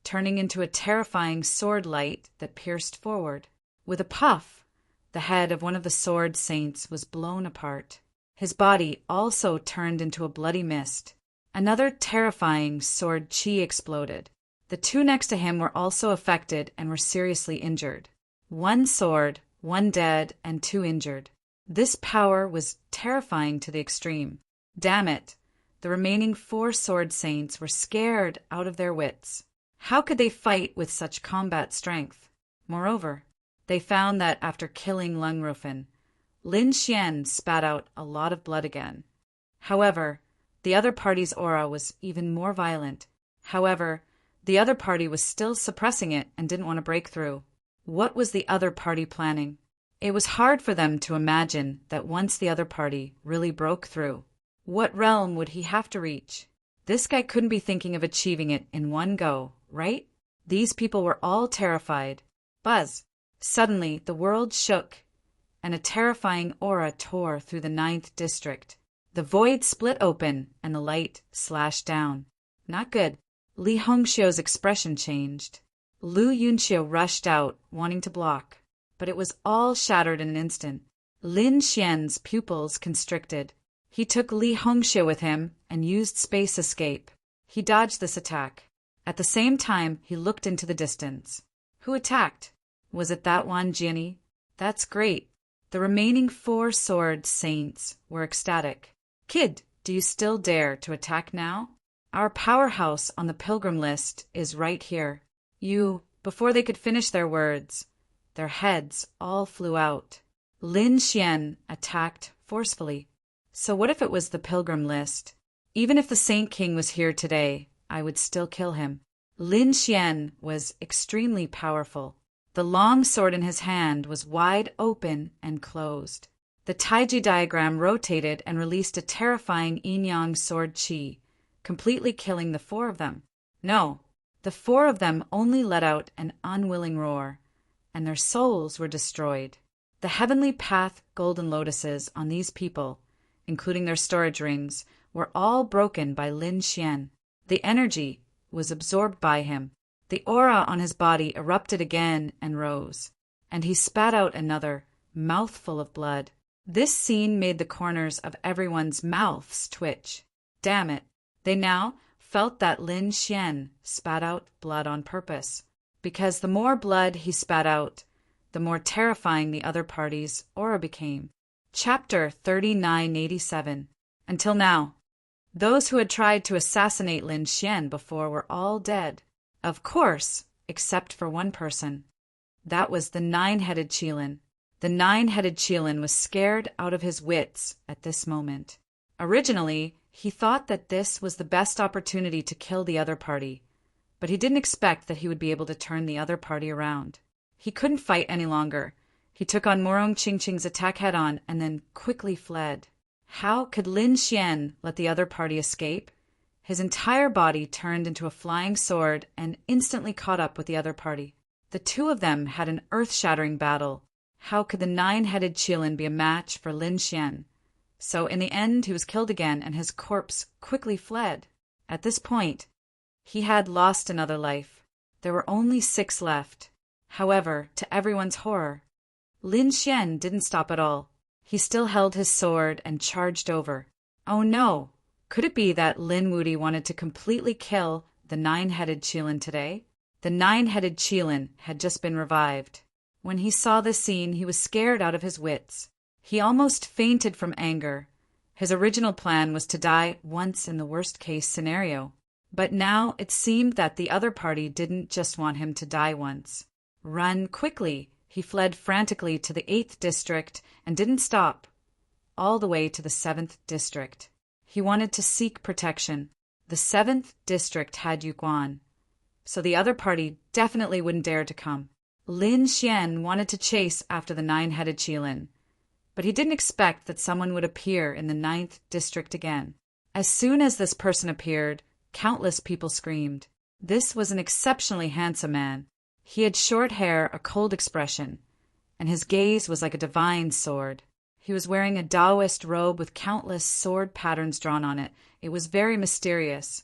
turning into a terrifying sword light that pierced forward. With a puff, the head of one of the sword saints was blown apart. His body also turned into a bloody mist. Another terrifying sword chi exploded. The two next to him were also affected and were seriously injured. One sword, one dead, and two injured. This power was terrifying to the extreme. Damn it! The remaining 4 sword saints were scared out of their wits. How could they fight with such combat strength? Moreover, they found that after killing Lung Rufin, Lin Xian spat out a lot of blood again. However, the other party's aura was even more violent. However, the other party was still suppressing it and didn't want to break through. What was the other party planning? It was hard for them to imagine that once the other party really broke through, what realm would he have to reach? This guy couldn't be thinking of achieving it in one go, right? These people were all terrified. Buzz! Suddenly, the world shook, and a terrifying aura tore through the 9th district. The void split open, and the light slashed down. Not good. Li Hongxiu's expression changed. Lu Yunxiu rushed out, wanting to block, but it was all shattered in an instant. Lin Xian's pupils constricted. He took Li Hongxiu with him and used space escape. He dodged this attack. At the same time, he looked into the distance. Who attacked? Was it that Wan Jiani? That's great. The remaining 4 sword saints were ecstatic. Kid, do you still dare to attack now? Our powerhouse on the pilgrim list is right here. Before they could finish their words, their heads all flew out. Lin Xian attacked forcefully. So what if it was the pilgrim list? Even if the Saint King was here today, I would still kill him. Lin Xian was extremely powerful. The long sword in his hand was wide open and closed. The Taiji diagram rotated and released a terrifying yin-yang sword chi, completely killing the 4 of them. No, the 4 of them only let out an unwilling roar, and their souls were destroyed. The heavenly path golden lotuses on these people, including their storage rings, were all broken by Lin Xian. The energy was absorbed by him. The aura on his body erupted again and rose, and he spat out another mouthful of blood. This scene made the corners of everyone's mouths twitch. Damn it! They now felt that Lin Xian spat out blood on purpose, because the more blood he spat out, the more terrifying the other party's aura became. Chapter 3987. Until now, those who had tried to assassinate Lin Xian before were all dead. Of course, except for one person. That was the 9-headed Qilin. The 9-headed Qilin was scared out of his wits at this moment. Originally, he thought that this was the best opportunity to kill the other party, but he didn't expect that he would be able to turn the other party around. He couldn't fight any longer. He took on Murong Qingqing's attack head-on and then quickly fled. How could Lin Xian let the other party escape? His entire body turned into a flying sword and instantly caught up with the other party. The 2 of them had an earth-shattering battle. How could the 9-headed Qilin be a match for Lin Xian? So in the end he was killed again and his corpse quickly fled. At this point, he had lost another life. There were only 6 left. However, to everyone's horror, Lin Xian didn't stop at all. He still held his sword and charged over. Oh no! Could it be that Lin Wudi wanted to completely kill the 9-headed Qilin today? The 9-headed Qilin had just been revived. When he saw this scene, he was scared out of his wits. He almost fainted from anger. His original plan was to die once in the worst-case scenario. But now it seemed that the other party didn't just want him to die once. Run quickly! He fled frantically to the 8th district and didn't stop, all the way to the 7th district. He wanted to seek protection. The 7th district had Yuguan, so the other party definitely wouldn't dare to come. Lin Xian wanted to chase after the 9-headed Qilin, but he didn't expect that someone would appear in the 9th district again. As soon as this person appeared, countless people screamed. This was an exceptionally handsome man. He had short hair, a cold expression, and his gaze was like a divine sword. He was wearing a Taoist robe with countless sword patterns drawn on it. It was very mysterious.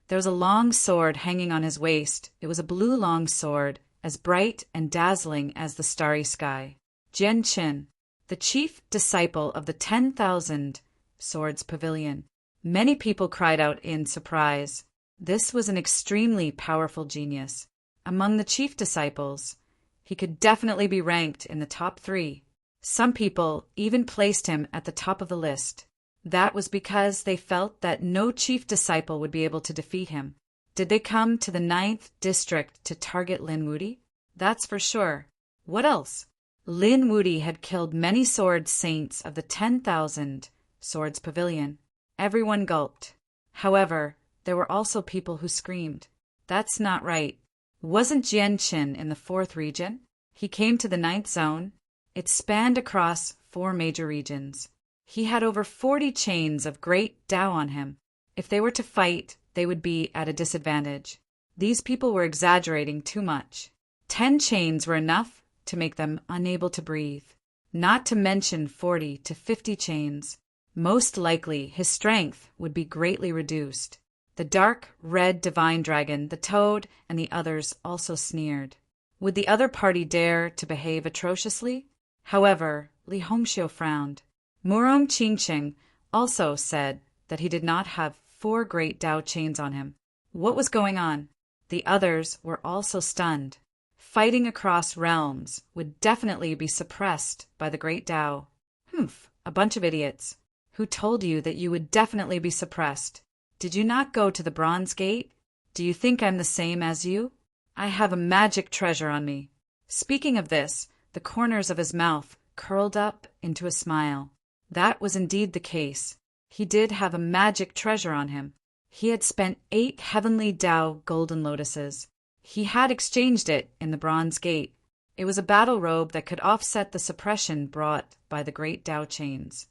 There was a long sword hanging on his waist. It was a blue long sword, as bright and dazzling as the starry sky. Jian Qin, the chief disciple of the 10,000 Swords Pavilion. Many people cried out in surprise. This was an extremely powerful genius. Among the chief disciples, he could definitely be ranked in the top 3. Some people even placed him at the top of the list. That was because they felt that no chief disciple would be able to defeat him. Did they come to the 9th district to target Lin Wuti? That's for sure. What else? Lin Wuti had killed many sword saints of the 10,000 Swords Pavilion. Everyone gulped. However, there were also people who screamed, "That's not right." Wasn't Jian Qin in the 4th region? He came to the 9th zone. It spanned across 4 major regions. He had over 40 chains of great Dao on him. If they were to fight, they would be at a disadvantage. These people were exaggerating too much. 10 chains were enough to make them unable to breathe, not to mention 40 to 50 chains. Most likely, his strength would be greatly reduced. The dark red divine dragon, the toad, and the others also sneered. Would the other party dare to behave atrociously? However, Li Hongxiu frowned. Murong Qingqing also said that he did not have 4 great Dao chains on him. What was going on? The others were also stunned. Fighting across realms would definitely be suppressed by the great Dao. Humph, a bunch of idiots. Who told you that you would definitely be suppressed? Did you not go to the Bronze Gate? Do you think I'm the same as you? I have a magic treasure on me. Speaking of this, the corners of his mouth curled up into a smile. That was indeed the case. He did have a magic treasure on him. He had spent 8 heavenly Dao golden lotuses. He had exchanged it in the Bronze Gate. It was a battle robe that could offset the suppression brought by the great Dao chains.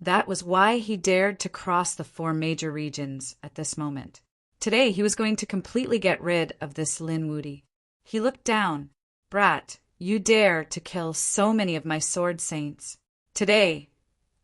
That was why he dared to cross the 4 major regions at this moment. Today he was going to completely get rid of this Lin Wuti. He looked down. "Brat, you dare to kill so many of my sword saints. Today,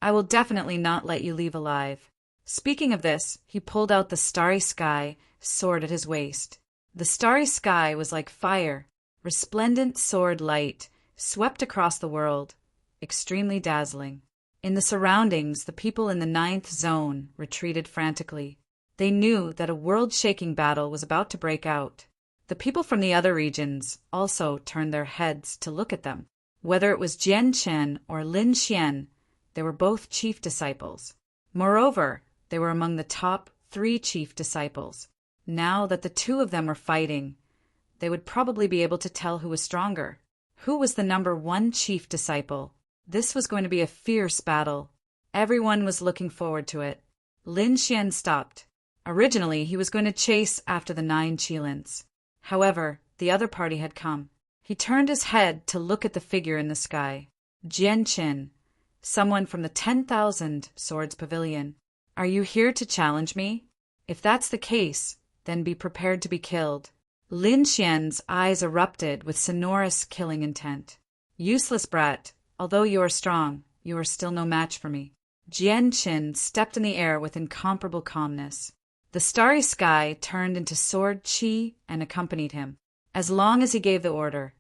I will definitely not let you leave alive." Speaking of this, he pulled out the starry sky sword at his waist. The starry sky was like fire. Resplendent sword light swept across the world, extremely dazzling. In the surroundings, the people in the 9th zone retreated frantically. They knew that a world-shaking battle was about to break out. The people from the other regions also turned their heads to look at them. Whether it was Jian Qin or Lin Xian, they were both chief disciples. Moreover, they were among the top 3 chief disciples. Now that the 2 of them were fighting, they would probably be able to tell who was stronger. Who was the number 1 chief disciple? This was going to be a fierce battle. Everyone was looking forward to it. Lin Xian stopped. Originally, he was going to chase after the 9 Qilins. However, the other party had come. He turned his head to look at the figure in the sky. Jian Qin, someone from the 10,000 Swords Pavilion. "Are you here to challenge me? If that's the case, then be prepared to be killed." Lin Xian's eyes erupted with sonorous killing intent. "Useless brat. Although you are strong, you are still no match for me." Jian Qin stepped in the air with incomparable calmness. The starry sky turned into sword qi and accompanied him. As long as he gave the order,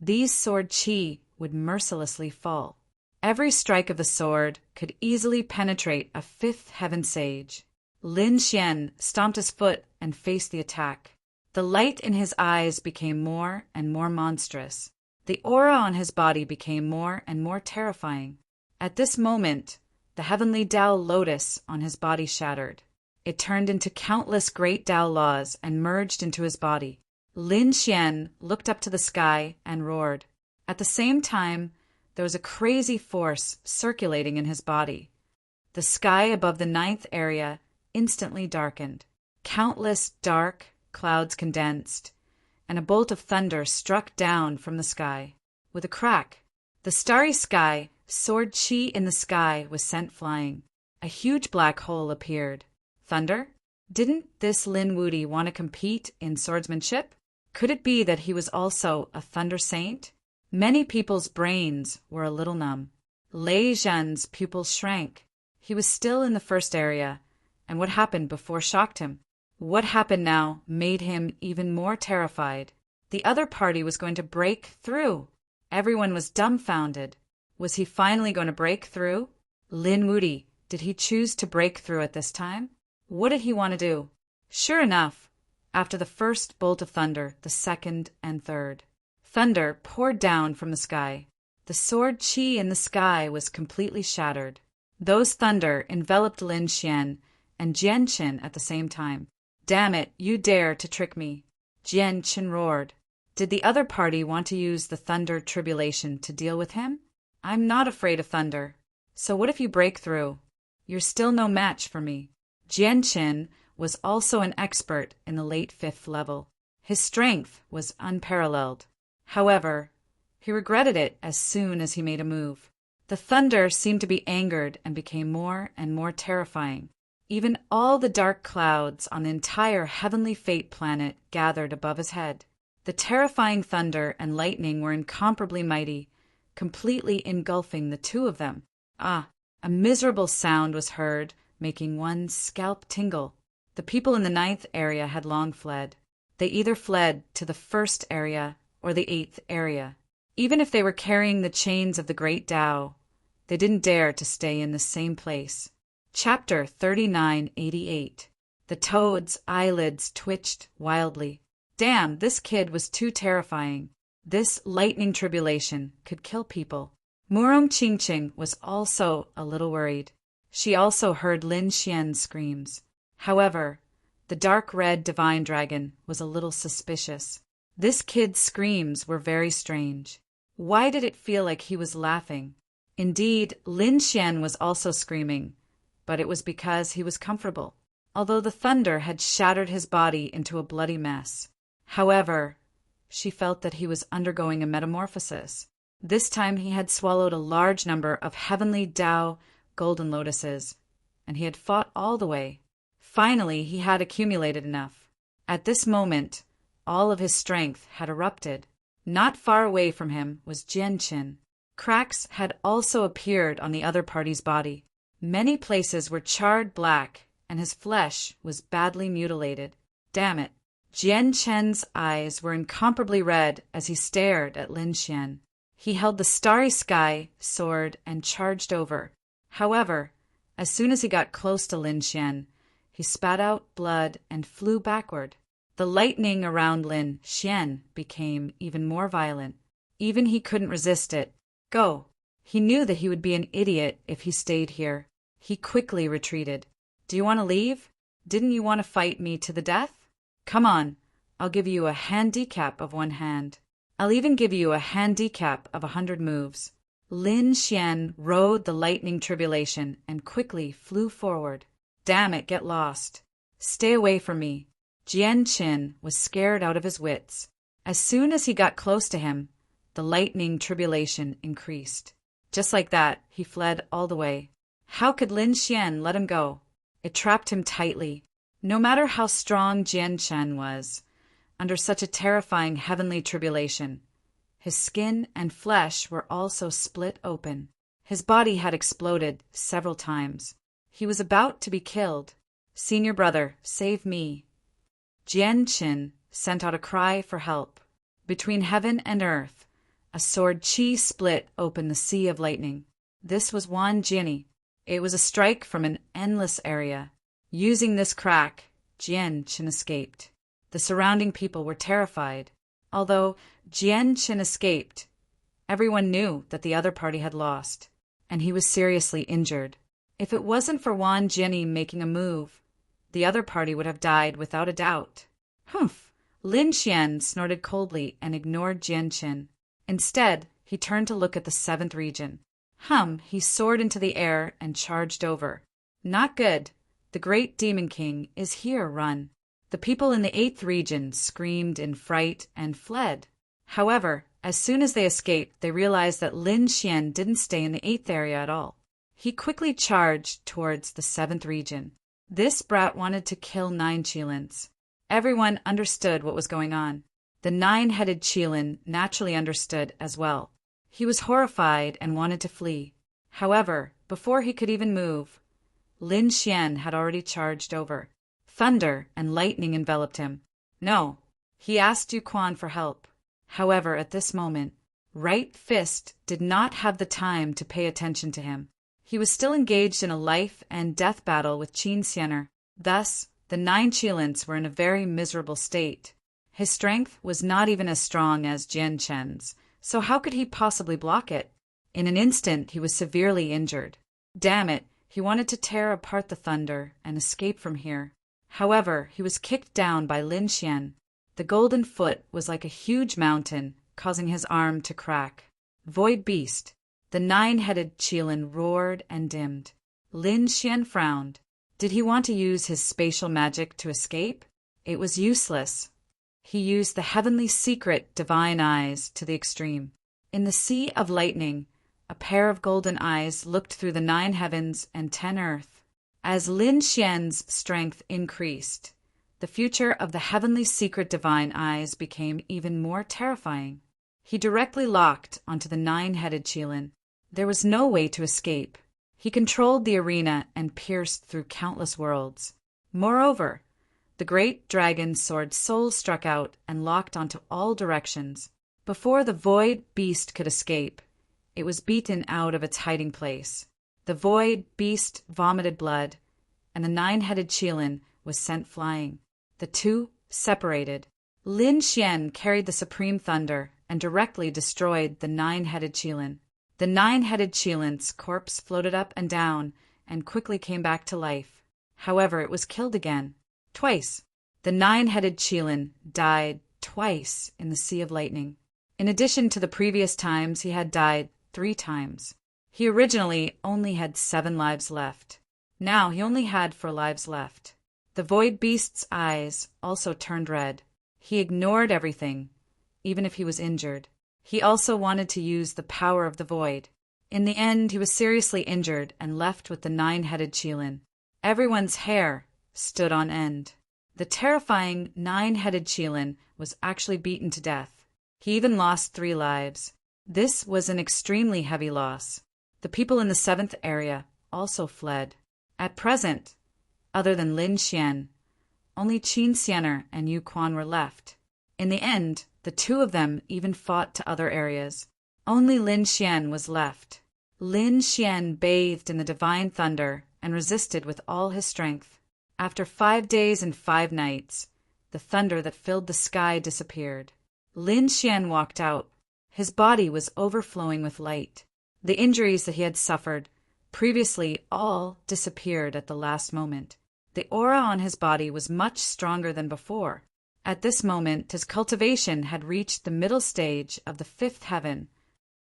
these sword qi would mercilessly fall. Every strike of the sword could easily penetrate a 5th heaven sage. Lin Xian stomped his foot and faced the attack. The light in his eyes became more and more monstrous. The aura on his body became more and more terrifying. At this moment, the heavenly Dao lotus on his body shattered. It turned into countless great Dao laws and merged into his body. Lin Xian looked up to the sky and roared. At the same time, there was a crazy force circulating in his body. The sky above the 9th area instantly darkened. Countless dark clouds condensed, and a bolt of thunder struck down from the sky. With a crack, the starry sky, sword qi in the sky, was sent flying. A huge black hole appeared. Thunder? Didn't this Lin Wuti want to compete in swordsmanship? Could it be that he was also a thunder saint? Many people's brains were a little numb. Lei Zhen's pupils shrank. He was still in the 1st area, and what happened before shocked him. What happened now made him even more terrified. The other party was going to break through. Everyone was dumbfounded. Was he finally going to break through? Lin Wuti, did he choose to break through at this time? What did he want to do? Sure enough, after the first bolt of thunder, the second and third. Thunder poured down from the sky. The sword chi in the sky was completely shattered. Those thunder enveloped Lin Xian and Jian Qin at the same time. Damn it, you dare to trick me! Jian Qin roared. Did the other party want to use the thunder tribulation to deal with him? I'm not afraid of thunder. So what if you break through? You're still no match for me. Jian Qin was also an expert in the late 5th level. His strength was unparalleled. However, he regretted it as soon as he made a move. The thunder seemed to be angered and became more and more terrifying. Even all the dark clouds on the entire heavenly fate planet gathered above his head. The terrifying thunder and lightning were incomparably mighty, completely engulfing the two of them. Ah, a miserable sound was heard, making one's scalp tingle. The people in the 9th area had long fled. They either fled to the 1st area or the 8th area. Even if they were carrying the chains of the Great Tao, they didn't dare to stay in the same place. Chapter 3988. The toad's eyelids twitched wildly. Damn, this kid was too terrifying. This lightning tribulation could kill people. Murong Qingqing was also a little worried. She also heard Lin Xian's screams. However, the dark red divine dragon was a little suspicious. This kid's screams were very strange. Why did it feel like he was laughing? Indeed, Lin Xian was also screaming, but it was because he was comfortable, although the thunder had shattered his body into a bloody mess. However, she felt that he was undergoing a metamorphosis. This time he had swallowed a large number of heavenly Tao golden lotuses, and he had fought all the way. Finally, he had accumulated enough. At this moment, all of his strength had erupted. Not far away from him was Jian Qin. Cracks had also appeared on the other party's body. Many places were charred black, and his flesh was badly mutilated. Damn it! Jian Qin's eyes were incomparably red as he stared at Lin Xian. He held the starry sky sword and charged over. However, as soon as he got close to Lin Xian, he spat out blood and flew backward. The lightning around Lin Xian became even more violent. Even he couldn't resist it. Go! He knew that he would be an idiot if he stayed here. He quickly retreated. Do you want to leave? Didn't you want to fight me to the death? Come on, I'll give you a handicap of 1 hand. I'll even give you a handicap of 100 moves. Lin Xian rode the lightning tribulation and quickly flew forward. Damn it, get lost. Stay away from me. Jian Qin was scared out of his wits. As soon as he got close to him, the lightning tribulation increased. Just like that, he fled all the way. How could Lin Xian let him go? It trapped him tightly. No matter how strong Jian Qin was, under such a terrifying heavenly tribulation, his skin and flesh were also split open. His body had exploded several times. He was about to be killed. Senior brother, save me. Jian Qin sent out a cry for help. Between heaven and earth, a sword chi split open the sea of lightning. This was Wan Jinni. It was a strike from an endless area. Using this crack, Jian Qin escaped. The surrounding people were terrified. Although Jian Qin escaped, everyone knew that the other party had lost, and he was seriously injured. If it wasn't for Wan Jinni making a move, the other party would have died without a doubt. Humph! Lin Xian snorted coldly and ignored Jian Qin. Instead, he turned to look at the 7th region. He soared into the air and charged over. Not good. The great Demon King is here, run. The people in the 8th region screamed in fright and fled. However, as soon as they escaped, they realized that Lin Xian didn't stay in the 8th area at all. He quickly charged towards the 7th region. This brat wanted to kill 9 Qilins. Everyone understood what was going on. The 9-headed Qilin naturally understood as well. He was horrified and wanted to flee. However, before he could even move, Lin Xian had already charged over. Thunder and lightning enveloped him. No, he asked Yu Quan for help. However, at this moment, right fist did not have the time to pay attention to him. He was still engaged in a life and death battle with Qin Xianer. Thus, the 9 Qilins were in a very miserable state. His strength was not even as strong as Jian Chen's, so how could he possibly block it? In an instant, he was severely injured. Damn it, he wanted to tear apart the thunder and escape from here. However, he was kicked down by Lin Xian. The golden foot was like a huge mountain, causing his arm to crack. Void Beast! The 9-headed Qilin roared and dimmed. Lin Xian frowned. Did he want to use his spatial magic to escape? It was useless. He used the heavenly secret divine eyes to the extreme. In the sea of lightning, a pair of golden eyes looked through the 9 heavens and 10 earth. As Lin Xian's strength increased, the future of the heavenly secret divine eyes became even more terrifying. He directly locked onto the 9-headed Qilin. There was no way to escape. He controlled the arena and pierced through countless worlds. Moreover, the great dragon's sword soul struck out and locked onto all directions. Before the Void Beast could escape, it was beaten out of its hiding place. The Void Beast vomited blood, and the 9-headed Qilin was sent flying. The two separated. Lin Xian carried the supreme thunder and directly destroyed the 9-headed Qilin. The 9-headed Qilin's corpse floated up and down and quickly came back to life. However, it was killed again. Twice. The 9-headed Qilin died twice in the Sea of Lightning. In addition to the previous times, he had died 3 times. He originally only had 7 lives left. Now he only had 4 lives left. The Void Beast's eyes also turned red. He ignored everything, even if he was injured. He also wanted to use the power of the Void. In the end, he was seriously injured and left with the 9-headed Qilin. Everyone's hair stood on end. The terrifying 9-headed Qilin was actually beaten to death. He even lost 3 lives. This was an extremely heavy loss. The people in the 7th area also fled. At present, other than Lin Xian, only Qin Xianer and Yu Quan were left. In the end, the 2 of them even fought to other areas. Only Lin Xian was left. Lin Xian bathed in the divine thunder and resisted with all his strength. After 5 days and 5 nights, the thunder that filled the sky disappeared. Lin Xian walked out. His body was overflowing with light. The injuries that he had suffered previously all disappeared at the last moment. The aura on his body was much stronger than before. At this moment, his cultivation had reached the middle stage of the 5th heaven.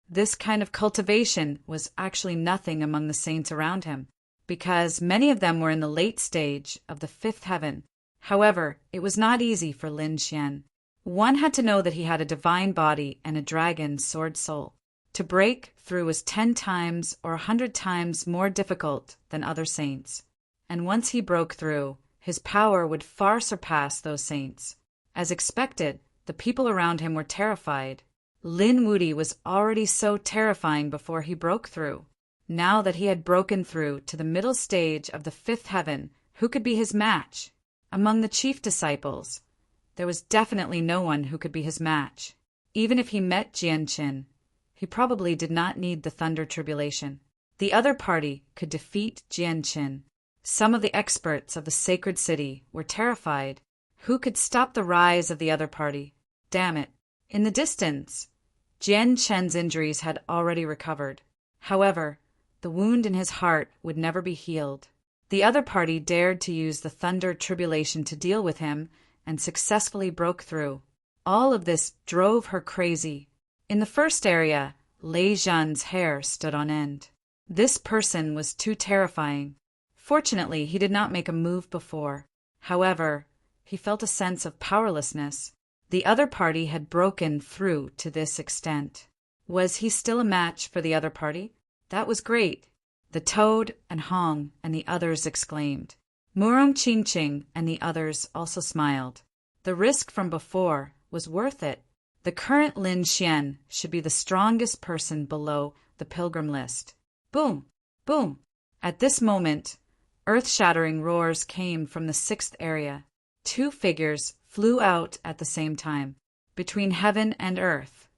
This kind of cultivation was actually nothing among the saints around him, because many of them were in the late stage of the 5th heaven. However, it was not easy for Lin Xian. One had to know that he had a divine body and a dragon's sword soul. To break through was 10 times or 100 times more difficult than other saints. And once he broke through, his power would far surpass those saints. As expected, the people around him were terrified. Lin Wudi was already so terrifying before he broke through. Now that he had broken through to the middle stage of the 5th heaven, who could be his match? Among the chief disciples, there was definitely no one who could be his match. Even if he met Jian Qin, he probably did not need the thunder tribulation. The other party could defeat Jian Qin. Some of the experts of the sacred city were terrified. Who could stop the rise of the other party? Damn it. In the distance, Jian Chen's injuries had already recovered. However, the wound in his heart would never be healed. The other party dared to use the thunder tribulation to deal with him and successfully broke through. All of this drove her crazy. In the first area, Lei Zhan's hair stood on end. This person was too terrifying. Fortunately, he did not make a move before. However, he felt a sense of powerlessness. The other party had broken through to this extent. Was he still a match for the other party? That was great. The Toad and Hong and the others exclaimed. Murong Qingqing and the others also smiled. The risk from before was worth it. The current Lin Xian should be the strongest person below the pilgrim list. Boom! Boom! At this moment, earth-shattering roars came from the 6th area. 2 figures flew out at the same time. Between heaven and earth,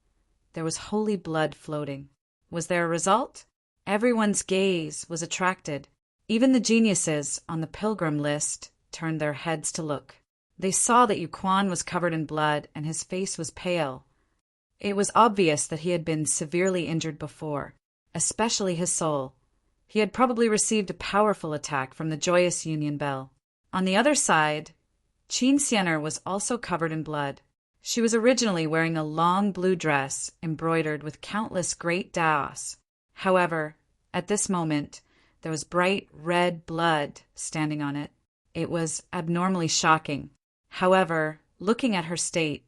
there was holy blood floating. Was there a result? Everyone's gaze was attracted. Even the geniuses on the pilgrim list turned their heads to look. They saw that Yuquan was covered in blood and his face was pale. It was obvious that he had been severely injured before, especially his soul. He had probably received a powerful attack from the joyous Union Bell. On the other side, Qin Xianer was also covered in blood. She was originally wearing a long blue dress embroidered with countless great daos. However, at this moment, there was bright red blood standing on it. It was abnormally shocking. However, looking at her state,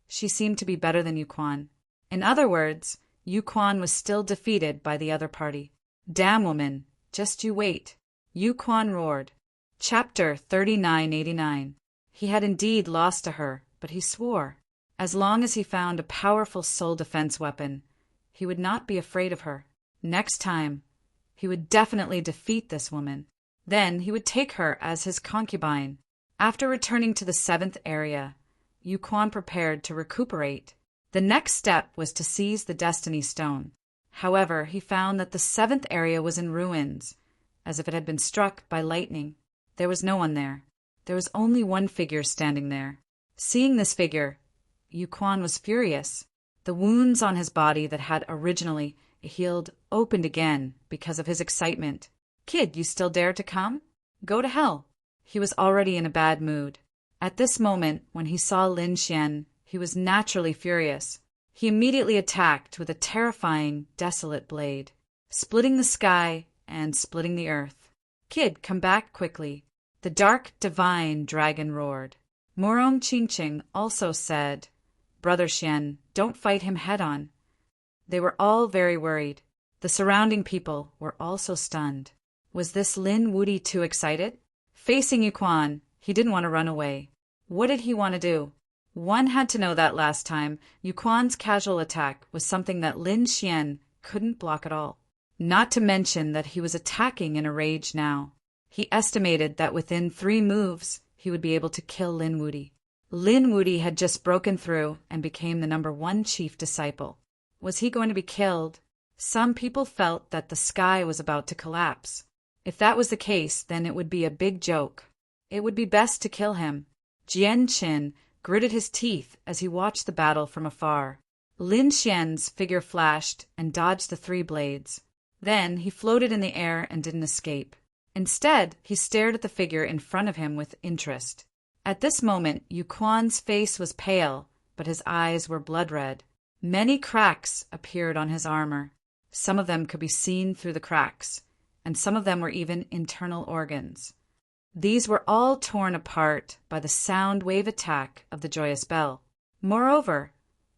she seemed to be better than Yuquan. In other words, Yuquan was still defeated by the other party. Damn, woman, just you wait. Yuquan roared. Chapter 3989. He had indeed lost to her, but he swore. As long as he found a powerful soul defense weapon, he would not be afraid of her. Next time, he would definitely defeat this woman. Then he would take her as his concubine. After returning to the 7th area, Yuquan prepared to recuperate. The next step was to seize the Destiny Stone. However, he found that the 7th area was in ruins, as if it had been struck by lightning. There was no one there. There was only one figure standing there. Seeing this figure, Yuquan was furious. The wounds on his body that had originally healed opened again because of his excitement. Kid, you still dare to come? Go to hell. He was already in a bad mood. At this moment, when he saw Lin Xian, he was naturally furious. He immediately attacked with a terrifying, desolate blade, splitting the sky and splitting the earth. Kid, come back quickly. The dark, divine dragon roared. Morong Qingqing also said, Brother Xian, don't fight him head-on. They were all very worried. The surrounding people were also stunned. Was this Lin Wudi too excited? Facing Yuquan, he didn't want to run away. What did he want to do? One had to know that last time, Yuquan's casual attack was something that Lin Xian couldn't block at all. Not to mention that he was attacking in a rage now. He estimated that within 3 moves, he would be able to kill Lin Wudi. Lin Wudi had just broken through and became the #1 chief disciple. Was he going to be killed? Some people felt that the sky was about to collapse. If that was the case, then it would be a big joke. It would be best to kill him. Jian Qin gritted his teeth as he watched the battle from afar. Lin Xian's figure flashed and dodged the 3 blades. Then he floated in the air and didn't escape. Instead, he stared at the figure in front of him with interest. At this moment, Yuquan's face was pale, but his eyes were blood-red. Many cracks appeared on his armor. Some of them could be seen through the cracks, and some of them were even internal organs. These were all torn apart by the sound wave attack of the joyous bell. Moreover,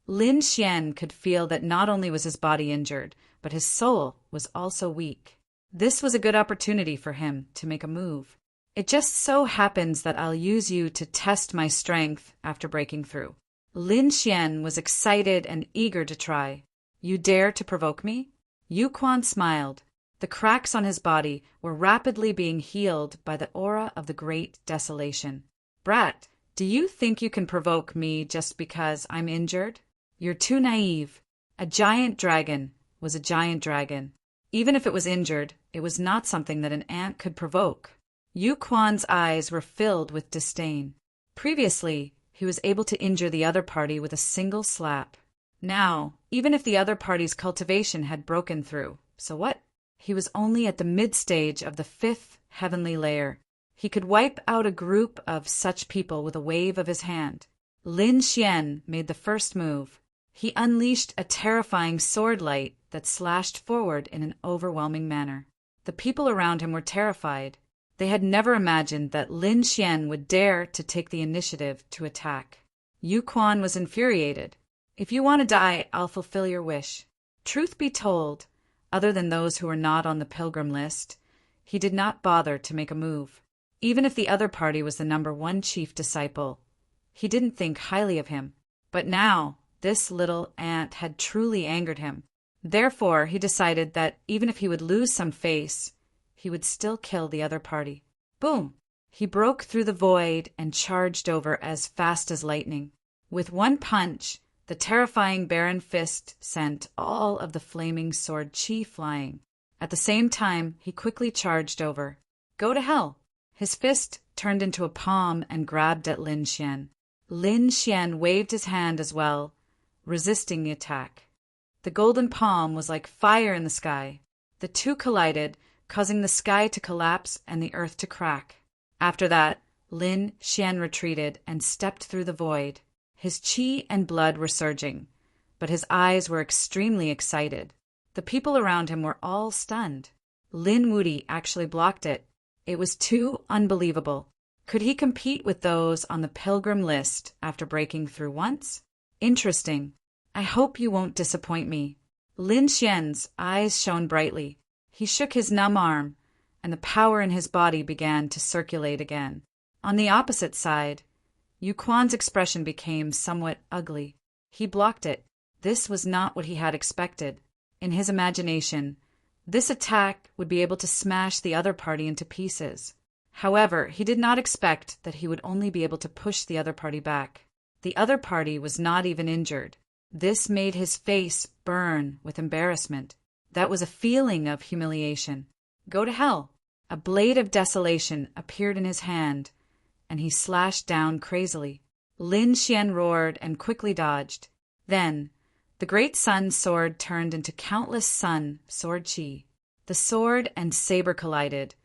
Lin Xian could feel that not only was his body injured, but his soul was also weak. This was a good opportunity for him to make a move. It just so happens that I'll use you to test my strength after breaking through. Lin Xian was excited and eager to try. You dare to provoke me? Yuquan smiled. The cracks on his body were rapidly being healed by the aura of the great desolation. Brat, do you think you can provoke me just because I'm injured? You're too naive. A giant dragon was a giant dragon. Even if it was injured, it was not something that an ant could provoke. Yuquan's eyes were filled with disdain. Previously, he was able to injure the other party with a single slap. Now, even if the other party's cultivation had broken through, so what? He was only at the mid-stage of the 5th heavenly layer. He could wipe out a group of such people with a wave of his hand. Lin Xian made the first move. He unleashed a terrifying sword light that slashed forward in an overwhelming manner. The people around him were terrified. They had never imagined that Lin Xian would dare to take the initiative to attack. Yuquan was infuriated. If you want to die, I'll fulfill your wish. Truth be told, other than those who were not on the pilgrim list, he did not bother to make a move. Even if the other party was the #1 chief disciple, he didn't think highly of him. But now, this little ant had truly angered him. Therefore, he decided that even if he would lose some face, he would still kill the other party. Boom! He broke through the void and charged over as fast as lightning. With one punch, The terrifying barren fist sent all of the flaming sword chi flying. At the same time, he quickly charged over. Go to hell! His fist turned into a palm and grabbed at Lin Xian. Lin Xian waved his hand as well, resisting the attack. The golden palm was like fire in the sky. The two collided, causing the sky to collapse and the earth to crack. After that, Lin Xian retreated and stepped through the void. His chi and blood were surging, but his eyes were extremely excited. The people around him were all stunned. Lin Wudi actually blocked it. It was too unbelievable. Could he compete with those on the pilgrim list after breaking through once? Interesting. I hope you won't disappoint me. Lin Xian's eyes shone brightly. He shook his numb arm, and the power in his body began to circulate again. On the opposite side, Yu Quan's expression became somewhat ugly. He blocked it. This was not what he had expected. In his imagination, this attack would be able to smash the other party into pieces. However, he did not expect that he would only be able to push the other party back. The other party was not even injured. This made his face burn with embarrassment. That was a feeling of humiliation. Go to hell! A blade of desolation appeared in his hand, and he slashed down crazily. Lin Xian roared and quickly dodged. Then, the great sun sword turned into countless sun sword chi. The sword and saber collided,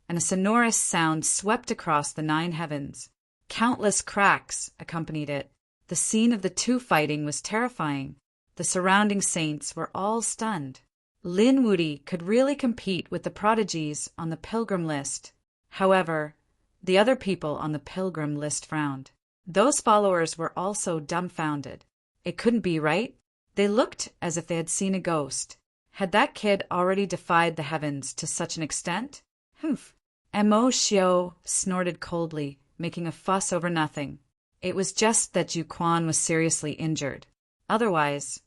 and a sonorous sound swept across the 9 heavens. Countless cracks accompanied it. The scene of the two fighting was terrifying. The surrounding saints were all stunned. Lin Wudi could really compete with the prodigies on the pilgrim list. However, the other people on the pilgrim list frowned. Those followers were also dumbfounded. It couldn't be right. They looked as if they had seen a ghost. Had that kid already defied the heavens to such an extent? Humph. Mo Xiao snorted coldly, making a fuss over nothing. It was just that Yu Quan was seriously injured. Otherwise,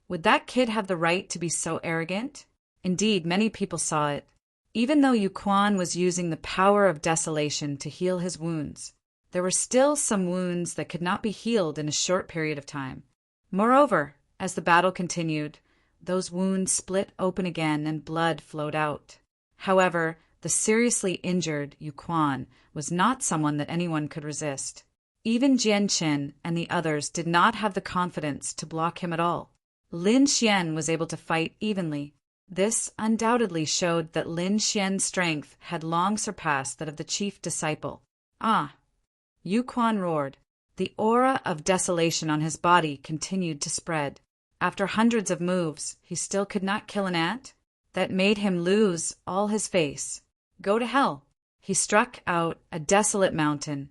would that kid have the right to be so arrogant? Indeed, many people saw it. Even though Yu Quan was using the power of desolation to heal his wounds, there were still some wounds that could not be healed in a short period of time. Moreover, as the battle continued, those wounds split open again and blood flowed out. However, the seriously injured Yu Quan was not someone that anyone could resist. Even Jian Qin and the others did not have the confidence to block him at all. Lin Xian was able to fight evenly. This undoubtedly showed that Lin Xian's strength had long surpassed that of the chief disciple. Ah! Yu Quan roared. The aura of desolation on his body continued to spread. After hundreds of moves, he still could not kill an ant? That made him lose all his face. Go to hell! He struck out a desolate mountain,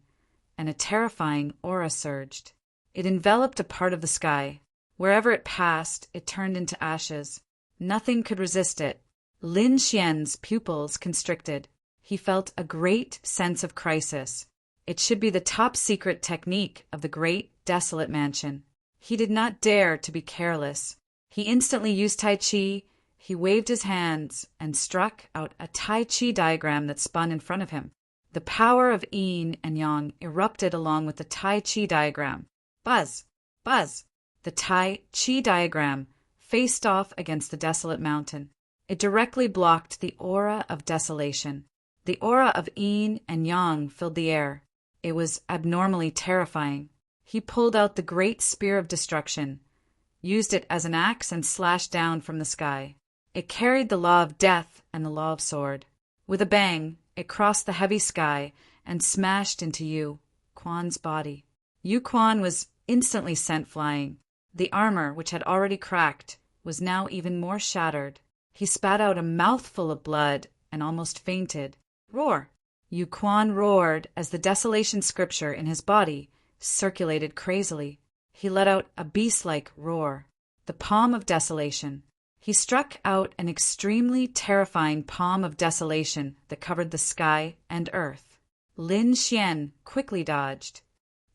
and a terrifying aura surged. It enveloped a part of the sky. Wherever it passed, it turned into ashes. Nothing could resist it. Lin Xian's pupils constricted. He felt a great sense of crisis. It should be the top secret technique of the great desolate mansion. He did not dare to be careless. He instantly used Tai Chi. He waved his hands and struck out a Tai Chi diagram that spun in front of him. The power of yin and yang erupted along with the Tai Chi diagram. Buzz! Buzz! The Tai Chi diagram faced off against the desolate mountain. It directly blocked the aura of desolation. The aura of yin and yang filled the air. It was abnormally terrifying. He pulled out the great spear of destruction, used it as an axe and slashed down from the sky. It carried the law of death and the law of sword. With a bang, it crossed the heavy sky and smashed into Yu Quan's body. Yu Quan was instantly sent flying. The armor, which had already cracked, was now even more shattered. He spat out a mouthful of blood and almost fainted. Roar! Yu Quan roared as the desolation scripture in his body circulated crazily. He let out a beast-like roar. The palm of desolation. He struck out an extremely terrifying palm of desolation that covered the sky and earth. Lin Xian quickly dodged.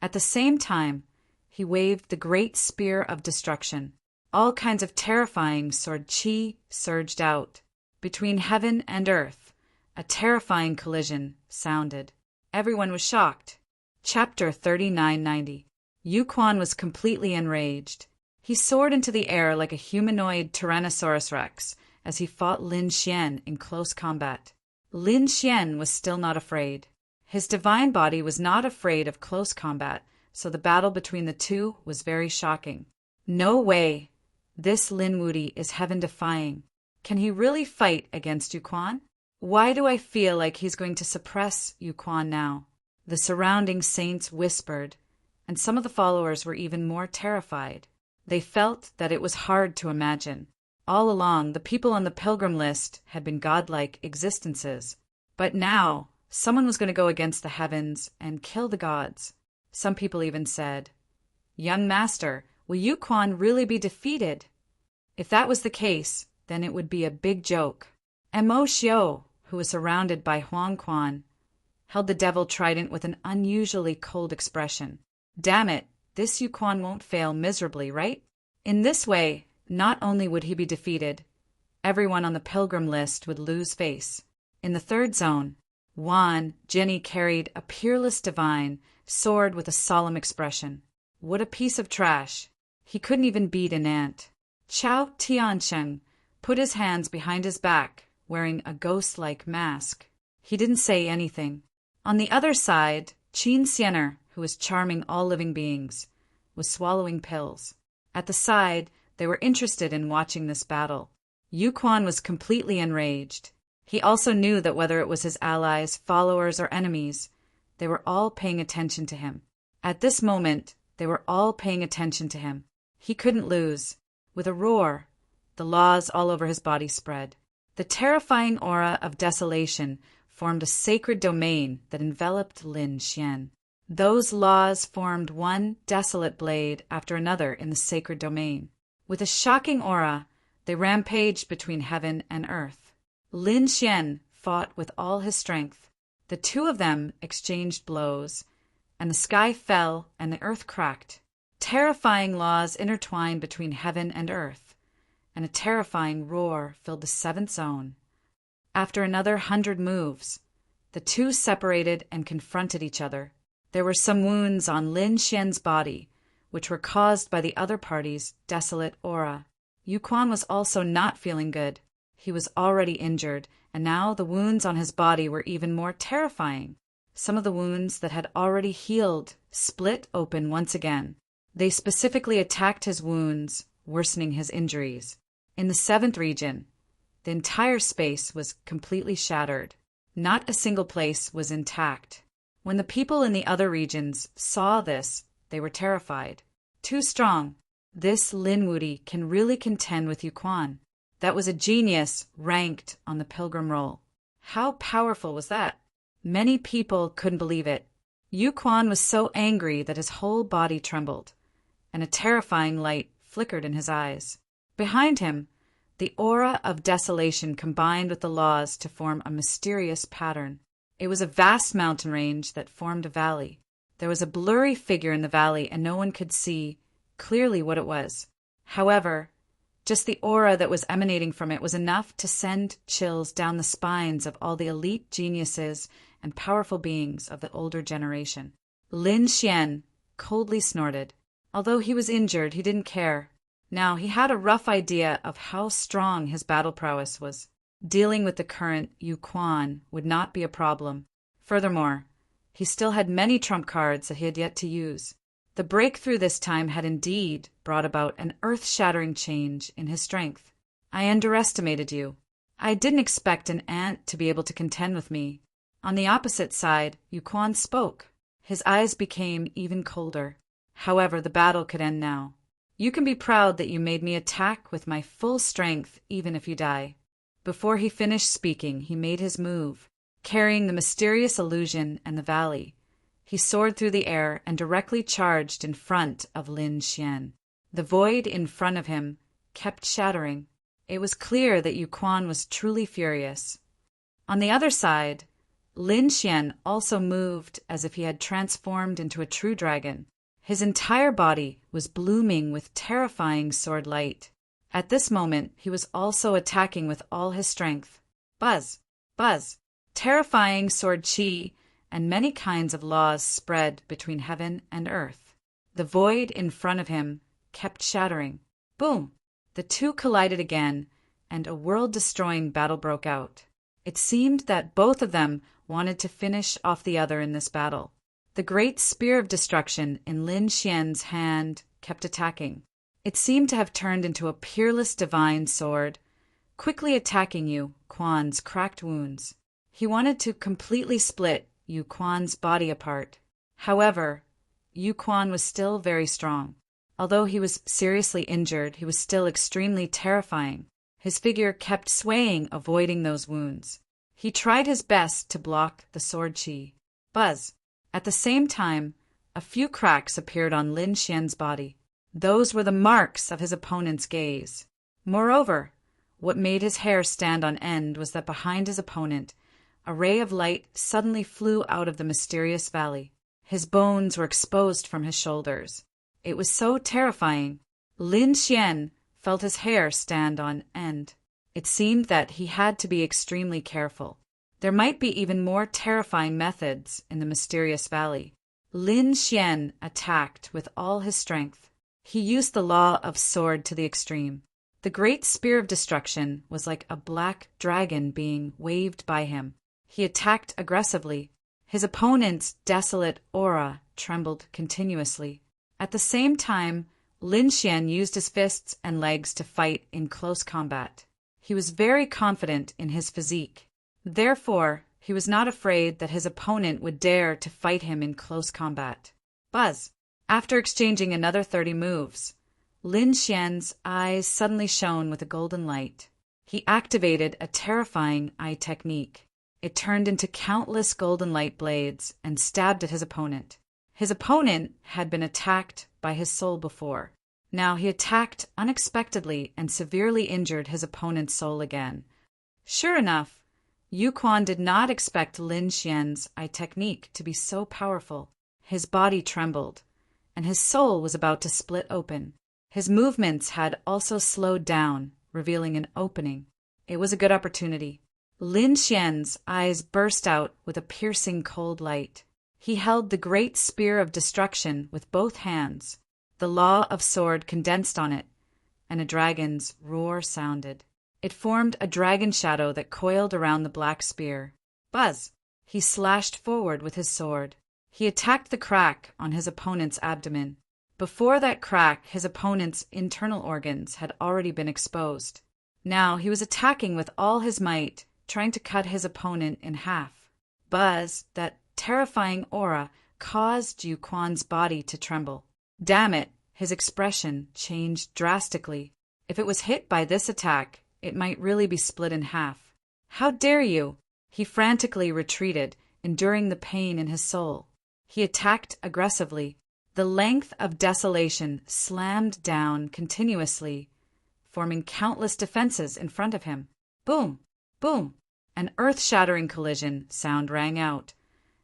At the same time, he waved the great spear of destruction. All kinds of terrifying sword chi surged out. Between heaven and earth, a terrifying collision sounded. Everyone was shocked. Chapter 3990. Yu Quan was completely enraged. He soared into the air like a humanoid Tyrannosaurus Rex as he fought Lin Xian in close combat. Lin Xian was still not afraid. His divine body was not afraid of close combat, so the battle between the two was very shocking. No way! This Lin Wuti is heaven-defying. Can he really fight against Yuquan? Why do I feel like he's going to suppress Yuquan now? The surrounding saints whispered, and some of the followers were even more terrified. They felt that it was hard to imagine. All along, the people on the pilgrim list had been godlike existences. But now, someone was going to go against the heavens and kill the gods. Some people even said, "Young master, will Yuquan really be defeated?" If that was the case, then it would be a big joke. And Mo Xiu, who was surrounded by Huang Quan, held the devil trident with an unusually cold expression. Damn it, this Yuquan won't fail miserably, right? In this way, not only would he be defeated, everyone on the pilgrim list would lose face. In the third zone, Wan Jinni carried a peerless divine sword with a solemn expression. What a piece of trash. He couldn't even beat an ant. Chao Tiansheng put his hands behind his back, wearing a ghost-like mask. He didn't say anything. On the other side, Qin Xiener, who was charming all living beings, was swallowing pills. At the side, they were interested in watching this battle. Yuquan was completely enraged. He also knew that whether it was his allies, followers, or enemies, they were all paying attention to him. At this moment, they were all paying attention to him. He couldn't lose. With a roar, the laws all over his body spread. The terrifying aura of desolation formed a sacred domain that enveloped Lin Xian. Those laws formed one desolate blade after another in the sacred domain. With a shocking aura, they rampaged between heaven and earth. Lin Xian fought with all his strength. The two of them exchanged blows, and the sky fell and the earth cracked. Terrifying laws intertwined between heaven and earth, and a terrifying roar filled the seventh zone. After another 100 moves, the two separated and confronted each other. There were some wounds on Lin Xian's body, which were caused by the other party's desolate aura. Yuquan was also not feeling good. He was already injured, and now the wounds on his body were even more terrifying. Some of the wounds that had already healed split open once again. They specifically attacked his wounds, worsening his injuries. In the seventh region, the entire space was completely shattered. Not a single place was intact. When the people in the other regions saw this, they were terrified. Too strong. This Lin Wuti can really contend with Yuquan. That was a genius ranked on the pilgrim roll. How powerful was that? Many people couldn't believe it. Yuquan was so angry that his whole body trembled, and a terrifying light flickered in his eyes. Behind him, the aura of desolation combined with the laws to form a mysterious pattern. It was a vast mountain range that formed a valley. There was a blurry figure in the valley, and no one could see clearly what it was. However, just the aura that was emanating from it was enough to send chills down the spines of all the elite geniuses and powerful beings of the older generation. Lin Xian coldly snorted. Although he was injured, he didn't care. Now he had a rough idea of how strong his battle prowess was. Dealing with the current Yuquan would not be a problem. Furthermore, he still had many trump cards that he had yet to use. The breakthrough this time had indeed brought about an earth-shattering change in his strength. I underestimated you. I didn't expect an ant to be able to contend with me. On the opposite side, Yuquan spoke. His eyes became even colder. However, the battle could end now. You can be proud that you made me attack with my full strength, even if you die. Before he finished speaking, he made his move, carrying the mysterious illusion and the valley. He soared through the air and directly charged in front of Lin Xian. The void in front of him kept shattering. It was clear that Yuquan was truly furious. On the other side, Lin Xian also moved as if he had transformed into a true dragon. His entire body was blooming with terrifying sword light. At this moment, he was also attacking with all his strength. Buzz! Buzz! Terrifying sword chi and many kinds of laws spread between heaven and earth. The void in front of him kept shattering. Boom! The two collided again, and a world-destroying battle broke out. It seemed that both of them wanted to finish off the other in this battle. The great spear of destruction in Lin Xian's hand kept attacking. It seemed to have turned into a peerless divine sword, quickly attacking Yu Quan's cracked wounds. He wanted to completely split Yu Quan's body apart. However, Yu Quan was still very strong. Although he was seriously injured, he was still extremely terrifying. His figure kept swaying, avoiding those wounds. He tried his best to block the sword chi. Buzz! At the same time, a few cracks appeared on Lin Xian's body. Those were the marks of his opponent's gaze. Moreover, what made his hair stand on end was that behind his opponent, a ray of light suddenly flew out of the mysterious valley. His bones were exposed from his shoulders. It was so terrifying. Lin Xian felt his hair stand on end. It seemed that he had to be extremely careful. There might be even more terrifying methods in the mysterious valley. Lin Xian attacked with all his strength. He used the law of sword to the extreme. The great spear of destruction was like a black dragon being waved by him. He attacked aggressively. His opponent's desolate aura trembled continuously. At the same time, Lin Xian used his fists and legs to fight in close combat. He was very confident in his physique. Therefore, he was not afraid that his opponent would dare to fight him in close combat. Buzz! After exchanging another 30 moves, Lin Xian's eyes suddenly shone with a golden light. He activated a terrifying eye technique. It turned into countless golden light blades and stabbed at his opponent. His opponent had been attacked by his soul before. Now he attacked unexpectedly and severely injured his opponent's soul again. Sure enough, Yu Quan did not expect Lin Xian's eye technique to be so powerful. His body trembled, and his soul was about to split open. His movements had also slowed down, revealing an opening. It was a good opportunity. Lin Xian's eyes burst out with a piercing cold light. He held the great spear of destruction with both hands. The law of sword condensed on it, and a dragon's roar sounded. It formed a dragon shadow that coiled around the black spear. Buzz! He slashed forward with his sword. He attacked the crack on his opponent's abdomen. Before that crack, his opponent's internal organs had already been exposed. Now he was attacking with all his might, trying to cut his opponent in half. Buzz! That terrifying aura caused Yu Quan's body to tremble. Damn it, his expression changed drastically. If it was hit by this attack, it might really be split in half. How dare you! He frantically retreated, enduring the pain in his soul. He attacked aggressively. The length of desolation slammed down continuously, forming countless defenses in front of him. Boom! Boom! An earth-shattering collision sound rang out,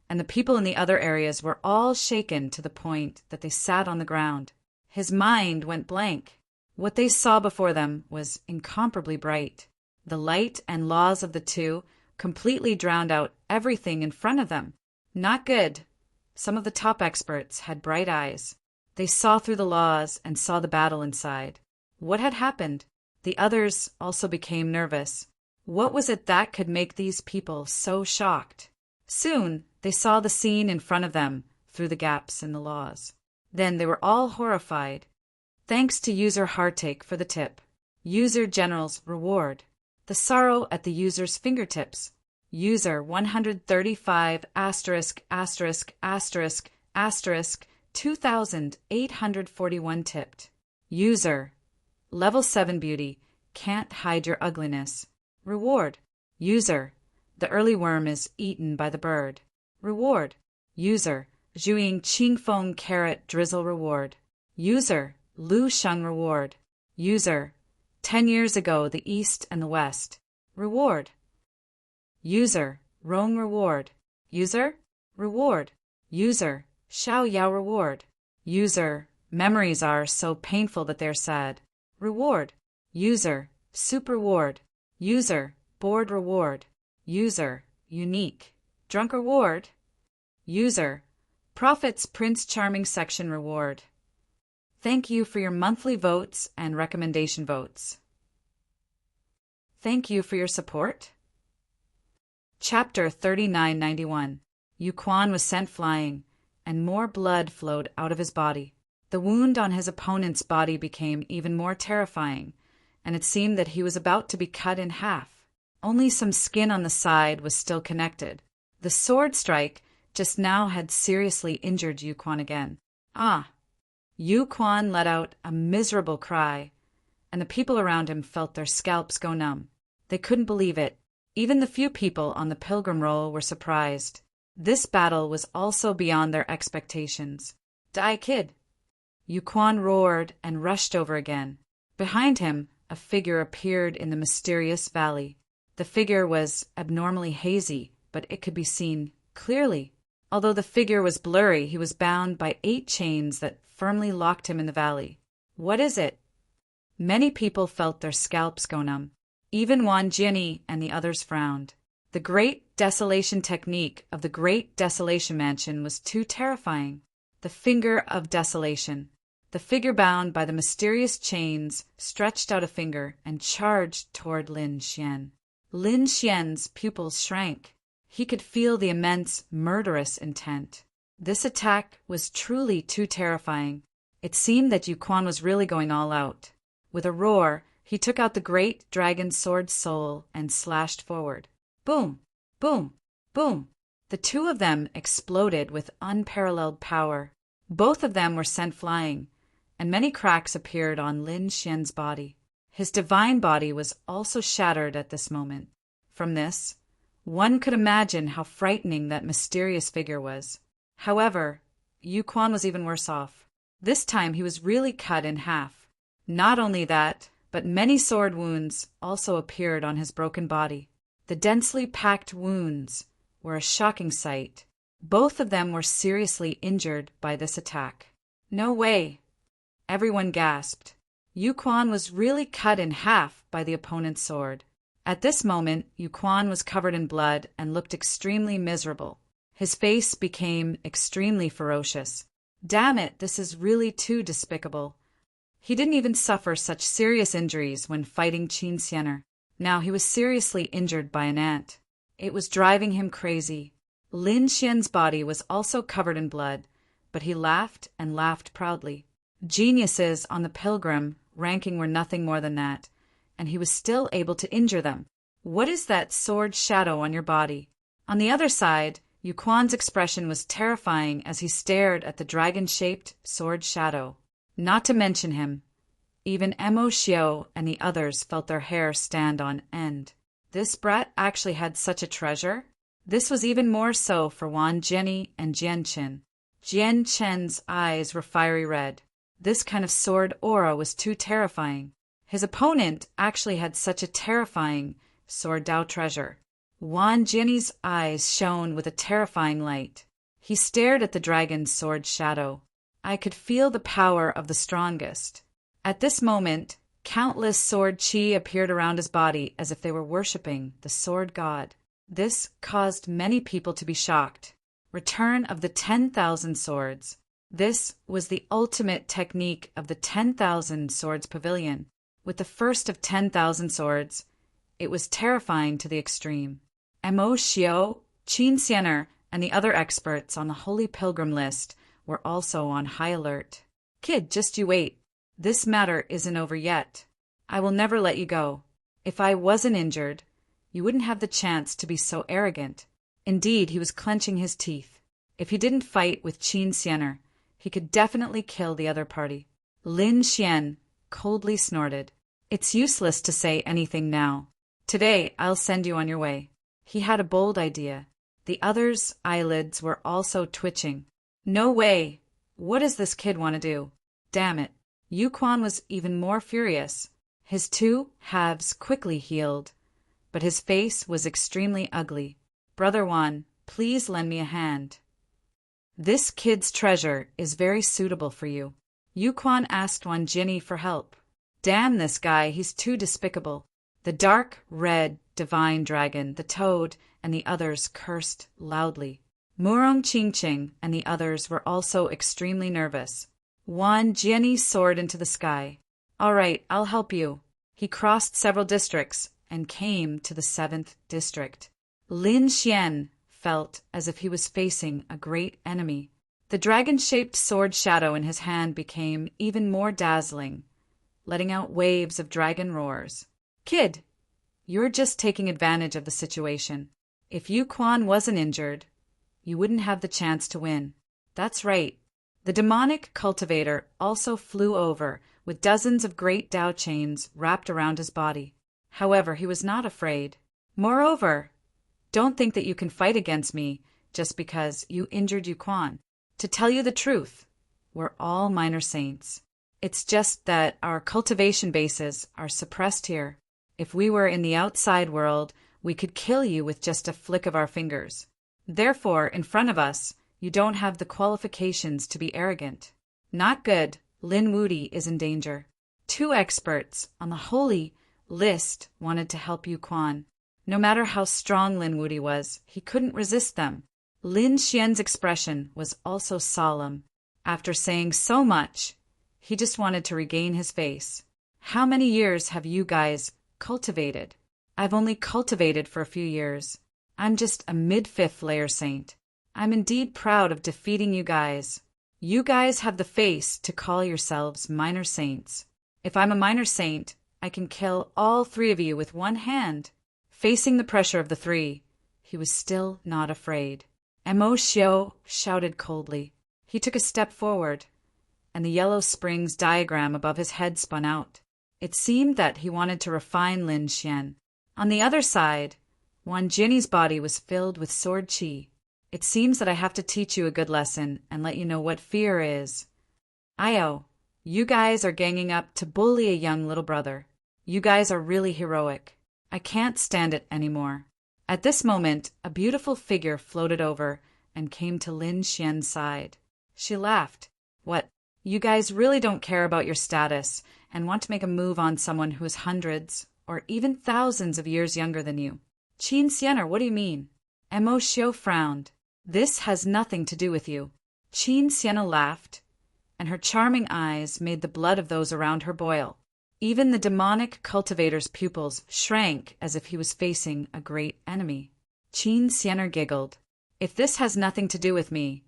and the people in the other areas were all shaken to the point that they sat on the ground. His mind went blank. What they saw before them was incomparably bright. The light and laws of the two completely drowned out everything in front of them. Not good. Some of the top experts had bright eyes. They saw through the laws and saw the battle inside. What had happened? The others also became nervous. What was it that could make these people so shocked? Soon, they saw the scene in front of them through the gaps in the laws. Then they were all horrified. Thanks to user Heartache for the tip. User General's reward. The sorrow at the user's fingertips. User 135 **** 2841 tipped. User Level 7 Beauty. Can't hide your ugliness. Reward. User The early worm is eaten by the bird. Reward. User Zhuing Qingfeng Carrot Drizzle Reward. User Lu Sheng Reward. User 10 years ago, the East and the West. Reward. User Rong Reward. User Reward. User Xiao Yao Reward. User Memories are so painful that they're sad. Reward. User Super Reward. User Bored Reward. User Unique Drunk Reward. User Prophet's Prince Charming Section Reward. Thank you for your monthly votes and recommendation votes. Thank you for your support. Chapter 3991. Yuquan was sent flying, and more blood flowed out of his body. The wound on his opponent's body became even more terrifying, and it seemed that he was about to be cut in half. Only some skin on the side was still connected. The sword strike just now had seriously injured Yuquan again. Ah! Yuquan let out a miserable cry, and the people around him felt their scalps go numb. They couldn't believe it. Even the few people on the pilgrim roll were surprised. This battle was also beyond their expectations. Die, kid! Yuquan roared and rushed over again. Behind him, a figure appeared in the mysterious valley. The figure was abnormally hazy, but it could be seen clearly. Although the figure was blurry, he was bound by 8 chains that firmly locked him in the valley. What is it? Many people felt their scalps go numb. Even Wan Jiani and the others frowned. The Great Desolation technique of the Great Desolation Mansion was too terrifying. The Finger of Desolation. The figure bound by the mysterious chains stretched out a finger and charged toward Lin Xian. Lin Xian's pupils shrank. He could feel the immense, murderous intent. This attack was truly too terrifying. It seemed that Yuquan was really going all out. With a roar, he took out the great dragon sword soul and slashed forward. Boom! Boom! Boom! The two of them exploded with unparalleled power. Both of them were sent flying, and many cracks appeared on Lin Xian's body. His divine body was also shattered at this moment. From this, one could imagine how frightening that mysterious figure was. However, Yuquan was even worse off. This time he was really cut in half. Not only that, but many sword wounds also appeared on his broken body. The densely packed wounds were a shocking sight. Both of them were seriously injured by this attack. No way! Everyone gasped. Yuquan was really cut in half by the opponent's sword. At this moment, Yuquan was covered in blood and looked extremely miserable. His face became extremely ferocious. Damn it, this is really too despicable. He didn't even suffer such serious injuries when fighting Qin Xianer. Now he was seriously injured by an ant. It was driving him crazy. Lin Xian's body was also covered in blood, but he laughed and laughed proudly. Geniuses on the pilgrim ranking were nothing more than that, and he was still able to injure them. What is that sword shadow on your body? On the other side, Yuquan's expression was terrifying as he stared at the dragon-shaped sword shadow. Not to mention him, even Mo Xiao and the others felt their hair stand on end. This brat actually had such a treasure? This was even more so for Wan Jiani and Jian Qin. Jian Qin's eyes were fiery red. This kind of sword aura was too terrifying. His opponent actually had such a terrifying sword Dao treasure. Wan Jiani's eyes shone with a terrifying light. He stared at the dragon's sword shadow. I could feel the power of the strongest. At this moment, countless sword chi appeared around his body as if they were worshipping the sword god. This caused many people to be shocked. Return of the 10,000 swords. This was the ultimate technique of the 10,000 swords pavilion. With the first of 10,000 swords, it was terrifying to the extreme. Mo Xiao, Qin Xianer, and the other experts on the Holy Pilgrim list were also on high alert. Kid, just you wait. This matter isn't over yet. I will never let you go. If I wasn't injured, you wouldn't have the chance to be so arrogant. Indeed, he was clenching his teeth. If he didn't fight with Qin Xianer, he could definitely kill the other party. Lin Xian coldly snorted. It's useless to say anything now. Today, I'll send you on your way. He had a bold idea. The others' eyelids were also twitching. No way! What does this kid want to do? Damn it. Yuquan was even more furious. His two halves quickly healed, but his face was extremely ugly. Brother Wan, please lend me a hand. This kid's treasure is very suitable for you. Yuquan asked Wan Jiani for help. Damn this guy, he's too despicable. The dark, red, divine dragon, the toad, and the others cursed loudly. Murong Qingqing and the others were also extremely nervous. Wan Jianyi soared into the sky. All right, I'll help you. He crossed several districts and came to the 7th district. Lin Xian felt as if he was facing a great enemy. The dragon-shaped sword shadow in his hand became even more dazzling, letting out waves of dragon roars. Kid, you're just taking advantage of the situation. If Yu Quan wasn't injured, you wouldn't have the chance to win. That's right. The demonic cultivator also flew over, with dozens of great Dao chains wrapped around his body. However, he was not afraid. Moreover, don't think that you can fight against me just because you injured Yu Quan. To tell you the truth, we're all minor saints. It's just that our cultivation bases are suppressed here. If we were in the outside world, we could kill you with just a flick of our fingers. Therefore, in front of us, you don't have the qualifications to be arrogant. Not good. Lin Wudi is in danger. 2 experts on the holy list wanted to help Yu Quan. No matter how strong Lin Wudi was, he couldn't resist them. Lin Xian's expression was also solemn. After saying so much, he just wanted to regain his face. How many years have you guys cultivated? I've only cultivated for a few years. I'm just a mid-5th layer saint. I'm indeed proud of defeating you guys. You guys have the face to call yourselves minor saints. If I'm a minor saint, I can kill all 3 of you with one hand. Facing the pressure of the 3, he was still not afraid. Mo Xiao shouted coldly. He took a step forward, and the Yellow Springs diagram above his head spun out. It seemed that he wanted to refine Lin Xian. On the other side, Wan Jinny's body was filled with sword qi. It seems that I have to teach you a good lesson and let you know what fear is. Io, you guys are ganging up to bully a young little brother. You guys are really heroic. I can't stand it anymore. At this moment, a beautiful figure floated over and came to Lin Xian's side. She laughed. What? You guys really don't care about your status and want to make a move on someone who is hundreds or even thousands of years younger than you. Qin Xianer, what do you mean? Mo Xiao frowned. This has nothing to do with you. Qin Xiana laughed, and her charming eyes made the blood of those around her boil. Even the demonic cultivator's pupils shrank as if he was facing a great enemy. Qin Xianer giggled. If this has nothing to do with me,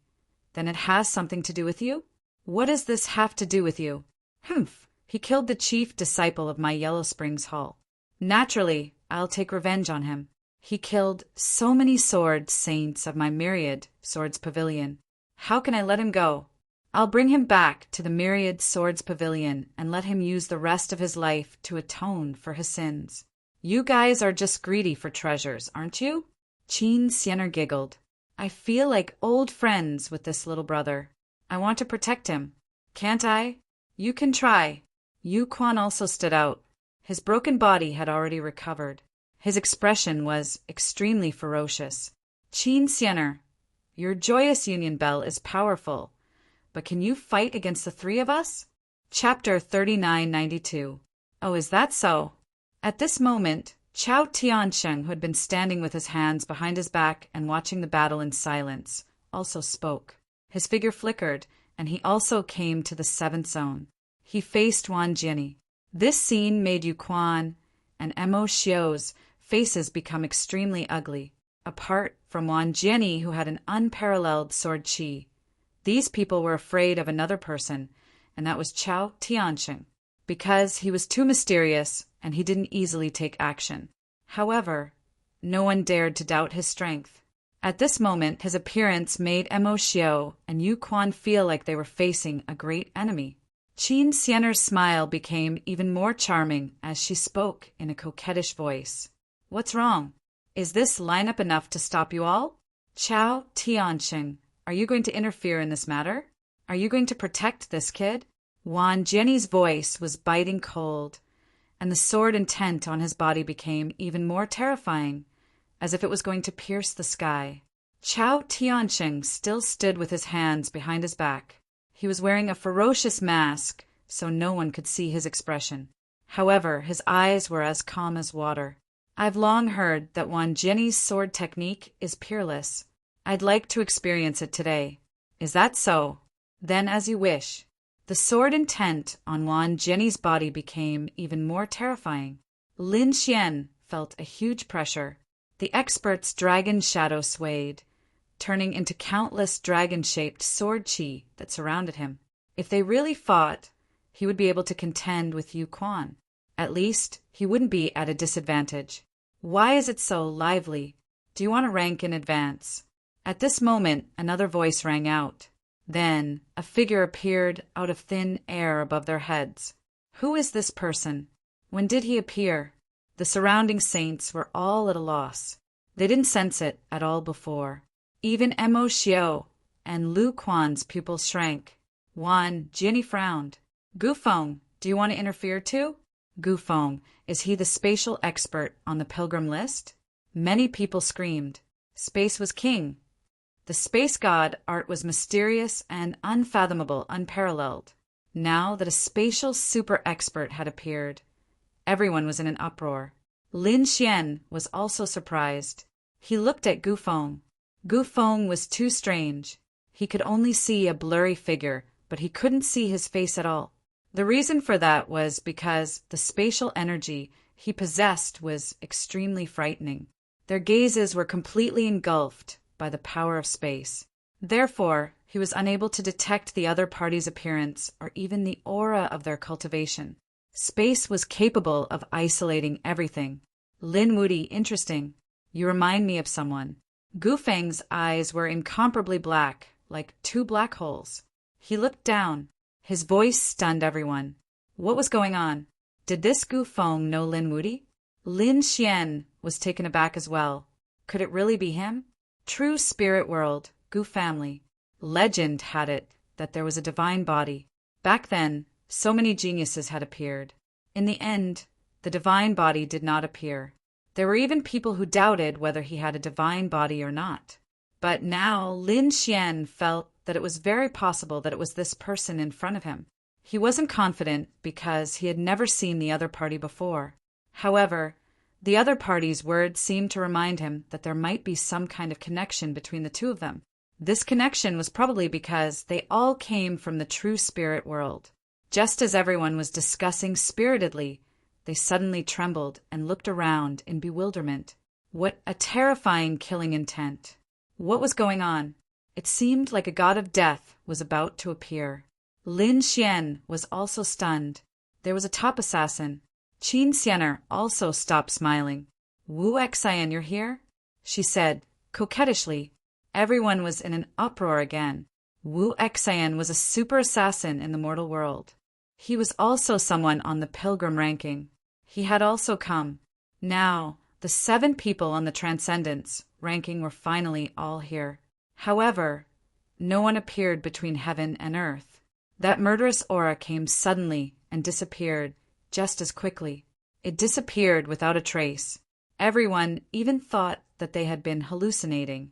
then it has something to do with you? What does this have to do with you? Humph, he killed the chief disciple of my Yellow Springs Hall. Naturally, I'll take revenge on him. He killed so many sword saints of my Myriad Swords Pavilion. How can I let him go? I'll bring him back to the Myriad Swords Pavilion and let him use the rest of his life to atone for his sins. You guys are just greedy for treasures, aren't you? Qin Xianer giggled. I feel like old friends with this little brother. I want to protect him. Can't I? You can try. Yu Quan also stood out. His broken body had already recovered. His expression was extremely ferocious. Qin Xianer, your joyous union bell is powerful, but can you fight against the 3 of us? Chapter 3992. Oh, is that so? At this moment, Chao Tiansheng, who had been standing with his hands behind his back and watching the battle in silence, also spoke. His figure flickered, and he also came to the 7th zone. He faced Wan Jinny. This scene made Yu Quan and Mo Xiao's faces become extremely ugly. Apart from Wan Jinny, who had an unparalleled sword qi, these people were afraid of another person, and that was Chao Tiansheng, because he was too mysterious and he didn't easily take action. However, no one dared to doubt his strength. At this moment, his appearance made Mo Xiao and Yu Quan feel like they were facing a great enemy. Qin Xianer's smile became even more charming as she spoke in a coquettish voice. What's wrong? Is this lineup enough to stop you all? Chao Tiansheng, are you going to interfere in this matter? Are you going to protect this kid? Wan Jinny's voice was biting cold, and the sword intent on his body became even more terrifying, as if it was going to pierce the sky. Chao Tiansheng still stood with his hands behind his back. He was wearing a ferocious mask, so no one could see his expression. However, his eyes were as calm as water. I've long heard that Wan Jinny's sword technique is peerless. I'd like to experience it today. Is that so? Then as you wish. The sword intent on Wan Jenny's body became even more terrifying. Lin Xian felt a huge pressure. The expert's dragon shadow swayed, turning into countless dragon-shaped sword chi that surrounded him. If they really fought, he would be able to contend with Yu Quan. At least, he wouldn't be at a disadvantage. Why is it so lively? Do you want to rank in advance? At this moment, another voice rang out. Then, a figure appeared out of thin air above their heads. Who is this person? When did he appear? The surrounding saints were all at a loss. They didn't sense it at all before. Even Mo Xiao and Lu Quan's pupils shrank. Wan Jinny frowned. Gufeng, do you want to interfere too? Gufeng, is he the spatial expert on the pilgrim list? Many people screamed. Space was king. The space god art was mysterious and unfathomable, unparalleled. Now that a spatial super expert had appeared, everyone was in an uproar. Lin Xian was also surprised. He looked at Gufeng. Gufeng was too strange. He could only see a blurry figure, but he couldn't see his face at all. The reason for that was because the spatial energy he possessed was extremely frightening. Their gazes were completely engulfed by the power of space. Therefore, he was unable to detect the other party's appearance or even the aura of their cultivation. Space was capable of isolating everything. Lin Wudi, interesting. You remind me of someone. Gufeng's eyes were incomparably black, like two black holes. He looked down. His voice stunned everyone. What was going on? Did this Gufeng know Lin Wudi? Lin Xian was taken aback as well. Could it really be him? True spirit world, Gu family. Legend had it that there was a divine body. Back then, so many geniuses had appeared. In the end, the divine body did not appear. There were even people who doubted whether he had a divine body or not. But now Lin Xian felt that it was very possible that it was this person in front of him. He wasn't confident because he had never seen the other party before. However, the other party's words seemed to remind him that there might be some kind of connection between the two of them. This connection was probably because they all came from the true spirit world. Just as everyone was discussing spiritedly, they suddenly trembled and looked around in bewilderment. What a terrifying killing intent! What was going on? It seemed like a god of death was about to appear. Lin Xian was also stunned. There was a top assassin. Qin Xianer also stopped smiling. Wu Xian, you're here? She said, coquettishly. Everyone was in an uproar again. Wu Xian was a super assassin in the mortal world. He was also someone on the pilgrim ranking. He had also come. Now, the 7 people on the Transcendence ranking were finally all here. However, no one appeared between heaven and earth. That murderous aura came suddenly and disappeared just as quickly. It disappeared without a trace. Everyone even thought that they had been hallucinating.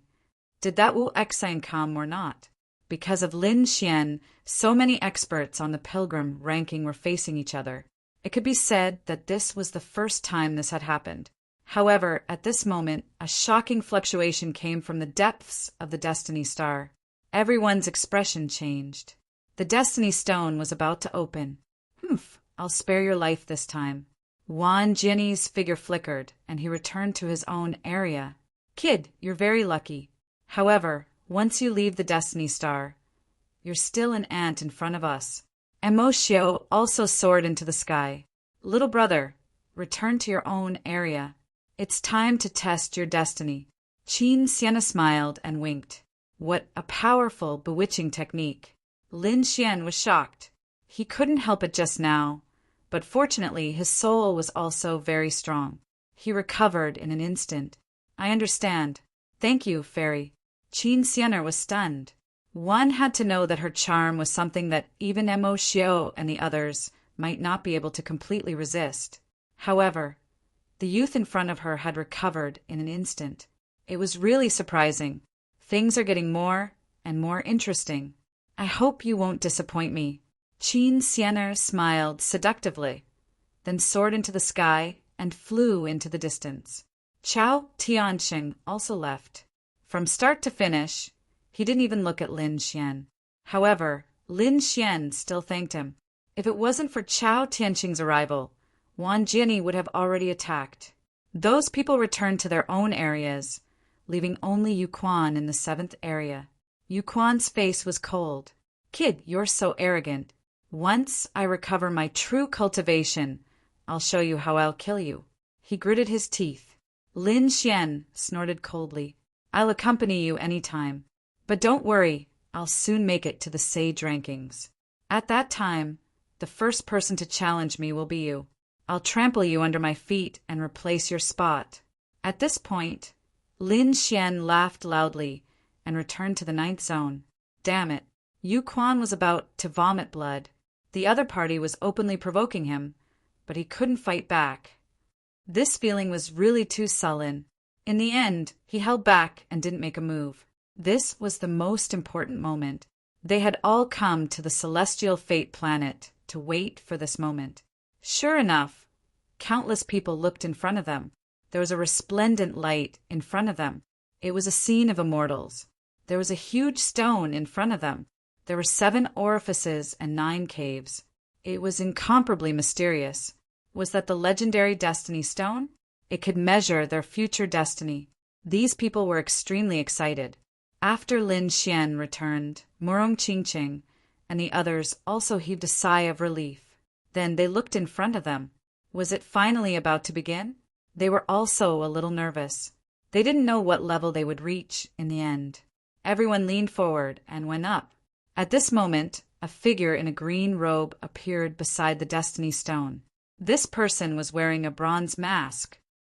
Did that Wu Xian come or not? Because of Lin Xian, so many experts on the pilgrim ranking were facing each other. It could be said that this was the first time this had happened. However, at this moment, a shocking fluctuation came from the depths of the Destiny Star. Everyone's expression changed. The Destiny Stone was about to open. Humph, I'll spare your life this time. Wan Jinny's figure flickered, and he returned to his own area. Kid, you're very lucky. However, once you leave the Destiny Star, you're still an ant in front of us. Mo Xiao also soared into the sky. Little brother, return to your own area. It's time to test your destiny. Qin Sienna smiled and winked. What a powerful, bewitching technique. Lin Xian was shocked. He couldn't help it just now, but fortunately his soul was also very strong. He recovered in an instant. I understand. Thank you, fairy. Qin Sienna was stunned. One had to know that her charm was something that even Mo Xiao and the others might not be able to completely resist. However, the youth in front of her had recovered in an instant. It was really surprising. Things are getting more and more interesting. I hope you won't disappoint me. Qin Sienna smiled seductively, then soared into the sky and flew into the distance. Chao Tianxing also left. From start to finish, he didn't even look at Lin Xian. However, Lin Xian still thanked him. If it wasn't for Chao Tianqing's arrival, Wang Jini would have already attacked. Those people returned to their own areas, leaving only Yu Quan in the 7th area. Yu Quan's face was cold. "Kid, you're so arrogant. Once I recover my true cultivation, I'll show you how I'll kill you." He gritted his teeth. Lin Xian snorted coldly. "I'll accompany you any time. But don't worry, I'll soon make it to the sage rankings. At that time, the first person to challenge me will be you. I'll trample you under my feet and replace your spot." At this point, Lin Xian laughed loudly and returned to the 9th zone. Damn it. Yu Quan was about to vomit blood. The other party was openly provoking him, but he couldn't fight back. This feeling was really too sullen. In the end, he held back and didn't make a move. This was the most important moment. They had all come to the celestial fate planet to wait for this moment. Sure enough, countless people looked in front of them. There was a resplendent light in front of them. It was a scene of immortals. There was a huge stone in front of them. There were 7 orifices and 9 caves. It was incomparably mysterious. Was that the legendary Destiny Stone? It could measure their future destiny. These people were extremely excited. After Lin Xian returned, Murong Qingqing and the others also heaved a sigh of relief. Then they looked in front of them. Was it finally about to begin? They were also a little nervous. They didn't know what level they would reach in the end. Everyone leaned forward and went up. At this moment, a figure in a green robe appeared beside the Destiny Stone. This person was wearing a bronze mask.